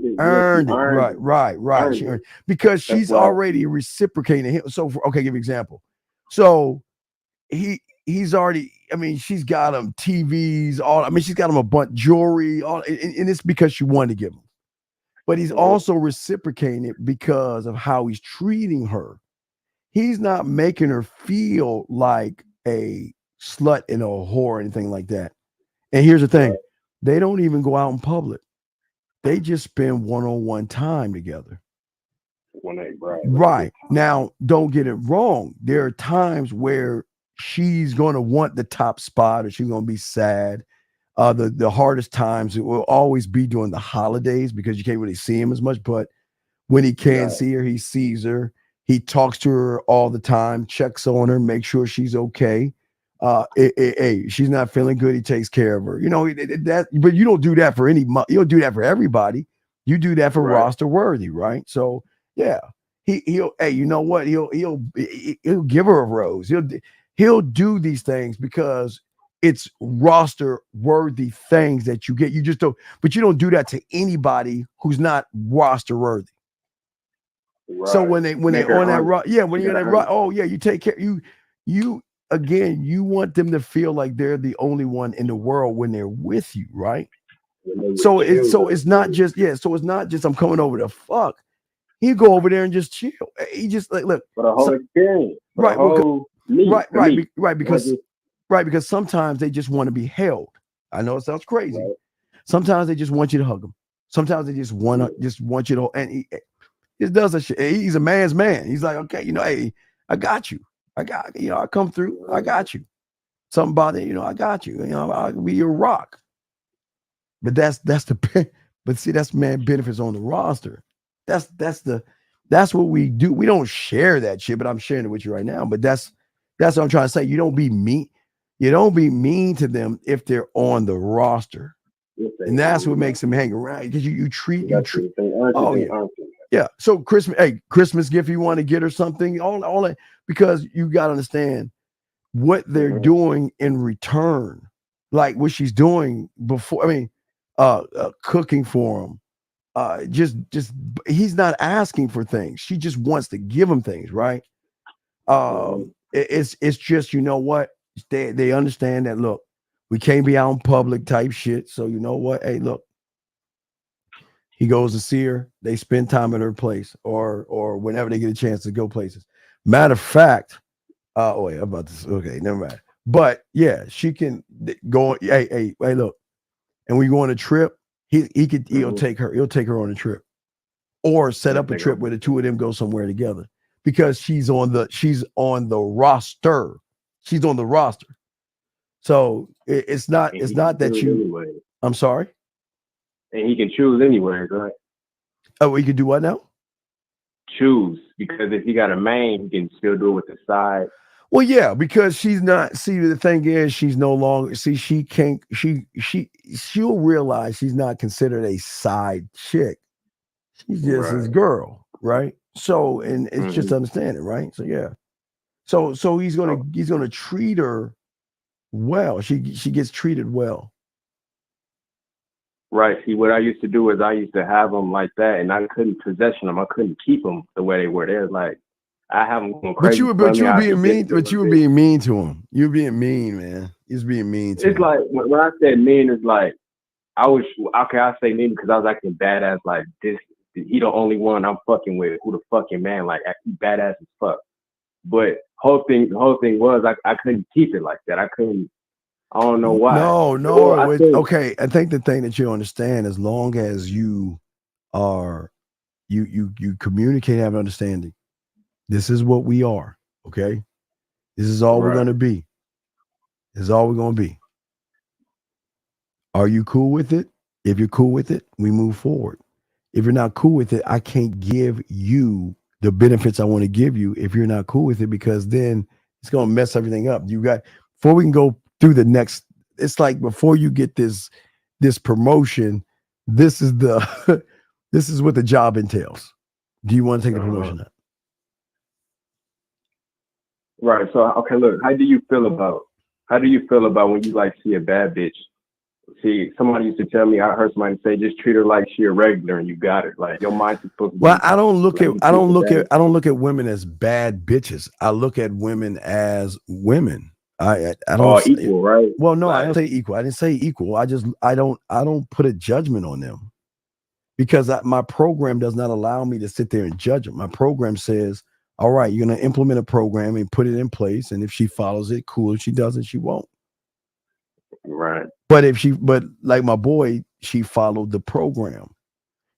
it. Earned it. Right. She earned it. Because she's already reciprocating him. So give you an example. So he's already I mean, she's got them TVs, she's got them a bunch jewelry, and it's because she wanted to give them. But he's also reciprocating it because of how he's treating her. He's not making her feel like a slut and a whore or anything like that. And here's the thing. They don't even go out in public. They just spend one-on-one time together. Right. Now, don't get it wrong. There are times where she's going to want the top spot or she's going to be sad. The hardest times, it will always be during the holidays because you can't really see him as much. But when he can see her, he sees her. He talks to her all the time, checks on her, makes sure she's okay. Hey, she's not feeling good. He takes care of her. You know that, but you don't do that for you don't do that for everybody. You do that for roster worthy, right? So yeah, he'll. Hey, you know what? He'll give her a rose. He'll do these things because it's roster worthy things that you get. You just don't. But you don't do that to anybody who's not roster worthy. Right. So when they on that when you're on that you take care. You again, you want them to feel like they're the only one in the world when they're with you, right? So it's not just I'm coming over to fuck. He go over there and just chill. He just like look for the whole experience, because sometimes they just want to be held. I know it sounds crazy. Right. Sometimes they just want you to hug them. Sometimes they just want you to, and he does a shit. He's a man's man. He's like, okay, hey, I got you. I come through. I got you. Something about it, I got you. I'll be your rock. But that's man benefits on the roster. That's what we do. We don't share that shit, but I'm sharing it with you right now. But that's what I'm trying to say. You don't be mean. You don't be mean to them if they're on the roster. And that's what makes them hang around because you treat. Oh yeah. Yeah. So Christmas gift you want to get or something, all that, because you got to understand what they're doing in return, like what she's doing before. I mean, cooking for him. Just he's not asking for things. She just wants to give him things, right? It's just, you know what? They understand that, look, we can't be out in public type shit. So you know what? Hey, look. He goes to see her. They spend time at her place, or whenever they get a chance to go places. Matter of fact, about this. Okay, never mind. But yeah, she can go. Hey, look. And we go on a trip. He'll take her. He'll take her on a trip, or set up a trip where the two of them go somewhere together because she's on the roster. She's on the roster. So it's not that you. Anyway. I'm sorry. And he can choose anywhere, right? Oh, he can do what now? Choose, because if he got a main, he can still do it with the side. Well, yeah, because she's not. See, the thing is, she's no longer. See, she can't. She'll realize she's not considered a side chick. She's just his girl, right? So, and it's just understanding, right? So, yeah. So he's gonna treat her well. She gets treated well. Right. See, what I used to do is I used to have them like that, and I couldn't possession them. I couldn't keep them the way they were. They're like, I have them going crazy. But you were being mean. But you were being mean to him. You were being mean, man. He was being mean to him. It's like when I said mean, it's like I say mean because I was acting badass. Like this, he the only one I'm fucking with. Who the fucking man? Like acting badass as fuck. But the whole thing was I couldn't keep it like that. I couldn't. I don't know why. No. Okay, I think the thing that you understand, as long as you are, you communicate, have an understanding. This is what we are. Okay, this is all we're going to be. This is all we're going to be. Are you cool with it? If you're cool with it, we move forward. If you're not cool with it, I can't give you the benefits I want to give you if you're not cool with it, because then it's going to mess everything up. Before we can go through the next, it's like before you get this promotion, this is what the job entails. Do you want to take the promotion up? Right. So okay, look, how do you feel about when you like see a bad bitch? See, somebody used to tell me, I heard somebody say, just treat her like she a regular and you got it. Like your mind's supposed to be. Well, I don't look at women as bad bitches. I look at women as women. I don't equal, right? Well, no, I Like, don't say equal. I didn't say equal. I don't put a judgment on them because my program does not allow me to sit there and judge them. My program says, all right, you're going to implement a program and put it in place, and if she follows it, cool. If she doesn't, she won't. right. But like my boy, she followed the program.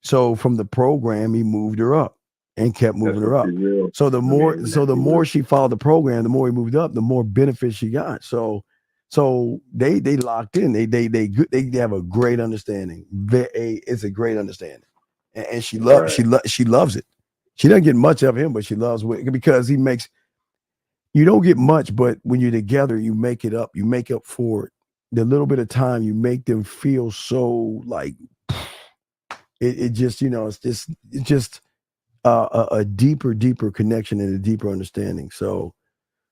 So from the program, he moved her up and kept moving her up. So the more she followed the program, the more he moved up, the more benefits she got. So they locked in. They have a great understanding. It's a great understanding, and she loves it. She doesn't get much of him, but she loves it because he makes. You don't get much, but when you're together, you make it up. You make up for it. The little bit of time you make them feel so like it just it's just a deeper connection and a deeper understanding. So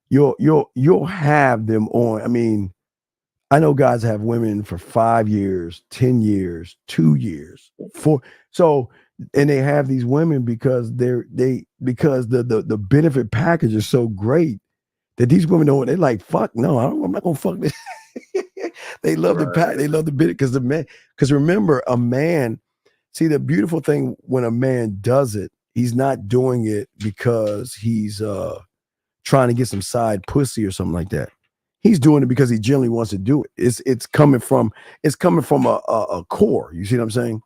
you'll have them on. I mean, I know guys have women for 5 years, 10 years, 2 years, 4. So and they have these women because because the benefit package is so great that these women don't. They're like, fuck no, I'm not gonna fuck this. They love the pack. They love the bit because the man. Because remember, a man. See, the beautiful thing when a man does it, he's not doing it because he's trying to get some side pussy or something like that. He's doing it because he genuinely wants to do it. It's coming from a core. You see what I'm saying?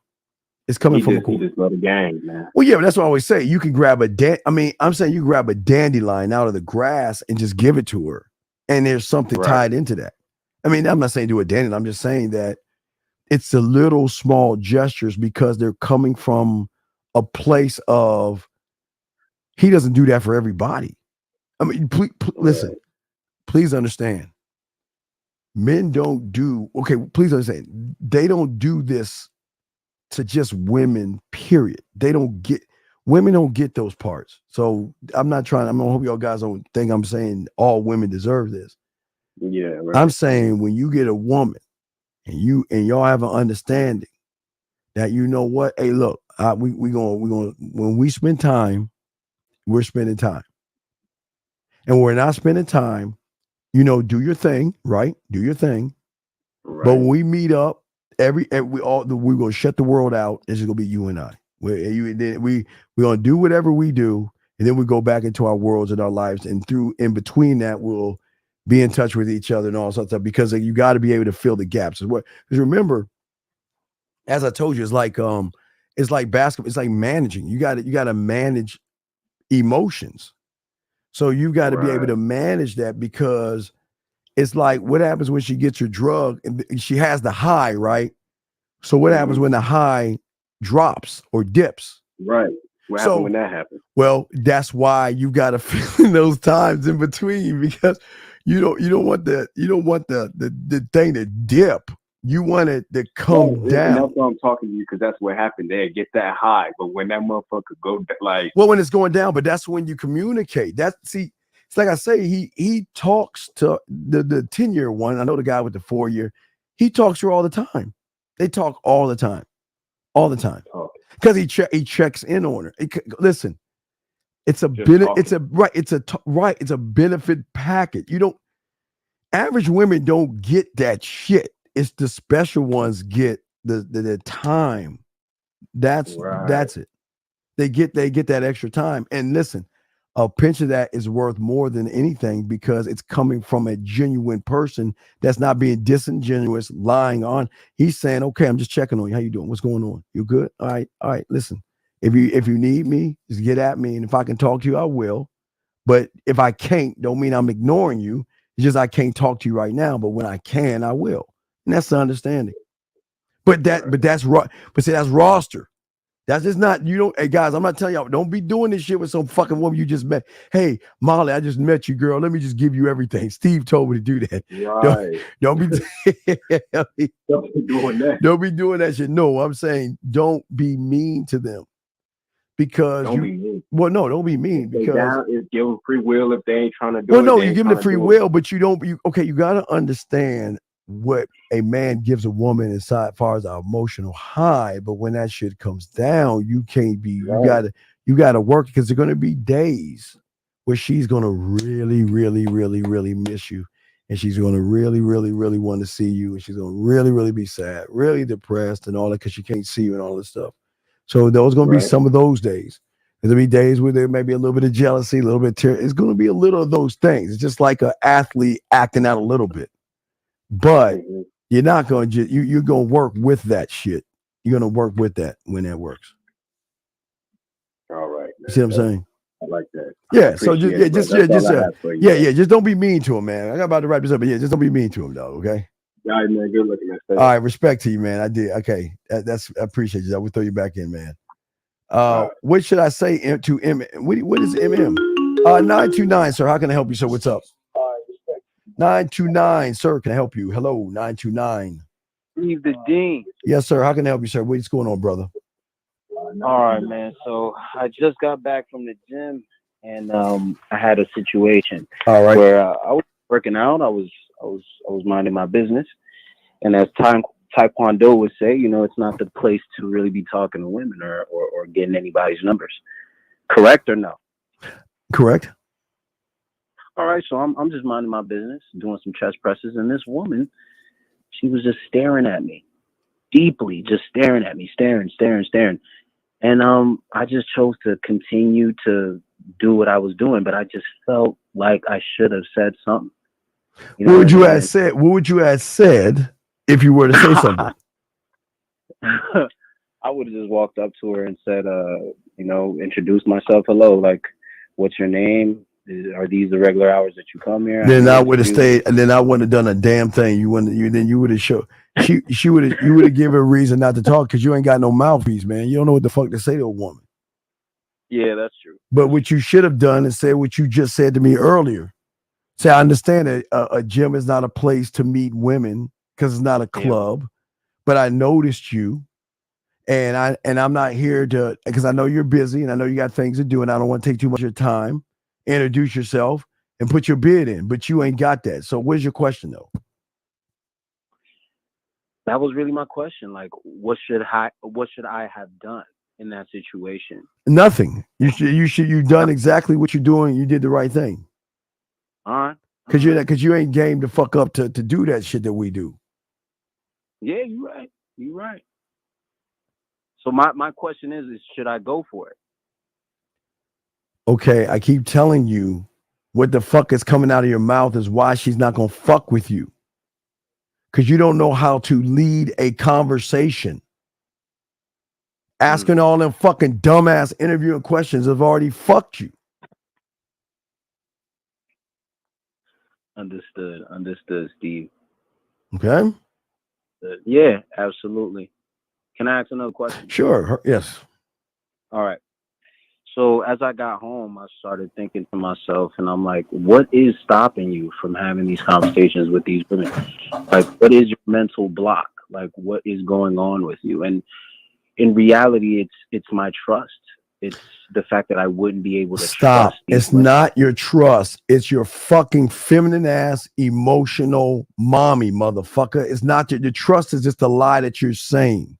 It's coming from a core. He just love the game, man. Well, yeah, but that's what I always say. You can grab I'm saying you grab a dandelion out of the grass and just give it to her, and there's something tied into that. I mean, I'm not saying do a dandelion. I'm just saying that it's the little small gestures because they're coming from a place of he doesn't do that for everybody. I mean, listen, please understand. Men don't do, okay, please understand. They don't do this to just women, period. Women don't get those parts. So I'm going to hope y'all guys don't think I'm saying all women deserve this. Yeah, right. I'm saying when you get a woman and y'all have an understanding that you know what, hey, look, we going when we spend time, we're spending time, and we're not spending time. Do your thing, right? Do your thing. Right. But when we meet up, we're gonna shut the world out. It's just gonna be you and I. We're gonna do whatever we do, and then we go back into our worlds and our lives, and in between that, we'll be in touch with each other and all sorts of stuff because you got to be able to fill the gaps. Because remember, as I told you, it's like basketball. It's like managing. You got to manage emotions. So you got to be able to manage that because it's like what happens when she gets your drug and she has the high, right? So what happens when the high drops or dips? Right. What happens when that happens? Well, that's why you got to fill in those times in between because you don't want the thing to dip. You want it to come down. And that's why I'm talking to you because that's what happened there. Get that high, but when that motherfucker go like, well, when it's going down, but that's when you communicate. It's like I say, he talks to the 10-year one. I know the guy with the 4-year. He talks to her all the time. They talk all the time, because he checks in on her. Listen, it's a benefit package. Average women don't get that shit. It's the special ones get the time. That's it. They get that extra time. And listen, a pinch of that is worth more than anything because it's coming from a genuine person that's not being disingenuous, lying on. He's saying, okay, I'm just checking on you. How you doing? What's going on? You good? All right. Listen, if you need me, just get at me. And if I can talk to you, I will. But if I can't, don't mean I'm ignoring you. It's just I can't talk to you right now. But when I can, I will. And that's the understanding. But that's right. But see, that's roster. That's just not, hey guys, I'm not telling y'all, don't be doing this shit with some fucking woman you just met. Hey, Molly, I just met you, girl. Let me just give you everything. Steve told me to do that. Right. Don't be doing that. Don't be doing that shit. No, I'm saying don't be mean to them. Because don't be mean. Well, no, don't be mean because give them free will if they ain't trying to do it. Well, no, you give them the free will, but you don't. You got to understand what a man gives a woman inside as far as our emotional high, but when that shit comes down, you can't be. You gotta work because there are gonna be days where she's gonna really, really, really, really miss you, and she's going to really, really, really want to see you, and she's going to really, really be sad, really depressed, and all that because she can't see you and all this stuff. So there's going to be some of those days. There'll be days where there may be a little bit of jealousy, a little bit of it's going to be a little of those things. It's just like an athlete acting out a little bit, but you're not going to you're going to work with that shit. You're going to work with that when that works. All right. You see what I'm saying? I like that. Yeah. So just don't be mean to him, man. I got about to wrap this up, but just don't be mean to him, though. Okay. All right, man. Good looking, man. All right. Respect to you, man. I did. Okay. That's I appreciate you. I will throw you back in, man. What should I say to M? What is MM? 929, sir. How can I help you, sir? What's up? 929, sir. Can I help you? Hello, 929. Steve the Dean. Yes, sir. How can I help you, sir? What's going on, brother? All right, man. So I just got back from the gym, and I had a situation. All right. Where I was working out. I was minding my business, and as Taekwondo would say, it's not the place to really be talking to women or getting anybody's numbers. Correct or no? Correct. All right. So I'm just minding my business, doing some chest presses, and this woman, she was just staring at me, deeply, just staring at me, staring. And I just chose to continue to do what I was doing, but I just felt like I should have said something. What would you have said? What would you have said if you were to say something? I would have just walked up to her and said, introduced myself. Hello, like, what's your name? Are these the regular hours that you come here? Then I would have stayed, and then I wouldn't have done a damn thing. You would have showed. You would have given her a reason not to talk because you ain't got no mouthpiece, man. You don't know what the fuck to say to a woman. Yeah, that's true. But what you should have done is say what you just said to me earlier. Say, I understand that a gym is not a place to meet women because it's not a club, but I noticed you, and I'm not here to because I know you're busy and I know you got things to do, and I don't want to take too much of your time. Introduce yourself and put your bid in, but you ain't got that. So where's your question though? That was really my question. Like, what should I have done in that situation? Nothing. You've done exactly what you're doing. You did the right thing. All right. Because you ain't game to fuck up to do that shit that we do. Yeah, you're right. So my question is should I go for it? Okay, I keep telling you what the fuck is coming out of your mouth is why she's not gonna fuck with you. Because you don't know how to lead a conversation. Asking all them fucking dumbass interviewing questions have already fucked you. Understood, Steve. Okay? Yeah, absolutely. Can I ask another question? Sure, yes. All right. So as I got home, I started thinking to myself, and I'm like, what is stopping you from having these conversations with these women? Like, what is your mental block? Like, what is going on with you? And in reality, it's my trust. It's the fact that I wouldn't be able to stop. trust these It's women. not your trust. It's your fucking feminine ass, emotional mommy, motherfucker. It's not your trust is just a lie that you're saying.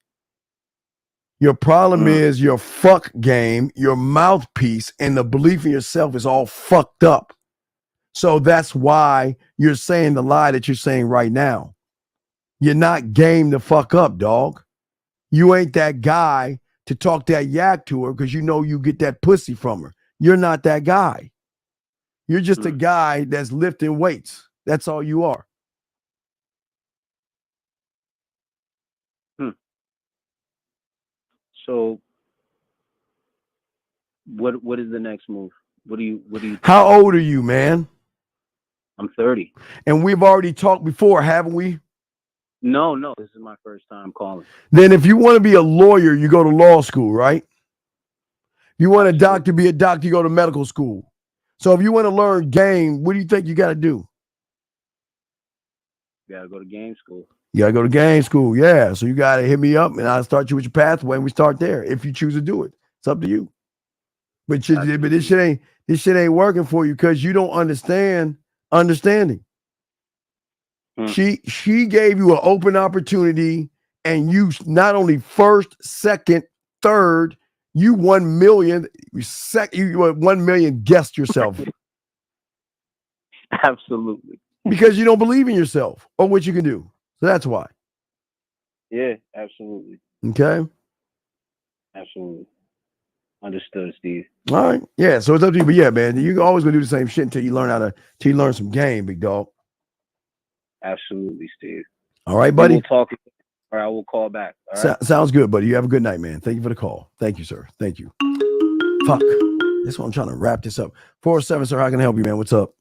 Your problem is your fuck game, your mouthpiece, and the belief in yourself is all fucked up. So that's why you're saying the lie that you're saying right now. You're not game to fuck up, dog. You ain't that guy to talk that yak to her because you know you get that pussy from her. You're not that guy. You're just a guy that's lifting weights. That's all you are. So what is the next move? What do you How old are you, man? I'm 30. And we've already talked before, haven't we? No, this is my first time calling. Then if you want to be a lawyer, you go to law school, right? You want a doctor, be a doctor, you go to medical school. So if you want to learn game, what do you think you got to do? You gotta go to game school. You got to go to game school, yeah. So you got to hit me up, and I'll start you with your pathway, and we start there if you choose to do it. It's up to you. But this shit ain't working for you because you don't understand understanding. She gave you an open opportunity, and you not only first, second, third, you 1 million. You 1 million guessed yourself. Absolutely. Because you don't believe in yourself or what you can do. So that's why. Yeah, absolutely. Okay. Absolutely. Understood, Steve. All right. Yeah. So it's up to you. But yeah, man, you always gonna do the same shit until you learn some game, big dog. Absolutely, Steve. All right, We buddy. will talk, or I will call back. All right. Sounds good, buddy. You have a good night, man. Thank you for the call. Thank you, sir. Thank you. Fuck. That's why I'm trying to wrap this up. 407, sir. How can I help you, man? What's up?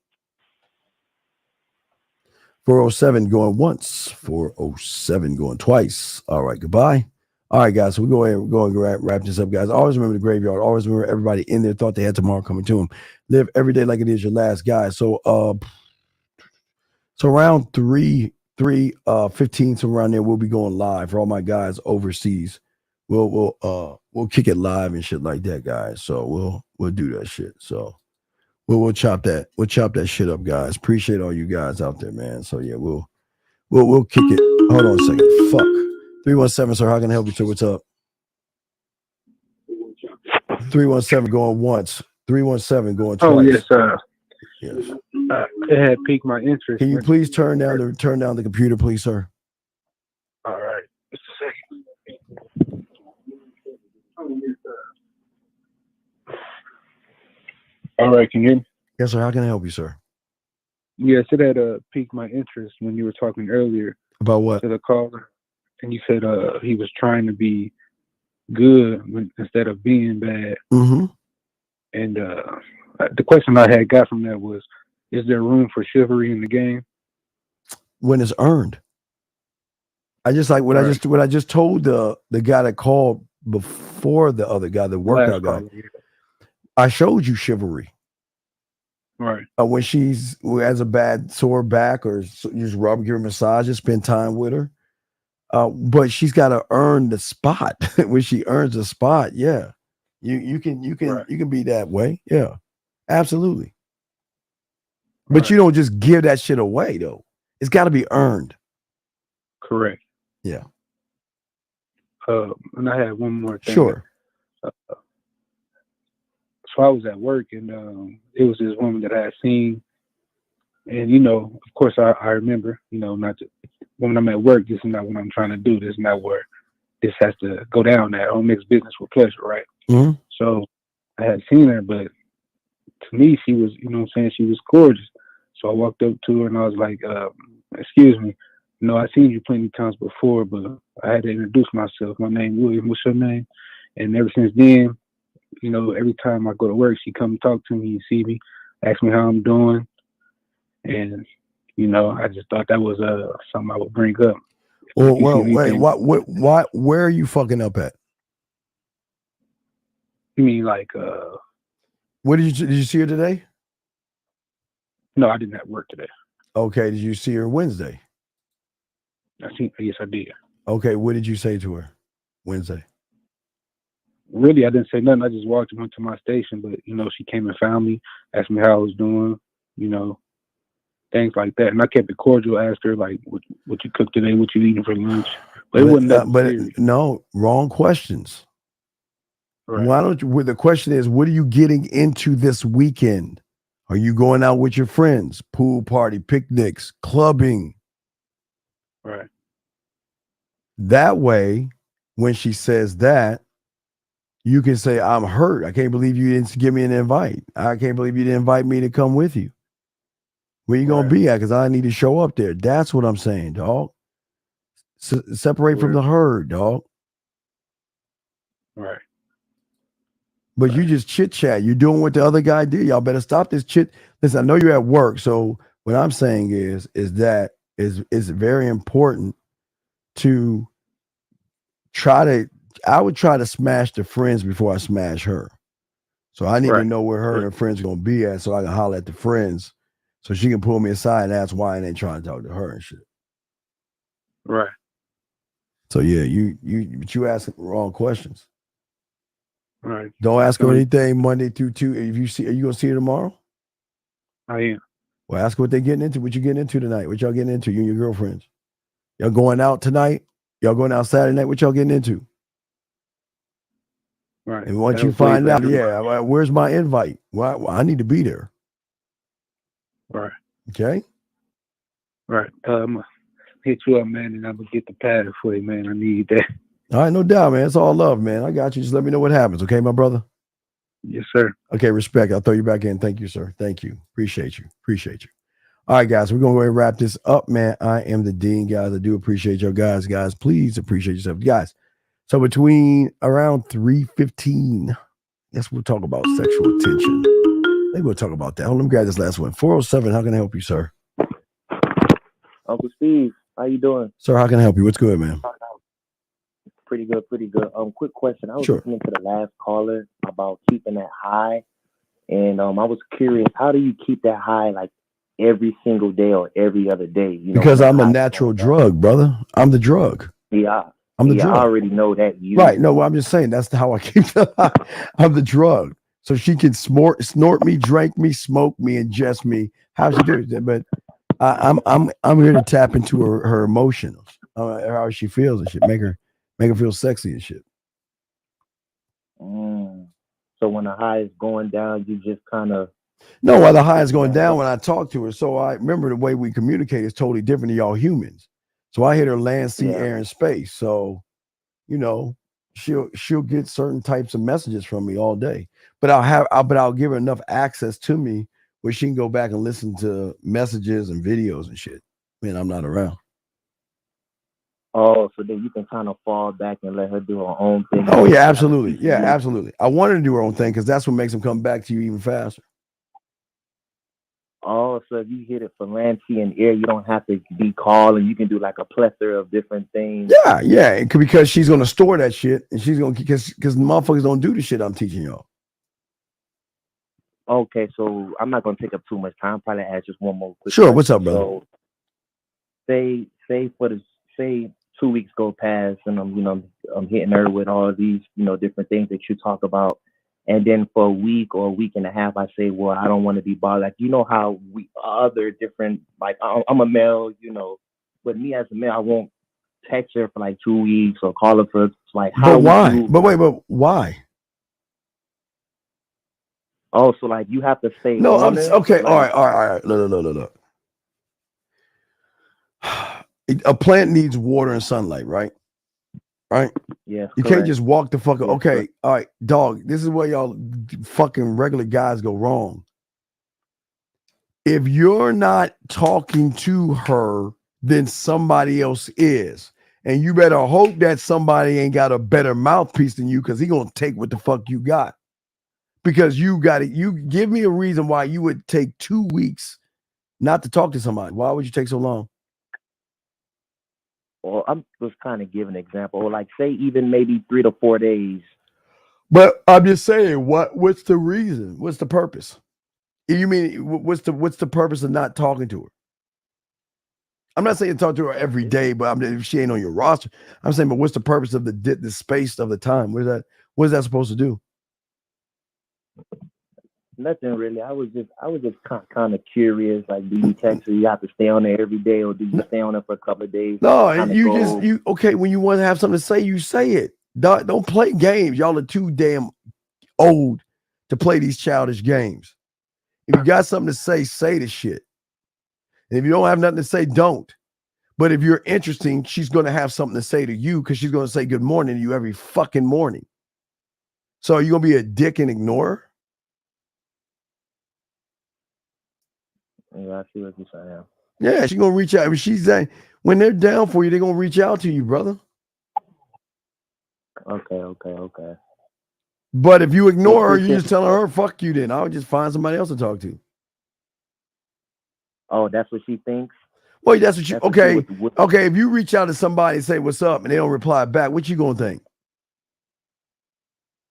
407 going once. 407 going twice. All right. Goodbye. All right, guys. So we're going to wrap this up, guys. Always remember the graveyard. Always remember everybody in there thought they had tomorrow coming to them. Live every day like it is your last, guys. So around 15, somewhere around there, we'll be going live for all my guys overseas. We'll kick it live and shit like that, guys. So we'll do that shit. So we'll chop that shit up, guys. Appreciate all you guys out there, man. So yeah, we'll kick it. Hold on a second. Fuck. 317, sir. How can I help you, sir? What's up? 317 going once. 317 going twice. Oh yes, Yes. It had piqued my interest. Can you please turn down the computer, please, sir? All right, just a second. All right, can you hear me? Yes, sir. How can I help you, sir? Yes, it had piqued my interest when you were talking earlier About what? to the caller, and you said he was trying to be good instead of being bad. Mm-hmm. And the question I had got from that was, is there room for chivalry in the game? When it's earned. I just like what I just told the guy that called before the other guy, the workout guy. I showed you chivalry. Right. When who has a bad sore back or you just rub her massage and spend time with her. But she's got to earn the spot. When she earns the spot, yeah, you can be that way, yeah, absolutely. But you don't just give that shit away though. It's got to be earned. Correct. Yeah. And I had one more thing. Sure. So I was at work and it was this woman that I had seen, and of course I remember, not to, when I'm at work, this is not what I'm trying to do. This is not where this has to go down. That I don't mix business with pleasure, right? Mm-hmm. So I had seen her, but to me, she was, she was gorgeous. So I walked up to her and I was like, excuse me, I've seen you plenty of times before, but I had to introduce myself. My name William. What's your name? And ever since then, every time I go to work, she come talk to me, see me, ask me how I'm doing. And, I just thought that was something I would bring up. Well, wait, where are you fucking up at? You mean like what did you see her today? No, I didn't have work today. Okay, did you see her Wednesday? Yes, I did. Okay, what did you say to her Wednesday? Really, I didn't say nothing. I just walked and went to my station, but she came and found me, asked me how I was doing, things like that. And I kept it cordial, asked her like what you cooked today, what you eating for lunch. But it wasn't nothing serious. No, wrong questions. Right. Why don't you? The question is, what are you getting into this weekend? Are you going out with your friends? Pool party, picnics, clubbing? Right. That way, when she says that, you can say, I'm hurt. I can't believe you didn't give me an invite. I can't believe you didn't invite me to come with you. Where you going to be at? Because I need to show up there. That's what I'm saying, dog. Separate from the herd, dog. Right. But you just chit chat. You're doing what the other guy did. Y'all better stop this chit. Listen, I know you're at work. So what I'm saying is that it's very important to I would try to smash the friends before I smash her. So I need to know where her and her friends are going to be at so I can holler at the friends so she can pull me aside and ask why I ain't trying to talk to her and shit. Right. So yeah, you asking the wrong questions. Right. Don't ask her anything Monday through Tuesday. Are you going to see her tomorrow? I am. Well, ask her what they getting into. What you getting into tonight? What y'all getting into? You and your girlfriends. Y'all going out tonight? Y'all going out Saturday night? What y'all getting into? Right. And once you find out, where's my invite? Well, I need to be there. Right. Okay. Right. Hit you up, man, and I'm gonna get the pattern for you, man. I need that. All right, no doubt, man. It's all love, man. I got you. Just let me know what happens, okay, my brother? Yes, sir. Okay, respect. I'll throw you back in. Thank you, sir. Thank you. Appreciate you. Appreciate you. All right, guys, we're going to go ahead and wrap this up, man. I am the Dean, guys. I do appreciate your guys. Guys, please appreciate yourself. Guys, so between around 3:15, yes, we'll talk about sexual tension. Maybe we'll talk about that. Hold on, let me grab this last one. 407, how can I help you, sir? Uncle Steve, how you doing? Sir, how can I help you? What's good, man? Pretty good, pretty good. Quick question. I was Sure. listening to the last caller about keeping that high, and I was curious, how do you keep that high like every single day or every other day? You know, Because when I'm the a high natural comes up? drug, brother. I'm the drug. Yeah, I'm the yeah, drug. I already know that. You Right. No, well, I'm just saying that's how I keep the high. I'm the drug. So she can snort me, drink me, smoke me, ingest me. How she do it? But I'm here to tap into her emotions, how she feels and shit. Make her feel sexy and shit. So when the high is going down, you just kind of No, while the high is going down when I talk to her. So I remember the way we communicate is totally different than y'all humans. So I hit her land, sea, air, and space. So, you know, she'll get certain types of messages from me all day. But I'll give her enough access to me where she can go back and listen to messages and videos and shit when I'm not around. Oh, so then you can kind of fall back and let her do her own thing. Oh yeah, absolutely. Yeah, absolutely. I want her to do her own thing because that's what makes them come back to you even faster. Oh, so if you hit it for land, sea, and air, you don't have to be calling. You can do like a plethora of different things. Yeah, because she's gonna store that shit and she's gonna because motherfuckers don't do the shit I'm teaching y'all. Okay, so I'm not gonna take up too much time. Probably ask just one more quick. Sure, question. what's up, brother? So, say 2 weeks go past, and I'm hitting her with all these different things that you talk about, and then for a week or a week and a half, I say, well, I don't want to be bothered. Like you know how we other different like I'm a male, but me as a male, I won't text her for like 2 weeks or call her for like how. But why? But why? Oh, so like you have to stay. No, on I'm it? okay. Like, All right. Look. A plant needs water and sunlight, right? Right? Yes. You can't just walk the fuck. Yes, Okay, correct. all right, dog. This is where y'all fucking regular guys go wrong. If you're not talking to her, then somebody else is. And you better hope that somebody ain't got a better mouthpiece than you because he gonna take what the fuck you got. Because you got it. You give me a reason why you would take 2 weeks not to talk to somebody. Why would you take so long? Well, I'm just kind of giving an example, or like say even maybe 3 to 4 days. But I'm just saying, what's the reason? What's the purpose? You mean what's the purpose of not talking to her? I'm not saying talk to her every day, but if she ain't on your roster, I'm saying, but what's the purpose of the space of the time? What is that supposed to do? Nothing really. I was just kind of curious. Like, do you text her? You have to stay on there every day, or do you stay on it for a couple of days? No, Kinda you okay. When you want to have something to say, you say it. Don't play games. Y'all are too damn old to play these childish games. If you got something to say the shit. And if you don't have nothing to say, don't. But if you're interesting, she's going to have something to say to you because she's going to say good morning to you every fucking morning. So are you going to be a dick and ignore her? Yeah, I see what you're saying. Yeah, she's going to reach out. When they're down for you, they're going to reach out to you, brother. Okay. But if you ignore her, you're just telling her, fuck you then. I'll just find somebody else to talk to. Oh, that's what she thinks? Well, that's what you, okay. Okay, if you reach out to somebody and say, what's up, and they don't reply back, what you going to think?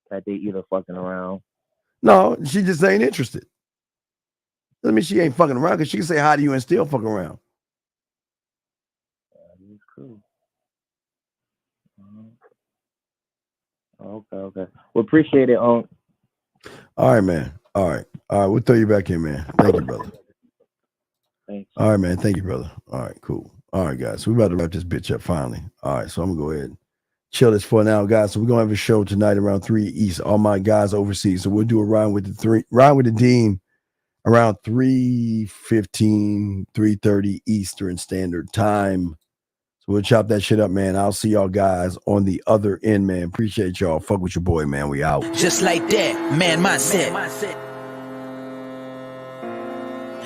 That they either fucking around. No, she just ain't interested. Doesn't mean she ain't fucking around because she can say hi to you and still fuck around. That's cool. Okay. Well, appreciate it. All right, man. All right. We'll throw you back in, man. Thank you, brother. Thanks. All right, man. Thank you, brother. All right, cool. All right, guys. So we're about to wrap this bitch up finally. All right, so I'm going to go ahead and chill this for now, guys. So we're going to have a show tonight around 3 East. All my guys overseas. So we'll do a Ride with the Dean around 3:15, 3:30 Eastern Standard Time. So we'll chop that shit up, man. I'll see y'all guys on the other end, man. Appreciate y'all. Fuck with your boy, man. We out. Just like that, man mindset.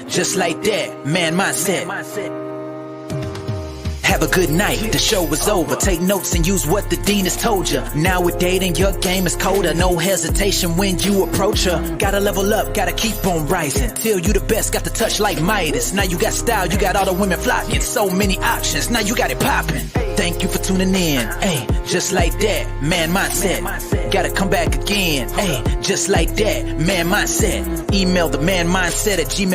Just like that, man mindset. Have a good night, the show is over. Take notes and use what the dean has told you. Now with dating, your game is colder. No hesitation when you approach her. Gotta level up, gotta keep on rising. Till you the best, got the touch like Midas. Now you got style, you got all the women flocking. So many options, now you got it popping. Thank you for tuning in. Hey, just like that, man mindset. Gotta come back again. Hey, just like that, man mindset. Email the man mindset at gmail.com.